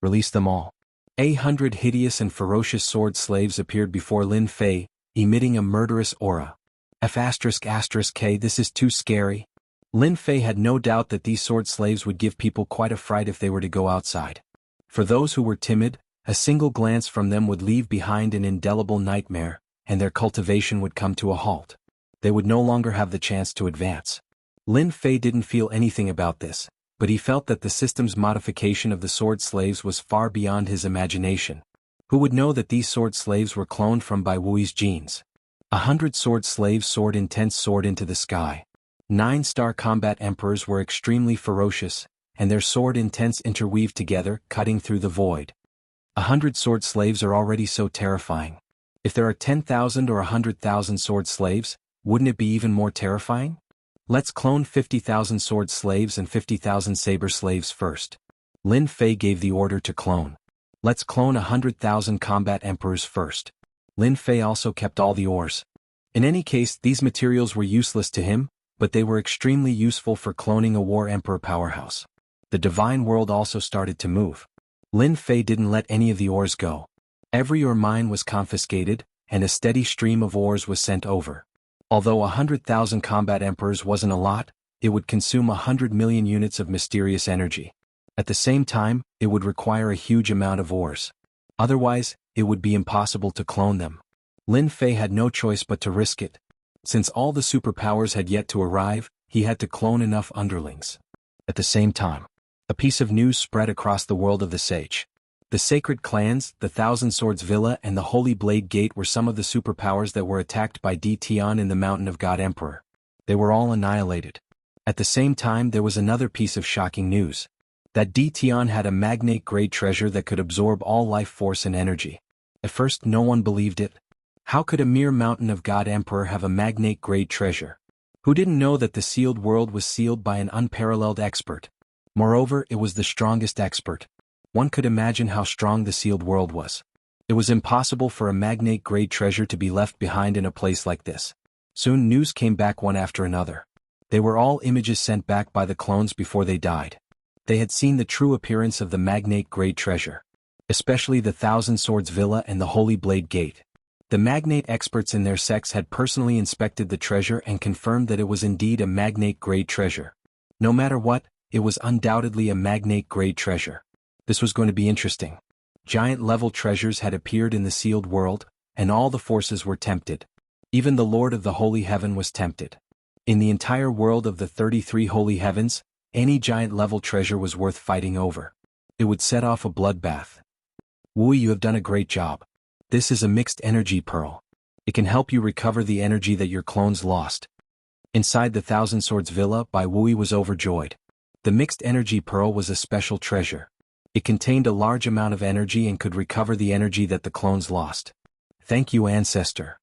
Release them all. 100 hideous and ferocious sword slaves appeared before Lin Fei, emitting a murderous aura. F***K, this is too scary. Lin Fei had no doubt that these sword slaves would give people quite a fright if they were to go outside. For those who were timid, a single glance from them would leave behind an indelible nightmare, and their cultivation would come to a halt. They would no longer have the chance to advance. Lin Fei didn't feel anything about this, but he felt that the system's modification of the sword slaves was far beyond his imagination. Who would know that these sword slaves were cloned from Bai Wui's genes? 100 sword slaves soared intense sword into the sky. 9-star combat emperors were extremely ferocious, and their sword intense interweaved together, cutting through the void. 100 sword slaves are already so terrifying. If there are 10,000 or 100,000 sword slaves, wouldn't it be even more terrifying? Let's clone 50,000 sword slaves and 50,000 saber slaves first. Lin Fei gave the order to clone. Let's clone 100,000 combat emperors first. Lin Fei also kept all the ores. In any case, these materials were useless to him, but they were extremely useful for cloning a war emperor powerhouse. The divine world also started to move. Lin Fei didn't let any of the ores go. Every ore mine was confiscated, and a steady stream of ores was sent over. Although 100,000 combat emperors wasn't a lot, it would consume 100 million units of mysterious energy. At the same time, it would require a huge amount of ores. Otherwise, it would be impossible to clone them. Lin Fei had no choice but to risk it. Since all the superpowers had yet to arrive, he had to clone enough underlings. At the same time, a piece of news spread across the world of the Sage. The Sacred Clans, the Thousand Swords Villa and the Holy Blade Gate were some of the superpowers that were attacked by Di Tian in the Mountain of God Emperor. They were all annihilated. At the same time, there was another piece of shocking news. That Di Tian had a magnate-grade treasure that could absorb all life force and energy. At first no one believed it. How could a mere Mountain of God Emperor have a magnate-grade treasure? Who didn't know that the sealed world was sealed by an unparalleled expert? Moreover, it was the strongest expert. One could imagine how strong the sealed world was. It was impossible for a magnate-grade treasure to be left behind in a place like this. Soon news came back one after another. They were all images sent back by the clones before they died. They had seen the true appearance of the magnate-grade treasure. Especially the Thousand Swords Villa and the Holy Blade Gate. The magnate experts in their sects had personally inspected the treasure and confirmed that it was indeed a magnate-grade treasure. No matter what, it was undoubtedly a magnate-grade treasure. This was going to be interesting. Giant-level treasures had appeared in the sealed world, and all the forces were tempted. Even the Lord of the Holy Heaven was tempted. In the entire world of the 33 Holy Heavens, any giant-level treasure was worth fighting over. It would set off a bloodbath. Wui, you have done a great job. This is a mixed energy pearl. It can help you recover the energy that your clones lost. Inside the Thousand Swords Villa, Bai Wui was overjoyed. The mixed energy pearl was a special treasure. It contained a large amount of energy and could recover the energy that the clones lost. Thank you, Ancestor.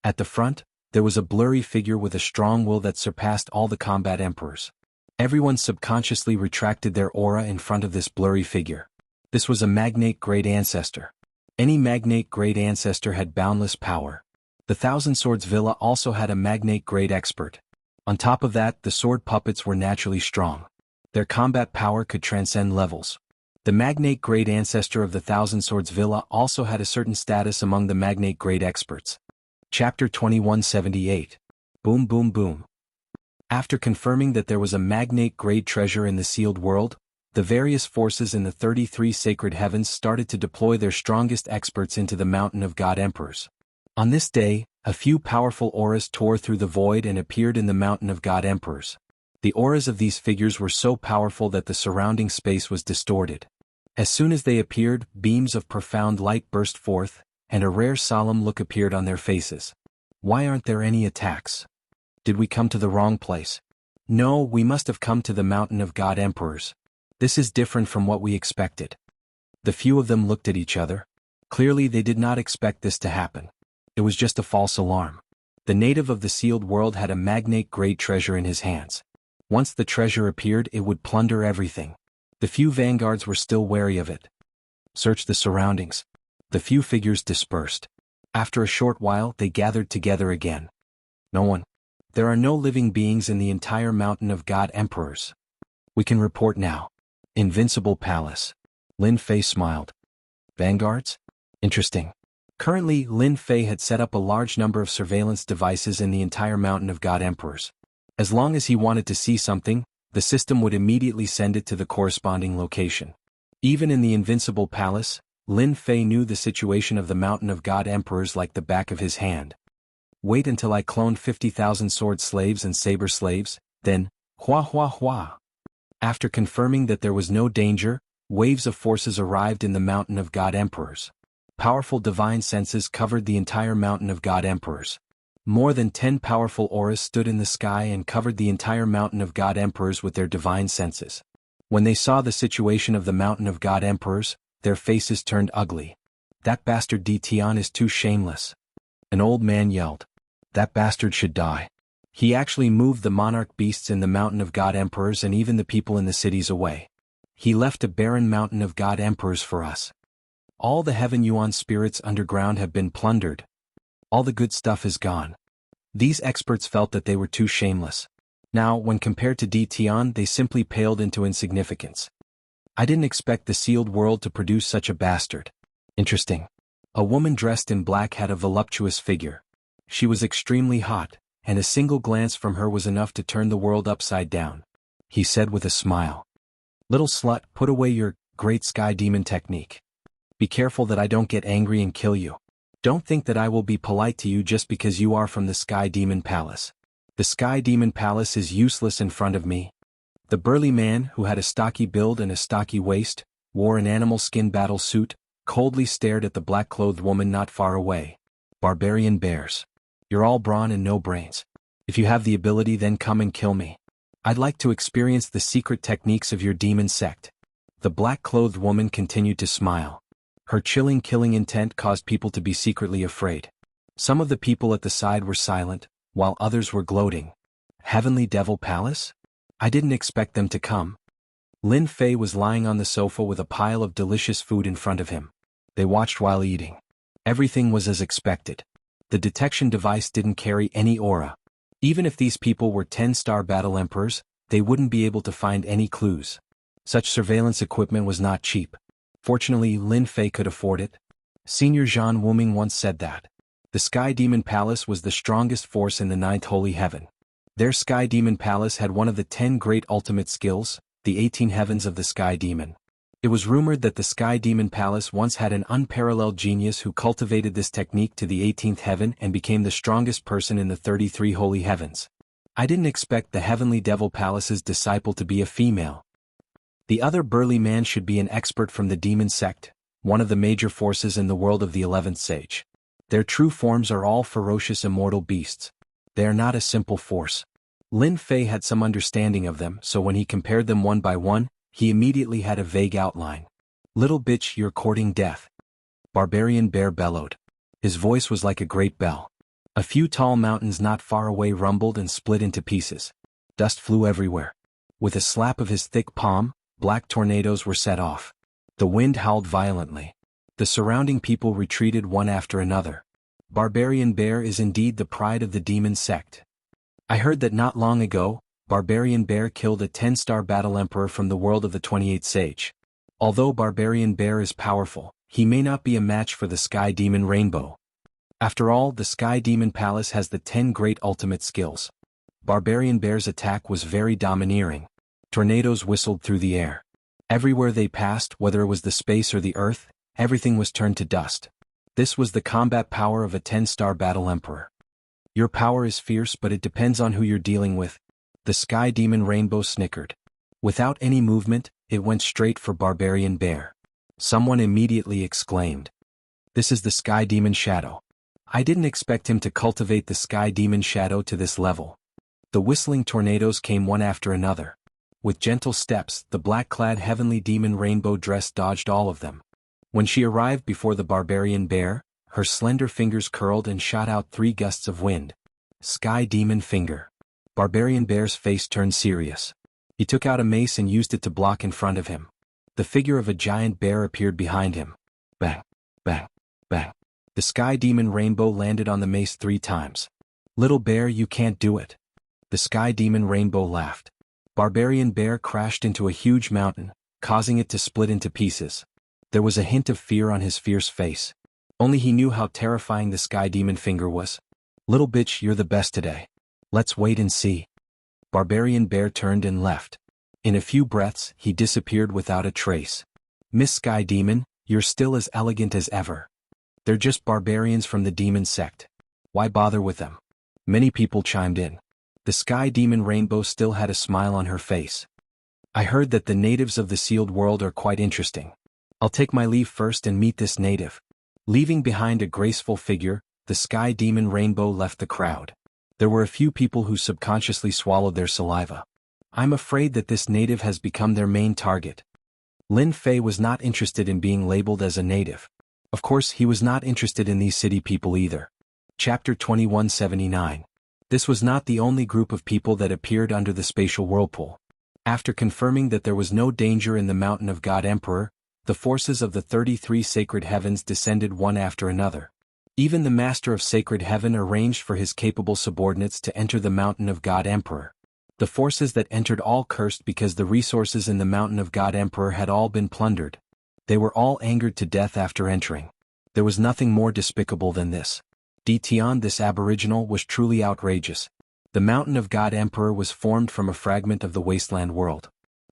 At the front, there was a blurry figure with a strong will that surpassed all the combat emperors. Everyone subconsciously retracted their aura in front of this blurry figure. This was a magnate-grade ancestor. Any magnate-grade ancestor had boundless power. The Thousand Swords Villa also had a magnate-grade expert. On top of that, the sword puppets were naturally strong. Their combat power could transcend levels. The magnate-grade ancestor of the Thousand Swords Villa also had a certain status among the magnate-grade experts. Chapter 2178. Boom Boom Boom. After confirming that there was a magnate-grade treasure in the sealed world, the various forces in the 33 sacred heavens started to deploy their strongest experts into the Mountain of God Emperors. On this day, a few powerful auras tore through the void and appeared in the Mountain of God Emperors. The auras of these figures were so powerful that the surrounding space was distorted. As soon as they appeared, beams of profound light burst forth, and a rare solemn look appeared on their faces. Why aren't there any attacks? Did we come to the wrong place? No, we must have come to the mountain of God Emperors. This is different from what we expected. The few of them looked at each other. Clearly they did not expect this to happen. It was just a false alarm. The native of the sealed world had a magnate-grade treasure in his hands. Once the treasure appeared, it would plunder everything. The few vanguards were still wary of it. Search the surroundings. The few figures dispersed. After a short while, they gathered together again. No one. There are no living beings in the entire mountain of God Emperors. We can report now. Invincible Palace. Lin Fei smiled. Vanguards? Interesting. Currently, Lin Fei had set up a large number of surveillance devices in the entire mountain of God Emperors. As long as he wanted to see something, the system would immediately send it to the corresponding location. Even in the Invincible Palace, Lin Fei knew the situation of the mountain of God Emperors like the back of his hand. Wait until I clone 50,000 sword slaves and saber slaves, then, hua hua hua. After confirming that there was no danger, waves of forces arrived in the mountain of God Emperors. Powerful divine senses covered the entire mountain of God Emperors. More than 10 powerful auras stood in the sky and covered the entire mountain of God Emperors with their divine senses. When they saw the situation of the mountain of God Emperors, their faces turned ugly. That bastard Di Tian is too shameless. An old man yelled. That bastard should die. He actually moved the monarch beasts in the mountain of God Emperors and even the people in the cities away. He left a barren mountain of God Emperors for us. All the Heaven Yuan spirits underground have been plundered. All the good stuff is gone. These experts felt that they were too shameless. Now, when compared to Di Tian, they simply paled into insignificance. I didn't expect the sealed world to produce such a bastard. Interesting. A woman dressed in black had a voluptuous figure. She was extremely hot, and a single glance from her was enough to turn the world upside down. He said with a smile. Little slut, put away your great sky demon technique. Be careful that I don't get angry and kill you. Don't think that I will be polite to you just because you are from the Sky Demon Palace. The Sky Demon Palace is useless in front of me. The burly man, who had a stocky build and a stocky waist, wore an animal skin battle suit, coldly stared at the black-clothed woman not far away. Barbarian bears. You're all brawn and no brains. If you have the ability, then come and kill me. I'd like to experience the secret techniques of your demon sect. The black-clothed woman continued to smile. Her chilling killing intent caused people to be secretly afraid. Some of the people at the side were silent, while others were gloating. Heavenly Devil Palace? I didn't expect them to come. Lin Fei was lying on the sofa with a pile of delicious food in front of him. They watched while eating. Everything was as expected. The detection device didn't carry any aura. Even if these people were 10-star battle emperors, they wouldn't be able to find any clues. Such surveillance equipment was not cheap. Fortunately, Lin Fei could afford it. Senior Zhan Wuming once said that. The Sky Demon Palace was the strongest force in the 9th Holy Heaven. Their Sky Demon Palace had one of the 10 great ultimate skills, the 18 heavens of the Sky Demon. It was rumored that the Sky Demon Palace once had an unparalleled genius who cultivated this technique to the 18th heaven and became the strongest person in the 33 Holy Heavens. I didn't expect the Heavenly Devil Palace's disciple to be a female. The other burly man should be an expert from the demon sect, one of the major forces in the world of the 11th Sage. Their true forms are all ferocious immortal beasts. They are not a simple force. Lin Fei had some understanding of them, so when he compared them one by one, he immediately had a vague outline. Little bitch, you're courting death. Barbarian Bear bellowed. His voice was like a great bell. A few tall mountains not far away rumbled and split into pieces. Dust flew everywhere. With a slap of his thick palm, black tornadoes were set off. The wind howled violently. The surrounding people retreated one after another. Barbarian Bear is indeed the pride of the demon sect. I heard that not long ago, Barbarian Bear killed a 10-star battle emperor from the world of the 28th Sage. Although Barbarian Bear is powerful, he may not be a match for the Sky Demon Rainbow. After all, the Sky Demon Palace has the 10 great ultimate skills. Barbarian Bear's attack was very domineering. Tornadoes whistled through the air. Everywhere they passed, whether it was the space or the earth, everything was turned to dust. This was the combat power of a 10-star battle emperor. Your power is fierce, but it depends on who you're dealing with. The Sky Demon Rainbow snickered. Without any movement, it went straight for Barbarian Bear. Someone immediately exclaimed. This is the Sky Demon Shadow. I didn't expect him to cultivate the Sky Demon Shadow to this level. The whistling tornadoes came one after another. With gentle steps, the black-clad heavenly demon Rainbow Dress dodged all of them. When she arrived before the barbarian bear, her slender fingers curled and shot out 3 gusts of wind. Sky Demon Finger. Barbarian Bear's face turned serious. He took out a mace and used it to block in front of him. The figure of a giant bear appeared behind him. Bang, bang, bang. The Sky Demon Rainbow landed on the mace 3 times. Little bear, you can't do it. The Sky Demon Rainbow laughed. Barbarian Bear crashed into a huge mountain, causing it to split into pieces. There was a hint of fear on his fierce face. Only he knew how terrifying the Sky Demon Finger was. Little bitch, you're the best today. Let's wait and see. Barbarian Bear turned and left. In a few breaths, he disappeared without a trace. Miss Sky Demon, you're still as elegant as ever. They're just barbarians from the demon sect. Why bother with them? Many people chimed in. The Sky Demon Rainbow still had a smile on her face. I heard that the natives of the sealed world are quite interesting. I'll take my leave first and meet this native. Leaving behind a graceful figure, the Sky Demon Rainbow left the crowd. There were a few people who subconsciously swallowed their saliva. I'm afraid that this native has become their main target. Lin Fei was not interested in being labeled as a native. Of course, he was not interested in these city people either. Chapter 2179. This was not the only group of people that appeared under the spatial whirlpool. After confirming that there was no danger in the Mountain of God Emperor, the forces of the 33 sacred heavens descended one after another. Even the Master of Sacred Heaven arranged for his capable subordinates to enter the Mountain of God Emperor. The forces that entered all cursed because the resources in the Mountain of God Emperor had all been plundered. They were all angered to death after entering. There was nothing more despicable than this. Tian, this aboriginal, was truly outrageous. The Mountain of God Emperor was formed from a fragment of the wasteland world.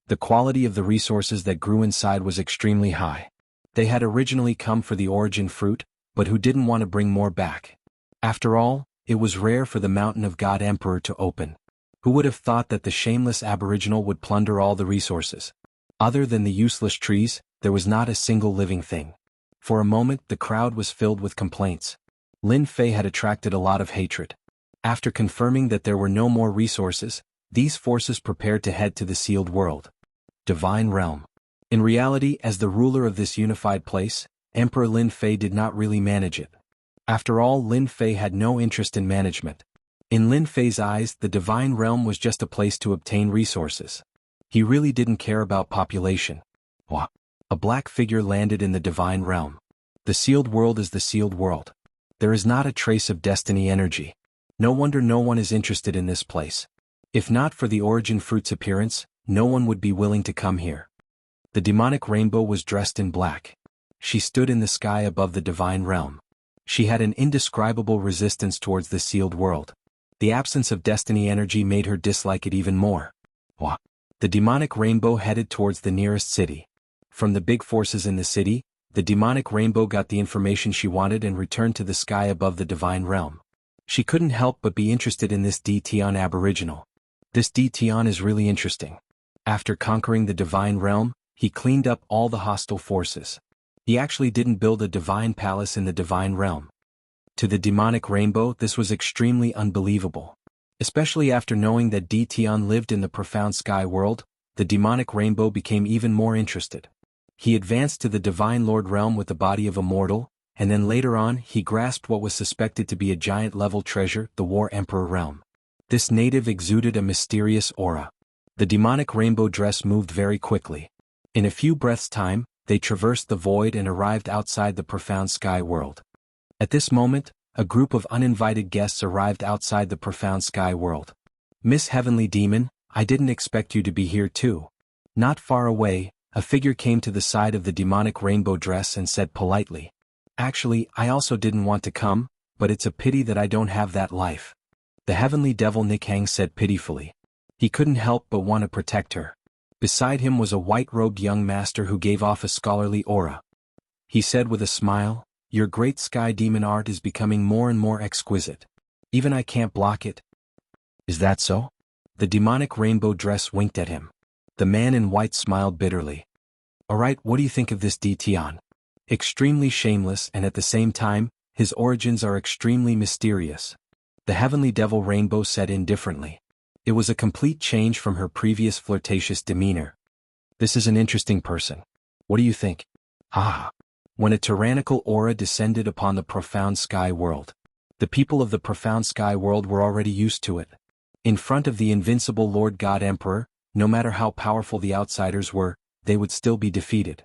The quality of the resources that grew inside was extremely high. They had originally come for the origin fruit, but who didn't want to bring more back? After all, it was rare for the Mountain of God Emperor to open. Who would have thought that the shameless aboriginal would plunder all the resources? Other than the useless trees, there was not a single living thing. For a moment, the crowd was filled with complaints. Lin Fei had attracted a lot of hatred. After confirming that there were no more resources, these forces prepared to head to the sealed world. Divine Realm. In reality, as the ruler of this unified place, Emperor Lin Fei did not really manage it. After all, Lin Fei had no interest in management. In Lin Fei's eyes, the Divine Realm was just a place to obtain resources. He really didn't care about population. What? A black figure landed in the Divine Realm. The sealed world is the sealed world. There is not a trace of destiny energy. No wonder no one is interested in this place. If not for the origin fruit's appearance, no one would be willing to come here. The demonic rainbow was dressed in black. She stood in the sky above the Divine Realm. She had an indescribable resistance towards the sealed world. The absence of destiny energy made her dislike it even more. What? The demonic rainbow headed towards the nearest city. From the big forces in the city, the demonic rainbow got the information she wanted and returned to the sky above the Divine Realm. She couldn't help but be interested in this Tian aboriginal. This Tian is really interesting. After conquering the Divine Realm, he cleaned up all the hostile forces. He actually didn't build a divine palace in the Divine Realm. To the demonic rainbow, this was extremely unbelievable. Especially after knowing that Tian lived in the profound sky world, the demonic rainbow became even more interested. He advanced to the Divine Lord Realm with the body of a mortal, and then later on he grasped what was suspected to be a giant-level treasure, the War Emperor Realm. This native exuded a mysterious aura. The demonic rainbow dress moved very quickly. In a few breaths' time, they traversed the void and arrived outside the profound sky world. At this moment, a group of uninvited guests arrived outside the profound sky world. Miss Heavenly Demon, I didn't expect you to be here too. Not far away, a figure came to the side of the demonic rainbow dress and said politely, Actually, I also didn't want to come, but it's a pity that I don't have that life. The heavenly devil Nikhang said pitifully. He couldn't help but want to protect her. Beside him was a white-robed young master who gave off a scholarly aura. He said with a smile, Your great sky demon art is becoming more and more exquisite. Even I can't block it. Is that so? The demonic rainbow dress winked at him. The man in white smiled bitterly. Alright, what do you think of this Tian? Extremely shameless and at the same time, his origins are extremely mysterious. The heavenly devil rainbow said indifferently. It was a complete change from her previous flirtatious demeanor. This is an interesting person. What do you think? Ah. When a tyrannical aura descended upon the profound sky world. The people of the profound sky world were already used to it. In front of the invincible Lord God Emperor, no matter how powerful the outsiders were, they would still be defeated.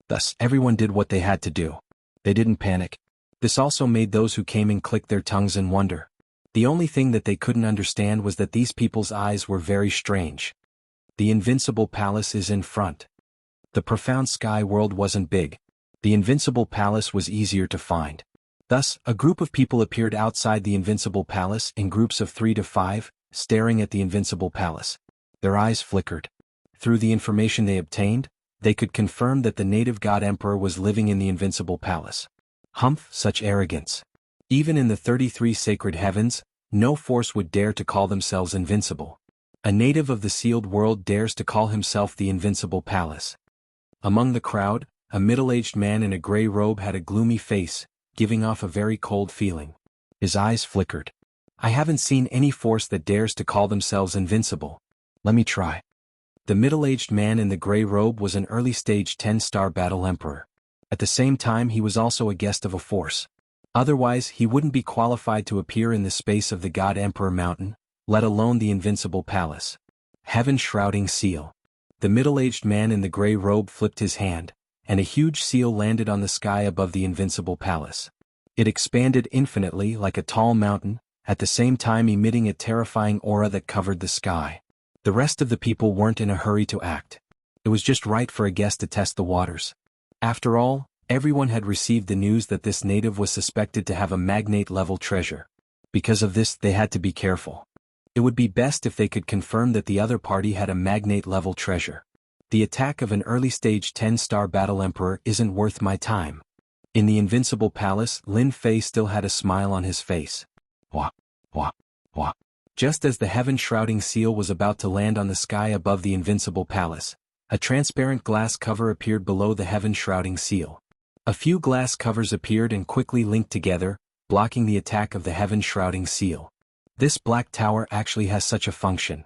Thus, everyone did what they had to do. They didn't panic. This also made those who came in click their tongues in wonder. The only thing that they couldn't understand was that these people's eyes were very strange. The invincible palace is in front. The profound sky world wasn't big. The invincible palace was easier to find. Thus, a group of people appeared outside the invincible palace in groups of 3 to 5, staring at the invincible palace. Their eyes flickered. Through the information they obtained, they could confirm that the native god emperor was living in the invincible palace. Humph, such arrogance. Even in the 33 sacred heavens, no force would dare to call themselves invincible. A native of the sealed world dares to call himself the invincible palace. Among the crowd, a middle-aged man in a gray robe had a gloomy face, giving off a very cold feeling. His eyes flickered. I haven't seen any force that dares to call themselves invincible. Let me try. The middle-aged man in the gray robe was an early-stage 10-star battle emperor. At the same time he was also a guest of a force. Otherwise he wouldn't be qualified to appear in the space of the God Emperor Mountain, let alone the invincible palace. Heaven shrouding seal. The middle-aged man in the gray robe flipped his hand, and a huge seal landed on the sky above the invincible palace. It expanded infinitely like a tall mountain, at the same time emitting a terrifying aura that covered the sky. The rest of the people weren't in a hurry to act. It was just right for a guest to test the waters. After all, everyone had received the news that this native was suspected to have a magnate-level treasure. Because of this, they had to be careful. It would be best if they could confirm that the other party had a magnate-level treasure. The attack of an early-stage 10-star battle emperor isn't worth my time. In the invincible palace, Lin Fei still had a smile on his face. Wah, wah, wah. Just as the heaven-shrouding seal was about to land on the sky above the invincible palace, a transparent glass cover appeared below the heaven-shrouding seal. A few glass covers appeared and quickly linked together, blocking the attack of the heaven-shrouding seal. This black tower actually has such a function.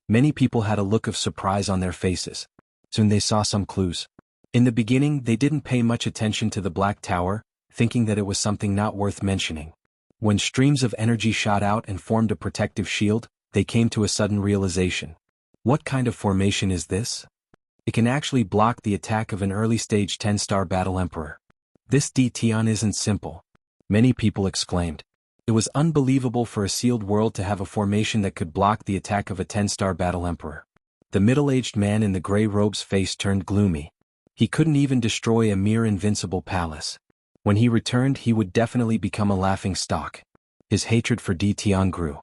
Many people had a look of surprise on their faces. Soon they saw some clues. In the beginning, they didn't pay much attention to the black tower, thinking that it was something not worth mentioning. When streams of energy shot out and formed a protective shield, they came to a sudden realization. What kind of formation is this? It can actually block the attack of an early-stage 10-star battle emperor. This Tian isn't simple. Many people exclaimed. It was unbelievable for a sealed world to have a formation that could block the attack of a 10-star battle emperor. The middle-aged man in the gray robe's face turned gloomy. He couldn't even destroy a mere invincible palace. When he returned, he would definitely become a laughing stock. His hatred for Tian grew.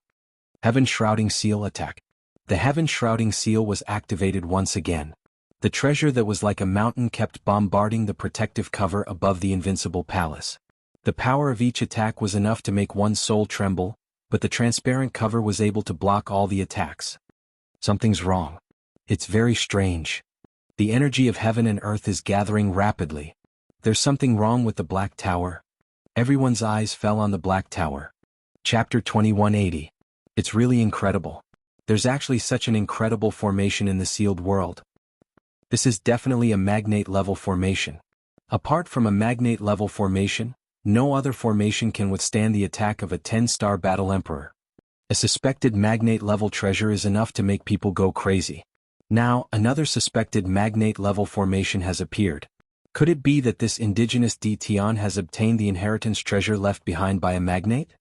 Heaven-shrouding seal attack. The heaven-shrouding seal was activated once again. The treasure that was like a mountain kept bombarding the protective cover above the invincible palace. The power of each attack was enough to make one's soul tremble, but the transparent cover was able to block all the attacks. Something's wrong. It's very strange. The energy of heaven and earth is gathering rapidly. There's something wrong with the Black Tower. Everyone's eyes fell on the Black Tower. Chapter 2180. It's really incredible. There's actually such an incredible formation in the sealed world. This is definitely a magnate-level formation. Apart from a magnate-level formation, no other formation can withstand the attack of a 10-star battle emperor. A suspected magnate-level treasure is enough to make people go crazy. Now, another suspected magnate-level formation has appeared. Could it be that this indigenous Tian has obtained the inheritance treasure left behind by a magnate?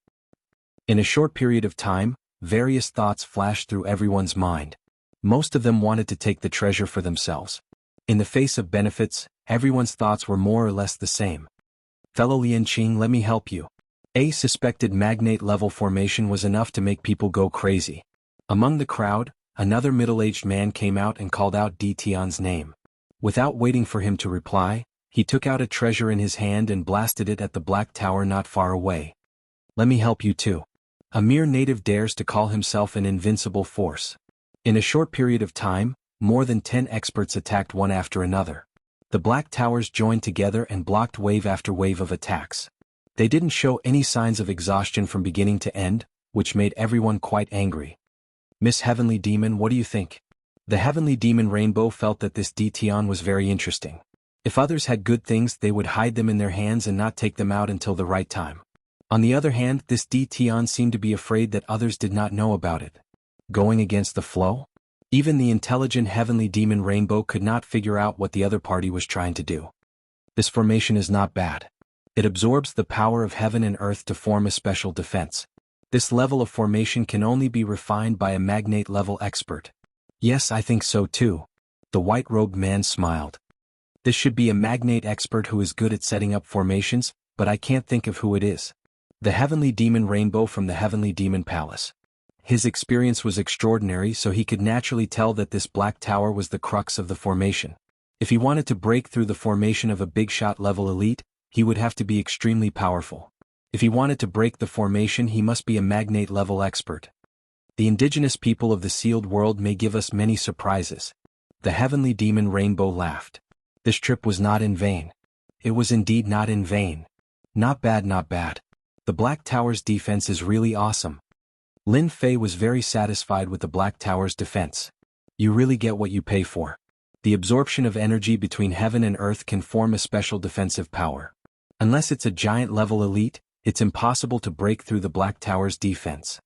In a short period of time, various thoughts flashed through everyone's mind. Most of them wanted to take the treasure for themselves. In the face of benefits, everyone's thoughts were more or less the same. Fellow Lianqing, let me help you. A suspected magnate-level formation was enough to make people go crazy. Among the crowd, another middle-aged man came out and called out Tian's name. Without waiting for him to reply, he took out a treasure in his hand and blasted it at the Black Tower not far away. Let me help you too. A mere native dares to call himself an invincible force. In a short period of time, more than 10 experts attacked one after another. The Black Towers joined together and blocked wave after wave of attacks. They didn't show any signs of exhaustion from beginning to end, which made everyone quite angry. Miss Heavenly Demon, what do you think? The Heavenly Demon Rainbow felt that this Dtion was very interesting. If others had good things, they would hide them in their hands and not take them out until the right time. On the other hand, this Dtion seemed to be afraid that others did not know about it. Going against the flow? Even the intelligent Heavenly Demon Rainbow could not figure out what the other party was trying to do. This formation is not bad. It absorbs the power of heaven and earth to form a special defense. This level of formation can only be refined by a magnate-level expert. Yes, I think so too. The white-robed man smiled. This should be a magnate expert who is good at setting up formations, but I can't think of who it is. The Heavenly Demon Rainbow from the Heavenly Demon Palace. His experience was extraordinary, so he could naturally tell that this black tower was the crux of the formation. If he wanted to break through the formation of a big shot level elite, he would have to be extremely powerful. If he wanted to break the formation, he must be a magnate level expert. The indigenous people of the sealed world may give us many surprises. The Heavenly Demon Rainbow laughed. This trip was not in vain. It was indeed not in vain. Not bad, not bad. The Black Tower's defense is really awesome. Lin Fei was very satisfied with the Black Tower's defense. You really get what you pay for. The absorption of energy between heaven and earth can form a special defensive power. Unless it's a giant level elite, it's impossible to break through the Black Tower's defense.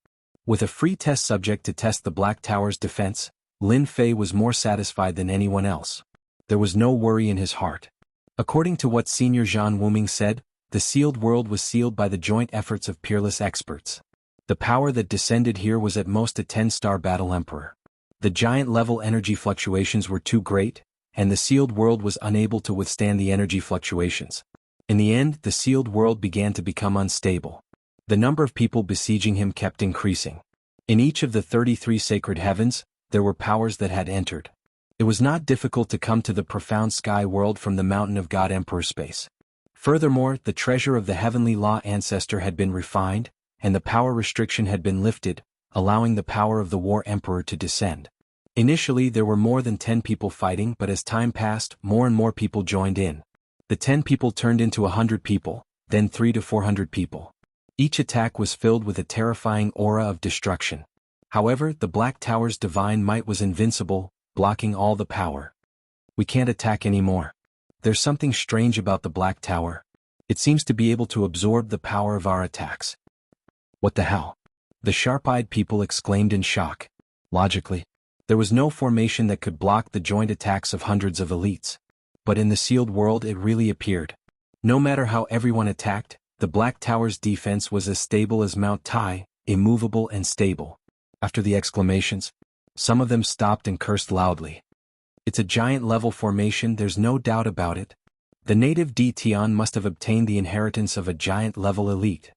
With a free test subject to test the Black Tower's defense, Lin Fei was more satisfied than anyone else. There was no worry in his heart. According to what Senior Zhan Wuming said, the sealed world was sealed by the joint efforts of peerless experts. The power that descended here was at most a 10-star battle emperor. The giant-level energy fluctuations were too great, and the sealed world was unable to withstand the energy fluctuations. In the end, the sealed world began to become unstable. The number of people besieging him kept increasing. In each of the 33 sacred heavens, there were powers that had entered. It was not difficult to come to the profound sky world from the mountain of God Emperor space. Furthermore, the treasure of the heavenly law ancestor had been refined, and the power restriction had been lifted, allowing the power of the war emperor to descend. Initially there were more than 10 people fighting, but as time passed, more and more people joined in. The 10 people turned into 100 people, then 300 to 400 people. Each attack was filled with a terrifying aura of destruction. However, the Black Tower's divine might was invincible, blocking all the power. We can't attack anymore. There's something strange about the Black Tower. It seems to be able to absorb the power of our attacks. What the hell? The sharp-eyed people exclaimed in shock. Logically, there was no formation that could block the joint attacks of hundreds of elites. But in the sealed world it really appeared. No matter how everyone attacked, the Black Tower's defense was as stable as Mount Tai, immovable and stable. After the exclamations, some of them stopped and cursed loudly. It's a giant-level formation, there's no doubt about it. The native Dtion must have obtained the inheritance of a giant-level elite.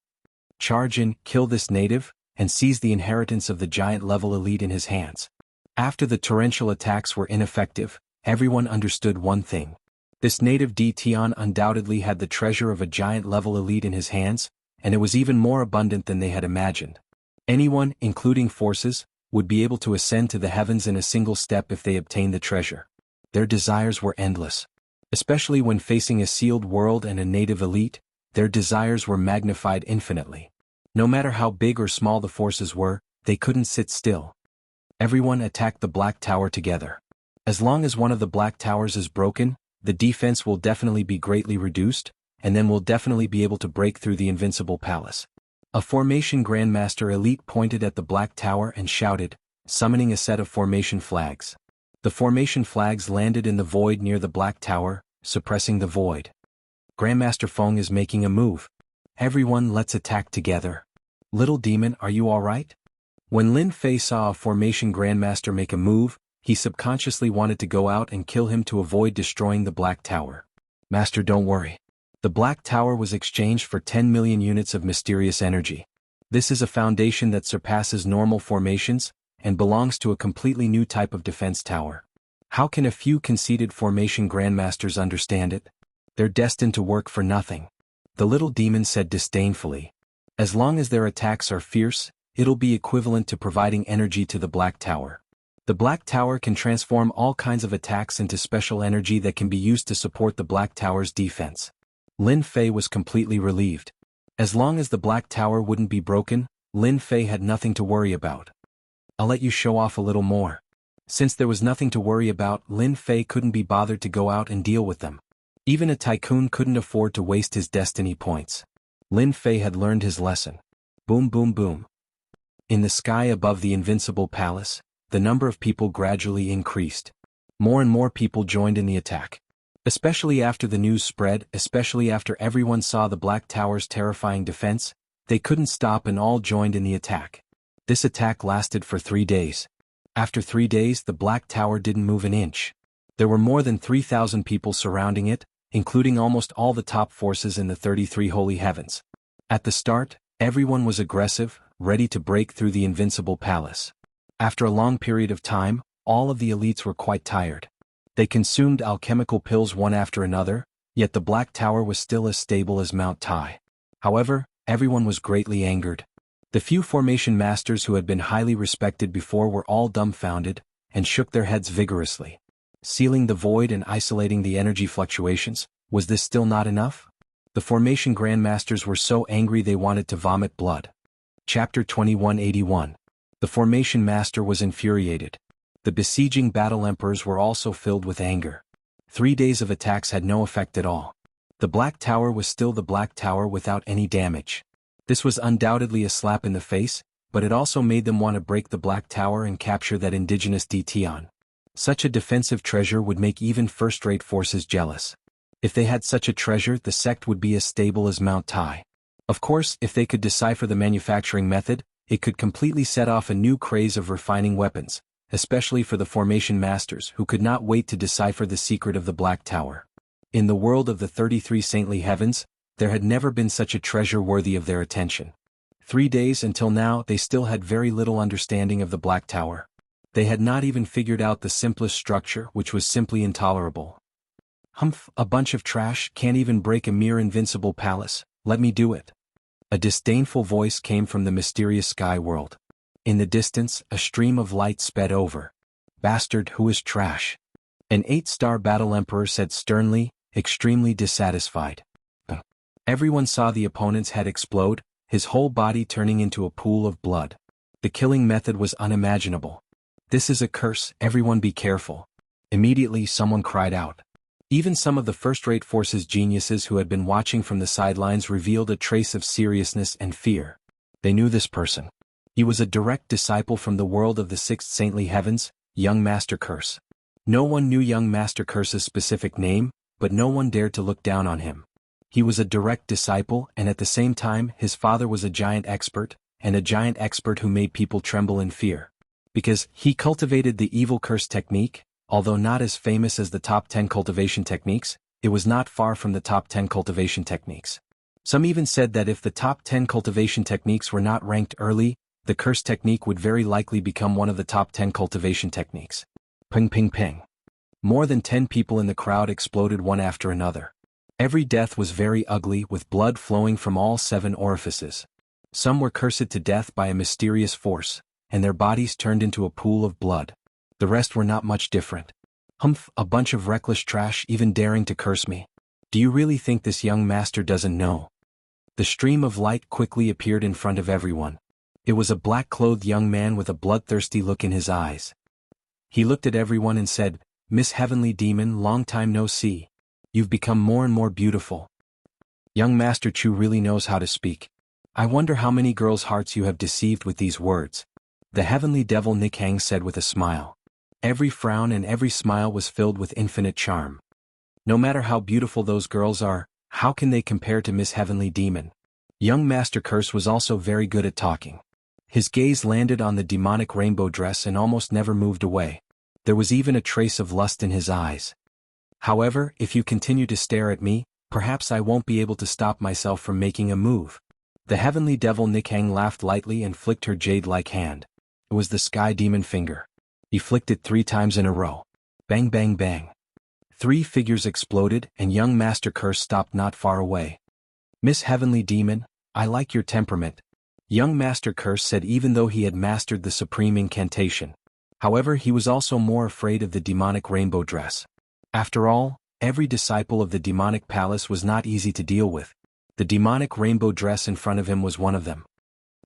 Charge in, kill this native, and seize the inheritance of the giant-level elite in his hands. After the torrential attacks were ineffective, everyone understood one thing. This native Dtion undoubtedly had the treasure of a giant-level elite in his hands, and it was even more abundant than they had imagined. Anyone, including forces, would be able to ascend to the heavens in a single step if they obtained the treasure. Their desires were endless. Especially when facing a sealed world and a native elite, their desires were magnified infinitely. No matter how big or small the forces were, they couldn't sit still. Everyone attacked the Black Tower together. As long as one of the Black Towers is broken, the defense will definitely be greatly reduced, and then we'll definitely be able to break through the invincible palace. A formation Grandmaster elite pointed at the Black Tower and shouted, summoning a set of formation flags. The formation flags landed in the void near the Black Tower, suppressing the void. Grandmaster Feng is making a move. Everyone, let's attack together. Little demon, are you alright? When Lin Fei saw a formation Grandmaster make a move, he subconsciously wanted to go out and kill him to avoid destroying the Black Tower. Master, don't worry. The Black Tower was exchanged for 10 million units of mysterious energy. This is a foundation that surpasses normal formations, and belongs to a completely new type of defense tower. How can a few conceited formation Grandmasters understand it? They're destined to work for nothing. The little demon said disdainfully. As long as their attacks are fierce, it'll be equivalent to providing energy to the Black Tower. The Black Tower can transform all kinds of attacks into special energy that can be used to support the Black Tower's defense. Lin Fei was completely relieved. As long as the Black Tower wouldn't be broken, Lin Fei had nothing to worry about. I'll let you show off a little more. Since there was nothing to worry about, Lin Fei couldn't be bothered to go out and deal with them. Even a tycoon couldn't afford to waste his destiny points. Lin Fei had learned his lesson. Boom boom boom. In the sky above the invincible palace, the number of people gradually increased. More and more people joined in the attack. Especially after the news spread, especially after everyone saw the Black Tower's terrifying defense, they couldn't stop and all joined in the attack. This attack lasted for 3 days. After 3 days, the Black Tower didn't move an inch. There were more than 3,000 people surrounding it, including almost all the top forces in the 33 holy heavens. At the start, everyone was aggressive, ready to break through the invincible palace. After a long period of time, all of the elites were quite tired. They consumed alchemical pills one after another, yet the Black Tower was still as stable as Mount Tai. However, everyone was greatly angered. The few formation masters who had been highly respected before were all dumbfounded, and shook their heads vigorously. Sealing the void and isolating the energy fluctuations, was this still not enough? The formation grandmasters were so angry they wanted to vomit blood. Chapter 2181. The formation master was infuriated. The besieging battle emperors were also filled with anger. 3 days of attacks had no effect at all. The Black Tower was still the Black Tower without any damage. This was undoubtedly a slap in the face, but it also made them want to break the Black Tower and capture that indigenous Dtion. Such a defensive treasure would make even first-rate forces jealous. If they had such a treasure, the sect would be as stable as Mount Tai. Of course, if they could decipher the manufacturing method, it could completely set off a new craze of refining weapons, especially for the formation masters who could not wait to decipher the secret of the Black Tower. In the world of the 33 saintly heavens, there had never been such a treasure worthy of their attention. 3 days until now they still had very little understanding of the Black Tower. They had not even figured out the simplest structure, which was simply intolerable. Humph, a bunch of trash can't even break a mere invincible palace, let me do it. A disdainful voice came from the mysterious sky world. In the distance, a stream of light sped over. Bastard, who is trash? An 8-star battle emperor said sternly, extremely dissatisfied. Everyone saw the opponent's head explode, his whole body turning into a pool of blood. The killing method was unimaginable. This is a curse, everyone be careful. Immediately someone cried out. Even some of the first-rate forces geniuses who had been watching from the sidelines revealed a trace of seriousness and fear. They knew this person. He was a direct disciple from the world of the 6th saintly heavens, young Master Curse. No one knew young Master Curse's specific name, but no one dared to look down on him. He was a direct disciple, and at the same time his father was a giant expert, and a giant expert who made people tremble in fear. Because he cultivated the evil curse technique, although not as famous as the top 10 cultivation techniques, it was not far from the top 10 cultivation techniques. Some even said that if the top 10 cultivation techniques were not ranked early, the curse technique would very likely become one of the top 10 cultivation techniques. Ping ping ping. More than 10 people in the crowd exploded one after another. Every death was very ugly, with blood flowing from all 7 orifices. Some were cursed to death by a mysterious force, and their bodies turned into a pool of blood. The rest were not much different. Humph, a bunch of reckless trash even daring to curse me. Do you really think this young master doesn't know? The stream of light quickly appeared in front of everyone. It was a black-clothed young man with a bloodthirsty look in his eyes. He looked at everyone and said, "Miss Heavenly Demon, long time no see. You've become more and more beautiful." Young Master Chu really knows how to speak. I wonder how many girls' hearts you have deceived with these words. The heavenly devil Nikhang said with a smile. Every frown and every smile was filled with infinite charm. No matter how beautiful those girls are, how can they compare to Miss Heavenly Demon? Young Master Curse was also very good at talking. His gaze landed on the demonic rainbow dress and almost never moved away. There was even a trace of lust in his eyes. However, if you continue to stare at me, perhaps I won't be able to stop myself from making a move. The heavenly devil Nikhang laughed lightly and flicked her jade-like hand. It was the sky demon finger. He flicked it 3 times in a row. Bang bang bang. 3 figures exploded and young Master Curse stopped not far away. Miss Heavenly Demon, I like your temperament. Young Master Curse said even though he had mastered the supreme incantation. However, he was also more afraid of the demonic rainbow dress. After all, every disciple of the demonic palace was not easy to deal with. The demonic rainbow dress in front of him was one of them.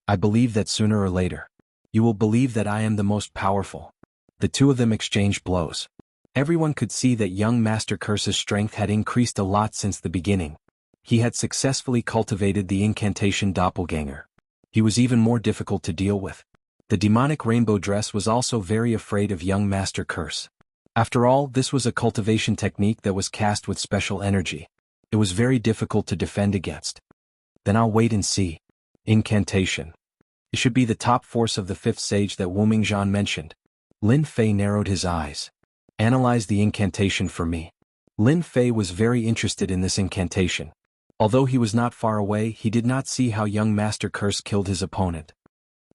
I believe that sooner or later, You will believe that I am the most powerful." The two of them exchanged blows. Everyone could see that young Master Curse's strength had increased a lot since the beginning. He had successfully cultivated the incantation doppelganger. He was even more difficult to deal with. The demonic rainbow dress was also very afraid of young Master Curse. After all, this was a cultivation technique that was cast with special energy. It was very difficult to defend against. Then I'll wait and see. Incantation. It should be the top force of the fifth sage that Wu Mingzhan mentioned. Lin Fei narrowed his eyes. Analyze the incantation for me. Lin Fei was very interested in this incantation. Although he was not far away, he did not see how young Master Curse killed his opponent.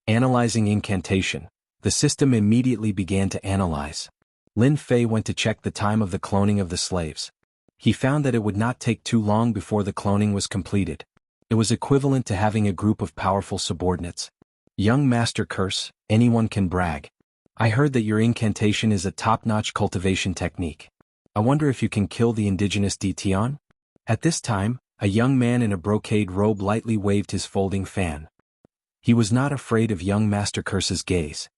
Analyzing incantation. The system immediately began to analyze. Lin Fei went to check the time of the cloning of the slaves. He found that it would not take too long before the cloning was completed. It was equivalent to having a group of powerful subordinates. Young Master Curse, anyone can brag. I heard that your incantation is a top-notch cultivation technique. I wonder if you can kill the indigenous Dtian? At this time, a young man in a brocade robe lightly waved his folding fan. He was not afraid of young Master Curse's gaze.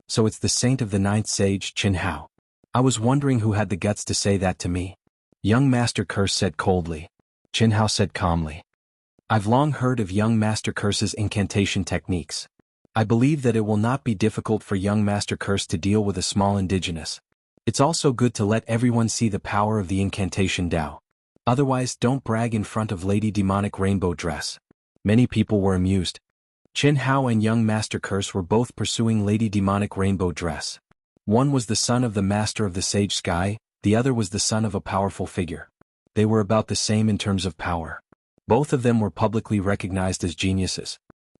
So it's the saint of the ninth sage, Qin Hao. I was wondering who had the guts to say that to me. Young Master Curse said coldly. Qin Hao said calmly. I've long heard of young Master Curse's incantation techniques. I believe that it will not be difficult for young Master Curse to deal with a small indigenous. It's also good to let everyone see the power of the incantation Dao. Otherwise, don't brag in front of Lady Demonic Rainbow Dress. Many people were amused. Qin Hao and young Master Curse were both pursuing Lady Demonic Rainbow Dress. One was the son of the Master of the Sage Sky, the other was the son of a powerful figure. They were about the same in terms of power. Both of them were publicly recognized as geniuses.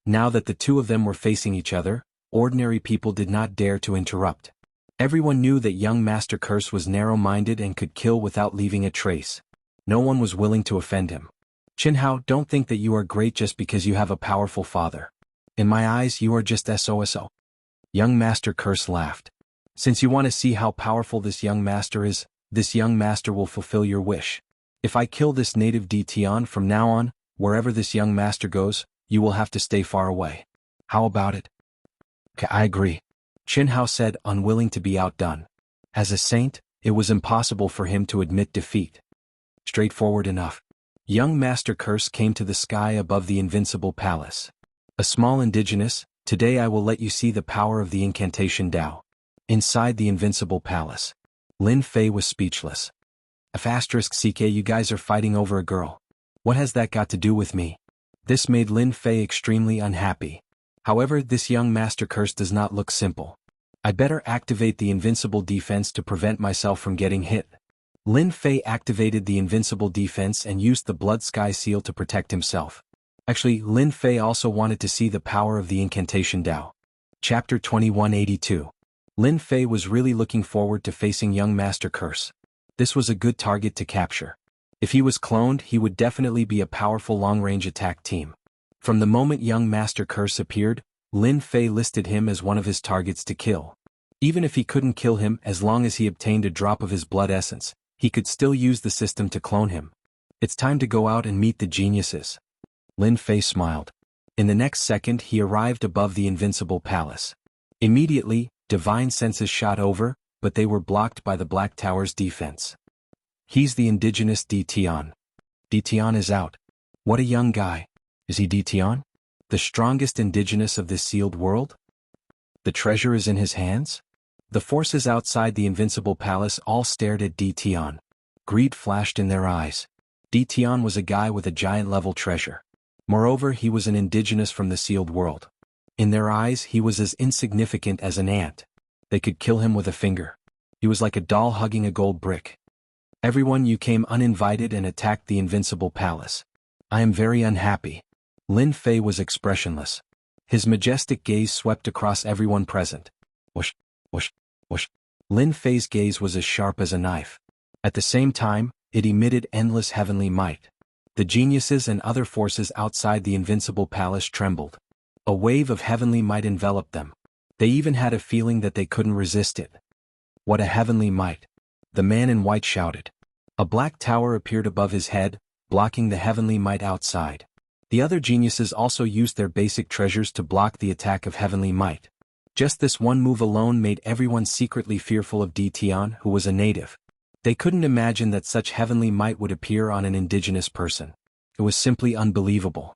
Now that the two of them were facing each other, ordinary people did not dare to interrupt. Everyone knew that young Master Curse was narrow-minded and could kill without leaving a trace. No one was willing to offend him. Qin Hao, don't think that you are great just because you have a powerful father. In my eyes, you are just SOSO. Young Master Curse laughed. Since you want to see how powerful this young master is, this young master will fulfill your wish. If I kill this native Dtian from now on, wherever this young master goes, you will have to stay far away. How about it? I agree. Qin Hao said, unwilling to be outdone. As a saint, it was impossible for him to admit defeat. Straightforward enough. Young Master Curse came to the sky above the invincible palace. A small indigenous, today I will let you see the power of the incantation Dao. Inside the invincible palace. Lin Fei was speechless. *CK, you guys are fighting over a girl. What has that got to do with me? This made Lin Fei extremely unhappy. However, this young Master Curse does not look simple. I'd better activate the invincible defense to prevent myself from getting hit. Lin Fei activated the invincible defense and used the Blood Sky Seal to protect himself. Actually, Lin Fei also wanted to see the power of the incantation Dao. Chapter 2182. Lin Fei was really looking forward to facing young Master Curse. This was a good target to capture. If he was cloned, he would definitely be a powerful long-range attack team. From the moment young Master Curse appeared, Lin Fei listed him as one of his targets to kill. Even if he couldn't kill him, as long as he obtained a drop of his blood essence, he could still use the system to clone him. It's time to go out and meet the geniuses. Lin Fei smiled. In the next second, he arrived above the invincible palace. Immediately, divine senses shot over, but they were blocked by the Black Tower's defense. He's the indigenous Dtian. Dtian is out. What a young guy. Is he Dtian? The strongest indigenous of this sealed world? The treasure is in his hands? The forces outside the invincible palace all stared at Dtian. Greed flashed in their eyes. Dtian was a guy with a giant-level treasure. Moreover, he was an indigenous from the sealed world. In their eyes, he was as insignificant as an ant. They could kill him with a finger. He was like a doll hugging a gold brick. Everyone, you came uninvited and attacked the invincible palace. I am very unhappy. Lin Fei was expressionless. His majestic gaze swept across everyone present. Whoosh, whoosh, whoosh. Lin Fei's gaze was as sharp as a knife. At the same time, it emitted endless heavenly might. The geniuses and other forces outside the invincible palace trembled. A wave of heavenly might enveloped them. They even had a feeling that they couldn't resist it. What a heavenly might! The man in white shouted. A black tower appeared above his head, blocking the heavenly might outside. The other geniuses also used their basic treasures to block the attack of heavenly might. Just this one move alone made everyone secretly fearful of Tian, who was a native. They couldn't imagine that such heavenly might would appear on an indigenous person. It was simply unbelievable.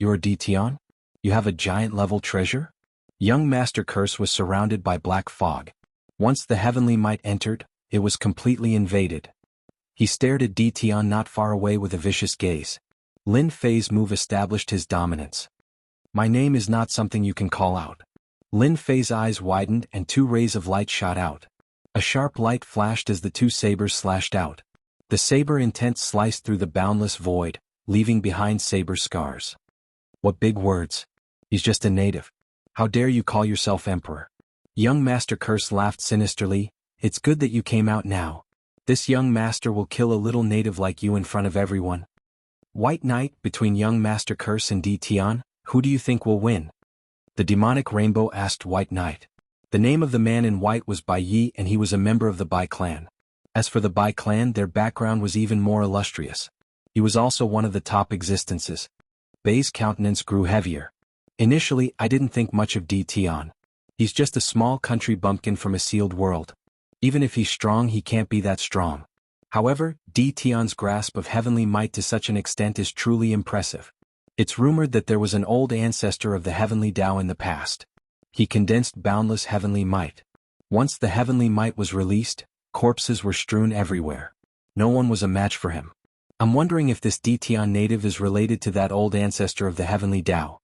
You're Tian? You have a giant-level treasure? Young Master Curse was surrounded by black fog. Once the heavenly might entered, it was completely invaded. He stared at Tian not far away with a vicious gaze. Lin Fei's move established his dominance. My name is not something you can call out. Lin Fei's eyes widened and 2 rays of light shot out. A sharp light flashed as the 2 sabers slashed out. The saber intent sliced through the boundless void, leaving behind saber scars. What big words. He's just a native. How dare you call yourself emperor? Young Master Curse laughed sinisterly. It's good that you came out now. This young master will kill a little native like you in front of everyone. White Knight, between young Master Curse and Tian, who do you think will win? The demonic rainbow asked White Knight. The name of the man in white was Bai Yi, and he was a member of the Bai clan. As for the Bai clan, their background was even more illustrious. He was also one of the top existences. Bai's countenance grew heavier. Initially, I didn't think much of Tian. He's just a small country bumpkin from a sealed world. Even if he's strong, he can't be that strong. However, Tian's grasp of heavenly might to such an extent is truly impressive. It's rumored that there was an old ancestor of the heavenly Tao in the past. He condensed boundless heavenly might. Once the heavenly might was released, corpses were strewn everywhere. No one was a match for him. I'm wondering if this Tian native is related to that old ancestor of the heavenly Tao.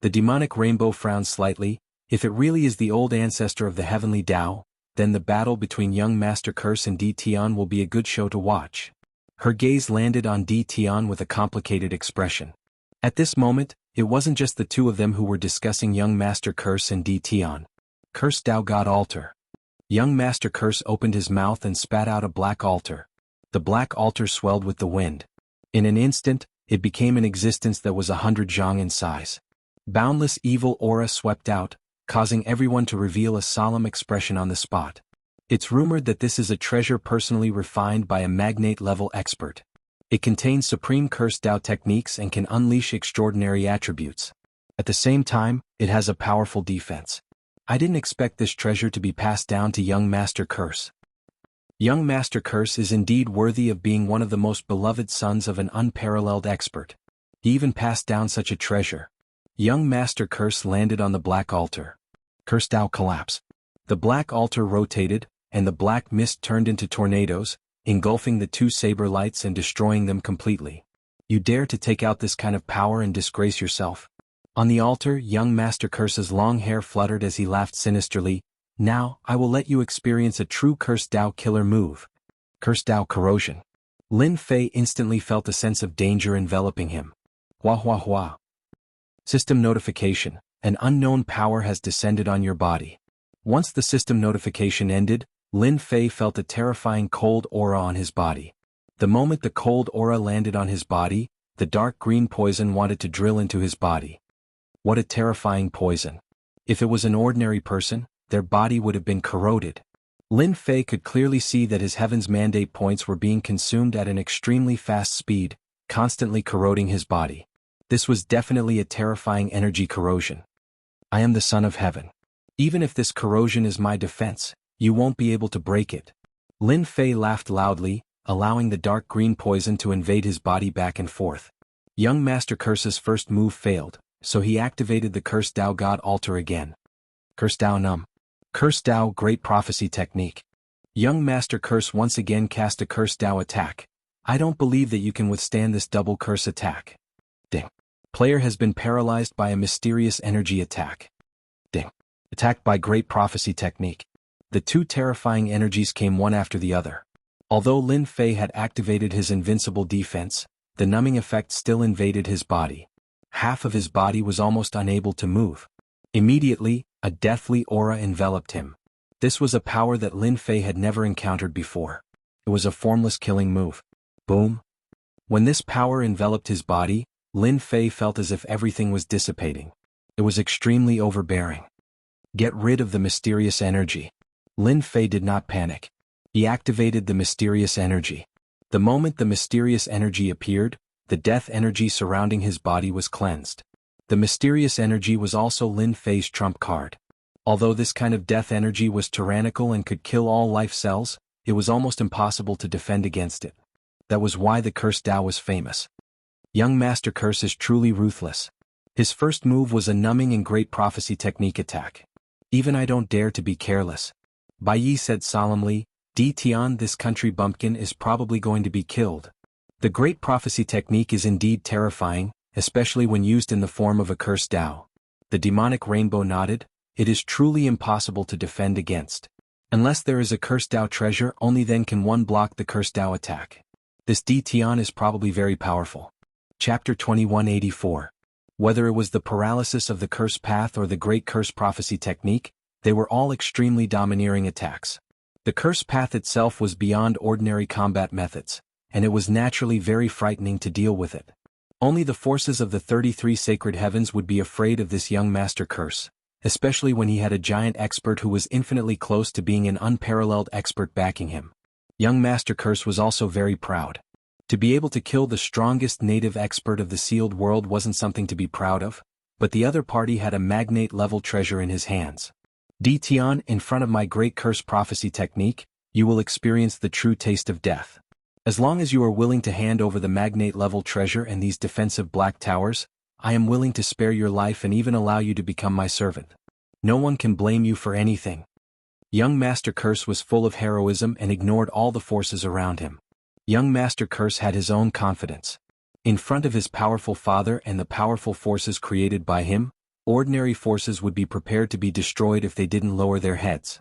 The demonic rainbow frowned slightly. If it really is the old ancestor of the heavenly Tao, then the battle between young Master Curse and Tian will be a good show to watch. Her gaze landed on Tian with a complicated expression. At this moment, it wasn't just the 2 of them who were discussing young Master Curse and Tian. Curse Tao God Altar. Young Master Curse opened his mouth and spat out a black altar. The black altar swelled with the wind. In an instant, it became an existence that was 100 zhang in size. Boundless evil aura swept out, causing everyone to reveal a solemn expression on the spot. It's rumored that this is a treasure personally refined by a magnate-level expert. It contains supreme curse Tao techniques and can unleash extraordinary attributes. At the same time, it has a powerful defense. I didn't expect this treasure to be passed down to young Master Curse. Young Master Curse is indeed worthy of being one of the most beloved sons of an unparalleled expert. He even passed down such a treasure. Young Master Curse landed on the black altar. Curse Tao collapsed. The black altar rotated, and the black mist turned into tornadoes, engulfing the 2 saber lights and destroying them completely. You dare to take out this kind of power and disgrace yourself? On the altar, young Master Curse's long hair fluttered as he laughed sinisterly. Now, I will let you experience a true Curse Tao killer move. Curse Tao Corrosion. Lin Fei instantly felt a sense of danger enveloping him. Hua hua hua. System notification. An unknown power has descended on your body. Once the system notification ended, Lin Fei felt a terrifying cold aura on his body. The moment the cold aura landed on his body, the dark green poison wanted to drill into his body. What a terrifying poison. If it was an ordinary person, their body would have been corroded. Lin Fei could clearly see that his heaven's mandate points were being consumed at an extremely fast speed, constantly corroding his body. This was definitely a terrifying energy corrosion. I am the son of heaven. Even if this corrosion is my defense, you won't be able to break it. Lin Fei laughed loudly, allowing the dark green poison to invade his body back and forth. Young Master Curse's first move failed, so he activated the Curse Tao God Altar again. Curse Tao Num. Curse Tao Great Prophecy Technique. Young Master Curse once again cast a Curse Tao attack. I don't believe that you can withstand this double curse attack. Ding. Player has been paralyzed by a mysterious energy attack. Ding. Attacked by Great Prophecy Technique. The 2 terrifying energies came one after the other. Although Lin Fei had activated his invincible defense, the numbing effect still invaded his body. Half of his body was almost unable to move. Immediately, a deathly aura enveloped him. This was a power that Lin Fei had never encountered before. It was a formless killing move. Boom. When this power enveloped his body, Lin Fei felt as if everything was dissipating. It was extremely overbearing. Get rid of the mysterious energy. Lin Fei did not panic. He activated the mysterious energy. The moment the mysterious energy appeared, the death energy surrounding his body was cleansed. The mysterious energy was also Lin Fei's trump card. Although this kind of death energy was tyrannical and could kill all life cells, it was almost impossible to defend against it. That was why the cursed Tao was famous. Young Master Curse is truly ruthless. His first move was a numbing and great prophecy technique attack. Even I don't dare to be careless. Bai Yi said solemnly, Di Tian, this country bumpkin is probably going to be killed. The great prophecy technique is indeed terrifying, especially when used in the form of a cursed Tao. The demonic rainbow nodded, it is truly impossible to defend against. Unless there is a cursed Tao treasure, only then can one block the cursed Tao attack. This Di Tian is probably very powerful. Chapter 2184. Whether it was the paralysis of the curse path or the great curse prophecy technique, they were all extremely domineering attacks. The curse path itself was beyond ordinary combat methods, and it was naturally very frightening to deal with it. Only the forces of the 33 sacred heavens would be afraid of this young Master Curse, especially when he had a giant expert who was infinitely close to being an unparalleled expert backing him. Young Master Curse was also very proud. To be able to kill the strongest native expert of the sealed world wasn't something to be proud of, but the other party had a magnate-level treasure in his hands. Di Tian, in front of my great curse prophecy technique, you will experience the true taste of death. As long as you are willing to hand over the magnate-level treasure and these defensive black towers, I am willing to spare your life and even allow you to become my servant. No one can blame you for anything. Young Master Curse was full of heroism and ignored all the forces around him. Young Master Curse had his own confidence. In front of his powerful father and the powerful forces created by him, ordinary forces would be prepared to be destroyed if they didn't lower their heads.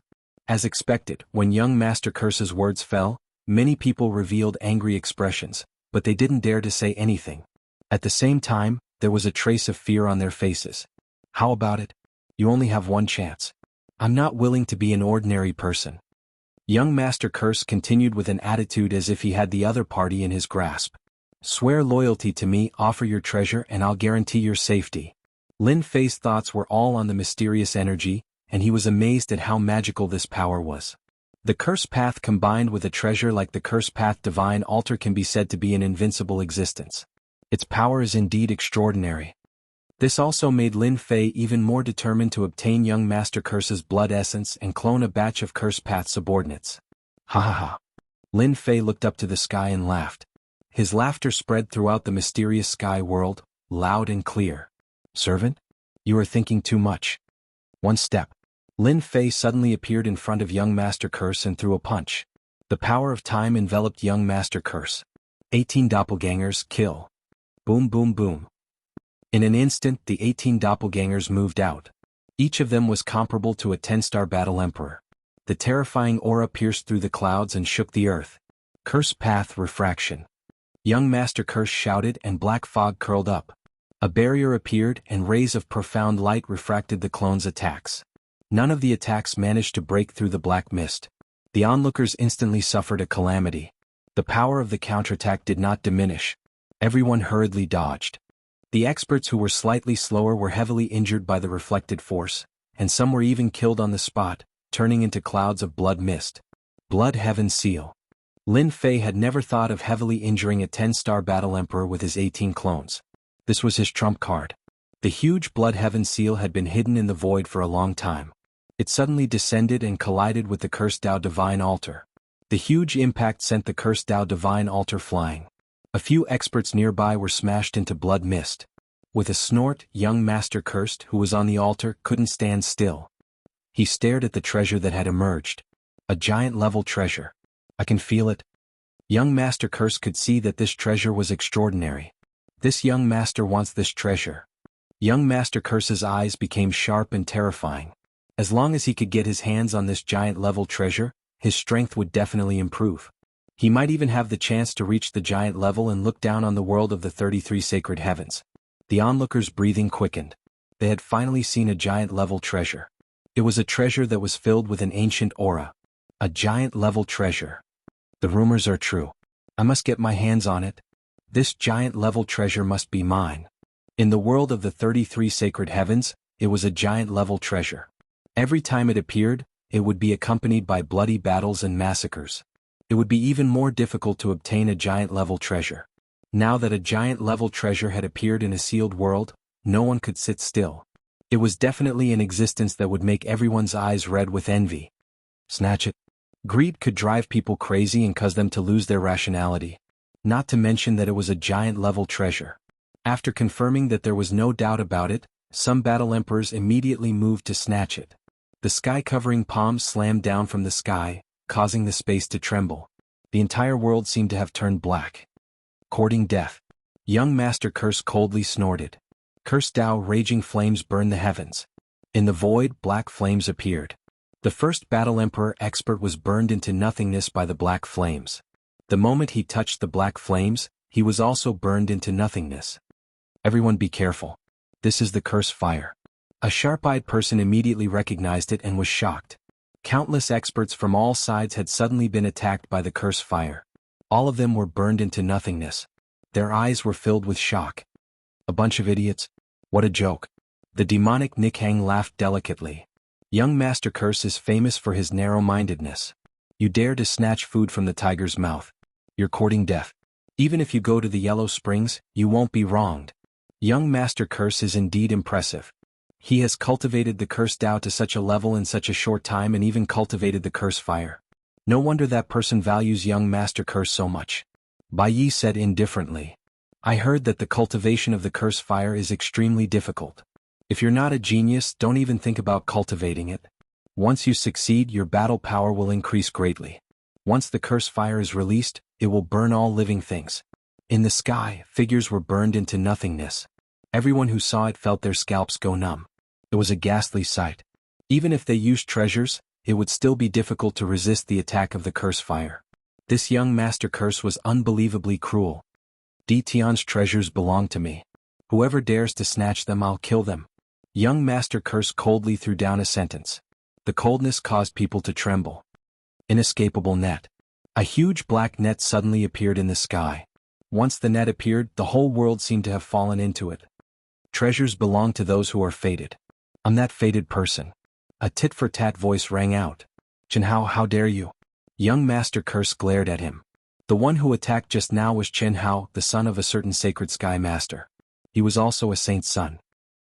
As expected, when young Master Curse's words fell, many people revealed angry expressions, but they didn't dare to say anything. At the same time, there was a trace of fear on their faces. How about it? You only have one chance. I'm not willing to be an ordinary person. Young Master Curse continued with an attitude as if he had the other party in his grasp. Swear loyalty to me, offer your treasure, and I'll guarantee your safety. Lin Fei's thoughts were all on the mysterious energy, and he was amazed at how magical this power was. The curse path combined with a treasure like the curse path divine altar can be said to be an invincible existence. Its power is indeed extraordinary. This also made Lin Fei even more determined to obtain young Master Curse's blood essence and clone a batch of curse path subordinates. Ha ha ha. Lin Fei looked up to the sky and laughed. His laughter spread throughout the mysterious sky world, loud and clear. Servant? You are thinking too much. One step. Lin Fei suddenly appeared in front of young Master Curse and threw a punch. The power of time enveloped young Master Curse. 18 doppelgangers, kill. Boom boom boom. In an instant the 18 doppelgangers moved out. Each of them was comparable to a 10-star battle emperor. The terrifying aura pierced through the clouds and shook the earth. Curse path refraction. Young Master Curse shouted and black fog curled up. A barrier appeared and rays of profound light refracted the clones' attacks. None of the attacks managed to break through the black mist. The onlookers instantly suffered a calamity. The power of the counterattack did not diminish. Everyone hurriedly dodged. The experts who were slightly slower were heavily injured by the reflected force, and some were even killed on the spot, turning into clouds of blood mist. Blood Heaven Seal. Lin Fei had never thought of heavily injuring a 10-star battle emperor with his 18 clones. This was his trump card. The huge Blood Heaven Seal had been hidden in the void for a long time. It suddenly descended and collided with the Cursed Tao Divine Altar. The huge impact sent the Cursed Tao Divine Altar flying. A few experts nearby were smashed into blood mist. With a snort, young Master Cursed, who was on the altar, couldn't stand still. He stared at the treasure that had emerged. A giant-level treasure. I can feel it. Young Master Curse could see that this treasure was extraordinary. This young master wants this treasure. Young Master Curse's eyes became sharp and terrifying. As long as he could get his hands on this giant-level treasure, his strength would definitely improve. He might even have the chance to reach the giant level and look down on the world of the 33 sacred heavens. The onlookers' breathing quickened. They had finally seen a giant-level treasure. It was a treasure that was filled with an ancient aura. A giant-level treasure. The rumors are true. I must get my hands on it. This giant-level treasure must be mine. In the world of the 33 sacred heavens, it was a giant-level treasure. Every time it appeared, it would be accompanied by bloody battles and massacres. It would be even more difficult to obtain a giant-level treasure. Now that a giant-level treasure had appeared in a sealed world, no one could sit still. It was definitely an existence that would make everyone's eyes red with envy. Snatch it. Greed could drive people crazy and cause them to lose their rationality. Not to mention that it was a giant-level treasure. After confirming that there was no doubt about it, some battle emperors immediately moved to snatch it. The sky-covering palms slammed down from the sky, causing the space to tremble. The entire world seemed to have turned black. Courting death. Young Master Curse coldly snorted. Curse Tao raging flames burned the heavens. In the void, black flames appeared. The first battle emperor expert was burned into nothingness by the black flames. The moment he touched the black flames, he was also burned into nothingness. Everyone be careful. This is the curse fire. A sharp-eyed person immediately recognized it and was shocked. Countless experts from all sides had suddenly been attacked by the curse fire. All of them were burned into nothingness. Their eyes were filled with shock. A bunch of idiots? What a joke. The demonic Nikhang laughed delicately. Young Master Curse is famous for his narrow-mindedness. You dare to snatch food from the tiger's mouth. You're courting death. Even if you go to the Yellow Springs, you won't be wronged. Young Master Curse is indeed impressive. He has cultivated the curse Tao to such a level in such a short time and even cultivated the curse fire. No wonder that person values young Master Curse so much. Bai Yi said indifferently. I heard that the cultivation of the curse fire is extremely difficult. If you're not a genius, don't even think about cultivating it. Once you succeed, your battle power will increase greatly. Once the curse fire is released, it will burn all living things. In the sky, figures were burned into nothingness. Everyone who saw it felt their scalps go numb. It was a ghastly sight. Even if they used treasures, it would still be difficult to resist the attack of the curse fire. This young Master Curse was unbelievably cruel. Di Tian's treasures belong to me. Whoever dares to snatch them, I'll kill them. Young Master Curse coldly threw down a sentence. The coldness caused people to tremble. Inescapable net. A huge black net suddenly appeared in the sky. Once the net appeared, the whole world seemed to have fallen into it. Treasures belong to those who are fated. I'm that fated person. A tit-for-tat voice rang out. Chen Hao, how dare you? Young Master Curse glared at him. The one who attacked just now was Chen Hao, the son of a certain sacred sky master. He was also a saint's son.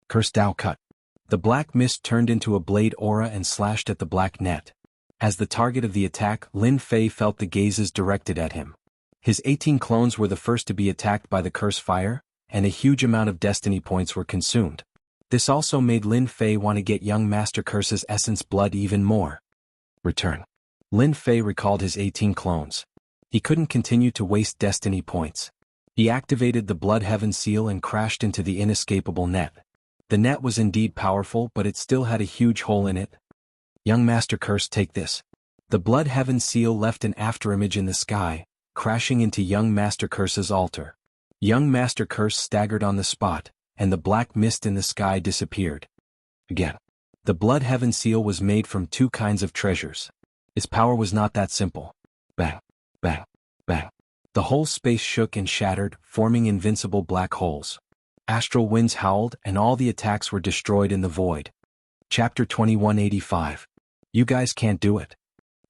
Curse Tao cut. The black mist turned into a blade aura and slashed at the black net. As the target of the attack, Lin Fei felt the gazes directed at him. His 18 clones were the first to be attacked by the curse fire, and a huge amount of destiny points were consumed. This also made Lin Fei want to get young Master Curse's essence blood even more. Return. Lin Fei recalled his 18 clones. He couldn't continue to waste destiny points. He activated the Blood Heaven seal and crashed into the inescapable net. The net was indeed powerful, but it still had a huge hole in it. Young Master Curse, take this. The Blood Heaven seal left an afterimage in the sky, crashing into young Master Curse's altar. Young Master Curse staggered on the spot, and the black mist in the sky disappeared. Again. The Blood Heaven seal was made from two kinds of treasures. Its power was not that simple. Bang, bang, bang. The whole space shook and shattered, forming invincible black holes. Astral winds howled, and all the attacks were destroyed in the void. Chapter 2185. You guys can't do it.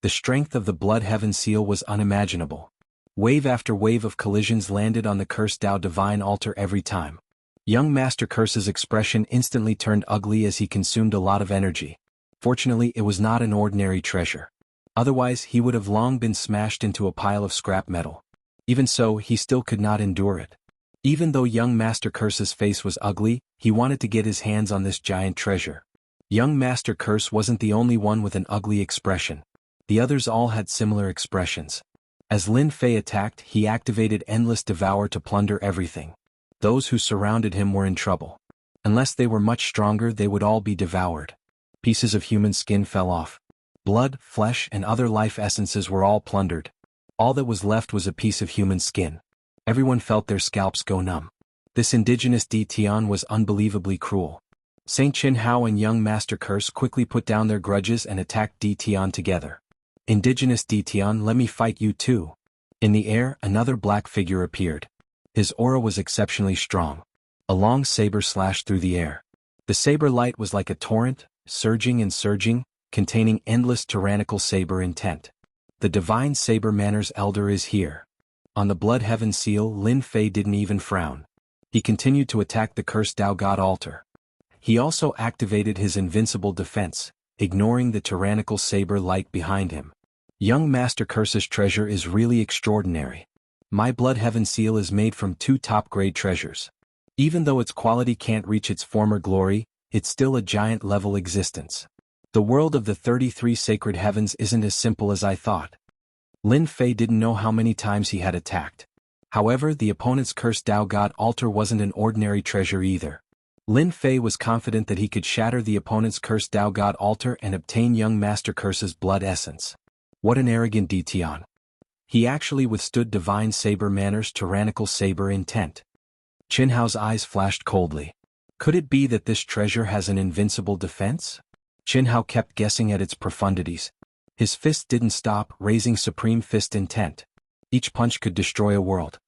The strength of the Blood Heaven seal was unimaginable. Wave after wave of collisions landed on the cursed Tao Divine altar every time. Young Master Curse's expression instantly turned ugly as he consumed a lot of energy. Fortunately, it was not an ordinary treasure. Otherwise, he would have long been smashed into a pile of scrap metal. Even so, he still could not endure it. Even though young Master Curse's face was ugly, he wanted to get his hands on this giant treasure. Young Master Curse wasn't the only one with an ugly expression. The others all had similar expressions. As Lin Fei attacked, he activated Endless Devour to plunder everything. Those who surrounded him were in trouble. Unless they were much stronger, they would all be devoured. Pieces of human skin fell off. Blood, flesh, and other life essences were all plundered. All that was left was a piece of human skin. Everyone felt their scalps go numb. This indigenous Di Tian was unbelievably cruel. Saint Chen Hao and young Master Curse quickly put down their grudges and attacked Di Tian together. Indigenous Di Tian, let me fight you too. In the air, another black figure appeared. His aura was exceptionally strong. A long saber slashed through the air. The saber light was like a torrent, surging and surging, containing endless tyrannical saber intent. The divine saber manners elder is here. On the Blood Heaven seal, Lin Fei didn't even frown. He continued to attack the cursed Tao God altar. He also activated his invincible defense, ignoring the tyrannical saber light behind him. Young Master Curse's treasure is really extraordinary. My Blood Heaven seal is made from 2 top-grade treasures. Even though its quality can't reach its former glory, it's still a giant-level existence. The world of the 33 sacred heavens isn't as simple as I thought. Lin Fei didn't know how many times he had attacked. However, the opponent's cursed Tao God altar wasn't an ordinary treasure either. Lin Fei was confident that he could shatter the opponent's cursed Tao God altar and obtain young Master Curse's blood essence. What an arrogant Detian. He actually withstood Divine Saber Manor's tyrannical saber intent. Qin Hao's eyes flashed coldly. Could it be that this treasure has an invincible defense? Qin Hao kept guessing at its profundities. His fist didn't stop, raising supreme fist intent. Each punch could destroy a world.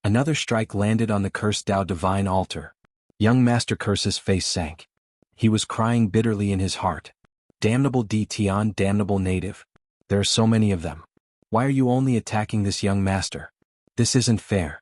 Another strike landed on the cursed Tao divine altar. Young Master Curse's face sank. He was crying bitterly in his heart. Damnable Detian, damnable native. There are so many of them. Why are you only attacking this young master? This isn't fair.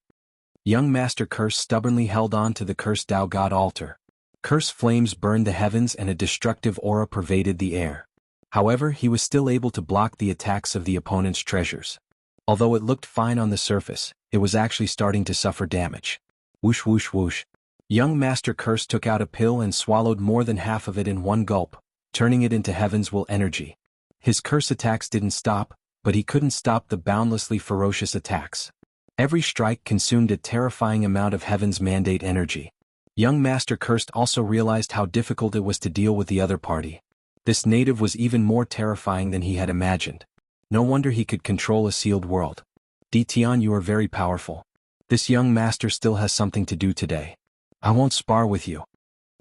Young Master Curse stubbornly held on to the cursed Tao God altar. Curse flames burned the heavens and a destructive aura pervaded the air. However, he was still able to block the attacks of the opponent's treasures. Although it looked fine on the surface, it was actually starting to suffer damage. Whoosh whoosh whoosh. Young Master Curse took out a pill and swallowed more than half of it in one gulp, turning it into Heaven's Will energy. His curse attacks didn't stop, but he couldn't stop the boundlessly ferocious attacks. Every strike consumed a terrifying amount of Heaven's Mandate energy. Young Master Cursed also realized how difficult it was to deal with the other party. This native was even more terrifying than he had imagined. No wonder he could control a sealed world. Detian, you are very powerful. This young master still has something to do today. I won't spar with you.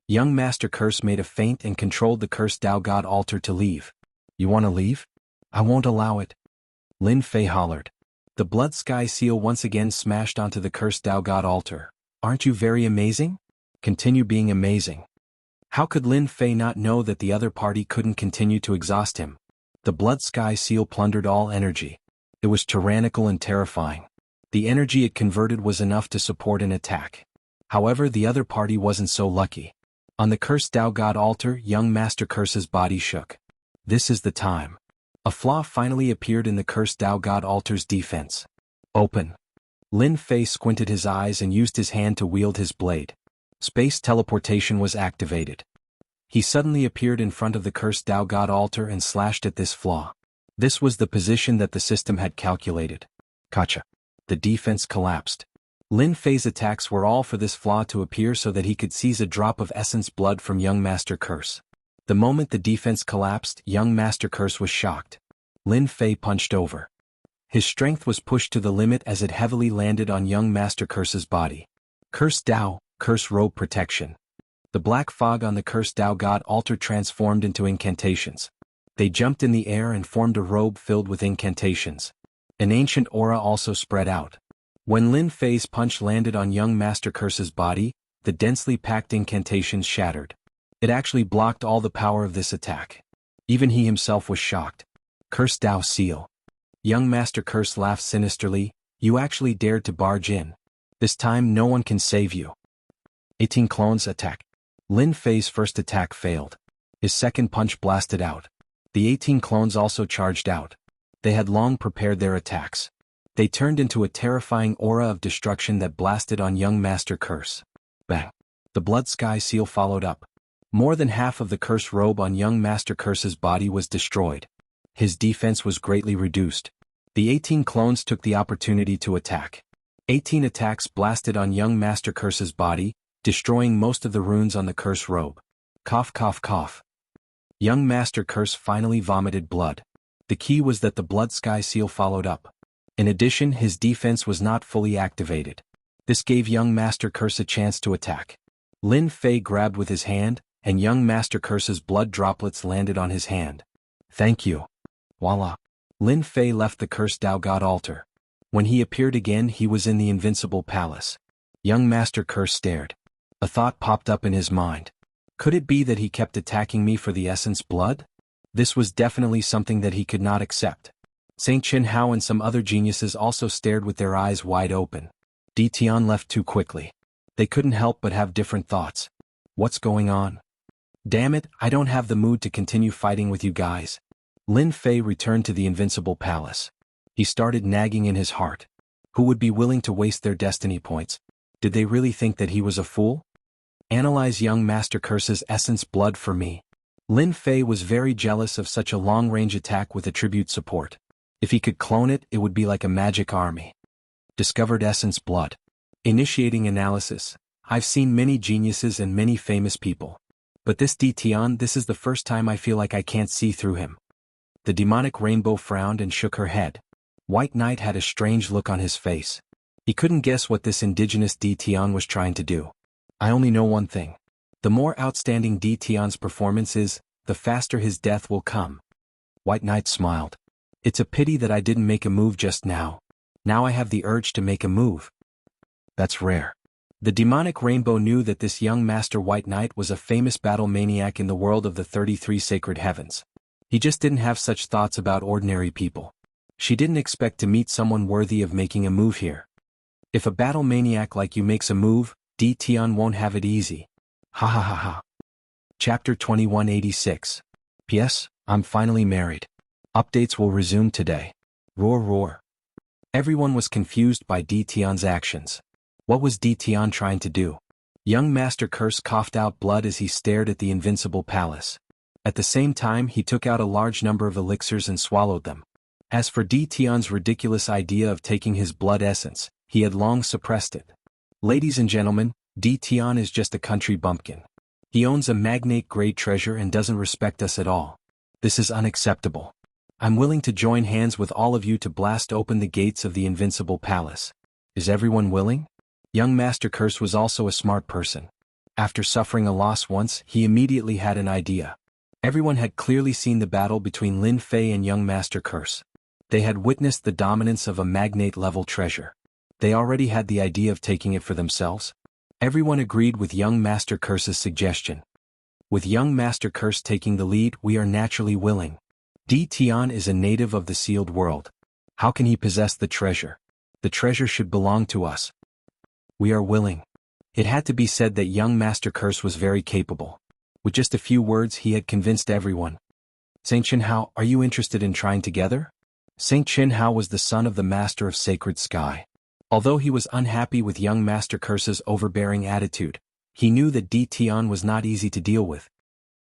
Young Master Curse made a feint and controlled the cursed Tao God altar to leave. You want to leave? I won't allow it. Lin Fei hollered. The blood sky seal once again smashed onto the cursed Tao God altar. Aren't you very amazing? Continue being amazing. How could Lin Fei not know that the other party couldn't continue to exhaust him? The blood sky seal plundered all energy. It was tyrannical and terrifying. The energy it converted was enough to support an attack. However, the other party wasn't so lucky. On the cursed Tao God altar, young Master Curse's body shook. This is the time. A flaw finally appeared in the cursed Tao God altar's defense. Open. Lin Fei squinted his eyes and used his hand to wield his blade. Space teleportation was activated. He suddenly appeared in front of the cursed Tao God altar and slashed at this flaw. This was the position that the system had calculated. Gotcha. The defense collapsed. Lin Fei's attacks were all for this flaw to appear so that he could seize a drop of essence blood from young Master Curse. The moment the defense collapsed, young Master Curse was shocked. Lin Fei punched over. His strength was pushed to the limit as it heavily landed on young Master Curse's body. Cursed Tao, Curse Robe Protection. The black fog on the cursed Tao God altar transformed into incantations. They jumped in the air and formed a robe filled with incantations. An ancient aura also spread out. When Lin Fei's punch landed on young Master Curse's body, the densely packed incantations shattered. It actually blocked all the power of this attack. Even he himself was shocked. Cursed Tao Seal. Young Master Curse laughed sinisterly. You actually dared to barge in. This time no one can save you. 18 clones attack. Lin Fei's first attack failed. His second punch blasted out. The 18 clones also charged out. They had long prepared their attacks. They turned into a terrifying aura of destruction that blasted on young Master Curse. Bang! The blood sky seal followed up. More than half of the curse robe on young Master Curse's body was destroyed. His defense was greatly reduced. The 18 clones took the opportunity to attack. 18 attacks blasted on young Master Curse's body, destroying most of the runes on the curse robe. Cough cough cough. Young Master Curse finally vomited blood. The key was that the blood sky seal followed up. In addition, his defense was not fully activated. This gave young Master Curse a chance to attack. Lin Fei grabbed with his hand, and young Master Curse's blood droplets landed on his hand. Thank you. Voila. Lin Fei left the cursed Tao God altar. When he appeared again, he was in the Invincible Palace. Young Master Curse stared. A thought popped up in his mind. Could it be that he kept attacking me for the essence blood? This was definitely something that he could not accept. Saint Qin Hao and some other geniuses also stared with their eyes wide open. Detian left too quickly. They couldn't help but have different thoughts. What's going on? Damn it, I don't have the mood to continue fighting with you guys. Lin Fei returned to the Invincible Palace. He started nagging in his heart. Who would be willing to waste their destiny points? Did they really think that he was a fool? Analyze young Master Curse's essence blood for me. Lin Fei was very jealous of such a long-range attack with attribute support. If he could clone it, it would be like a magic army. Discovered essence blood. Initiating analysis. I've seen many geniuses and many famous people. But this Tian, this is the first time I feel like I can't see through him. The demonic rainbow frowned and shook her head. White Knight had a strange look on his face. He couldn't guess what this indigenous Tian was trying to do. I only know one thing. The more outstanding Tian's performance is, the faster his death will come. White Knight smiled. It's a pity that I didn't make a move just now. Now I have the urge to make a move. That's rare. The demonic rainbow knew that this young Master White Knight was a famous battle maniac in the world of the 33 sacred heavens. He just didn't have such thoughts about ordinary people. She didn't expect to meet someone worthy of making a move here. If a battle maniac like you makes a move, Tian won't have it easy. Ha ha ha ha. Chapter 2186. P.S. I'm finally married. Updates will resume today. Roar roar. Everyone was confused by Tian's actions. What was Tian trying to do? Young Master Curse coughed out blood as he stared at the Invincible Palace. At the same time he took out a large number of elixirs and swallowed them. As for Tian's ridiculous idea of taking his blood essence, he had long suppressed it. Ladies and gentlemen, Tian is just a country bumpkin. He owns a magnate-grade treasure and doesn't respect us at all. This is unacceptable. I'm willing to join hands with all of you to blast open the gates of the Invincible Palace. Is everyone willing? Young Master Curse was also a smart person. After suffering a loss once, he immediately had an idea. Everyone had clearly seen the battle between Lin Fei and young Master Curse. They had witnessed the dominance of a magnate-level treasure. They already had the idea of taking it for themselves. Everyone agreed with young Master Curse's suggestion. With young Master Curse taking the lead, we are naturally willing. Tian is a native of the sealed world. How can he possess the treasure? The treasure should belong to us. We are willing. It had to be said that young Master Curse was very capable. With just a few words he had convinced everyone. Saint Chenhao, are you interested in trying together? Saint Chenhao was the son of the Master of Sacred Sky. Although he was unhappy with young Master Curse's overbearing attitude, he knew that Tian was not easy to deal with.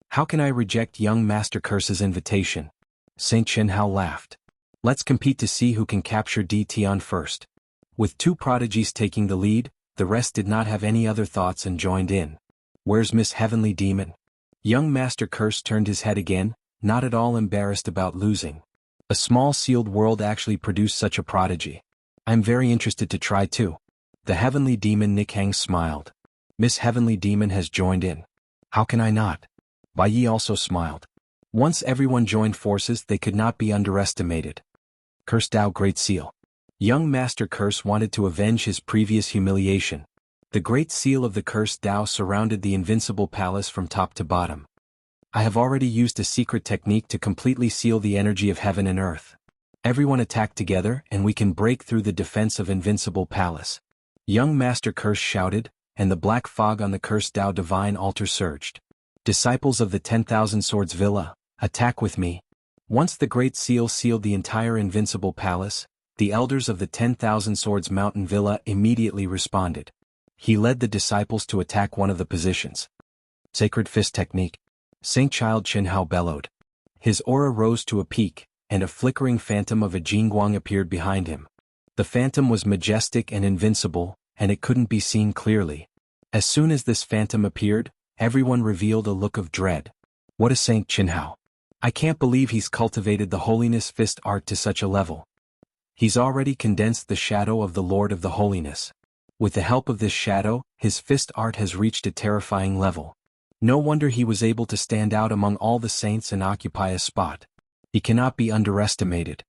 How can I reject young Master Curse's invitation? Saint Chenhao laughed. Let's compete to see who can capture Tian first. With two prodigies taking the lead, the rest did not have any other thoughts and joined in. Where's Miss Heavenly Demon? Young Master Curse turned his head again, not at all embarrassed about losing. A small sealed world actually produced such a prodigy. I'm very interested to try too. The Heavenly Demon Nikhang smiled. Miss Heavenly Demon has joined in. How can I not? Bai Yi also smiled. Once everyone joined forces they could not be underestimated. Curse Dao Great Seal. Young Master Curse wanted to avenge his previous humiliation. The Great Seal of the Cursed Dao surrounded the Invincible Palace from top to bottom. I have already used a secret technique to completely seal the energy of heaven and earth. Everyone attack together and we can break through the defense of Invincible Palace. Young Master Curse shouted, and the black fog on the Cursed Dao Divine Altar surged. Disciples of the 10,000 Swords Villa, attack with me. Once the Great Seal sealed the entire Invincible Palace, the elders of the 10,000 Swords Mountain Villa immediately responded. He led the disciples to attack one of the positions. Sacred Fist Technique. Saint Child Chenhao bellowed. His aura rose to a peak, and a flickering phantom of a Jingguang appeared behind him. The phantom was majestic and invincible, and it couldn't be seen clearly. As soon as this phantom appeared, everyone revealed a look of dread. What is Saint Chenhao? I can't believe he's cultivated the holiness fist art to such a level. He's already condensed the shadow of the Lord of the Holiness. With the help of this shadow, his fist art has reached a terrifying level. No wonder he was able to stand out among all the saints and occupy a spot. He cannot be underestimated.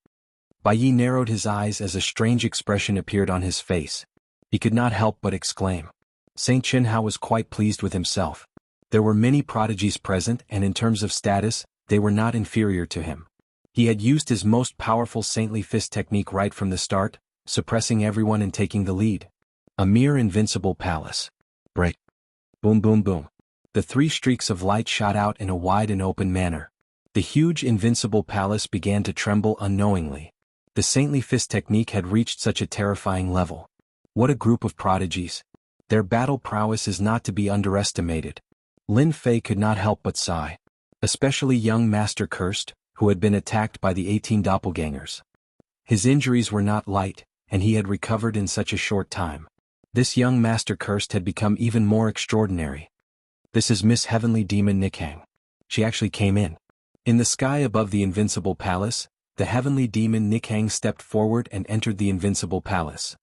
Bai Yi narrowed his eyes as a strange expression appeared on his face. He could not help but exclaim. Saint Chenhao was quite pleased with himself. There were many prodigies present and in terms of status, they were not inferior to him. He had used his most powerful saintly fist technique right from the start, suppressing everyone and taking the lead. A mere invincible palace. Break. Boom boom boom. The 3 streaks of light shot out in a wide and open manner. The huge invincible palace began to tremble unknowingly. The saintly fist technique had reached such a terrifying level. What a group of prodigies. Their battle prowess is not to be underestimated. Lin Fei could not help but sigh. Especially young Master Cursed, who had been attacked by the 18 doppelgangers. His injuries were not light, and he had recovered in such a short time. This young Master Cursed had become even more extraordinary. This is Miss Heavenly Demon Nikhang. She actually came in. In the sky above the invincible palace, the Heavenly Demon Nikhang stepped forward and entered the invincible palace.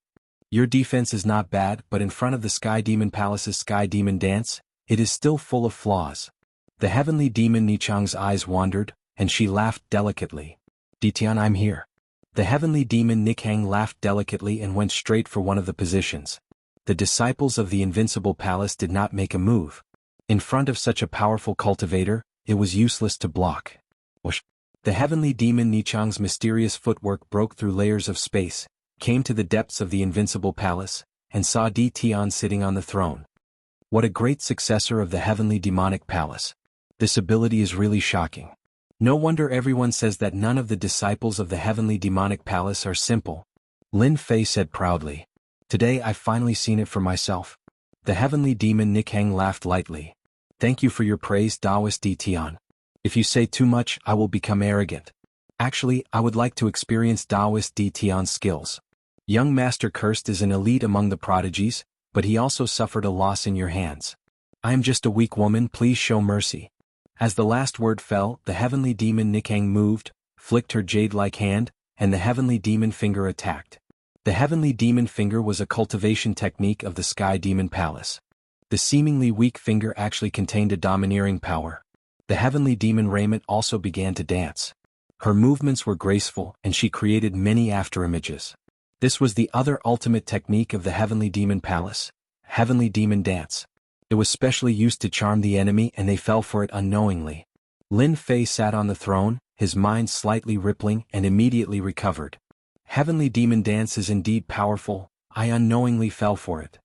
Your defense is not bad, but in front of the Sky Demon Palace's Sky Demon dance, it is still full of flaws. The Heavenly Demon Nichang's eyes wandered, and she laughed delicately. Ditian, I'm here. The Heavenly Demon Nikhang laughed delicately and went straight for one of the positions. The disciples of the invincible palace did not make a move. In front of such a powerful cultivator, it was useless to block. Whoosh. The Heavenly Demon Nichang's mysterious footwork broke through layers of space, came to the depths of the invincible palace, and saw Di Tian sitting on the throne. What a great successor of the Heavenly Demonic Palace. This ability is really shocking. No wonder everyone says that none of the disciples of the Heavenly Demonic Palace are simple. Lin Fei said proudly. Today I've finally seen it for myself. The Heavenly Demon Nikhang laughed lightly. Thank you for your praise, Taoist Di Tian. If you say too much, I will become arrogant. Actually, I would like to experience Taoist Di Tian's skills. Young Master Cursed is an elite among the prodigies, but he also suffered a loss in your hands. I am just a weak woman, please show mercy. As the last word fell, the Heavenly Demon Nikhang moved, flicked her jade-like hand, and the Heavenly Demon Finger attacked. The Heavenly Demon Finger was a cultivation technique of the Sky Demon Palace. The seemingly weak finger actually contained a domineering power. The Heavenly Demon Raiment also began to dance. Her movements were graceful, and she created many afterimages. This was the other ultimate technique of the Heavenly Demon Palace, Heavenly Demon Dance. It was specially used to charm the enemy and they fell for it unknowingly. Lin Fei sat on the throne, his mind slightly rippling, and immediately recovered. Heavenly Demon Dance is indeed powerful, I unknowingly fell for it.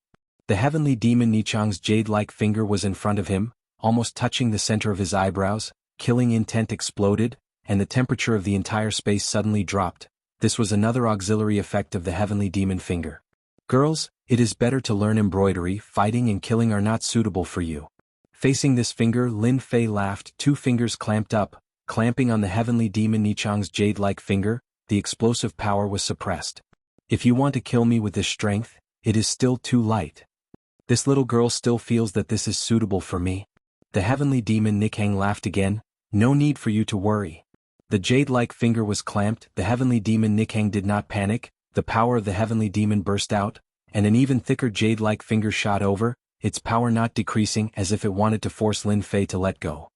The Heavenly Demon Nichang's jade-like finger was in front of him, almost touching the center of his eyebrows. Killing intent exploded, and the temperature of the entire space suddenly dropped. This was another auxiliary effect of the Heavenly Demon Finger. Girls, it is better to learn embroidery. Fighting and killing are not suitable for you. Facing this finger, Lin Fei laughed. 2 fingers clamped up, clamping on the Heavenly Demon Nichang's jade-like finger. The explosive power was suppressed. If you want to kill me with this strength, it is still too light. This little girl still feels that this is suitable for me. The Heavenly Demon Nikhang laughed again. No need for you to worry. The jade-like finger was clamped. The Heavenly Demon Nikhang did not panic. The power of the Heavenly Demon burst out, and an even thicker jade-like finger shot over, its power not decreasing, as if it wanted to force Lin Fei to let go.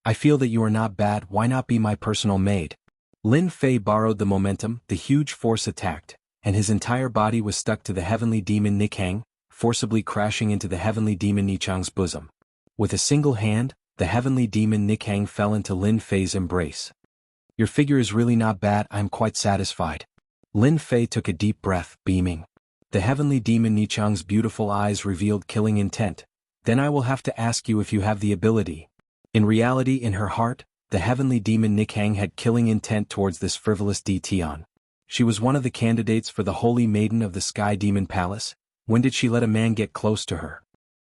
I feel that you are not bad, why not be my personal maid? Lin Fei borrowed the momentum, the huge force attacked, and his entire body was stuck to the Heavenly Demon Nikhang, forcibly crashing into the Heavenly Demon Nichang's bosom. With a single hand, the Heavenly Demon Nikhang fell into Lin Fei's embrace. Your figure is really not bad, I am quite satisfied. Lin Fei took a deep breath, beaming. The Heavenly Demon Nichang's beautiful eyes revealed killing intent. Then I will have to ask you if you have the ability. In reality, in her heart, the Heavenly Demon Nikhang had killing intent towards this frivolous Di Tian. She was one of the candidates for the Holy Maiden of the Sky Demon Palace. When did she let a man get close to her?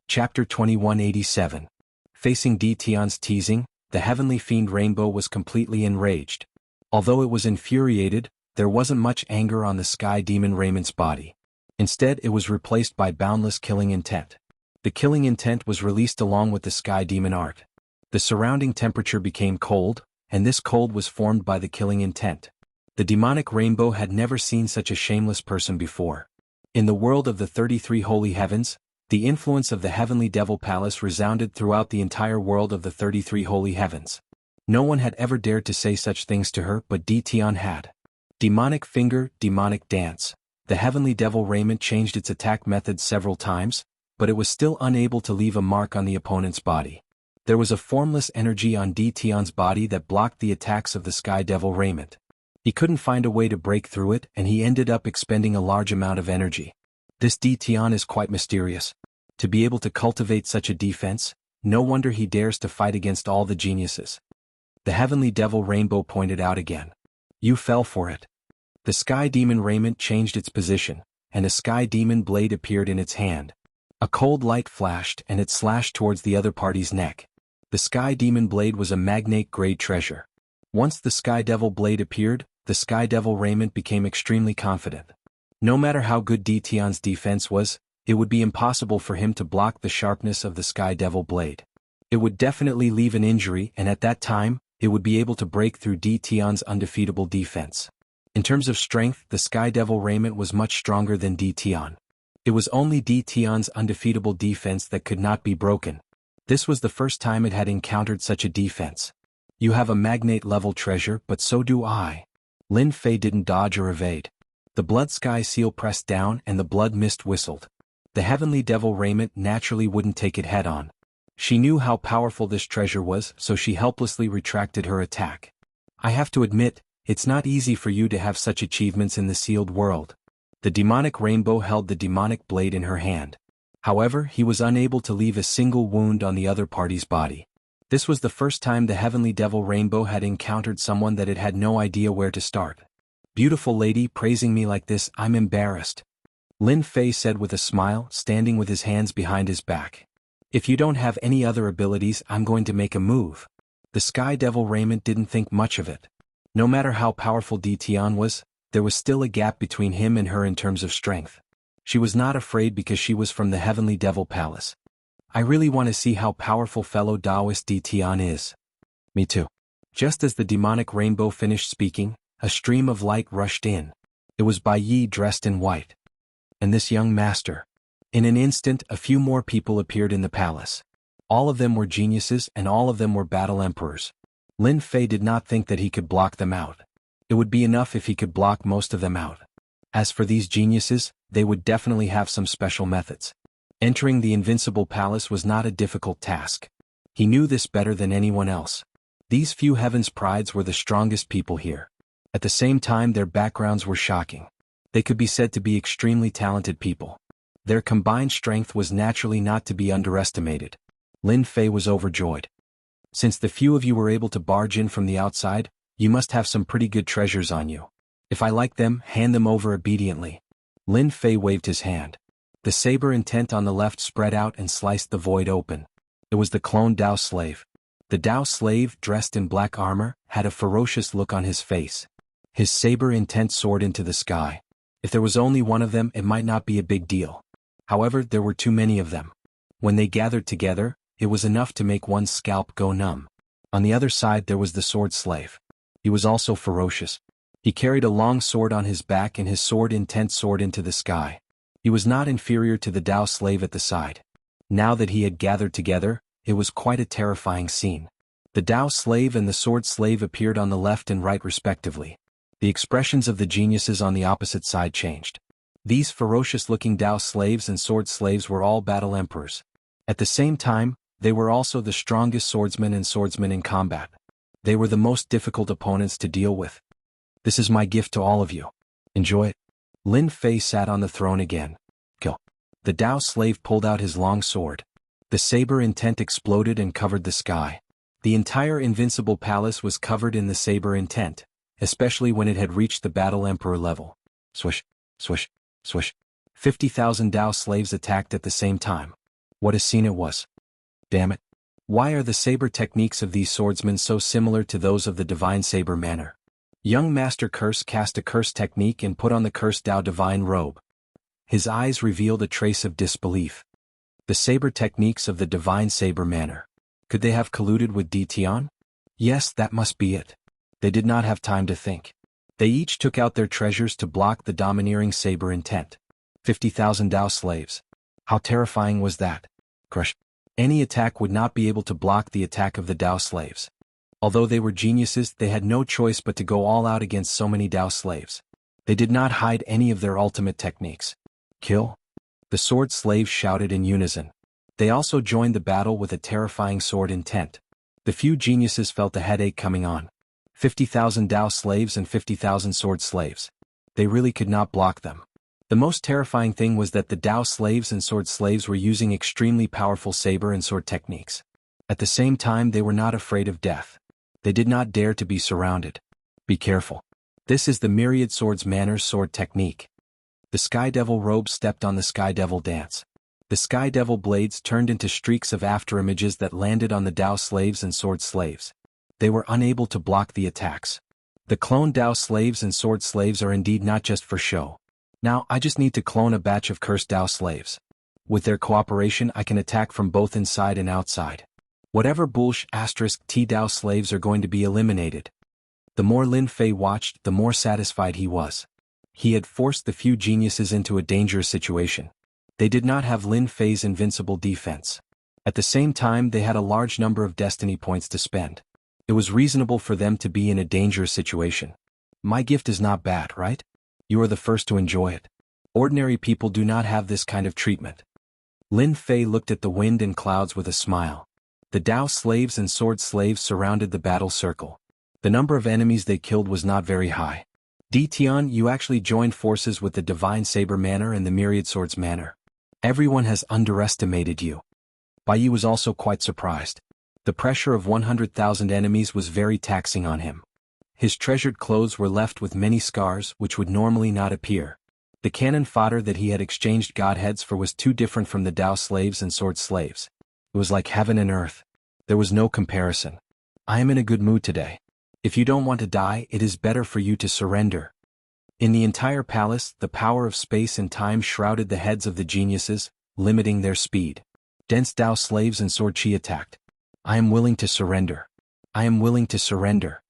Chapter 2187. Facing Di Tian's teasing, the Heavenly Fiend Rainbow was completely enraged. Although it was infuriated, there wasn't much anger on the Sky Demon Raiment's body. Instead, it was replaced by boundless killing intent. The killing intent was released along with the Sky Demon art. The surrounding temperature became cold, and this cold was formed by the killing intent. The demonic rainbow had never seen such a shameless person before. In the world of the 33 holy heavens, the influence of the Heavenly Devil Palace resounded throughout the entire world of the 33 holy heavens. No one had ever dared to say such things to her, but Di Tian had. Demonic finger, demonic dance. The Heavenly Devil Raiment changed its attack method several times, but it was still unable to leave a mark on the opponent's body. There was a formless energy on Di Tian's body that blocked the attacks of the Sky Devil Raiment. He couldn't find a way to break through it, and he ended up expending a large amount of energy. This Di Tian is quite mysterious. To be able to cultivate such a defense, No wonder he dares to fight against all the geniuses. The heavenly devil rainbow pointed out again. You fell for it. The sky demon raiment changed its position, and a sky demon blade appeared in its hand. A cold light flashed and it slashed towards the other party's neck. The sky demon blade was a magnate-grade treasure. Once the sky devil blade appeared, the sky devil raiment became extremely confident. No matter how good Dtion's defense was, it would be impossible for him to block the sharpness of the sky devil blade. It would definitely leave an injury, and at that time, it would be able to break through Dtion's undefeatable defense. In terms of strength, the sky devil raiment was much stronger than Dtion. It was only Dtion's undefeatable defense that could not be broken. This was the first time it had encountered such a defense. You have a magnate-level treasure, but so do I. Lin Fei didn't dodge or evade. The blood sky seal pressed down and the blood mist whistled. The heavenly devil raiment naturally wouldn't take it head-on. She knew how powerful this treasure was, so she helplessly retracted her attack. I have to admit, it's not easy for you to have such achievements in the sealed world. The demonic rainbow held the demonic blade in her hand. However, he was unable to leave a single wound on the other party's body. This was the first time the heavenly devil rainbow had encountered someone that it had no idea where to start. Beautiful lady, praising me like this, I'm embarrassed. Lin Fei said with a smile, standing with his hands behind his back. If you don't have any other abilities, I'm going to make a move. The sky devil raiment didn't think much of it. No matter how powerful Dtion was, there was still a gap between him and her in terms of strength. She was not afraid because she was from the heavenly devil palace. I really want to see how powerful fellow Taoist Dtion is. Me too. Just as the demonic rainbow finished speaking, a stream of light rushed in. It was Bai Yi dressed in white. And this young master. In an instant, a few more people appeared in the palace. All of them were geniuses and all of them were battle emperors. Lin Fei did not think that he could block them out. It would be enough if he could block most of them out. As for these geniuses, they would definitely have some special methods. Entering the invincible palace was not a difficult task. He knew this better than anyone else. These few heaven's prides were the strongest people here. At the same time, their backgrounds were shocking. They could be said to be extremely talented people. Their combined strength was naturally not to be underestimated. Lin Fei was overjoyed. Since the few of you were able to barge in from the outside, you must have some pretty good treasures on you. If I like them, hand them over obediently. Lin Fei waved his hand. The saber intent on the left spread out and sliced the void open. It was the clone Dao slave. The Dao slave, dressed in black armor, had a ferocious look on his face. His saber intent soared into the sky. If there was only one of them, it might not be a big deal. However, there were too many of them. When they gathered together, it was enough to make one's scalp go numb. On the other side there was the sword slave. He was also ferocious. He carried a long sword on his back and his sword intent soared into the sky. He was not inferior to the Dao slave at the side. Now that he had gathered together, it was quite a terrifying scene. The Dao slave and the sword slave appeared on the left and right respectively. The expressions of the geniuses on the opposite side changed. These ferocious-looking Dao slaves and sword slaves were all battle emperors. At the same time, they were also the strongest swordsmen and swordsmen in combat. They were the most difficult opponents to deal with. This is my gift to all of you. Enjoy it. Lin Fei sat on the throne again. Kill. The Dao slave pulled out his long sword. The saber intent exploded and covered the sky. The entire invincible palace was covered in the saber intent, especially when it had reached the battle emperor level. Swish, swish, swish. 50,000 Dao slaves attacked at the same time. What a scene it was. Damn it. Why are the saber techniques of these swordsmen so similar to those of the divine saber manner? Young Master Curse cast a curse technique and put on the cursed Dao divine robe. His eyes revealed a trace of disbelief. The saber techniques of the divine saber manner. Could they have colluded with Dtion? Yes, that must be it. They did not have time to think. They each took out their treasures to block the domineering saber intent. 50,000 Dao slaves. How terrifying was that? Crush. Any attack would not be able to block the attack of the Dao slaves. Although they were geniuses, they had no choice but to go all out against so many Dao slaves. They did not hide any of their ultimate techniques. Kill? The sword slaves shouted in unison. They also joined the battle with a terrifying sword intent. The few geniuses felt a headache coming on. 50,000 Dao slaves and 50,000 sword slaves. They really could not block them. The most terrifying thing was that the Dao slaves and sword slaves were using extremely powerful saber and sword techniques. At the same time, they were not afraid of death. They did not dare to be surrounded. Be careful. This is the Myriad Swords Manners sword technique. The Sky Devil robe stepped on the Sky Devil dance. The Sky Devil blades turned into streaks of afterimages that landed on the Dao slaves and sword slaves. They were unable to block the attacks. The clone Dao slaves and sword slaves are indeed not just for show. Now I just need to clone a batch of cursed Dao slaves. With their cooperation I can attack from both inside and outside. Whatever bullsh** T Dao slaves are going to be eliminated. The more Lin Fei watched, the more satisfied he was. He had forced the few geniuses into a dangerous situation. They did not have Lin Fei's invincible defense. At the same time, they had a large number of destiny points to spend. It was reasonable for them to be in a dangerous situation. My gift is not bad, right? You are the first to enjoy it. Ordinary people do not have this kind of treatment. Lin Fei looked at the wind and clouds with a smile. The Dao slaves and sword slaves surrounded the battle circle. The number of enemies they killed was not very high. Tian, you actually joined forces with the Divine Saber Manor and the Myriad Swords Manor. Everyone has underestimated you. Bai Yi was also quite surprised. The pressure of 100,000 enemies was very taxing on him. His treasured clothes were left with many scars which would normally not appear. The cannon fodder that he had exchanged godheads for was too different from the Dao slaves and sword slaves. It was like heaven and earth. There was no comparison. I am in a good mood today. If you don't want to die, it is better for you to surrender. In the entire palace, the power of space and time shrouded the heads of the geniuses, limiting their speed. Dense Dao slaves and sword chi attacked. I am willing to surrender. I am willing to surrender.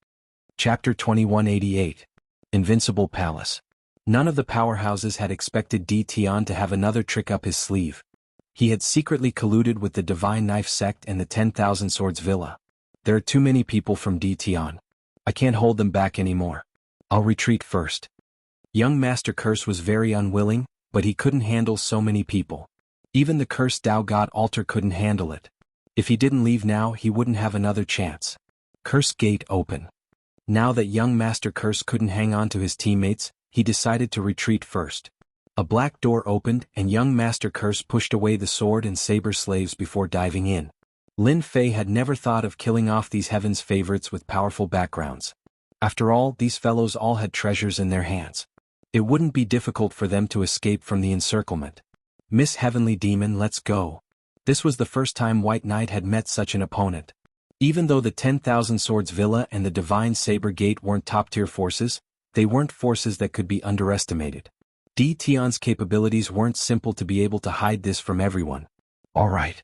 Chapter 2188. Invincible Palace. None of the powerhouses had expected Tian to have another trick up his sleeve. He had secretly colluded with the Divine Knife Sect and the 10,000 Swords Villa. There are too many people from Tian. I can't hold them back anymore. I'll retreat first. Young Master Curse was very unwilling, but he couldn't handle so many people. Even the cursed Dao God Altar couldn't handle it. If he didn't leave now, he wouldn't have another chance. Curse Gate open. Now that young Master Curse couldn't hang on to his teammates, he decided to retreat first. A black door opened and young Master Curse pushed away the sword and saber slaves before diving in. Lin Fei had never thought of killing off these heaven's favorites with powerful backgrounds. After all, these fellows all had treasures in their hands. It wouldn't be difficult for them to escape from the encirclement. Miss Heavenly Demon, let's go. This was the first time White Knight had met such an opponent. Even though the 10,000 Swords Villa and the Divine Saber Gate weren't top-tier forces, they weren't forces that could be underestimated. Tian's capabilities weren't simple to be able to hide this from everyone. Alright.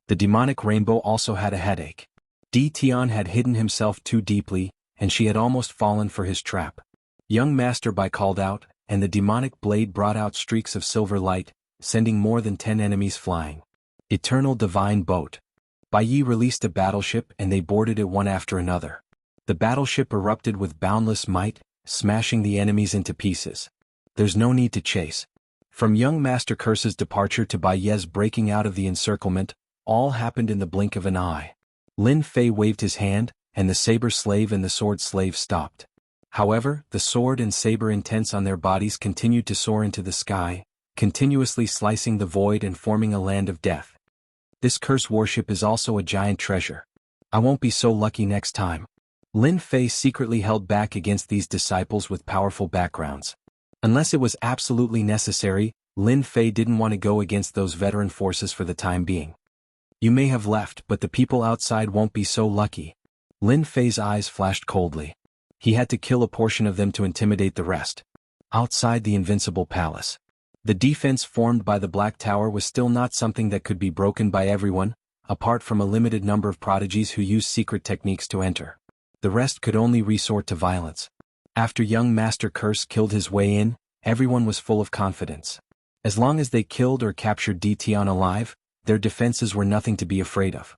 The demonic rainbow also had a headache. Tian had hidden himself too deeply, and she had almost fallen for his trap. Young Master Bai called out, and the demonic blade brought out streaks of silver light, sending more than 10 enemies flying. Eternal Divine Boat. Bai Yi released a battleship and they boarded it one after another. The battleship erupted with boundless might, smashing the enemies into pieces. There's no need to chase. From young Master Curse's departure to Bai Ye's breaking out of the encirclement, all happened in the blink of an eye. Lin Fei waved his hand, and the saber slave and the sword slave stopped. However, the sword and saber intents on their bodies continued to soar into the sky, continuously slicing the void and forming a land of death. This curse worship is also a giant treasure. I won't be so lucky next time. Lin Fei secretly held back against these disciples with powerful backgrounds. Unless it was absolutely necessary, Lin Fei didn't want to go against those veteran forces for the time being. You may have left, but the people outside won't be so lucky. Lin Fei's eyes flashed coldly. He had to kill a portion of them to intimidate the rest. Outside the invincible palace. The defense formed by the Black Tower was still not something that could be broken by everyone, apart from a limited number of prodigies who used secret techniques to enter. The rest could only resort to violence. After young Master Curse killed his way in, everyone was full of confidence. As long as they killed or captured Tian alive, their defenses were nothing to be afraid of.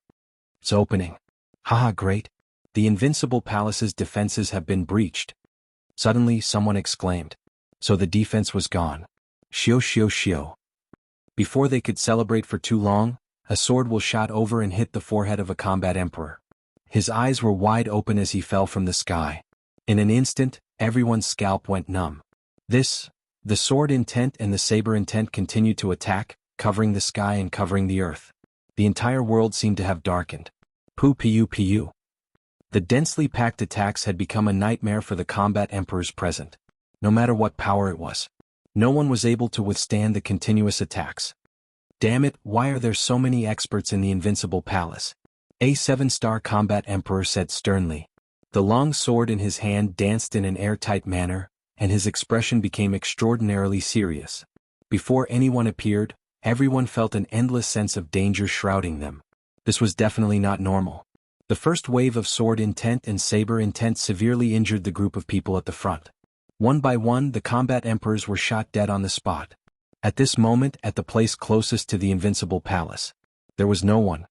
It's opening. Haha, great. The invincible palace's defenses have been breached. Suddenly someone exclaimed. So the defense was gone. Xiu xiu xiu. Before they could celebrate for too long, a sword will shot over and hit the forehead of a combat emperor. His eyes were wide open as he fell from the sky. In an instant, everyone's scalp went numb. The sword intent and the saber intent continued to attack, covering the sky and covering the earth. The entire world seemed to have darkened. Pu. The densely packed attacks had become a nightmare for the combat emperors present. No matter what power it was, no one was able to withstand the continuous attacks. Damn it, why are there so many experts in the Invincible Palace? A 7-star combat emperor said sternly. The long sword in his hand danced in an airtight manner, and his expression became extraordinarily serious. Before anyone appeared, everyone felt an endless sense of danger shrouding them. This was definitely not normal. The first wave of sword intent and saber intent severely injured the group of people at the front. One by one, the combat emperors were shot dead on the spot. At this moment, at the place closest to the Invincible Palace, there was no one.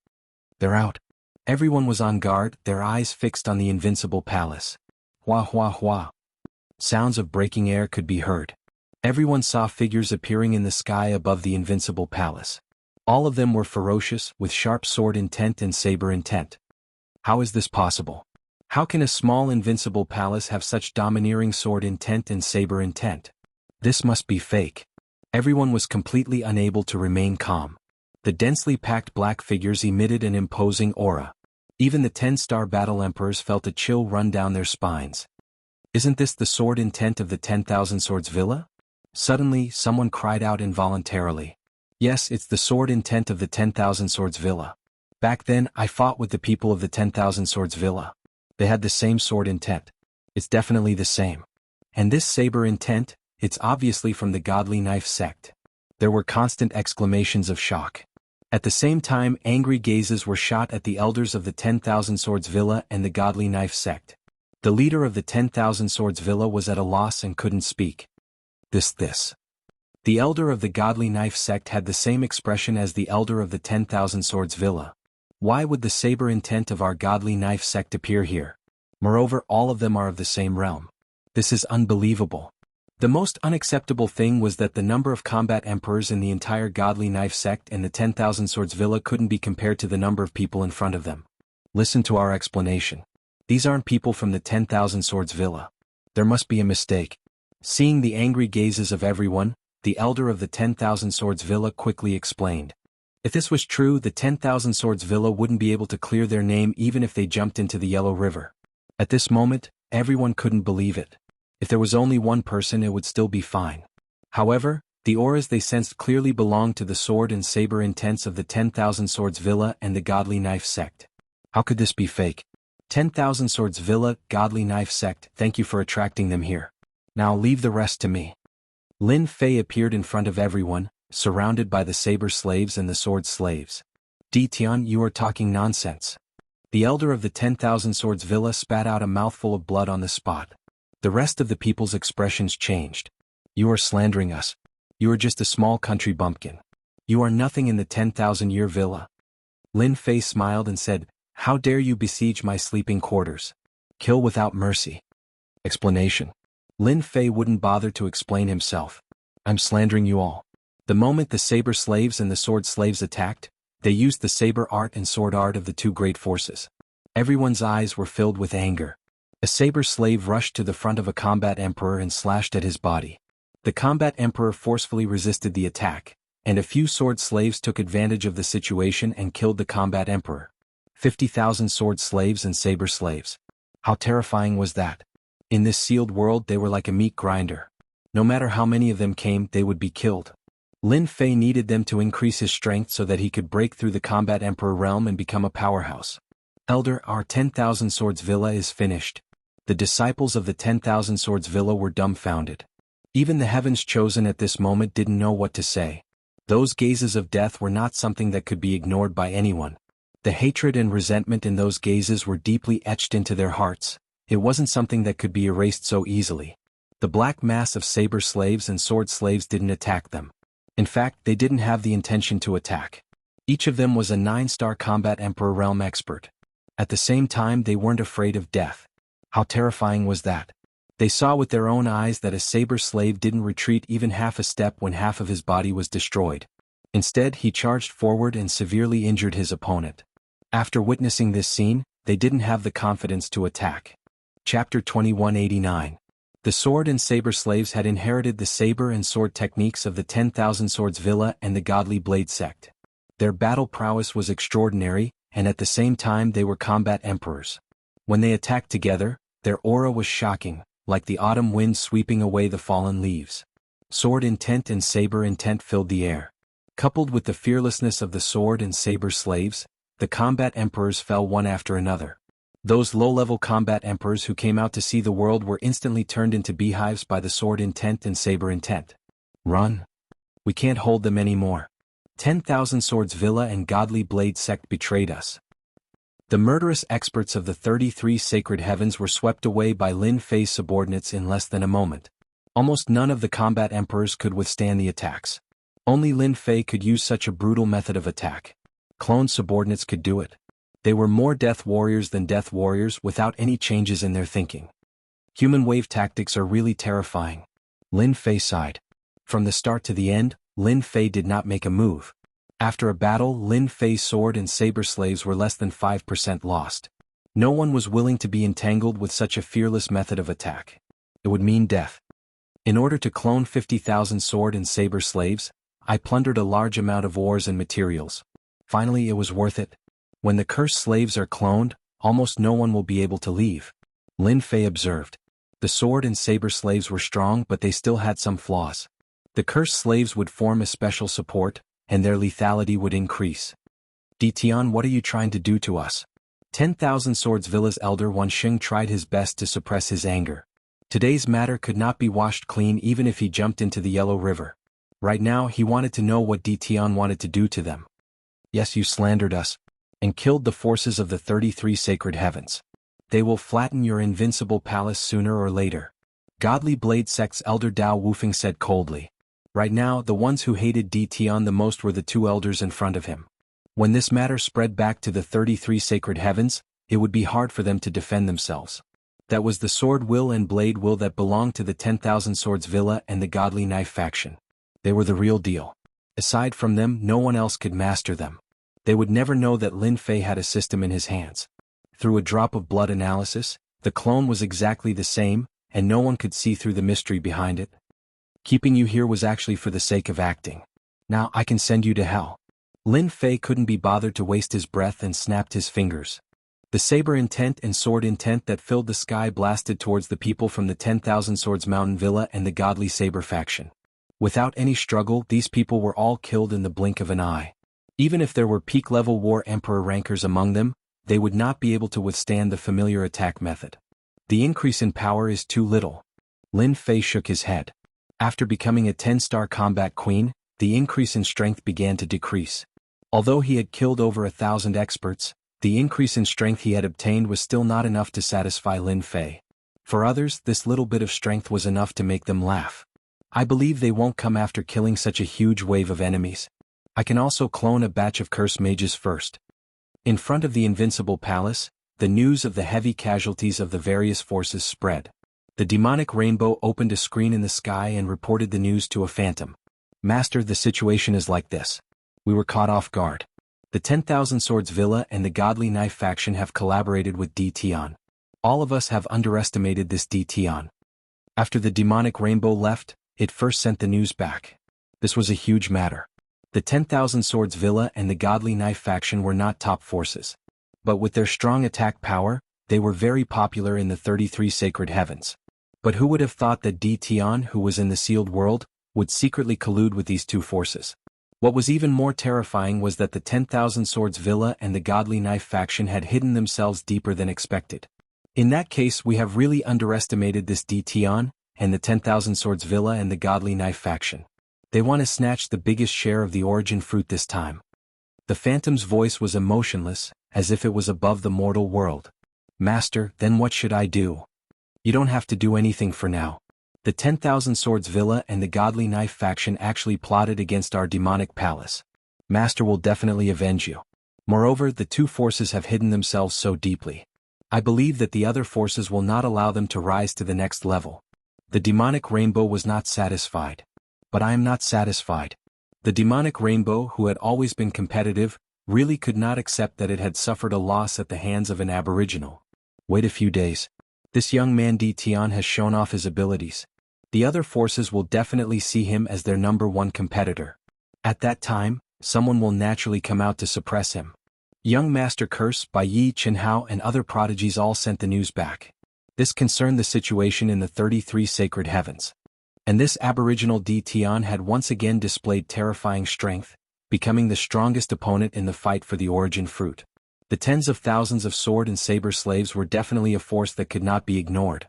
They're out. Everyone was on guard, their eyes fixed on the Invincible Palace. Hua hua hua. Sounds of breaking air could be heard. Everyone saw figures appearing in the sky above the Invincible Palace. All of them were ferocious, with sharp sword intent and saber intent. How is this possible? How can a small invincible palace have such domineering sword intent and saber intent? This must be fake. Everyone was completely unable to remain calm. The densely packed black figures emitted an imposing aura. Even the 10-star battle emperors felt a chill run down their spines. Isn't this the sword intent of the 10,000 Swords Villa? Suddenly, someone cried out involuntarily. Yes, it's the sword intent of the 10,000 Swords Villa. Back then, I fought with the people of the 10,000 Swords Villa. They had the same sword intent. It's definitely the same. And this saber intent, it's obviously from the Godly Knife sect. There were constant exclamations of shock. At the same time, angry gazes were shot at the elders of the 10,000 Swords Villa and the Godly Knife sect. The leader of the 10,000 Swords Villa was at a loss and couldn't speak. This. The elder of the Godly Knife sect had the same expression as the elder of the 10,000 Swords Villa. Why would the saber intent of our Godly Knife sect appear here? Moreover, all of them are of the same realm. This is unbelievable. The most unacceptable thing was that the number of combat emperors in the entire Godly Knife sect and the 10,000 Swords Villa couldn't be compared to the number of people in front of them. Listen to our explanation. These aren't people from the 10,000 Swords Villa. There must be a mistake. Seeing the angry gazes of everyone, the elder of the 10,000 Swords Villa quickly explained. If this was true, the 10,000 Swords Villa wouldn't be able to clear their name even if they jumped into the Yellow River. At this moment, everyone couldn't believe it. If there was only one person, it would still be fine. However, the auras they sensed clearly belonged to the sword and saber intents of the 10,000 Swords Villa and the Godly Knife sect. How could this be fake? 10,000 Swords Villa, Godly Knife sect, thank you for attracting them here. Now leave the rest to me. Lin Fei appeared in front of everyone, surrounded by the saber slaves and the sword slaves. Di Tian, you are talking nonsense. The elder of the 10,000 Swords Villa spat out a mouthful of blood on the spot. The rest of the people's expressions changed. You are slandering us. You are just a small country bumpkin. You are nothing in the 10,000-year villa. Lin Fei smiled and said, how dare you besiege my sleeping quarters? Kill without mercy. Explanation. Lin Fei wouldn't bother to explain himself. I'm slandering you all. The moment the saber slaves and the sword slaves attacked, they used the saber art and sword art of the two great forces. Everyone's eyes were filled with anger. A saber slave rushed to the front of a combat emperor and slashed at his body. The combat emperor forcefully resisted the attack, and a few sword slaves took advantage of the situation and killed the combat emperor. 50,000 sword slaves and saber slaves. How terrifying was that? In this sealed world, they were like a meat grinder. No matter how many of them came, they would be killed. Lin Fei needed them to increase his strength so that he could break through the combat emperor realm and become a powerhouse. Elder, our 10,000 Swords Villa is finished. The disciples of the 10,000 Swords Villa were dumbfounded. Even the heavens chosen at this moment didn't know what to say. Those gazes of death were not something that could be ignored by anyone. The hatred and resentment in those gazes were deeply etched into their hearts. It wasn't something that could be erased so easily. The black mass of saber slaves and sword slaves didn't attack them. In fact, they didn't have the intention to attack. Each of them was a 9-star combat emperor realm expert. At the same time, they weren't afraid of death. How terrifying was that? They saw with their own eyes that a saber slave didn't retreat even half a step when half of his body was destroyed. Instead, he charged forward and severely injured his opponent. After witnessing this scene, they didn't have the confidence to attack. Chapter 2189. The sword and saber slaves had inherited the saber and sword techniques of the 10,000 Swords Villa and the Godly Blade sect. Their battle prowess was extraordinary, and at the same time they were combat emperors. When they attacked together, their aura was shocking, like the autumn wind sweeping away the fallen leaves. Sword intent and saber intent filled the air. Coupled with the fearlessness of the sword and saber slaves, the combat emperors fell one after another. Those low-level combat emperors who came out to see the world were instantly turned into beehives by the sword intent and saber intent. Run! We can't hold them anymore. 10,000 Swords Villa and Godly Blade sect betrayed us. The murderous experts of the 33 sacred heavens were swept away by Lin Fei's subordinates in less than a moment. Almost none of the combat emperors could withstand the attacks. Only Lin Fei could use such a brutal method of attack. Clone subordinates could do it. They were more death warriors than death warriors without any changes in their thinking. Human wave tactics are really terrifying. Lin Fei sighed. From the start to the end, Lin Fei did not make a move. After a battle, Lin Fei's sword and saber slaves were less than 5% lost. No one was willing to be entangled with such a fearless method of attack. It would mean death. In order to clone 50,000 sword and saber slaves, I plundered a large amount of ores and materials. Finally, it was worth it. When the cursed slaves are cloned, almost no one will be able to leave. Lin Fei observed. The sword and saber slaves were strong, but they still had some flaws. The cursed slaves would form a special support, and their lethality would increase. Ditian, what are you trying to do to us? 10,000 Swords Villa's elder Wansheng tried his best to suppress his anger. Today's matter could not be washed clean even if he jumped into the Yellow River. Right now he wanted to know what Ditian wanted to do to them. Yes, you slandered us, and killed the forces of the 33 sacred heavens. They will flatten your invincible palace sooner or later. Godly Blade Sect's elder Dao Wufeng said coldly. Right now, the ones who hated Ditian the most were the two elders in front of him. When this matter spread back to the 33 sacred heavens, it would be hard for them to defend themselves. That was the sword will and blade will that belonged to the 10,000 Swords Villa and the Godly Knife faction. They were the real deal. Aside from them, no one else could master them. They would never know that Lin Fei had a system in his hands. Through a drop of blood analysis, the clone was exactly the same, and no one could see through the mystery behind it. Keeping you here was actually for the sake of acting. Now I can send you to hell. Lin Fei couldn't be bothered to waste his breath and snapped his fingers. The saber intent and sword intent that filled the sky blasted towards the people from the 10,000 Swords Mountain Villa and the Godly Saber faction. Without any struggle, these people were all killed in the blink of an eye. Even if there were peak-level War Emperor rankers among them, they would not be able to withstand the familiar attack method. The increase in power is too little. Lin Fei shook his head. After becoming a 10-star combat queen, the increase in strength began to decrease. Although he had killed over 1,000 experts, the increase in strength he had obtained was still not enough to satisfy Lin Fei. For others, this little bit of strength was enough to make them laugh. I believe they won't come after killing such a huge wave of enemies. I can also clone a batch of cursed mages first. In front of the Invincible Palace, the news of the heavy casualties of the various forces spread. The demonic rainbow opened a screen in the sky and reported the news to a phantom. Master, the situation is like this. We were caught off guard. The 10,000 Swords Villa and the Godly Knife faction have collaborated with Ditian. All of us have underestimated this Ditian. After the demonic rainbow left, it first sent the news back. This was a huge matter. The 10,000 Swords Villa and the Godly Knife faction were not top forces. But with their strong attack power, they were very popular in the 33 sacred heavens. But who would have thought that Ditian, who was in the sealed world, would secretly collude with these two forces? What was even more terrifying was that the 10,000 Swords Villa and the Godly Knife faction had hidden themselves deeper than expected. In that case, we have really underestimated this Ditian, and the 10,000 Swords Villa and the Godly Knife faction. They want to snatch the biggest share of the origin fruit this time. The phantom's voice was emotionless, as if it was above the mortal world. Master, then what should I do? You don't have to do anything for now. The 10,000 Swords Villa and the Godly Knife faction actually plotted against our demonic palace. Master will definitely avenge you. Moreover, the two forces have hidden themselves so deeply. I believe that the other forces will not allow them to rise to the next level. The demonic rainbow was not satisfied. But I am not satisfied. The demonic rainbow, who had always been competitive, really could not accept that it had suffered a loss at the hands of an aboriginal. Wait a few days. This young man Ditian has shown off his abilities. The other forces will definitely see him as their #1 competitor. At that time, someone will naturally come out to suppress him. Young Master Curse by Yi Chenhao and other prodigies all sent the news back. This concerned the situation in the 33 sacred heavens. And this aboriginal D. Tian had once again displayed terrifying strength, becoming the strongest opponent in the fight for the origin fruit. The tens of thousands of sword and saber slaves were definitely a force that could not be ignored.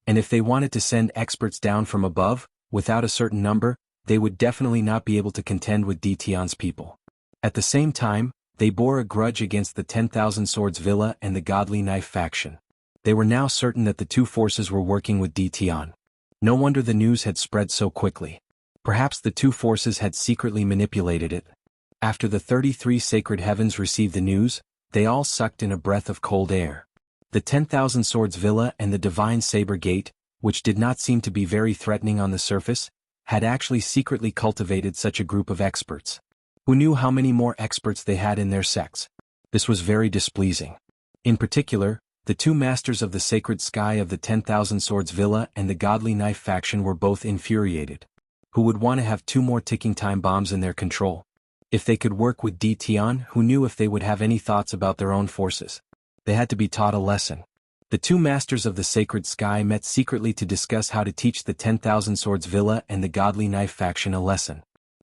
And if they wanted to send experts down from above, without a certain number, they would definitely not be able to contend with D. Tian's people. At the same time, they bore a grudge against the 10,000 Swords Villa and the Godly Knife faction. They were now certain that the two forces were working with D. Tian. No wonder the news had spread so quickly. Perhaps the two forces had secretly manipulated it. After the 33 sacred heavens received the news, they all sucked in a breath of cold air. The 10,000 Swords Villa and the Divine Saber Gate, which did not seem to be very threatening on the surface, had actually secretly cultivated such a group of experts. Who knew how many more experts they had in their sects? This was very displeasing. In particular, the two masters of the sacred sky of the 10,000 Swords Villa and the Godly Knife faction were both infuriated. Who would want to have two more ticking time bombs in their control? If they could work with D. Tian, who knew if they would have any thoughts about their own forces? They had to be taught a lesson. The two masters of the sacred sky met secretly to discuss how to teach the 10,000 Swords Villa and the Godly Knife faction a lesson.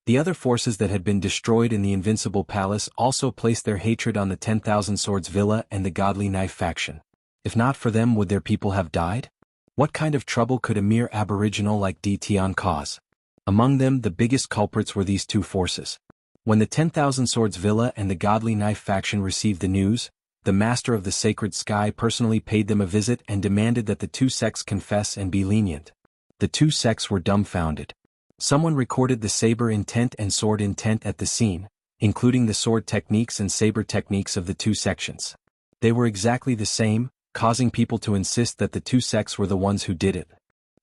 The other forces that had been destroyed in the Invincible Palace also placed their hatred on the 10,000 Swords Villa and the Godly Knife faction. If not for them, would their people have died? What kind of trouble could a mere aboriginal like D. Tian cause? Among them, the biggest culprits were these two forces. When the 10,000 Swords Villa and the Godly Knife faction received the news, the Master of the Sacred Sky personally paid them a visit and demanded that the two sects confess and be lenient. The two sects were dumbfounded. Someone recorded the saber intent and sword intent at the scene, including the sword techniques and saber techniques of the two sections. They were exactly the same, causing people to insist that the two sects were the ones who did it.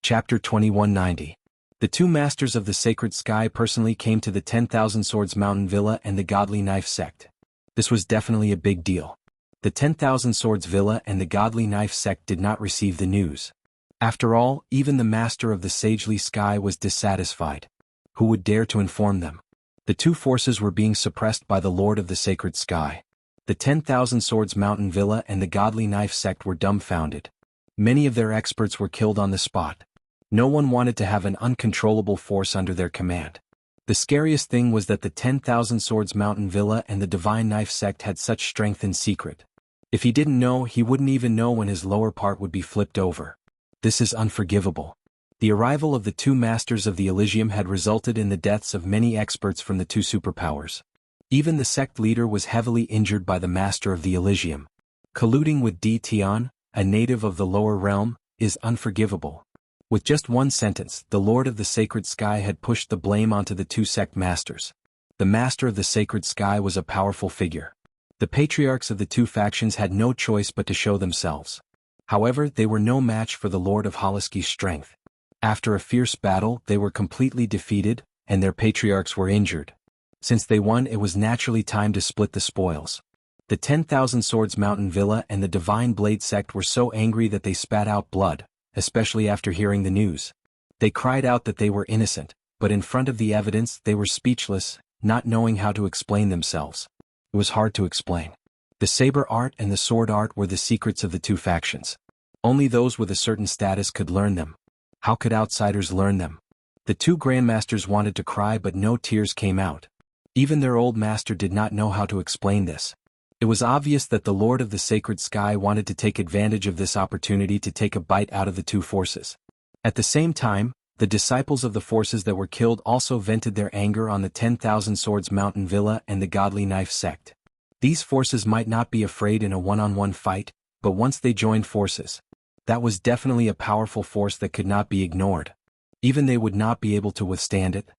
Chapter 2190. The two masters of the sacred sky personally came to the 10,000 Swords Mountain Villa and the Godly Knife sect. This was definitely a big deal. The 10,000 Swords Villa and the Godly Knife sect did not receive the news. After all, even the master of the Sagely Sky was dissatisfied. Who would dare to inform them? The two forces were being suppressed by the Lord of the Sacred Sky. The 10,000 Swords Mountain Villa and the Godly Knife sect were dumbfounded. Many of their experts were killed on the spot. No one wanted to have an uncontrollable force under their command. The scariest thing was that the 10,000 Swords Mountain Villa and the Divine Knife sect had such strength in secret. If he didn't know, he wouldn't even know when his lower part would be flipped over. This is unforgivable. The arrival of the two masters of the Elysium had resulted in the deaths of many experts from the two superpowers. Even the sect leader was heavily injured by the master of the Elysium. Colluding with D. Tian, a native of the lower realm, is unforgivable. With just one sentence, the Lord of the Sacred Sky had pushed the blame onto the two sect masters. The master of the Sacred Sky was a powerful figure. The patriarchs of the two factions had no choice but to show themselves. However, they were no match for the Lord of Holoski's strength. After a fierce battle, they were completely defeated, and their patriarchs were injured. Since they won, it was naturally time to split the spoils. The 10,000 Swords Mountain Villa and the Divine Blade sect were so angry that they spat out blood, especially after hearing the news. They cried out that they were innocent, but in front of the evidence they were speechless, not knowing how to explain themselves. It was hard to explain. The saber art and the sword art were the secrets of the two factions. Only those with a certain status could learn them. How could outsiders learn them? The two grandmasters wanted to cry, but no tears came out. Even their old master did not know how to explain this. It was obvious that the Lord of the Sacred Sky wanted to take advantage of this opportunity to take a bite out of the two forces. At the same time, the disciples of the forces that were killed also vented their anger on the 10,000 Swords Mountain Villa and the Godly Knife sect. These forces might not be afraid in a one-on-one fight, but once they joined forces, that was definitely a powerful force that could not be ignored. Even they would not be able to withstand it.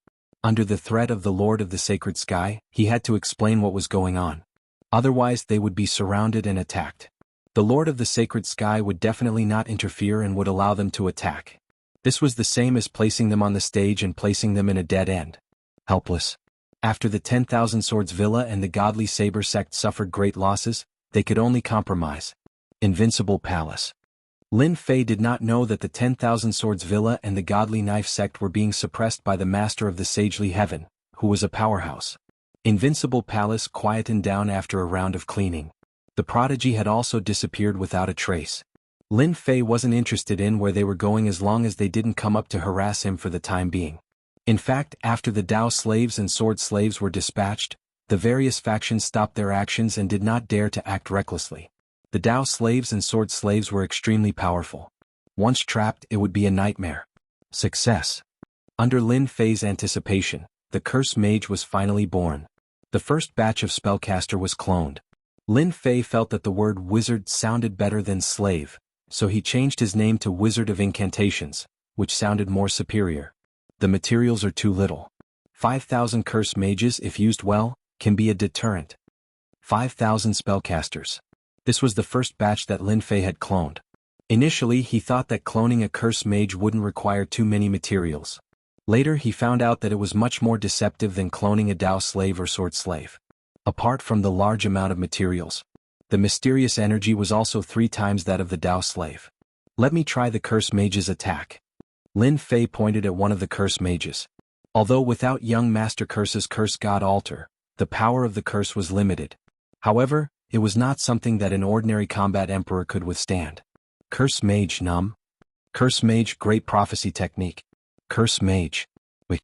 Under the threat of the Lord of the Sacred Sky, he had to explain what was going on. Otherwise, they would be surrounded and attacked. The Lord of the Sacred Sky would definitely not interfere and would allow them to attack. This was the same as placing them on the stage and placing them in a dead end. Helpless. After the 10,000 Swords Villa and the Godly Saber sect suffered great losses, they could only compromise. Invincible Palace. Lin Fei did not know that the 10,000 Swords Villa and the Godly Knife sect were being suppressed by the Master of the Sagely Heaven, who was a powerhouse. Invincible Palace quietened down after a round of cleaning. The prodigy had also disappeared without a trace. Lin Fei wasn't interested in where they were going as long as they didn't come up to harass him for the time being. In fact, after the Dao slaves and sword slaves were dispatched, the various factions stopped their actions and did not dare to act recklessly. The Dao slaves and sword slaves were extremely powerful. Once trapped, it would be a nightmare. Success. Under Lin Fei's anticipation, the Curse Mage was finally born. The first batch of spellcaster was cloned. Lin Fei felt that the word wizard sounded better than slave, so he changed his name to Wizard of Incantations, which sounded more superior. The materials are too little. 5,000 curse mages, if used well, can be a deterrent. 5,000 spellcasters. This was the first batch that Lin Fei had cloned. Initially, he thought that cloning a curse mage wouldn't require too many materials. Later, he found out that it was much more deceptive than cloning a Dao slave or sword slave. Apart from the large amount of materials, the mysterious energy was also 3 times that of the Dao slave. Let me try the curse mage's attack. Lin Fei pointed at one of the curse mages. Although without young Master Curse's Curse God Altar, the power of the curse was limited. However, it was not something that an ordinary combat emperor could withstand. Curse Mage Num. Curse Mage Great Prophecy Technique. Curse Mage. Wait.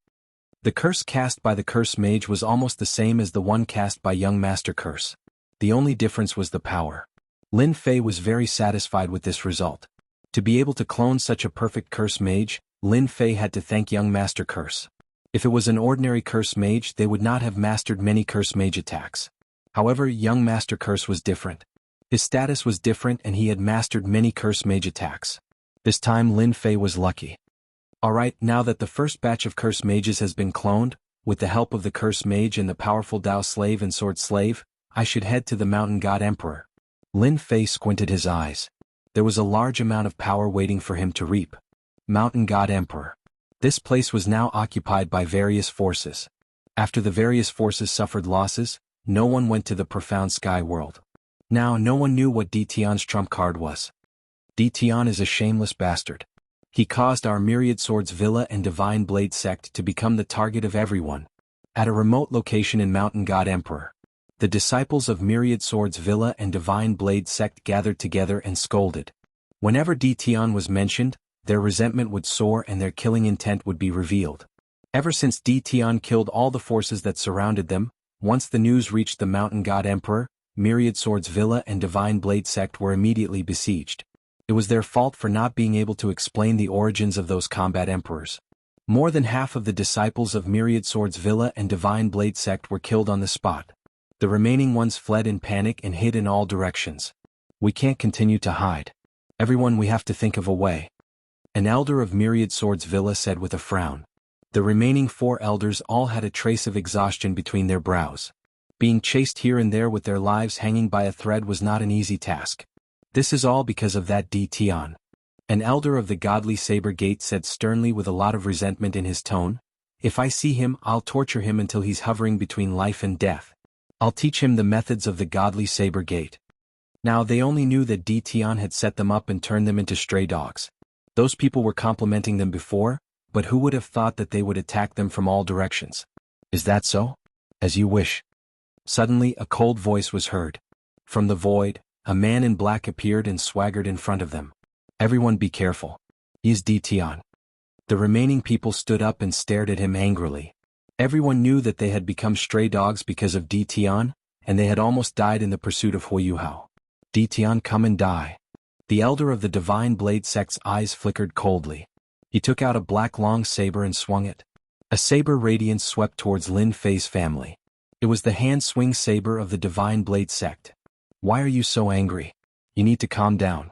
The curse cast by the Curse Mage was almost the same as the one cast by young Master Curse. The only difference was the power. Lin Fei was very satisfied with this result. To be able to clone such a perfect Curse Mage, Lin Fei had to thank young Master Curse. If it was an ordinary Curse Mage, they would not have mastered many Curse Mage attacks. However, young Master Curse was different. His status was different and he had mastered many Curse Mage attacks. This time Lin Fei was lucky. Alright, now that the first batch of Curse Mages has been cloned, with the help of the Curse Mage and the powerful Dao Slave and Sword Slave, I should head to the Mountain God Emperor. Lin Fei squinted his eyes. There was a large amount of power waiting for him to reap. Mountain God Emperor. This place was now occupied by various forces. After the various forces suffered losses, no one went to the profound sky world. Now no one knew what Tian's trump card was. Tian is a shameless bastard. He caused our Myriad Swords Villa and Divine Blade sect to become the target of everyone. At a remote location in Mountain God Emperor, the disciples of Myriad Swords Villa and Divine Blade sect gathered together and scolded. Whenever Tian was mentioned, their resentment would soar and their killing intent would be revealed. Ever since Tian killed all the forces that surrounded them, once the news reached the Mountain God Emperor, Myriad Swords Villa and Divine Blade sect were immediately besieged. It was their fault for not being able to explain the origins of those combat emperors. More than half of the disciples of Myriad Swords Villa and Divine Blade sect were killed on the spot. The remaining ones fled in panic and hid in all directions. We can't continue to hide. Everyone, we have to think of a way. An elder of Myriad Swords Villa said with a frown. The remaining 4 elders all had a trace of exhaustion between their brows. Being chased here and there with their lives hanging by a thread was not an easy task. This is all because of that Tian. An elder of the godly Saber Gate said sternly with a lot of resentment in his tone. If I see him, I'll torture him until he's hovering between life and death. I'll teach him the methods of the godly Saber Gate. Now they only knew that Tian had set them up and turned them into stray dogs. Those people were complimenting them before, but who would have thought that they would attack them from all directions? Is that so? As you wish. Suddenly a cold voice was heard. From the void, a man in black appeared and swaggered in front of them. Everyone be careful. He's Tian. The remaining people stood up and stared at him angrily. Everyone knew that they had become stray dogs because of Tian, and they had almost died in the pursuit of Huiyuhao. Tian, come and die. The elder of the Divine Blade sect's eyes flickered coldly. He took out a black long saber and swung it. A saber radiance swept towards Lin Fei's family. It was the hand-swing saber of the Divine Blade sect. Why are you so angry? You need to calm down.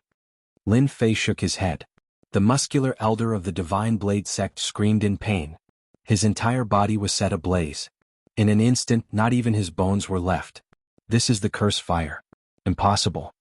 Lin Fei shook his head. The muscular elder of the Divine Blade sect screamed in pain. His entire body was set ablaze. In an instant, not even his bones were left. This is the curse fire. Impossible.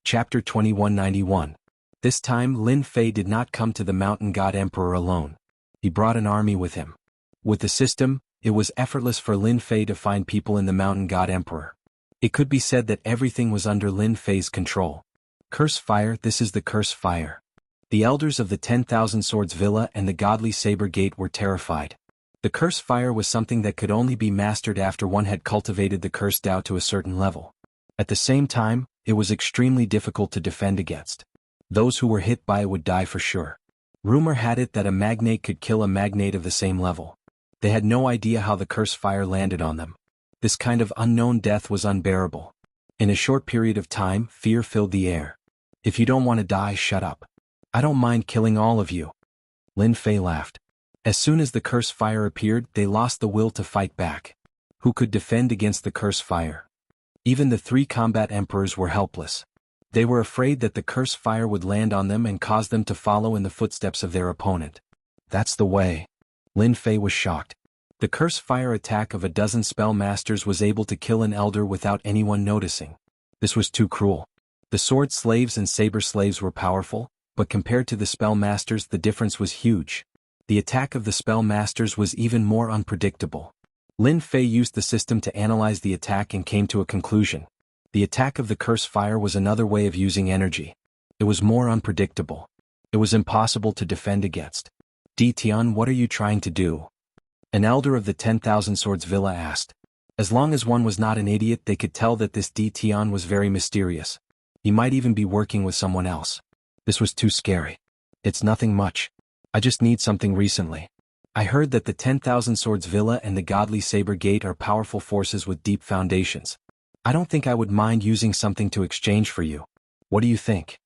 Chapter 2191. This time Lin Fei did not come to the Mountain God Emperor alone. He brought an army with him. With the system, it was effortless for Lin Fei to find people in the Mountain God Emperor. It could be said that everything was under Lin Fei's control. Curse fire, this is the curse fire. The elders of the 10,000 Swords Villa and the godly Saber Gate were terrified. The curse fire was something that could only be mastered after one had cultivated the curse Tao to a certain level. At the same time, it was extremely difficult to defend against. Those who were hit by it would die for sure. Rumor had it that a magnate could kill a magnate of the same level. They had no idea how the curse fire landed on them. This kind of unknown death was unbearable. In a short period of time, fear filled the air. If you don't want to die, shut up. I don't mind killing all of you. Lin Fei laughed. As soon as the curse fire appeared, they lost the will to fight back. Who could defend against the curse fire? Even the 3 combat emperors were helpless. They were afraid that the curse fire would land on them and cause them to follow in the footsteps of their opponent. That's the way. Lin Fei was shocked. The curse fire attack of a dozen spell masters was able to kill an elder without anyone noticing. This was too cruel. The sword slaves and saber slaves were powerful, but compared to the spell masters the difference was huge. The attack of the spell masters was even more unpredictable. Lin Fei used the system to analyze the attack and came to a conclusion. The attack of the curse fire was another way of using energy. It was more unpredictable. It was impossible to defend against. Di Tian, what are you trying to do? An elder of the 10,000 Swords Villa asked. As long as one was not an idiot, they could tell that this Di Tian was very mysterious. He might even be working with someone else. This was too scary. It's nothing much. I just need something recently. I heard that the 10,000 Swords Villa and the Godly Saber Gate are powerful forces with deep foundations. I don't think I would mind using something to exchange for you. What do you think?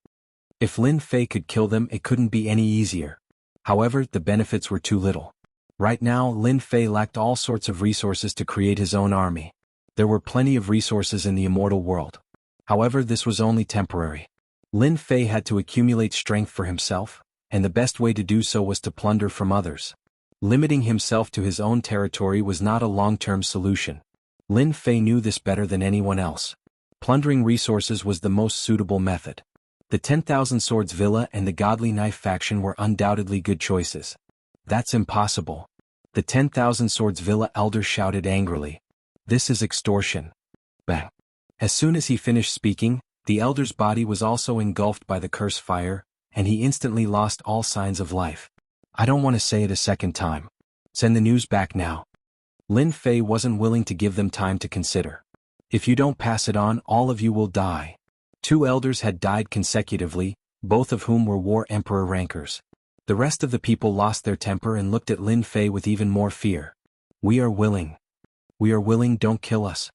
If Lin Fei could kill them, it couldn't be any easier. However, the benefits were too little. Right now, Lin Fei lacked all sorts of resources to create his own army. There were plenty of resources in the immortal world. However, this was only temporary. Lin Fei had to accumulate strength for himself, and the best way to do so was to plunder from others. Limiting himself to his own territory was not a long-term solution. Lin Fei knew this better than anyone else. Plundering resources was the most suitable method. The 10,000 Swords Villa and the Godly Knife faction were undoubtedly good choices. That's impossible. The 10,000 Swords Villa elder shouted angrily. This is extortion. Bang. As soon as he finished speaking, the elder's body was also engulfed by the curse fire, and he instantly lost all signs of life. I don't want to say it a second time. Send the news back now. Lin Fei wasn't willing to give them time to consider. If you don't pass it on, all of you will die. 2 elders had died consecutively, both of whom were War Emperor rankers. The rest of the people lost their temper and looked at Lin Fei with even more fear. We are willing. We are willing, don't kill us.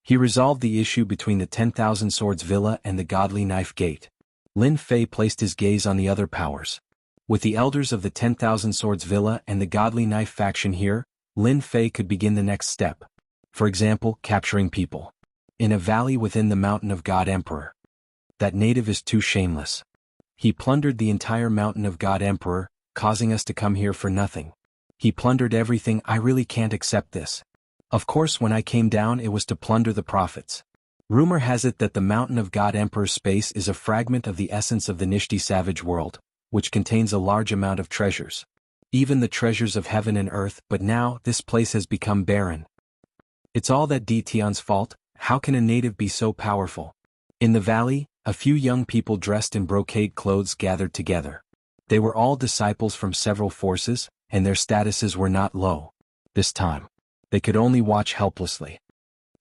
He resolved the issue between the 10,000 Swords Villa and the Godly Knife Gate. Lin Fei placed his gaze on the other powers. With the elders of the 10,000 Swords Villa and the Godly Knife faction here, Lin Fei could begin the next step. For example, capturing people. In a valley within the Mountain of God Emperor. That native is too shameless. He plundered the entire Mountain of God Emperor, causing us to come here for nothing. He plundered everything. I really can't accept this. Of course, when I came down it was to plunder the prophets. Rumor has it that the Mountain of God Emperor's space is a fragment of the essence of the Nishti savage world, which contains a large amount of treasures. Even the treasures of heaven and earth, but now this place has become barren. It's all that Di Tian's fault. How can a native be so powerful? In the valley, a few young people dressed in brocade clothes gathered together. They were all disciples from several forces, and their statuses were not low. This time, they could only watch helplessly.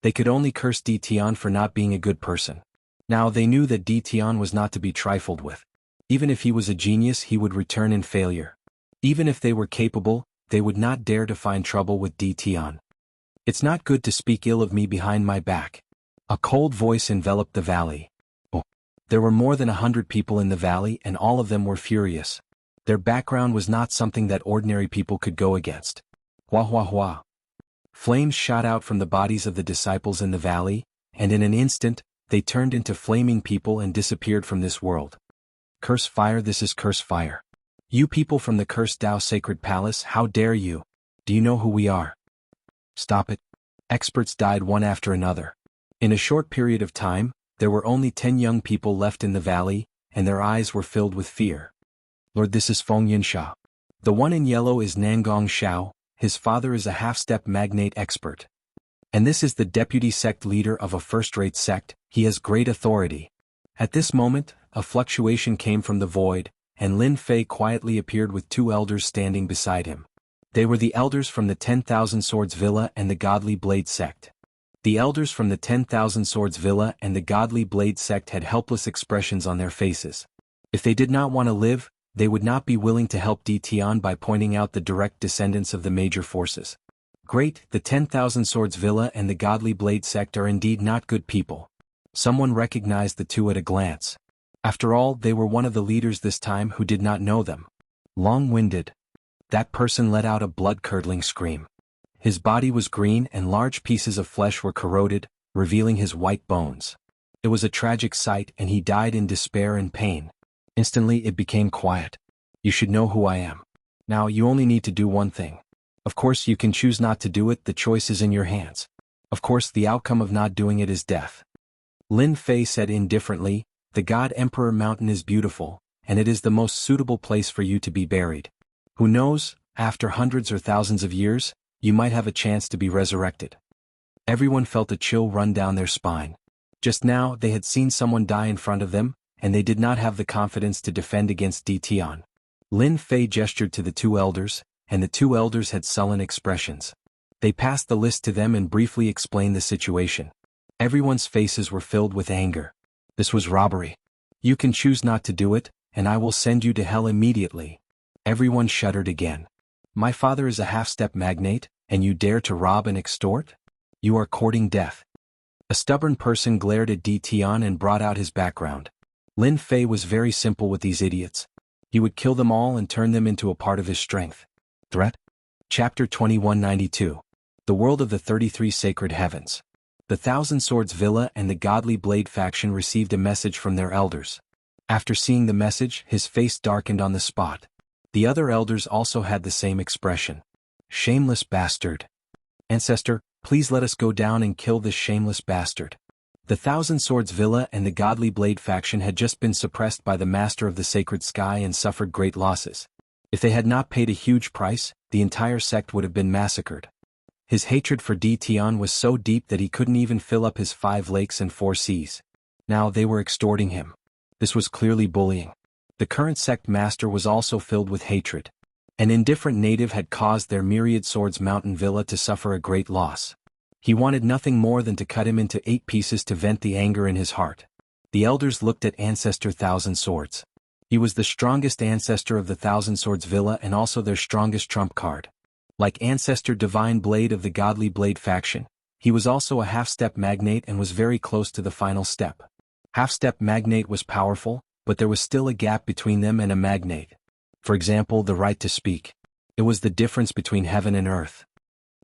They could only curse Di Tian for not being a good person. Now they knew that Di Tian was not to be trifled with. Even if he was a genius, he would return in failure. Even if they were capable, they would not dare to find trouble with Di Tian. It's not good to speak ill of me behind my back. A cold voice enveloped the valley. Oh. There were more than 100 people in the valley and all of them were furious. Their background was not something that ordinary people could go against. Hua hua hua. Flames shot out from the bodies of the disciples in the valley, and in an instant, they turned into flaming people and disappeared from this world. Curse fire, this is curse fire. You people from the cursed Tao Sacred Palace, how dare you? Do you know who we are? Stop it. Experts died one after another. In a short period of time, there were only 10 young people left in the valley, and their eyes were filled with fear. Lord, this is Feng Yunsha. The one in yellow is Nangong Shao, his father is a half-step magnate expert. And this is the deputy sect leader of a first-rate sect, he has great authority. At this moment, a fluctuation came from the void, and Lin Fei quietly appeared with 2 elders standing beside him. They were the elders from the 10,000 Swords Villa and the Godly Blade sect. The elders from the 10,000 Swords Villa and the Godly Blade sect had helpless expressions on their faces. If they did not want to live, they would not be willing to help Tian by pointing out the direct descendants of the major forces. Great, the 10,000 Swords Villa and the Godly Blade sect are indeed not good people. Someone recognized the two at a glance. After all, they were one of the leaders this time who did not know them. Long-winded. That person let out a blood-curdling scream. His body was green and large pieces of flesh were corroded, revealing his white bones. It was a tragic sight and he died in despair and pain. Instantly it became quiet. You should know who I am. Now you only need to do one thing. Of course you can choose not to do it, the choice is in your hands. Of course the outcome of not doing it is death. Lin Fei said indifferently, the God Emperor Mountain is beautiful, and it is the most suitable place for you to be buried. Who knows, after hundreds or thousands of years, you might have a chance to be resurrected. Everyone felt a chill run down their spine. Just now they had seen someone die in front of them, and they did not have the confidence to defend against Tian. Lin Fei gestured to the two elders, and the two elders had sullen expressions. They passed the list to them and briefly explained the situation. Everyone's faces were filled with anger. This was robbery. You can choose not to do it, and I will send you to hell immediately. Everyone shuddered again. My father is a half-step magnate, and you dare to rob and extort? You are courting death. A stubborn person glared at Tian and brought out his background. Lin Fei was very simple with these idiots. He would kill them all and turn them into a part of his strength. Threat? Chapter 2192. The World of the 33 Sacred Heavens. The Thousand Swords Villa and the Godly Blade faction received a message from their elders. After seeing the message, his face darkened on the spot. The other elders also had the same expression. Shameless bastard. Ancestor, please let us go down and kill this shameless bastard. The Thousand Swords Villa and the Godly Blade faction had just been suppressed by the Master of the Sacred Sky and suffered great losses. If they had not paid a huge price, the entire sect would have been massacred. His hatred for Tian was so deep that he couldn't even fill up his 5 lakes and 4 seas. Now they were extorting him. This was clearly bullying. The current sect master was also filled with hatred. An indifferent native had caused their Myriad Swords Mountain Villa to suffer a great loss. He wanted nothing more than to cut him into 8 pieces to vent the anger in his heart. The elders looked at Ancestor Thousand Swords. He was the strongest ancestor of the Thousand Swords Villa and also their strongest trump card. Like Ancestor Divine Blade of the Godly Blade faction, he was also a half-step magnate and was very close to the final step. Half-step magnate was powerful, but there was still a gap between them and a magnate. For example, the right to speak. It was the difference between heaven and earth.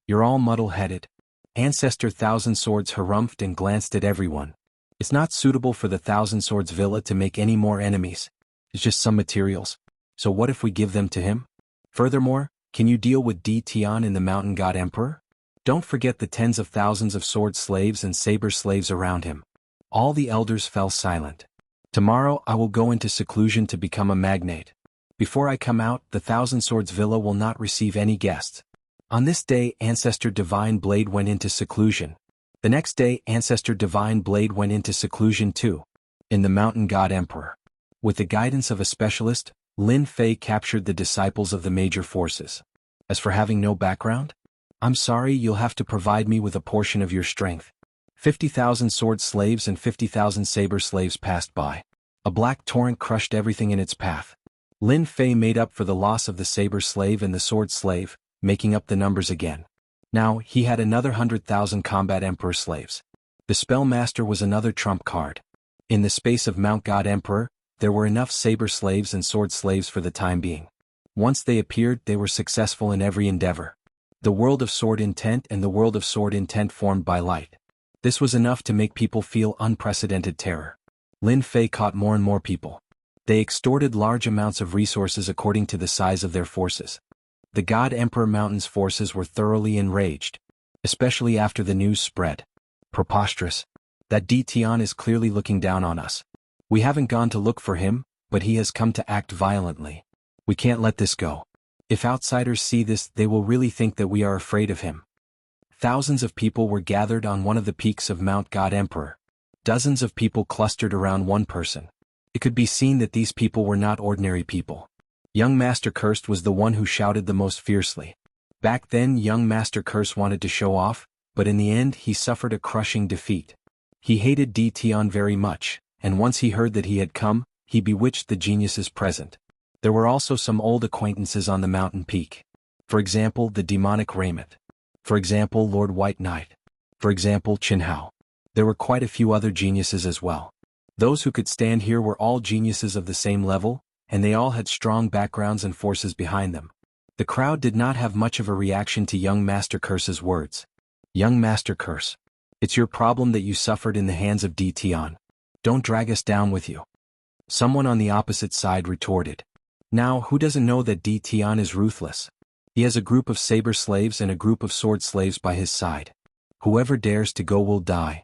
You're all muddle-headed. Ancestor Thousand Swords harumphed and glanced at everyone. It's not suitable for the Thousand Swords Villa to make any more enemies. It's just some materials. So what if we give them to him? Furthermore, can you deal with Tian in the Mountain God Emperor? Don't forget the tens of thousands of sword slaves and saber slaves around him. All the elders fell silent. Tomorrow I will go into seclusion to become a magnate. Before I come out, the Thousand Swords Villa will not receive any guests. On this day, Ancestor Divine Blade went into seclusion. The next day, Ancestor Divine Blade went into seclusion too. In the Mountain God Emperor. With the guidance of a specialist, Lin Fei captured the disciples of the major forces. As for having no background? I'm sorry, you'll have to provide me with a portion of your strength. 50,000 sword slaves and 50,000 saber slaves passed by. A black torrent crushed everything in its path. Lin Fei made up for the loss of the saber slave and the sword slave, making up the numbers again. Now, he had another 100,000 combat emperor slaves. The spellmaster was another trump card. In the space of Mount God Emperor, there were enough saber slaves and sword slaves for the time being. Once they appeared, they were successful in every endeavor. The world of sword intent and the world of sword intent formed by light. This was enough to make people feel unprecedented terror. Lin Fei caught more and more people. They extorted large amounts of resources according to the size of their forces. The God Emperor Mountain's forces were thoroughly enraged, especially after the news spread. Preposterous. That Tian is clearly looking down on us. We haven't gone to look for him, but he has come to act violently. We can't let this go. If outsiders see this, they will really think that we are afraid of him. Thousands of people were gathered on one of the peaks of Mount God Emperor. Dozens of people clustered around one person. It could be seen that these people were not ordinary people. Young Master Cursed was the one who shouted the most fiercely. Back then young Master Curse wanted to show off, but in the end he suffered a crushing defeat. He hated Tian very much, and once he heard that he had come, he bewitched the geniuses present. There were also some old acquaintances on the mountain peak. For example, the demonic Raymond. For example, Lord White Knight. For example, Qin Hao. There were quite a few other geniuses as well. Those who could stand here were all geniuses of the same level, and they all had strong backgrounds and forces behind them. The crowd did not have much of a reaction to young Master Curse's words. Young Master Curse. It's your problem that you suffered in the hands of Tian. Don't drag us down with you. Someone on the opposite side retorted. Now, who doesn't know that Tian is ruthless? He has a group of saber slaves and a group of sword slaves by his side. Whoever dares to go will die.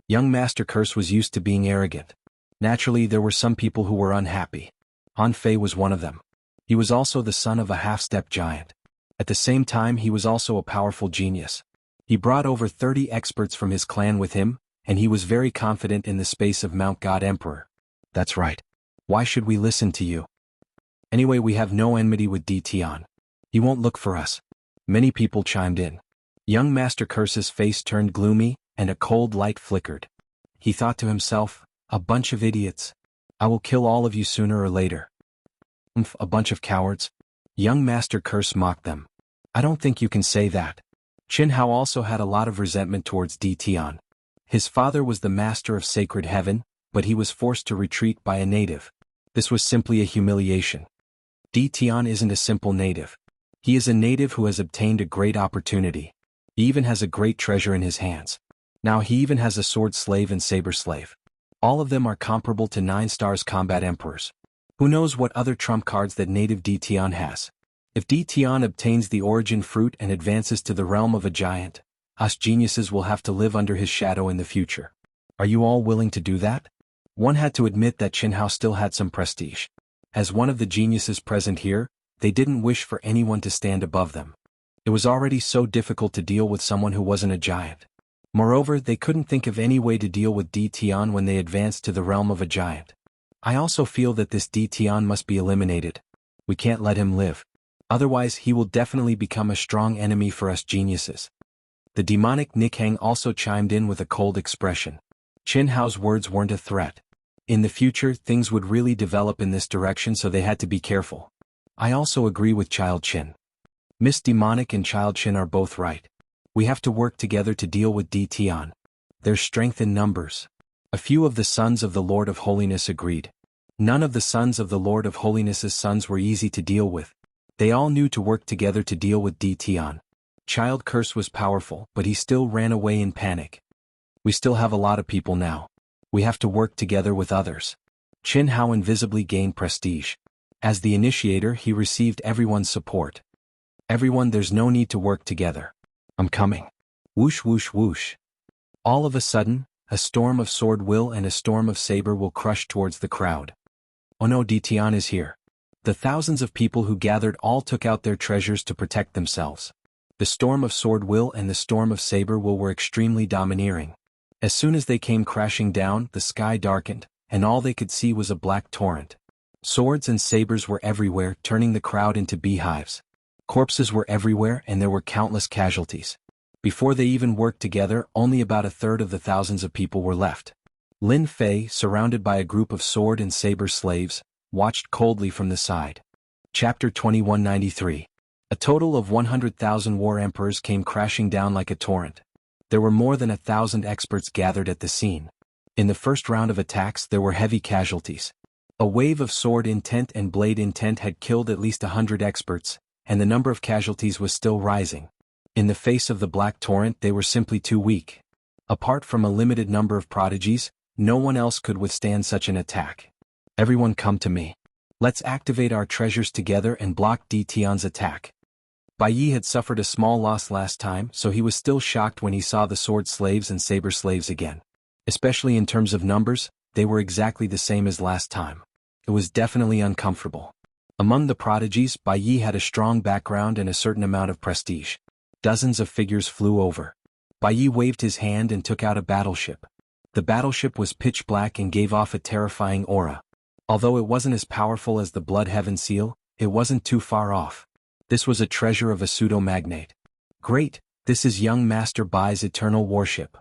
Young Master Curse was used to being arrogant. Naturally, there were some people who were unhappy. Han Fei was one of them. He was also the son of a half-step giant. At the same time, he was also a powerful genius. He brought over 30 experts from his clan with him, and he was very confident in the space of Mount God Emperor. That's right. Why should we listen to you? Anyway, we have no enmity with Tian. He won't look for us. Many people chimed in. Young Master Curse's face turned gloomy, and a cold light flickered. He thought to himself, a bunch of idiots. I will kill all of you sooner or later. A bunch of cowards. Young Master Curse mocked them. I don't think you can say that. Qin Hao also had a lot of resentment towards Tian. His father was the master of sacred heaven, but he was forced to retreat by a native. This was simply a humiliation. Tian isn't a simple native. He is a native who has obtained a great opportunity. He even has a great treasure in his hands. Now he even has a sword slave and saber slave. All of them are comparable to 9 stars combat emperors. Who knows what other trump cards that native Tian has? If Tian obtains the origin fruit and advances to the realm of a giant, us geniuses will have to live under his shadow in the future. Are you all willing to do that? One had to admit that Qin Hao still had some prestige. As one of the geniuses present here, they didn't wish for anyone to stand above them. It was already so difficult to deal with someone who wasn't a giant. Moreover, they couldn't think of any way to deal with Tian when they advanced to the realm of a giant. I also feel that this Tian must be eliminated. We can't let him live. Otherwise he will definitely become a strong enemy for us geniuses. The demonic Nikhang also chimed in with a cold expression. Qin Hao's words weren't a threat. In the future things would really develop in this direction, so they had to be careful. I also agree with Child Qin. Miss Demonic and Child Qin are both right. We have to work together to deal with Tian. There's strength in numbers. A few of the sons of the Lord of Holiness agreed. None of the sons of the Lord of Holiness's sons were easy to deal with. They all knew to work together to deal with Tian. Child Curse was powerful, but he still ran away in panic. We still have a lot of people now. We have to work together with others. Qin Hao invisibly gained prestige. As the initiator, he received everyone's support. Everyone, there's no need to work together. I'm coming. Whoosh whoosh whoosh. All of a sudden, a storm of sword will and a storm of saber will crush towards the crowd. Oh no, Tian is here. The thousands of people who gathered all took out their treasures to protect themselves. The storm of sword will and the storm of saber will were extremely domineering. As soon as they came crashing down, the sky darkened, and all they could see was a black torrent. Swords and sabers were everywhere, turning the crowd into beehives. Corpses were everywhere and there were countless casualties. Before they even worked together, only about a third of the thousands of people were left. Lin Fei, surrounded by a group of sword and saber slaves, watched coldly from the side. Chapter 2193. A total of 100,000 war emperors came crashing down like a torrent. There were more than 1,000 experts gathered at the scene. In the first round of attacks there were heavy casualties. A wave of sword intent and blade intent had killed at least 100 experts, and the number of casualties was still rising. In the face of the black torrent they were simply too weak. Apart from a limited number of prodigies, no one else could withstand such an attack. Everyone come to me. Let's activate our treasures together and block Tian's attack. Bai Yi had suffered a small loss last time, so he was still shocked when he saw the sword slaves and saber slaves again. Especially in terms of numbers, they were exactly the same as last time. It was definitely uncomfortable. Among the prodigies, Bai Yi had a strong background and a certain amount of prestige. Dozens of figures flew over. Bai Yi waved his hand and took out a battleship. The battleship was pitch black and gave off a terrifying aura. Although it wasn't as powerful as the Blood Heaven seal, it wasn't too far off. This was a treasure of a pseudo-magnate. Great, this is young Master Bai's eternal warship.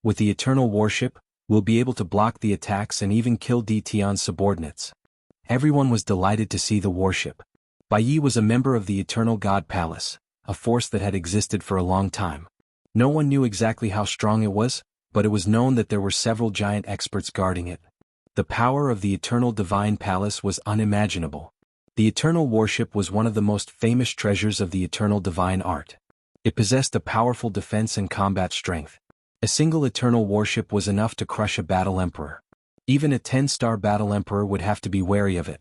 With the eternal warship, we'll be able to block the attacks and even kill Di Tian's subordinates. Everyone was delighted to see the warship. Bai Yi was a member of the Eternal God Palace, a force that had existed for a long time. No one knew exactly how strong it was, but it was known that there were several giant experts guarding it. The power of the Eternal Divine Palace was unimaginable. The Eternal Warship was one of the most famous treasures of the Eternal Divine Art. It possessed a powerful defense and combat strength. A single Eternal Warship was enough to crush a battle emperor. Even a 10-star battle emperor would have to be wary of it.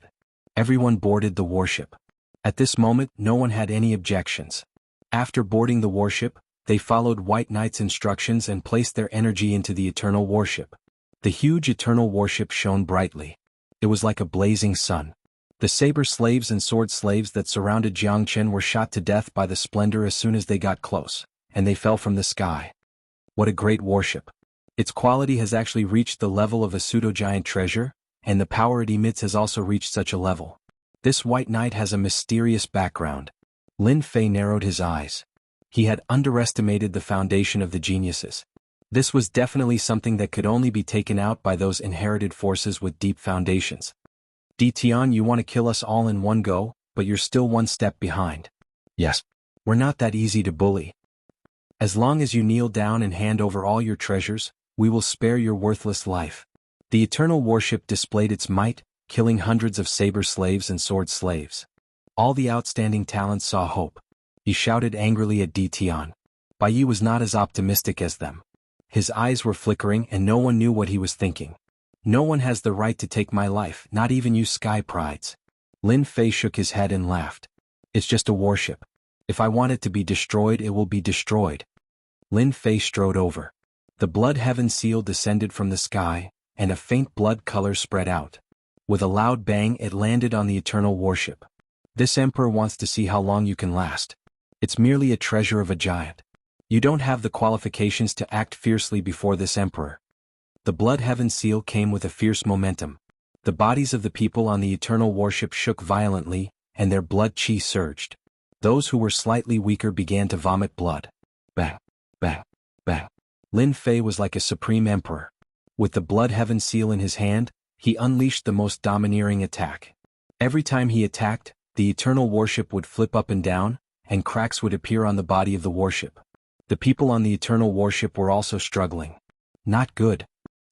Everyone boarded the warship. At this moment, no one had any objections. After boarding the warship, they followed White Knight's instructions and placed their energy into the Eternal Warship. The huge Eternal Warship shone brightly. It was like a blazing sun. The saber slaves and sword slaves that surrounded Jiangchen were shot to death by the splendor as soon as they got close, and they fell from the sky. What a great warship. Its quality has actually reached the level of a pseudo-giant treasure, and the power it emits has also reached such a level. This White Knight has a mysterious background. Lin Fei narrowed his eyes. He had underestimated the foundation of the geniuses. This was definitely something that could only be taken out by those inherited forces with deep foundations. Di Tian, you want to kill us all in one go, but you're still one step behind. Yes. We're not that easy to bully. As long as you kneel down and hand over all your treasures, we will spare your worthless life. The Eternal Warship displayed its might, killing hundreds of saber slaves and sword slaves. All the outstanding talents saw hope. He shouted angrily at Di Tian. Bai Yi was not as optimistic as them. His eyes were flickering and no one knew what he was thinking. No one has the right to take my life, not even you sky prides. Lin Fei shook his head and laughed. It's just a warship. If I want it to be destroyed, it will be destroyed. Lin Fei strode over. The blood heaven seal descended from the sky, and a faint blood color spread out. With a loud bang, it landed on the Eternal Warship. This emperor wants to see how long you can last. It's merely a treasure of a giant. You don't have the qualifications to act fiercely before this emperor. The blood heaven seal came with a fierce momentum. The bodies of the people on the Eternal Warship shook violently, and their blood chi surged. Those who were slightly weaker began to vomit blood. Bang, bang, bang. Lin Fei was like a supreme emperor. With the blood heaven seal in his hand, he unleashed the most domineering attack. Every time he attacked, the Eternal Warship would flip up and down, and cracks would appear on the body of the warship. The people on the Eternal Warship were also struggling. Not good.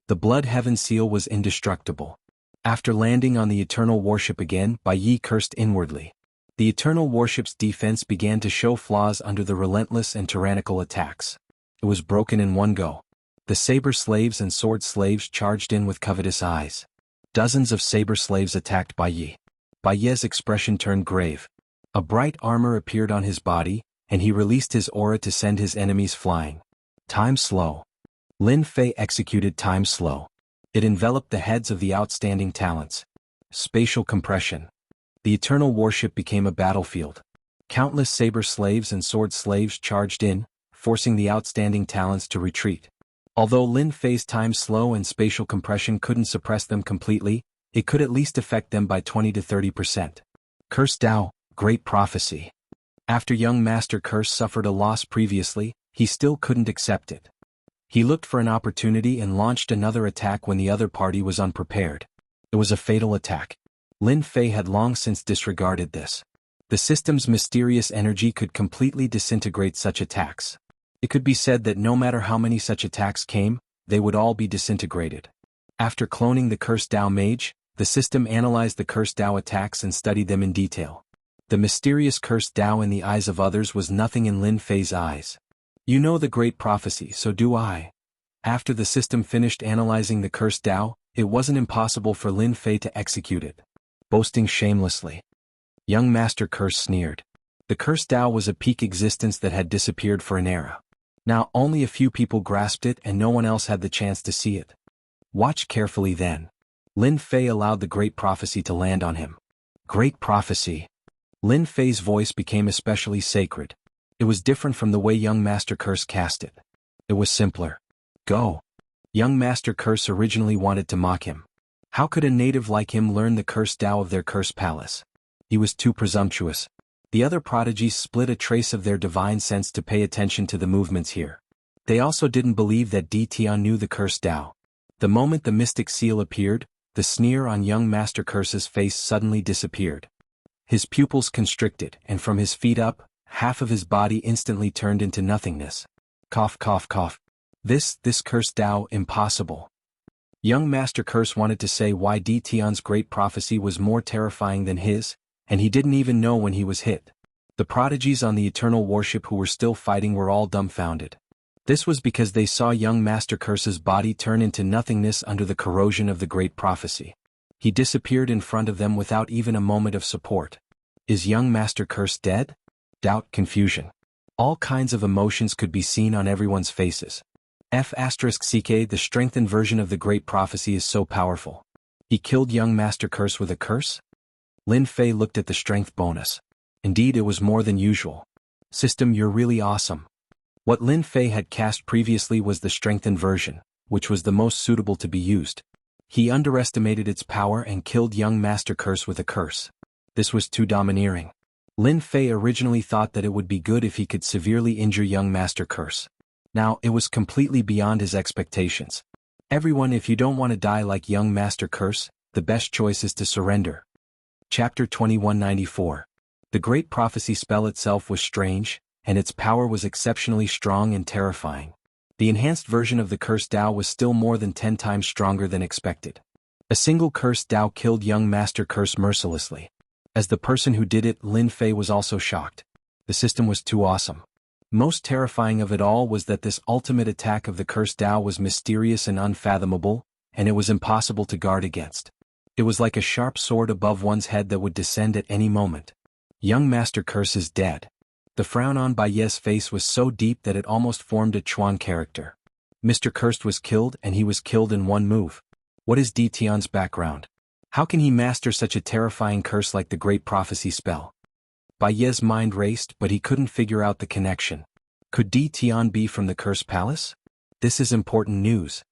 The blood heaven seal was indestructible. After landing on the Eternal Warship again, Bai Yi cursed inwardly. The Eternal Warship's defense began to show flaws under the relentless and tyrannical attacks. It was broken in one go. The saber slaves and sword slaves charged in with covetous eyes. Dozens of saber slaves attacked Bai Yi. Bai Yi's expression turned grave. A bright armor appeared on his body, and he released his aura to send his enemies flying. Time slow. Lin Fei executed time slow. It enveloped the heads of the outstanding talents. Spatial compression. The Eternal Warship became a battlefield. Countless saber slaves and sword slaves charged in, forcing the outstanding talents to retreat. Although Lin Fei's time slow and spatial compression couldn't suppress them completely, it could at least affect them by 20 to 30%. Curse Tao, Great Prophecy. After young Master Curse suffered a loss previously, he still couldn't accept it. He looked for an opportunity and launched another attack when the other party was unprepared. It was a fatal attack. Lin Fei had long since disregarded this. The system's mysterious energy could completely disintegrate such attacks. It could be said that no matter how many such attacks came, they would all be disintegrated. After cloning the Cursed Tao Mage, the system analyzed the Cursed Tao attacks and studied them in detail. The mysterious Cursed Tao in the eyes of others was nothing in Lin Fei's eyes. You know the Great Prophecy, so do I. After the system finished analyzing the Cursed Tao, it wasn't impossible for Lin Fei to execute it. Boasting shamelessly. Young Master Curse sneered. The Cursed Tao was a peak existence that had disappeared for an era. Now only a few people grasped it and no one else had the chance to see it. Watch carefully then. Lin Fei allowed the Great Prophecy to land on him. Great Prophecy. Lin Fei's voice became especially sacred. It was different from the way young Master Curse cast it. It was simpler. Go. Young Master Curse originally wanted to mock him. How could a native like him learn the Cursed Tao of their cursed palace? He was too presumptuous. The other prodigies split a trace of their divine sense to pay attention to the movements here. They also didn't believe that Di Tian knew the cursed Tao. The moment the mystic seal appeared, the sneer on young Master Curse's face suddenly disappeared. His pupils constricted, and from his feet up, half of his body instantly turned into nothingness. Cough, cough, cough. This cursed Tao, impossible. Young Master Curse wanted to say why Di Tian's great prophecy was more terrifying than his, and he didn't even know when he was hit. The prodigies on the eternal warship who were still fighting were all dumbfounded. This was because they saw young Master Curse's body turn into nothingness under the corrosion of the great prophecy. He disappeared in front of them without even a moment of support. Is young Master Curse dead? Doubt, confusion. All kinds of emotions could be seen on everyone's faces. F***ck, the strengthened version of the great prophecy is so powerful. He killed young Master Curse with a curse? Lin Fei looked at the strength bonus. Indeed, it was more than usual. System, you're really awesome. What Lin Fei had cast previously was the strengthened version, which was the most suitable to be used. He underestimated its power and killed young Master Curse with a curse. This was too domineering. Lin Fei originally thought that it would be good if he could severely injure young Master Curse. Now, it was completely beyond his expectations. Everyone, if you don't want to die like young Master Curse, the best choice is to surrender. Chapter 2194. The Great Prophecy spell itself was strange, and its power was exceptionally strong and terrifying. The enhanced version of the cursed Tao was still more than 10 times stronger than expected. A single cursed Tao killed young Master Curse mercilessly. As the person who did it, Lin Fei was also shocked. The system was too awesome. Most terrifying of it all was that this ultimate attack of the cursed Tao was mysterious and unfathomable, and it was impossible to guard against. It was like a sharp sword above one's head that would descend at any moment. Young Master Curse is dead. The frown on Bai Ye's face was so deep that it almost formed a Chuan character. Mr. Cursed was killed, and he was killed in one move. What is Di Tian's background? How can he master such a terrifying curse like the Great Prophecy spell? Bai Ye's mind raced, but he couldn't figure out the connection. Could Di Tian be from the Cursed Palace? This is important news.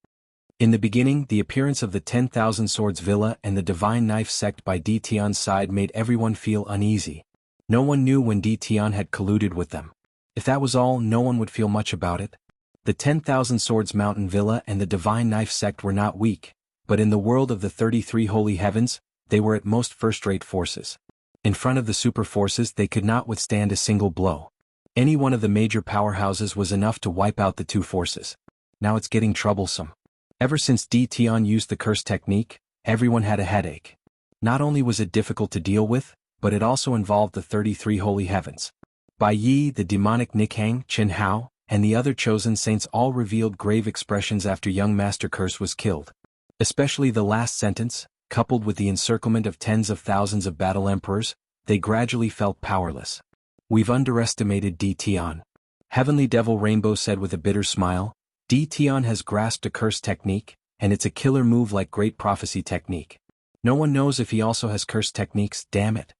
In the beginning, the appearance of the 10,000 Swords Villa and the Divine Knife sect by Di Tian's side made everyone feel uneasy. No one knew when Di Tian had colluded with them. If that was all, no one would feel much about it. The 10,000 Swords Mountain Villa and the Divine Knife sect were not weak, but in the world of the 33 Holy Heavens, they were at most first-rate forces. In front of the super forces, they could not withstand a single blow. Any one of the major powerhouses was enough to wipe out the two forces. Now it's getting troublesome. Ever since Di Tian used the curse technique, everyone had a headache. Not only was it difficult to deal with, but it also involved the 33 Holy Heavens. Bai Yi, the demonic Nikhang, Qin Hao, and the other chosen saints all revealed grave expressions after young Master Curse was killed. Especially the last sentence, coupled with the encirclement of tens of thousands of battle emperors, they gradually felt powerless. We've underestimated Di Tian. Heavenly Devil Rainbow said with a bitter smile. Di Tian has grasped a curse technique, and it's a killer move like Great Prophecy technique. No one knows if he also has curse techniques, damn it.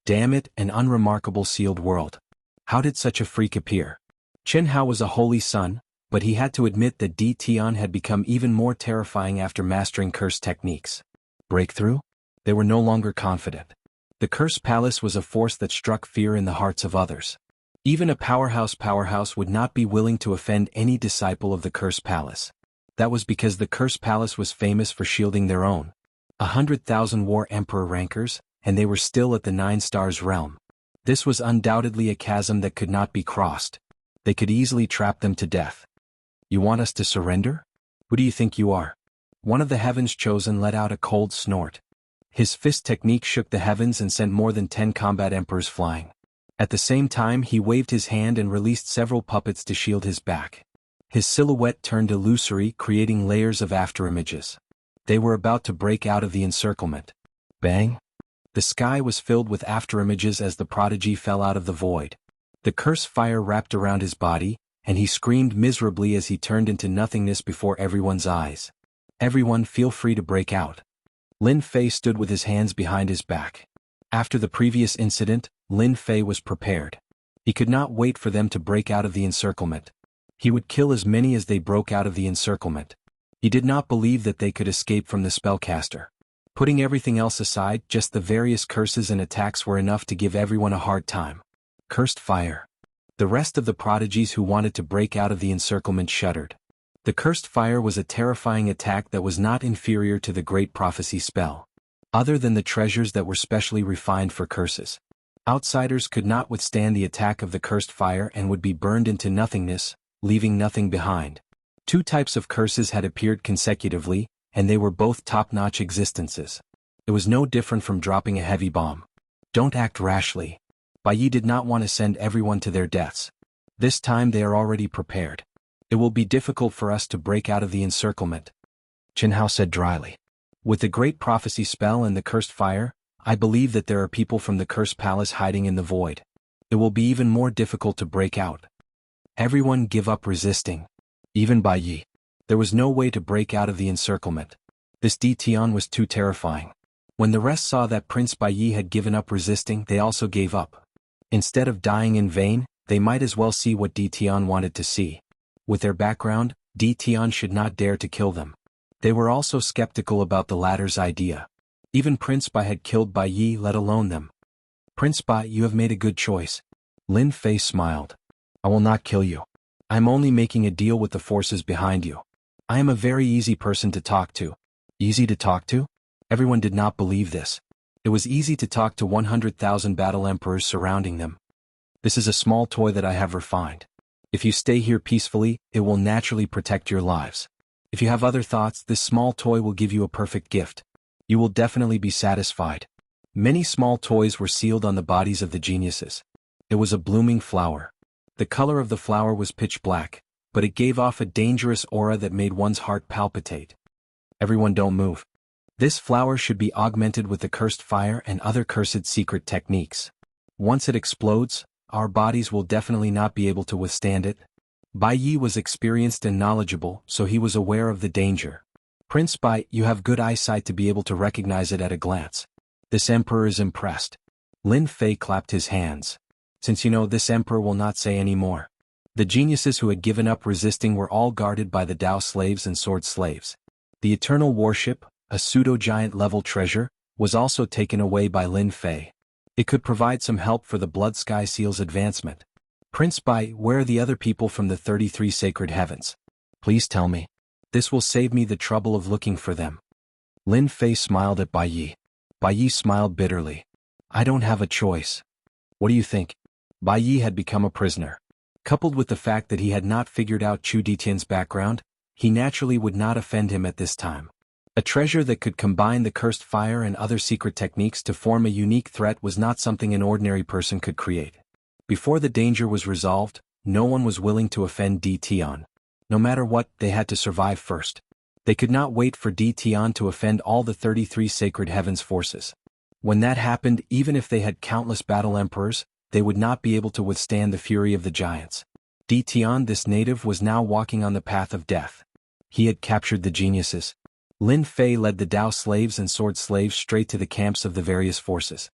Damn it, an unremarkable sealed world. How did such a freak appear? Qin Hao was a holy son, but he had to admit that Di Tian had become even more terrifying after mastering curse techniques. Breakthrough? They were no longer confident. The Cursed Palace was a force that struck fear in the hearts of others. Even a powerhouse would not be willing to offend any disciple of the Cursed Palace. That was because the Cursed Palace was famous for shielding their own. 100,000 war emperor rankers, and they were still at the 9 stars realm. This was undoubtedly a chasm that could not be crossed. They could easily trap them to death. You want us to surrender? Who do you think you are? One of the heavens chosen let out a cold snort. His fist technique shook the heavens and sent more than 10 combat emperors flying. At the same time, he waved his hand and released several puppets to shield his back. His silhouette turned illusory, creating layers of afterimages. They were about to break out of the encirclement. Bang! The sky was filled with afterimages as the prodigy fell out of the void. The curse fire wrapped around his body, and he screamed miserably as he turned into nothingness before everyone's eyes. Everyone, feel free to break out. Lin Fei stood with his hands behind his back. After the previous incident, Lin Fei was prepared. He could not wait for them to break out of the encirclement. He would kill as many as they broke out of the encirclement. He did not believe that they could escape from the spellcaster. Putting everything else aside, just the various curses and attacks were enough to give everyone a hard time. Cursed fire. The rest of the prodigies who wanted to break out of the encirclement shuddered. The cursed fire was a terrifying attack that was not inferior to the great prophecy spell. Other than the treasures that were specially refined for curses, outsiders could not withstand the attack of the cursed fire and would be burned into nothingness, leaving nothing behind. Two types of curses had appeared consecutively, and they were both top-notch existences. It was no different from dropping a heavy bomb. Don't act rashly. Bai Yi did not want to send everyone to their deaths. This time they are already prepared. It will be difficult for us to break out of the encirclement, Chen Hao said dryly. With the great prophecy spell and the cursed fire, I believe that there are people from the cursed palace hiding in the void. It will be even more difficult to break out. Everyone give up resisting. Even Bai Yi. There was no way to break out of the encirclement. This Di Tian was too terrifying. When the rest saw that Prince Bai Yi had given up resisting, they also gave up. Instead of dying in vain, they might as well see what Di Tian wanted to see. With their background, Di Tian should not dare to kill them. They were also skeptical about the latter's idea. Even Prince Bai had killed Bai Yi, let alone them. Prince Bai, you have made a good choice. Lin Fei smiled. I will not kill you. I am only making a deal with the forces behind you. I am a very easy person to talk to. Easy to talk to? Everyone did not believe this. It was easy to talk to 100,000 battle emperors surrounding them. This is a small toy that I have refined. If you stay here peacefully, it will naturally protect your lives. If you have other thoughts, this small toy will give you a perfect gift. You will definitely be satisfied. Many small toys were sealed on the bodies of the geniuses. It was a blooming flower. The color of the flower was pitch black, but it gave off a dangerous aura that made one's heart palpitate. Everyone don't move. This flower should be augmented with the cursed fire and other cursed secret techniques. Once it explodes, our bodies will definitely not be able to withstand it. Bai Yi was experienced and knowledgeable, so he was aware of the danger. Prince Bai, you have good eyesight to be able to recognize it at a glance. This emperor is impressed. Lin Fei clapped his hands. Since you know, this emperor will not say any more. The geniuses who had given up resisting were all guarded by the Dao slaves and sword slaves. The eternal warship, a pseudo-giant level treasure, was also taken away by Lin Fei. It could provide some help for the Blood Sky Seal's advancement. Prince Bai, where are the other people from the 33 sacred heavens? Please tell me. This will save me the trouble of looking for them. Lin Fei smiled at Bai Yi. Bai Yi smiled bitterly. I don't have a choice. What do you think? Bai Yi had become a prisoner. Coupled with the fact that he had not figured out Chu Ditian's background, he naturally would not offend him at this time. A treasure that could combine the cursed fire and other secret techniques to form a unique threat was not something an ordinary person could create. Before the danger was resolved, no one was willing to offend Di Tian. No matter what, they had to survive first. They could not wait for Di Tian to offend all the 33 sacred heavens forces. When that happened, even if they had countless battle emperors, they would not be able to withstand the fury of the giants. Di Tian, this native, was now walking on the path of death. He had captured the geniuses. Lin Fei led the Dao slaves and sword slaves straight to the camps of the various forces.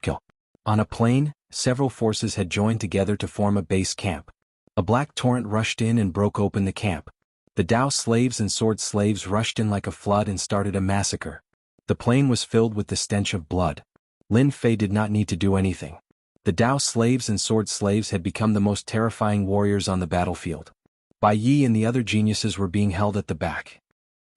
Kill. On a plain, several forces had joined together to form a base camp. A black torrent rushed in and broke open the camp. The Dao slaves and sword slaves rushed in like a flood and started a massacre. The plain was filled with the stench of blood. Lin Fei did not need to do anything. The Dao slaves and sword slaves had become the most terrifying warriors on the battlefield. Bai Yi and the other geniuses were being held at the back.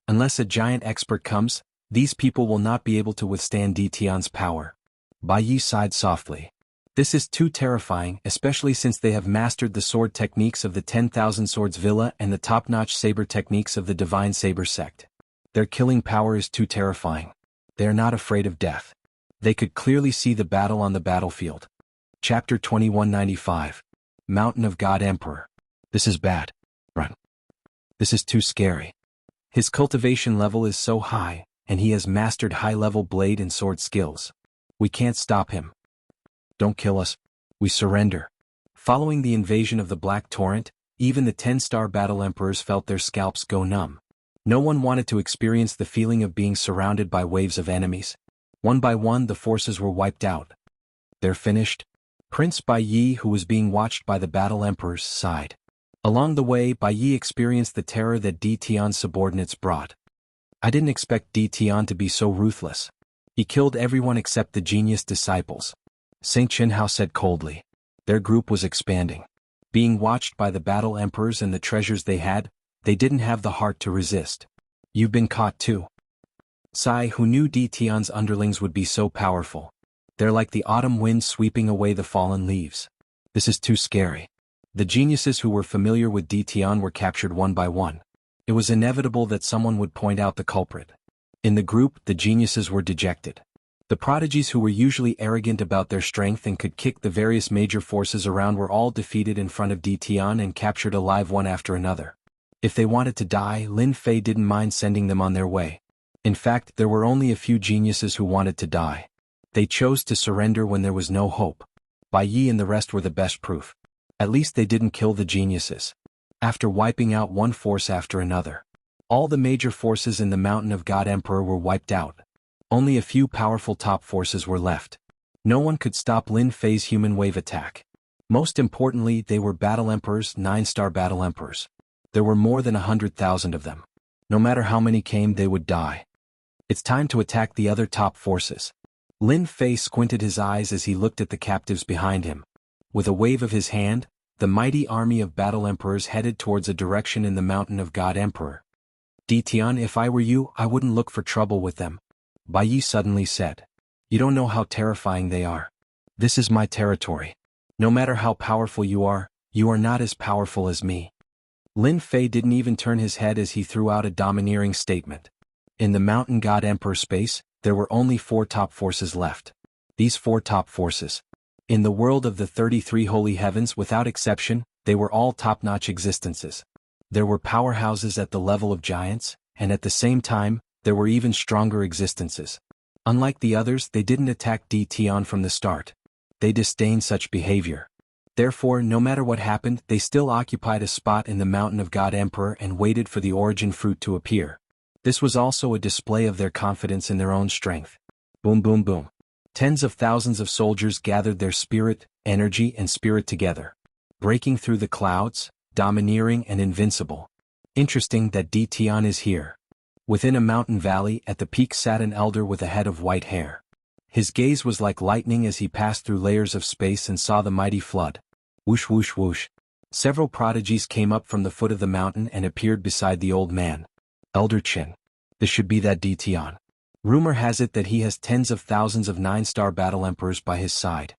Unless a giant expert comes, these people will not be able to withstand Di Tian's power. Bai Yi sighed softly. This is too terrifying, especially since they have mastered the sword techniques of the 10,000 Swords Villa and the top-notch saber techniques of the Divine Saber sect. Their killing power is too terrifying. They are not afraid of death. They could clearly see the battle on the battlefield. Chapter 2195. Mountain of God Emperor. This is bad. Run. This is too scary. His cultivation level is so high, and he has mastered high-level blade and sword skills. We can't stop him. Don't kill us. We surrender. Following the invasion of the Black Torrent, even the 10-star battle emperors felt their scalps go numb. No one wanted to experience the feeling of being surrounded by waves of enemies. One by one, the forces were wiped out. They're finished. Prince Bai Yi, who was being watched by the battle emperors, sighed. Along the way, Bai Yi experienced the terror that Di Tian's subordinates brought. I didn't expect Di Tian to be so ruthless. He killed everyone except the genius disciples. Saint Chenhao said coldly. Their group was expanding. Being watched by the battle emperors and the treasures they had, they didn't have the heart to resist. You've been caught too. Sai, who knew Di Tian's underlings would be so powerful. They're like the autumn wind sweeping away the fallen leaves. This is too scary. The geniuses who were familiar with Di Tian were captured one by one. It was inevitable that someone would point out the culprit. In the group, the geniuses were dejected. The prodigies who were usually arrogant about their strength and could kick the various major forces around were all defeated in front of Di Tian and captured alive one after another. If they wanted to die, Lin Fei didn't mind sending them on their way. In fact, there were only a few geniuses who wanted to die. They chose to surrender when there was no hope. Bai Yi and the rest were the best proof. At least they didn't kill the geniuses. After wiping out one force after another, all the major forces in the Mountain of God Emperor were wiped out. Only a few powerful top forces were left. No one could stop Lin Fei's human wave attack. Most importantly, they were battle emperors, 9-star battle emperors. There were more than 100,000 of them. No matter how many came, they would die. It's time to attack the other top forces. Lin Fei squinted his eyes as he looked at the captives behind him. With a wave of his hand, the mighty army of battle emperors headed towards a direction in the Mountain of God Emperor. Di Tian, if I were you, I wouldn't look for trouble with them. Bai Yi suddenly said. You don't know how terrifying they are. This is my territory. No matter how powerful you are not as powerful as me. Lin Fei didn't even turn his head as he threw out a domineering statement. In the Mountain God Emperor space, there were only 4 top forces left. These 4 top forces. In the world of the 33 holy heavens, without exception, they were all top-notch existences. There were powerhouses at the level of giants, and at the same time, there were even stronger existences. Unlike the others, they didn't attack Di Tian from the start. They disdained such behavior. Therefore, no matter what happened, they still occupied a spot in the Mountain of God Emperor and waited for the origin fruit to appear. This was also a display of their confidence in their own strength. Boom boom boom. Tens of thousands of soldiers gathered their spirit, energy and spirit together. Breaking through the clouds, domineering and invincible. Interesting that Di Tian is here. Within a mountain valley, at the peak sat an elder with a head of white hair. His gaze was like lightning as he passed through layers of space and saw the mighty flood. Whoosh whoosh whoosh. Several prodigies came up from the foot of the mountain and appeared beside the old man. Elder Qin. This should be that Di Tian. Rumor has it that he has tens of thousands of 9-star battle emperors by his side.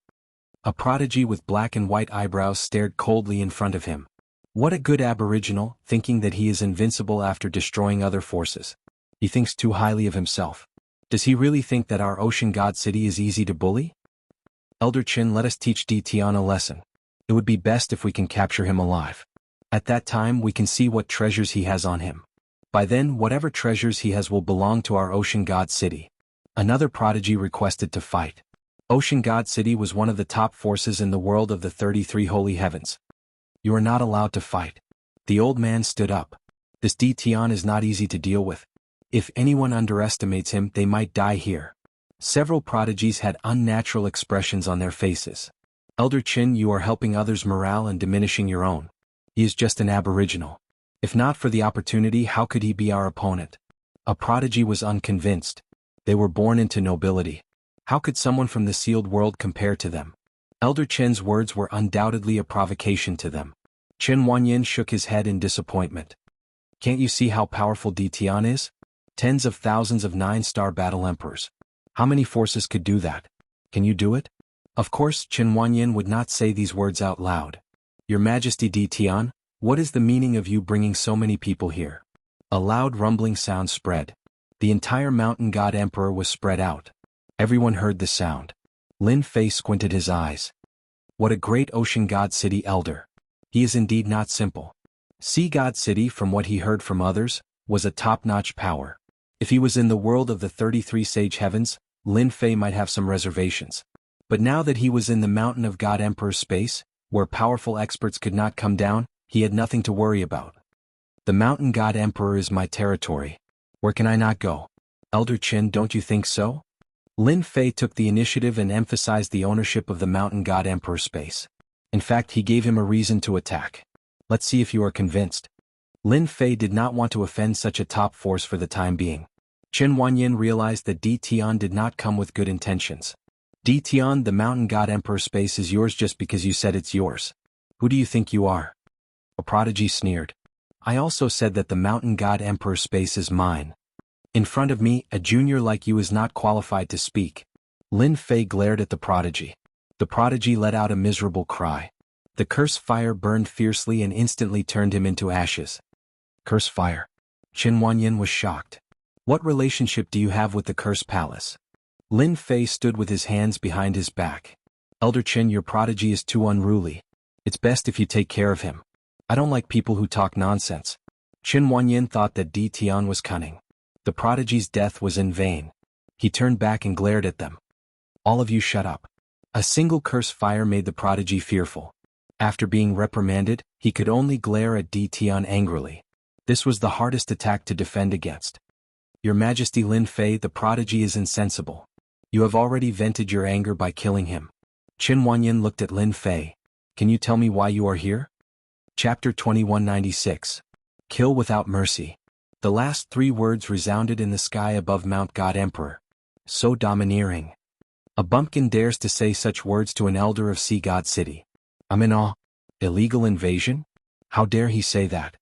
A prodigy with black and white eyebrows stared coldly in front of him. What a good aboriginal, thinking that he is invincible after destroying other forces. He thinks too highly of himself. Does he really think that our ocean god city is easy to bully? Elder Qin, let us teach Di Tian a lesson. It would be best if we can capture him alive. At that time we can see what treasures he has on him. By then, whatever treasures he has will belong to our ocean god city. Another prodigy requested to fight. Ocean god city was one of the top forces in the world of the 33 holy heavens. You are not allowed to fight. The old man stood up. This Di Tian is not easy to deal with. If anyone underestimates him, they might die here. Several prodigies had unnatural expressions on their faces. Elder Qin, you are helping others' morale and diminishing your own. He is just an aboriginal. If not for the opportunity, how could he be our opponent? A prodigy was unconvinced. They were born into nobility. How could someone from the sealed world compare to them? Elder Qin's words were undoubtedly a provocation to them. Chen Wanyin shook his head in disappointment. Can't you see how powerful Di Tian is? Tens of thousands of 9-star battle emperors. How many forces could do that? Can you do it? Of course, Chen Wanyin would not say these words out loud. Your Majesty Di Tian, what is the meaning of you bringing so many people here? A loud rumbling sound spread. The entire mountain god emperor was spread out. Everyone heard the sound. Lin Fei squinted his eyes. What a great ocean god city elder. He is indeed not simple. Sea god city, from what he heard from others, was a top-notch power. If he was in the world of the 33 sage heavens, Lin Fei might have some reservations. But now that he was in the Mountain of God Emperor's space, where powerful experts could not come down, he had nothing to worry about. The Mountain God Emperor is my territory. Where can I not go? Elder Qin, don't you think so? Lin Fei took the initiative and emphasized the ownership of the Mountain God Emperor space. In fact, he gave him a reason to attack. Let's see if you are convinced. Lin Fei did not want to offend such a top force for the time being. Chen Wanyin realized that Di Tian did not come with good intentions. Di Tian, the mountain god emperor space is yours just because you said it's yours. Who do you think you are? A prodigy sneered. I also said that the mountain god emperor space is mine. In front of me, a junior like you is not qualified to speak. Lin Fei glared at the prodigy. The prodigy let out a miserable cry. The curse fire burned fiercely and instantly turned him into ashes. Curse fire. Chen Wanyin was shocked. What relationship do you have with the curse palace? Lin Fei stood with his hands behind his back. Elder Chen, your prodigy is too unruly. It's best if you take care of him. I don't like people who talk nonsense. Chen Wanyin thought that Di Tian was cunning. The prodigy's death was in vain. He turned back and glared at them. All of you shut up. A single curse fire made the prodigy fearful. After being reprimanded, he could only glare at Di Tian angrily. This was the hardest attack to defend against. Your Majesty Lin Fei, the prodigy is insensible. You have already vented your anger by killing him. Chen Wanyin looked at Lin Fei. Can you tell me why you are here? Chapter 2196. Kill without mercy. The last 3 words resounded in the sky above Mount God Emperor. So domineering. A bumpkin dares to say such words to an elder of Sea God City. I'm in awe. Illegal invasion? How dare he say that?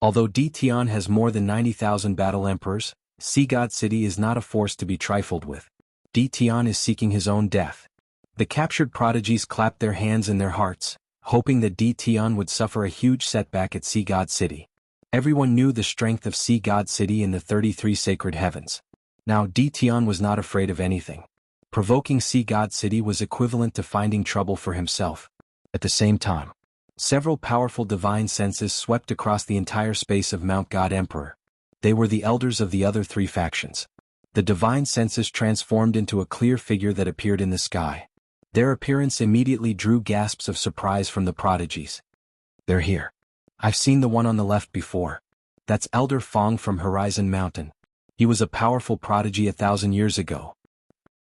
Although Di Tian has more than 90,000 battle emperors, Sea God City is not a force to be trifled with. Di Tian is seeking his own death. The captured prodigies clapped their hands in their hearts, hoping that Di Tian would suffer a huge setback at Sea God City. Everyone knew the strength of Sea God City in the 33 sacred heavens. Now Di Tian was not afraid of anything. Provoking Sea God City was equivalent to finding trouble for himself. At the same time, several powerful divine senses swept across the entire space of Mount God Emperor. They were the elders of the other 3 factions. The divine senses transformed into a clear figure that appeared in the sky. Their appearance immediately drew gasps of surprise from the prodigies. They're here. I've seen the one on the left before. That's Elder Fong from Horizon Mountain. He was a powerful prodigy 1,000 years ago.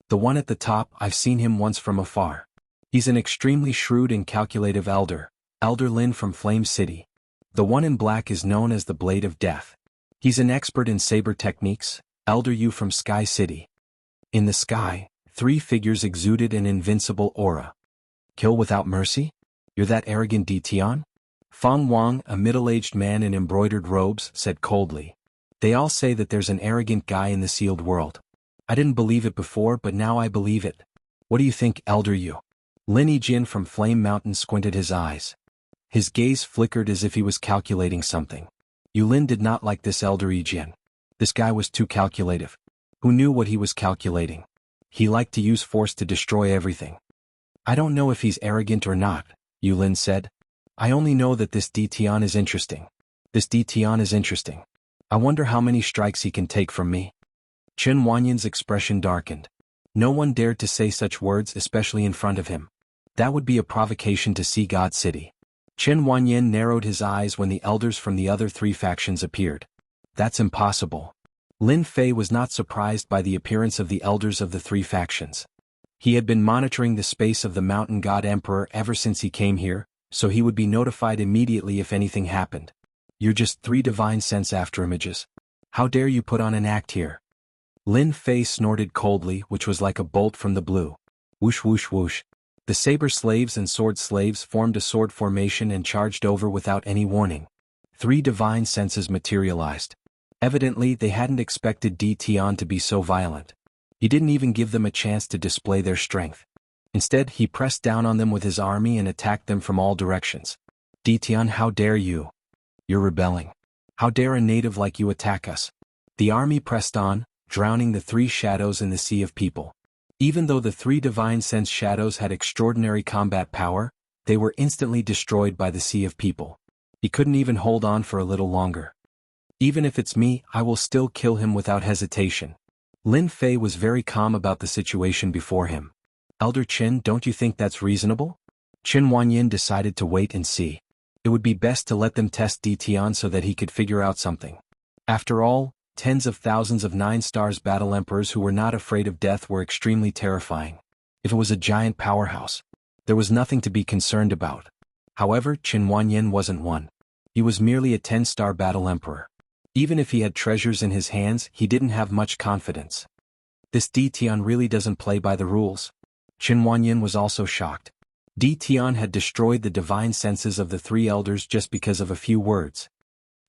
The one at the top, I've seen him once from afar. He's an extremely shrewd and calculative elder, Elder Lin from Flame City. The one in black is known as the Blade of Death. He's an expert in saber techniques, Elder Yu from Sky City. In the sky, 3 figures exuded an invincible aura. Kill without mercy? You're that arrogant Di Tian? Fang Wang, a middle-aged man in embroidered robes, said coldly. They all say that there's an arrogant guy in the sealed world. I didn't believe it before, but now I believe it. What do you think, Elder Yu? Lin Yijin from Flame Mountain squinted his eyes. His gaze flickered as if he was calculating something. Yulin did not like this Elder Yijin. This guy was too calculative. Who knew what he was calculating? He liked to use force to destroy everything. I don't know if he's arrogant or not, Yulin said. I only know that this Di Tian is interesting. This Di Tian is interesting. I wonder how many strikes he can take from me. Chen Wanyin's expression darkened. No one dared to say such words, especially in front of him. That would be a provocation to Sea God City. Chen Wanyin narrowed his eyes when the elders from the other 3 factions appeared. That's impossible. Lin Fei was not surprised by the appearance of the elders of the 3 factions. He had been monitoring the space of the Mountain God Emperor ever since he came here, so he would be notified immediately if anything happened. You're just 3 divine sense afterimages. How dare you put on an act here? Lin Fei snorted coldly, which was like a bolt from the blue. Whoosh whoosh whoosh. The saber slaves and sword slaves formed a sword formation and charged over without any warning. 3 divine senses materialized. Evidently, they hadn't expected Di Tian to be so violent. He didn't even give them a chance to display their strength. Instead, he pressed down on them with his army and attacked them from all directions. Di Tian, how dare you? You're rebelling. How dare a native like you attack us? The army pressed on, drowning the 3 shadows in the sea of people. Even though the 3 divine sense shadows had extraordinary combat power, they were instantly destroyed by the sea of people. He couldn't even hold on for a little longer. Even if it's me, I will still kill him without hesitation. Lin Fei was very calm about the situation before him. Elder Qin, don't you think that's reasonable? Qin Wanyin decided to wait and see. It would be best to let them test Di Tian so that he could figure out something. After all, tens of thousands of 9 stars battle emperors who were not afraid of death were extremely terrifying. If it was a giant powerhouse, there was nothing to be concerned about. However, Qin Wanyin wasn't one. He was merely a 10-star battle emperor. Even if he had treasures in his hands, he didn't have much confidence. This Di Tian really doesn't play by the rules. Qin Wanyin was also shocked. Di Tian had destroyed the divine senses of the three elders just because of a few words.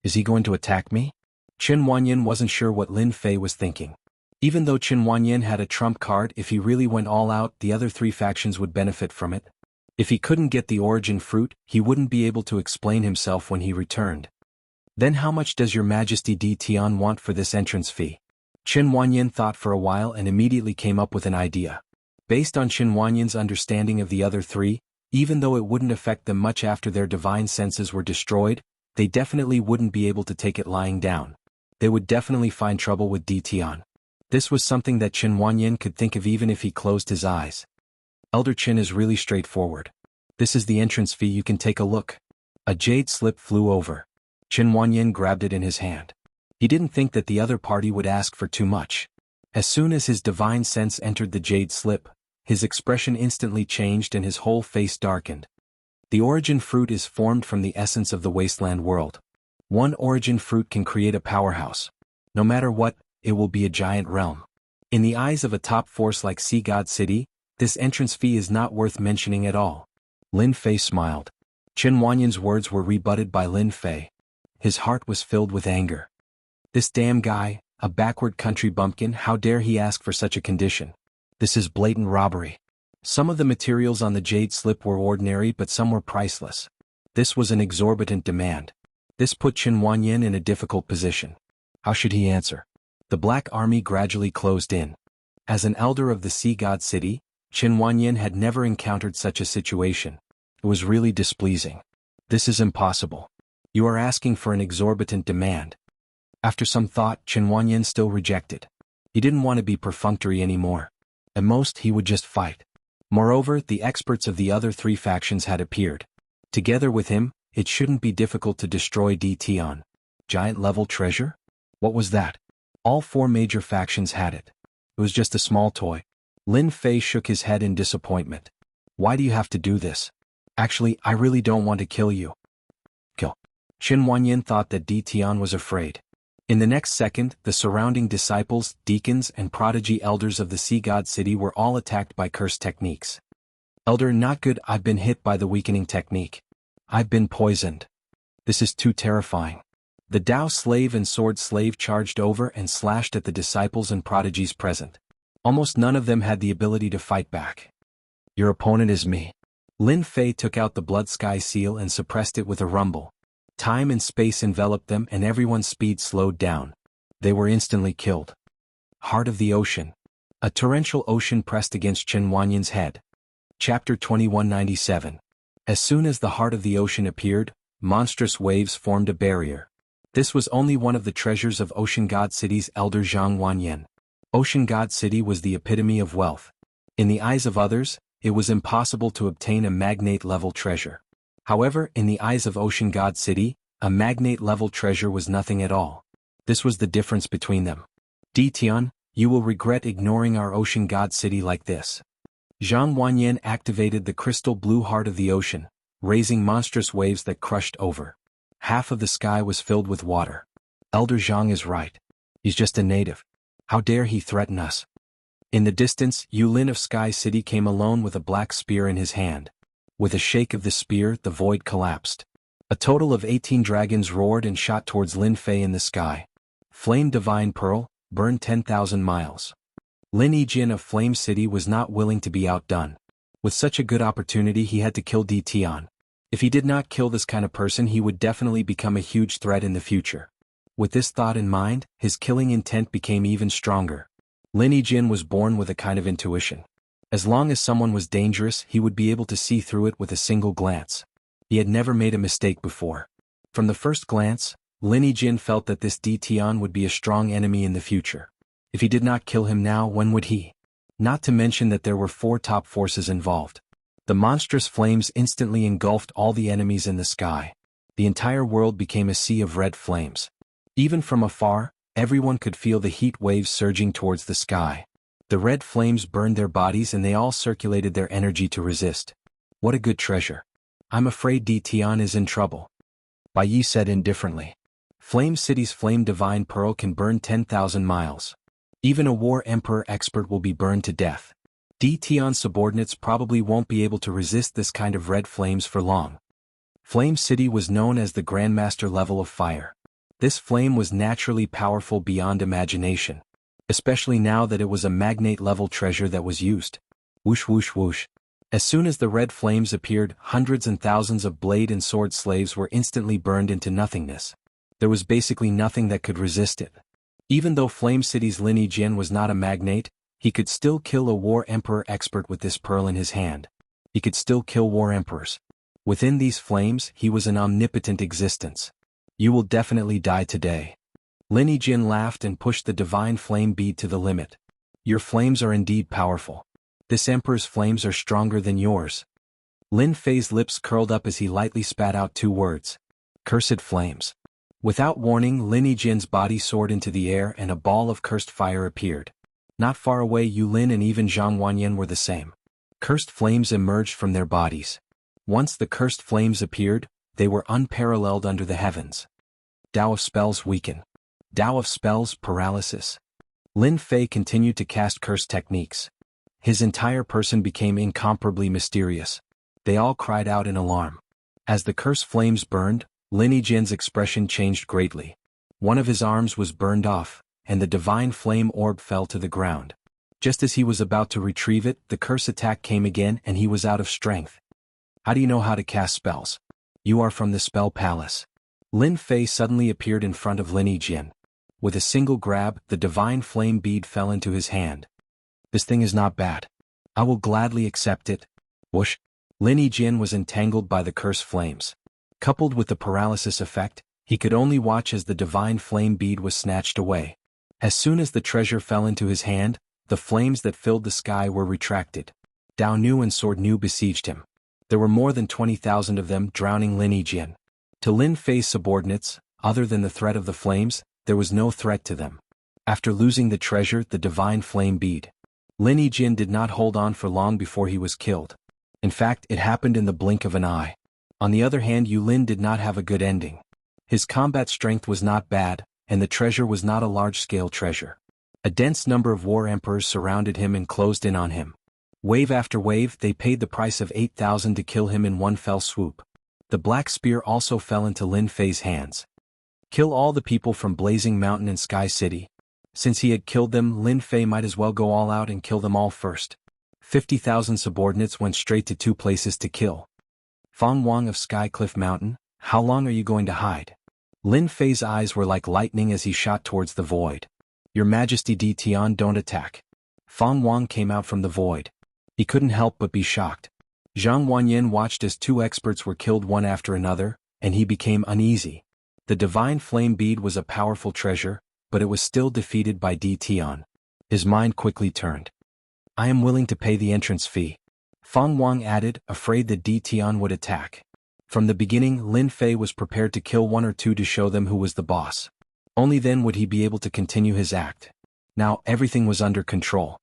Is he going to attack me? Qin Wanyin wasn't sure what Lin Fei was thinking. Even though Qin Wanyin had a trump card, if he really went all out, the other three factions would benefit from it. If he couldn't get the origin fruit, he wouldn't be able to explain himself when he returned. Then how much does your Majesty Di Tian want for this entrance fee? Qin Wanyin thought for a while and immediately came up with an idea. Based on Qin Wanyin's understanding of the other three, even though it wouldn't affect them much after their divine senses were destroyed, they definitely wouldn't be able to take it lying down. They would definitely find trouble with Di Tian. This was something that Qin Wanyin could think of even if he closed his eyes. Elder Qin is really straightforward. This is the entrance fee, you can take a look. A jade slip flew over. Qin Wanyin grabbed it in his hand. He didn't think that the other party would ask for too much. As soon as his divine sense entered the jade slip, his expression instantly changed and his whole face darkened. The origin fruit is formed from the essence of the wasteland world. One origin fruit can create a powerhouse. No matter what, it will be a giant realm. In the eyes of a top force like Sea God City, this entrance fee is not worth mentioning at all. Lin Fei smiled. Qin Wanyin's words were rebutted by Lin Fei. His heart was filled with anger. This damn guy, a backward country bumpkin, how dare he ask for such a condition? This is blatant robbery. Some of the materials on the jade slip were ordinary, but some were priceless. This was an exorbitant demand. This put Qin Wanyin in a difficult position. How should he answer? The Black Army gradually closed in. As an elder of the Sea God City, Qin Wanyin had never encountered such a situation. It was really displeasing. This is impossible. You are asking for an exorbitant demand. After some thought, Qin Wanyin still rejected. He didn't want to be perfunctory anymore. At most, he would just fight. Moreover, the experts of the other three factions had appeared. Together with him, it shouldn't be difficult to destroy Di Tian. Giant-level treasure? What was that? All four major factions had it. It was just a small toy. Lin Fei shook his head in disappointment. Why do you have to do this? Actually, I really don't want to kill you. Kill. Qin Wanyin thought that Di Tian was afraid. In the next second, the surrounding disciples, deacons, and prodigy elders of the Sea God City were all attacked by curse techniques. Elder, not good, I've been hit by the weakening technique. I've been poisoned. This is too terrifying. The Tao slave and sword slave charged over and slashed at the disciples and prodigies present. Almost none of them had the ability to fight back. Your opponent is me. Lin Fei took out the blood sky seal and suppressed it with a rumble. Time and space enveloped them and everyone's speed slowed down. They were instantly killed. Heart of the Ocean. A torrential ocean pressed against Qin Wanyin's head. Chapter 2197. As soon as the heart of the ocean appeared, monstrous waves formed a barrier. This was only one of the treasures of Ocean God City's elder Zhang Wanyin. Ocean God City was the epitome of wealth. In the eyes of others, it was impossible to obtain a magnate-level treasure. However, in the eyes of Ocean God City, a magnate-level treasure was nothing at all. This was the difference between them. Di Tian, you will regret ignoring our Ocean God City like this. Zhang Wanyin activated the crystal blue heart of the ocean, raising monstrous waves that crushed over. Half of the sky was filled with water. Elder Zhang is right. He's just a native. How dare he threaten us? In the distance, Yulin of Sky City came alone with a black spear in his hand. With a shake of the spear, the void collapsed. A total of 18 dragons roared and shot towards Lin Fei in the sky. Flame Divine Pearl, burned 10,000 miles. Lin Yijin of Flame City was not willing to be outdone. With such a good opportunity, he had to kill Di Tian. If he did not kill this kind of person, he would definitely become a huge threat in the future. With this thought in mind, his killing intent became even stronger. Lin Yijin was born with a kind of intuition. As long as someone was dangerous, he would be able to see through it with a single glance. He had never made a mistake before. From the first glance, Lin Yijin felt that this Di Tian would be a strong enemy in the future. If he did not kill him now, when would he? Not to mention that there were 4 top forces involved. The monstrous flames instantly engulfed all the enemies in the sky. The entire world became a sea of red flames. Even from afar, everyone could feel the heat waves surging towards the sky. The red flames burned their bodies and they all circulated their energy to resist. What a good treasure. I'm afraid Di Tian is in trouble. Bai Yi said indifferently. Flame City's flame divine pearl can burn 10,000 miles. Even a war emperor expert will be burned to death. Tion's subordinates probably won't be able to resist this kind of red flames for long. Flame City was known as the Grandmaster level of fire. This flame was naturally powerful beyond imagination, especially now that it was a magnate-level treasure that was used. Whoosh whoosh whoosh. As soon as the red flames appeared, hundreds and thousands of blade and sword slaves were instantly burned into nothingness. There was basically nothing that could resist it. Even though Flame City's Lin Yijin was not a magnate, he could still kill a war emperor expert with this pearl in his hand. He could still kill war emperors. Within these flames, he was an omnipotent existence. You will definitely die today. Lin Yijin laughed and pushed the divine flame bead to the limit. Your flames are indeed powerful. This emperor's flames are stronger than yours. Lin Fei's lips curled up as he lightly spat out 2 words. Cursed flames. Without warning, Lin Yijin's body soared into the air and a ball of cursed fire appeared. Not far away, Yulin and even Zhang Wanyan were the same. Cursed flames emerged from their bodies. Once the cursed flames appeared, they were unparalleled under the heavens. Tao of spells weaken. Tao of spells paralysis. Lin Fei continued to cast curse techniques. His entire person became incomparably mysterious. They all cried out in alarm. As the curse flames burned, Lin Yijin's expression changed greatly. One of his arms was burned off, and the divine flame orb fell to the ground. Just as he was about to retrieve it, the curse attack came again and he was out of strength. How do you know how to cast spells? You are from the spell palace. Lin Fei suddenly appeared in front of Lin Yijin. With a single grab, the divine flame bead fell into his hand. This thing is not bad. I will gladly accept it. Whoosh. Lin Yijin was entangled by the curse flames. Coupled with the paralysis effect, he could only watch as the divine flame bead was snatched away. As soon as the treasure fell into his hand, the flames that filled the sky were retracted. Dao Nu and Sword Nu besieged him. There were more than 20,000 of them drowning Lin Yijin. To Lin Fei's subordinates, other than the threat of the flames, there was no threat to them. After losing the treasure, the divine flame bead, Lin Yijin did not hold on for long before he was killed. In fact, it happened in the blink of an eye. On the other hand, Yulin did not have a good ending. His combat strength was not bad, and the treasure was not a large-scale treasure. A dense number of war emperors surrounded him and closed in on him. Wave after wave, they paid the price of 8,000 to kill him in one fell swoop. The black spear also fell into Lin Fei's hands. Kill all the people from Blazing Mountain and Sky City. Since he had killed them, Lin Fei might as well go all out and kill them all first. 50,000 subordinates went straight to 2 places to kill. Fang Wang of Sky Cliff Mountain, how long are you going to hide? Lin Fei's eyes were like lightning as he shot towards the void. Your Majesty Tian, don't attack. Fang Wang came out from the void. He couldn't help but be shocked. Zhang Wanyan watched as 2 experts were killed one after another, and he became uneasy. The divine flame bead was a powerful treasure, but it was still defeated by Tian. His mind quickly turned. I am willing to pay the entrance fee. Fang Wang added, afraid that Tian would attack. From the beginning, Lin Fei was prepared to kill 1 or 2 to show them who was the boss. Only then would he be able to continue his act. Now, everything was under control.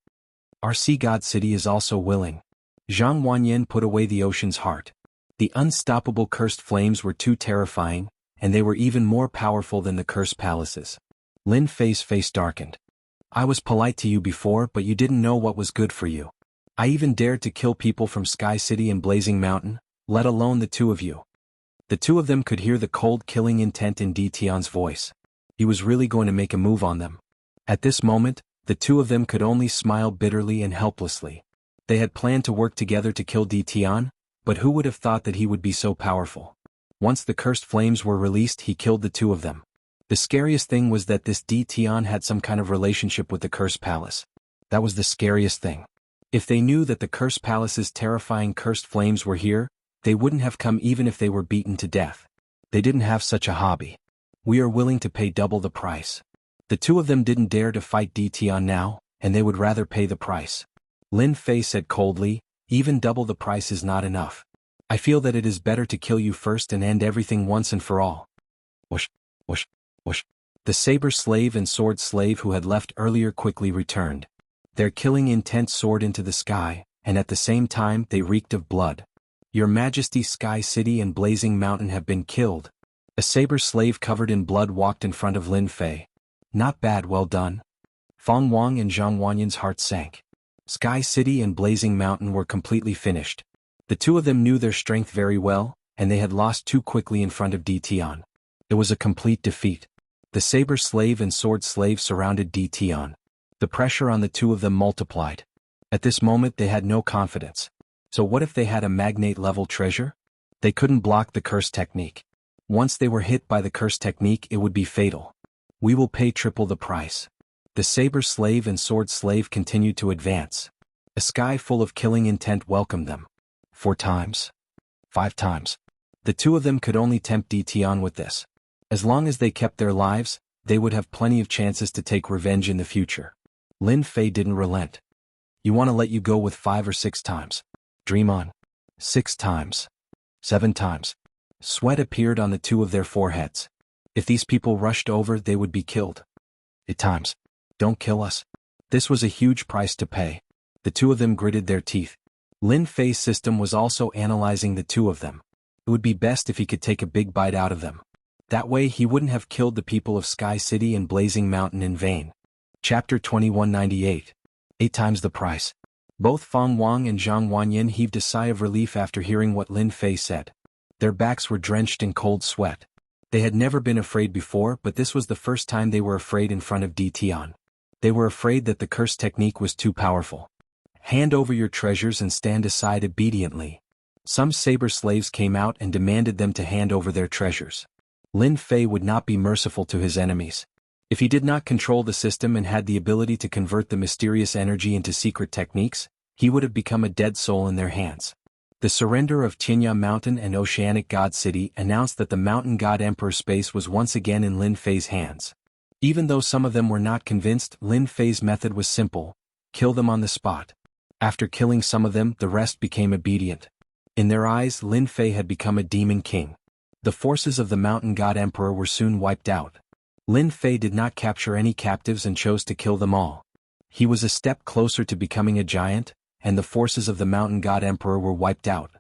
Our sea god city is also willing. Zhang Wanyan put away the ocean's heart. The unstoppable cursed flames were too terrifying, and they were even more powerful than the cursed palaces. Lin Fei's face darkened. I was polite to you before, but you didn't know what was good for you. I even dared to kill people from Sky City and Blazing Mountain, let alone the 2 of you. The 2 of them could hear the cold killing intent in Tian's voice. He was really going to make a move on them. At this moment, the 2 of them could only smile bitterly and helplessly. They had planned to work together to kill Tian, but who would have thought that he would be so powerful? Once the cursed flames were released, he killed the 2 of them. The scariest thing was that this Tian had some kind of relationship with the Cursed Palace. That was the scariest thing. If they knew that the Cursed Palace's terrifying cursed flames were here, they wouldn't have come even if they were beaten to death. They didn't have such a hobby. We are willing to pay double the price. The 2 of them didn't dare to fight Tian now, and they would rather pay the price. Lin Fei said coldly, even double the price is not enough. I feel that it is better to kill you first and end everything once and for all. Whoosh, whoosh, whoosh. The saber slave and sword slave who had left earlier quickly returned. Their killing intent soared into the sky, and at the same time they reeked of blood. Your Majesty, Sky City and Blazing Mountain have been killed. A saber slave covered in blood walked in front of Lin Fei. Not bad, well done. Feng Wang and Zhang Wanyan's hearts sank. Sky City and Blazing Mountain were completely finished. The two of them knew their strength very well, and they had lost too quickly in front of Di Tian. It was a complete defeat. The saber slave and sword slave surrounded Di Tian. The pressure on the two of them multiplied. At this moment they had no confidence. So what if they had a magnate-level treasure? They couldn't block the curse technique. Once they were hit by the curse technique, it would be fatal. We will pay triple the price. The saber slave and sword slave continued to advance. A sky full of killing intent welcomed them. 4 times? 5 times? The two of them could only tempt Di Tian with this. As long as they kept their lives, they would have plenty of chances to take revenge in the future. Lin Fei didn't relent. You want to let you go with 5 or 6 times? Dream on. 6 times. 7 times. Sweat appeared on the two of their foreheads. If these people rushed over, they would be killed. 8 times. Don't kill us. This was a huge price to pay. The two of them gritted their teeth. Lin Fei's system was also analyzing the two of them. It would be best if he could take a big bite out of them. That way he wouldn't have killed the people of Sky City and Blazing Mountain in vain. Chapter 2198. 8 times the price. Both Feng Wang and Zhang Wanyan heaved a sigh of relief after hearing what Lin Fei said. Their backs were drenched in cold sweat. They had never been afraid before, but this was the first time they were afraid in front of Di Tian. They were afraid that the curse technique was too powerful. Hand over your treasures and stand aside obediently. Some saber slaves came out and demanded them to hand over their treasures. Lin Fei would not be merciful to his enemies. If he did not control the system and had the ability to convert the mysterious energy into secret techniques, he would have become a dead soul in their hands. The surrender of Tianya Mountain and Oceanic God City announced that the Mountain God Emperor space was once again in Lin Fei's hands. Even though some of them were not convinced, Lin Fei's method was simple: kill them on the spot. After killing some of them, the rest became obedient. In their eyes, Lin Fei had become a demon king. The forces of the Mountain God Emperor were soon wiped out. Lin Fei did not capture any captives and chose to kill them all. He was a step closer to becoming a giant, and the forces of the Mountain God Emperor were wiped out.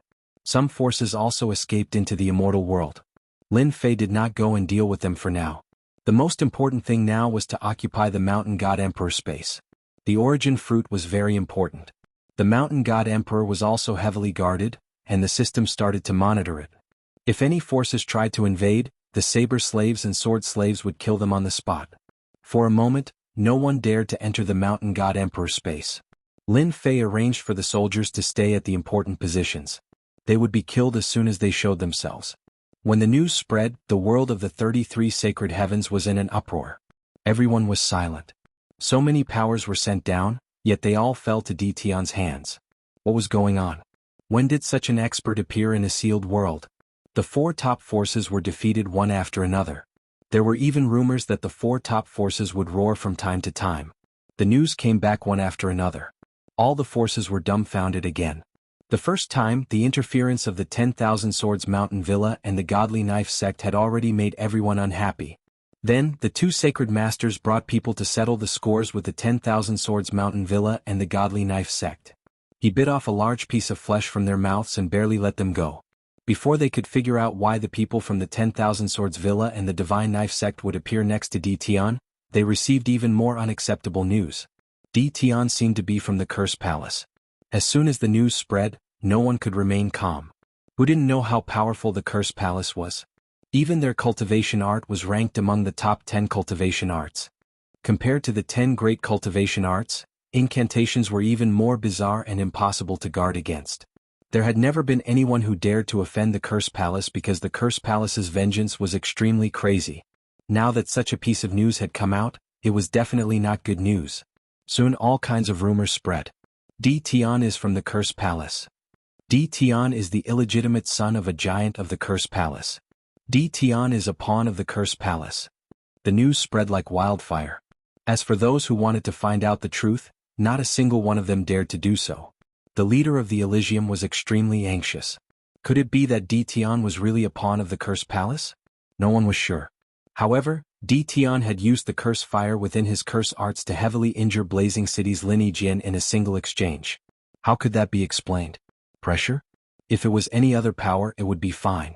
Some forces also escaped into the immortal world. Lin Fei did not go and deal with them for now. The most important thing now was to occupy the Mountain God Emperor space. The origin fruit was very important. The Mountain God Emperor was also heavily guarded, and the system started to monitor it. If any forces tried to invade, the saber slaves and sword slaves would kill them on the spot. For a moment, no one dared to enter the Mountain God Emperor space. Lin Fei arranged for the soldiers to stay at the important positions. They would be killed as soon as they showed themselves. When the news spread, the world of the 33 sacred heavens was in an uproar. Everyone was silent. So many powers were sent down, yet they all fell to Di Tian's hands. What was going on? When did such an expert appear in a sealed world? The 4 top forces were defeated one after another. There were even rumors that the 4 top forces would roar from time to time. The news came back one after another. All the forces were dumbfounded again. The first time, the interference of the 10,000 Swords Mountain Villa and the Godly Knife sect had already made everyone unhappy. Then, the 2 sacred masters brought people to settle the scores with the 10,000 Swords Mountain Villa and the Godly Knife sect. He bit off a large piece of flesh from their mouths and barely let them go. Before they could figure out why the people from the 10,000 Swords Villa and the Divine Knife sect would appear next to Di Tian, they received even more unacceptable news. Di Tian seemed to be from the Curse Palace. As soon as the news spread, no one could remain calm. Who didn't know how powerful the Curse Palace was? Even their cultivation art was ranked among the top 10 cultivation arts. Compared to the 10 great cultivation arts, incantations were even more bizarre and impossible to guard against. There had never been anyone who dared to offend the Curse Palace because the Curse Palace's vengeance was extremely crazy. Now that such a piece of news had come out, it was definitely not good news. Soon all kinds of rumors spread. Di Tian is from the Curse Palace. Di Tian is the illegitimate son of a giant of the Curse Palace. Di Tian is a pawn of the Curse Palace. The news spread like wildfire. As for those who wanted to find out the truth, not a single one of them dared to do so. The leader of the Elysium was extremely anxious. Could it be that Di Tian was really a pawn of the Curse Palace? No one was sure. However, Di Tian had used the curse fire within his curse arts to heavily injure Blazing City's lineage in a single exchange. How could that be explained? Pressure? If it was any other power, it would be fine.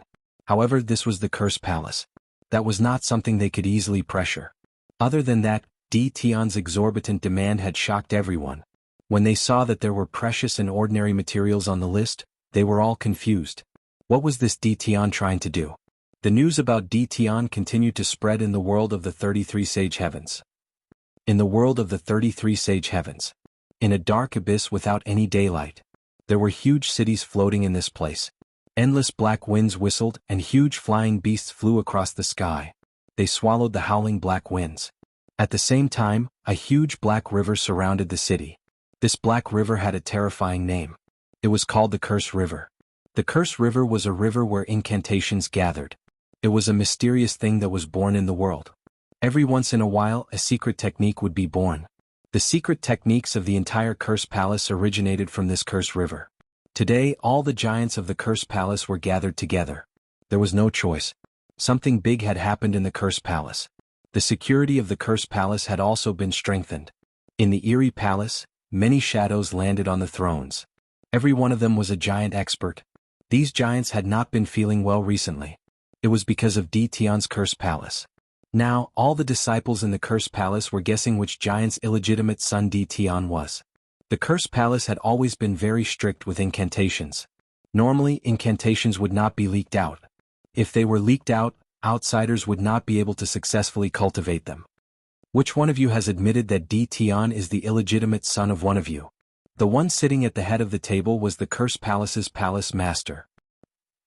However, this was the Cursed Palace. That was not something they could easily pressure. Other than that, Tion's exorbitant demand had shocked everyone. When they saw that there were precious and ordinary materials on the list, they were all confused. What was this Tion trying to do? The news about Tion continued to spread in the world of the 33 Sage Heavens. In the world of the 33 Sage Heavens. In a dark abyss without any daylight. There were huge cities floating in this place. Endless black winds whistled and huge flying beasts flew across the sky. They swallowed the howling black winds. At the same time, a huge black river surrounded the city. This black river had a terrifying name. It was called the Curse River. The Curse River was a river where incantations gathered. It was a mysterious thing that was born in the world. Every once in a while, a secret technique would be born. The secret techniques of the entire Curse Palace originated from this Curse River. Today, all the giants of the Curse Palace were gathered together. There was no choice. Something big had happened in the Curse Palace. The security of the Curse Palace had also been strengthened. In the eerie palace, many shadows landed on the thrones. Every one of them was a giant expert. These giants had not been feeling well recently. It was because of Tion's Curse Palace. Now, all the disciples in the Curse Palace were guessing which giant's illegitimate son Tion was. The Curse Palace had always been very strict with incantations. Normally, incantations would not be leaked out. If they were leaked out, outsiders would not be able to successfully cultivate them. Which one of you has admitted that Tion is the illegitimate son of one of you? The one sitting at the head of the table was the Curse Palace's palace master.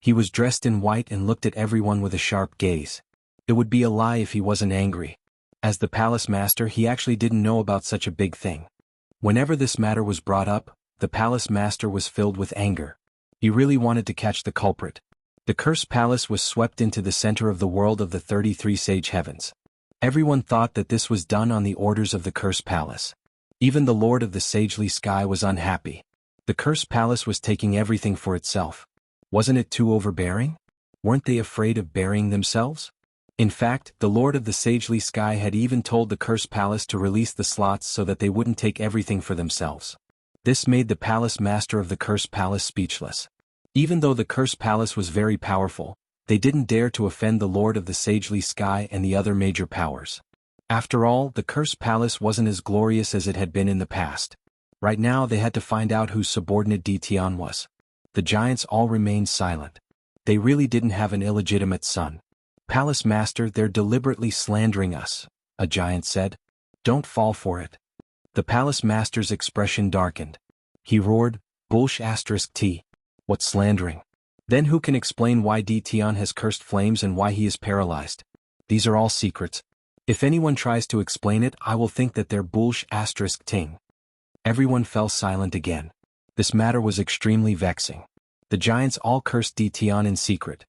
He was dressed in white and looked at everyone with a sharp gaze. It would be a lie if he wasn't angry. As the palace master, he actually didn't know about such a big thing. Whenever this matter was brought up, the palace master was filled with anger. He really wanted to catch the culprit. The Curse Palace was swept into the center of the world of the 33 Sage Heavens. Everyone thought that this was done on the orders of the Curse Palace. Even the Lord of the Sagely Sky was unhappy. The Curse Palace was taking everything for itself. Wasn't it too overbearing? Weren't they afraid of burying themselves? In fact, the Lord of the Sagely Sky had even told the Curse Palace to release the slots so that they wouldn't take everything for themselves. This made the palace master of the Curse Palace speechless. Even though the Curse Palace was very powerful, they didn't dare to offend the Lord of the Sagely Sky and the other major powers. After all, the Curse Palace wasn't as glorious as it had been in the past. Right now they had to find out whose subordinate Tion was. The giants all remained silent. They really didn't have an illegitimate son. Palace Master, they're deliberately slandering us, a giant said. Don't fall for it. The Palace Master's expression darkened. He roared, Bullsh*T. What slandering? Then who can explain why Tion has cursed flames and why he is paralyzed? These are all secrets. If anyone tries to explain it, I will think that they're Bullsh*Ting. Everyone fell silent again. This matter was extremely vexing. The giants all cursed Tion in secret.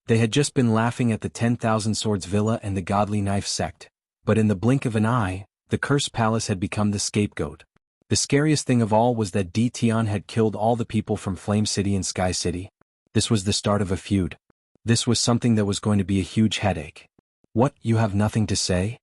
They had just been laughing at the 10,000 Swords Villa and the Godly Knife sect, but in the blink of an eye, the Curse Palace had become the scapegoat. The scariest thing of all was that Tion had killed all the people from Flame City and Sky City. This was the start of a feud. This was something that was going to be a huge headache. What, you have nothing to say?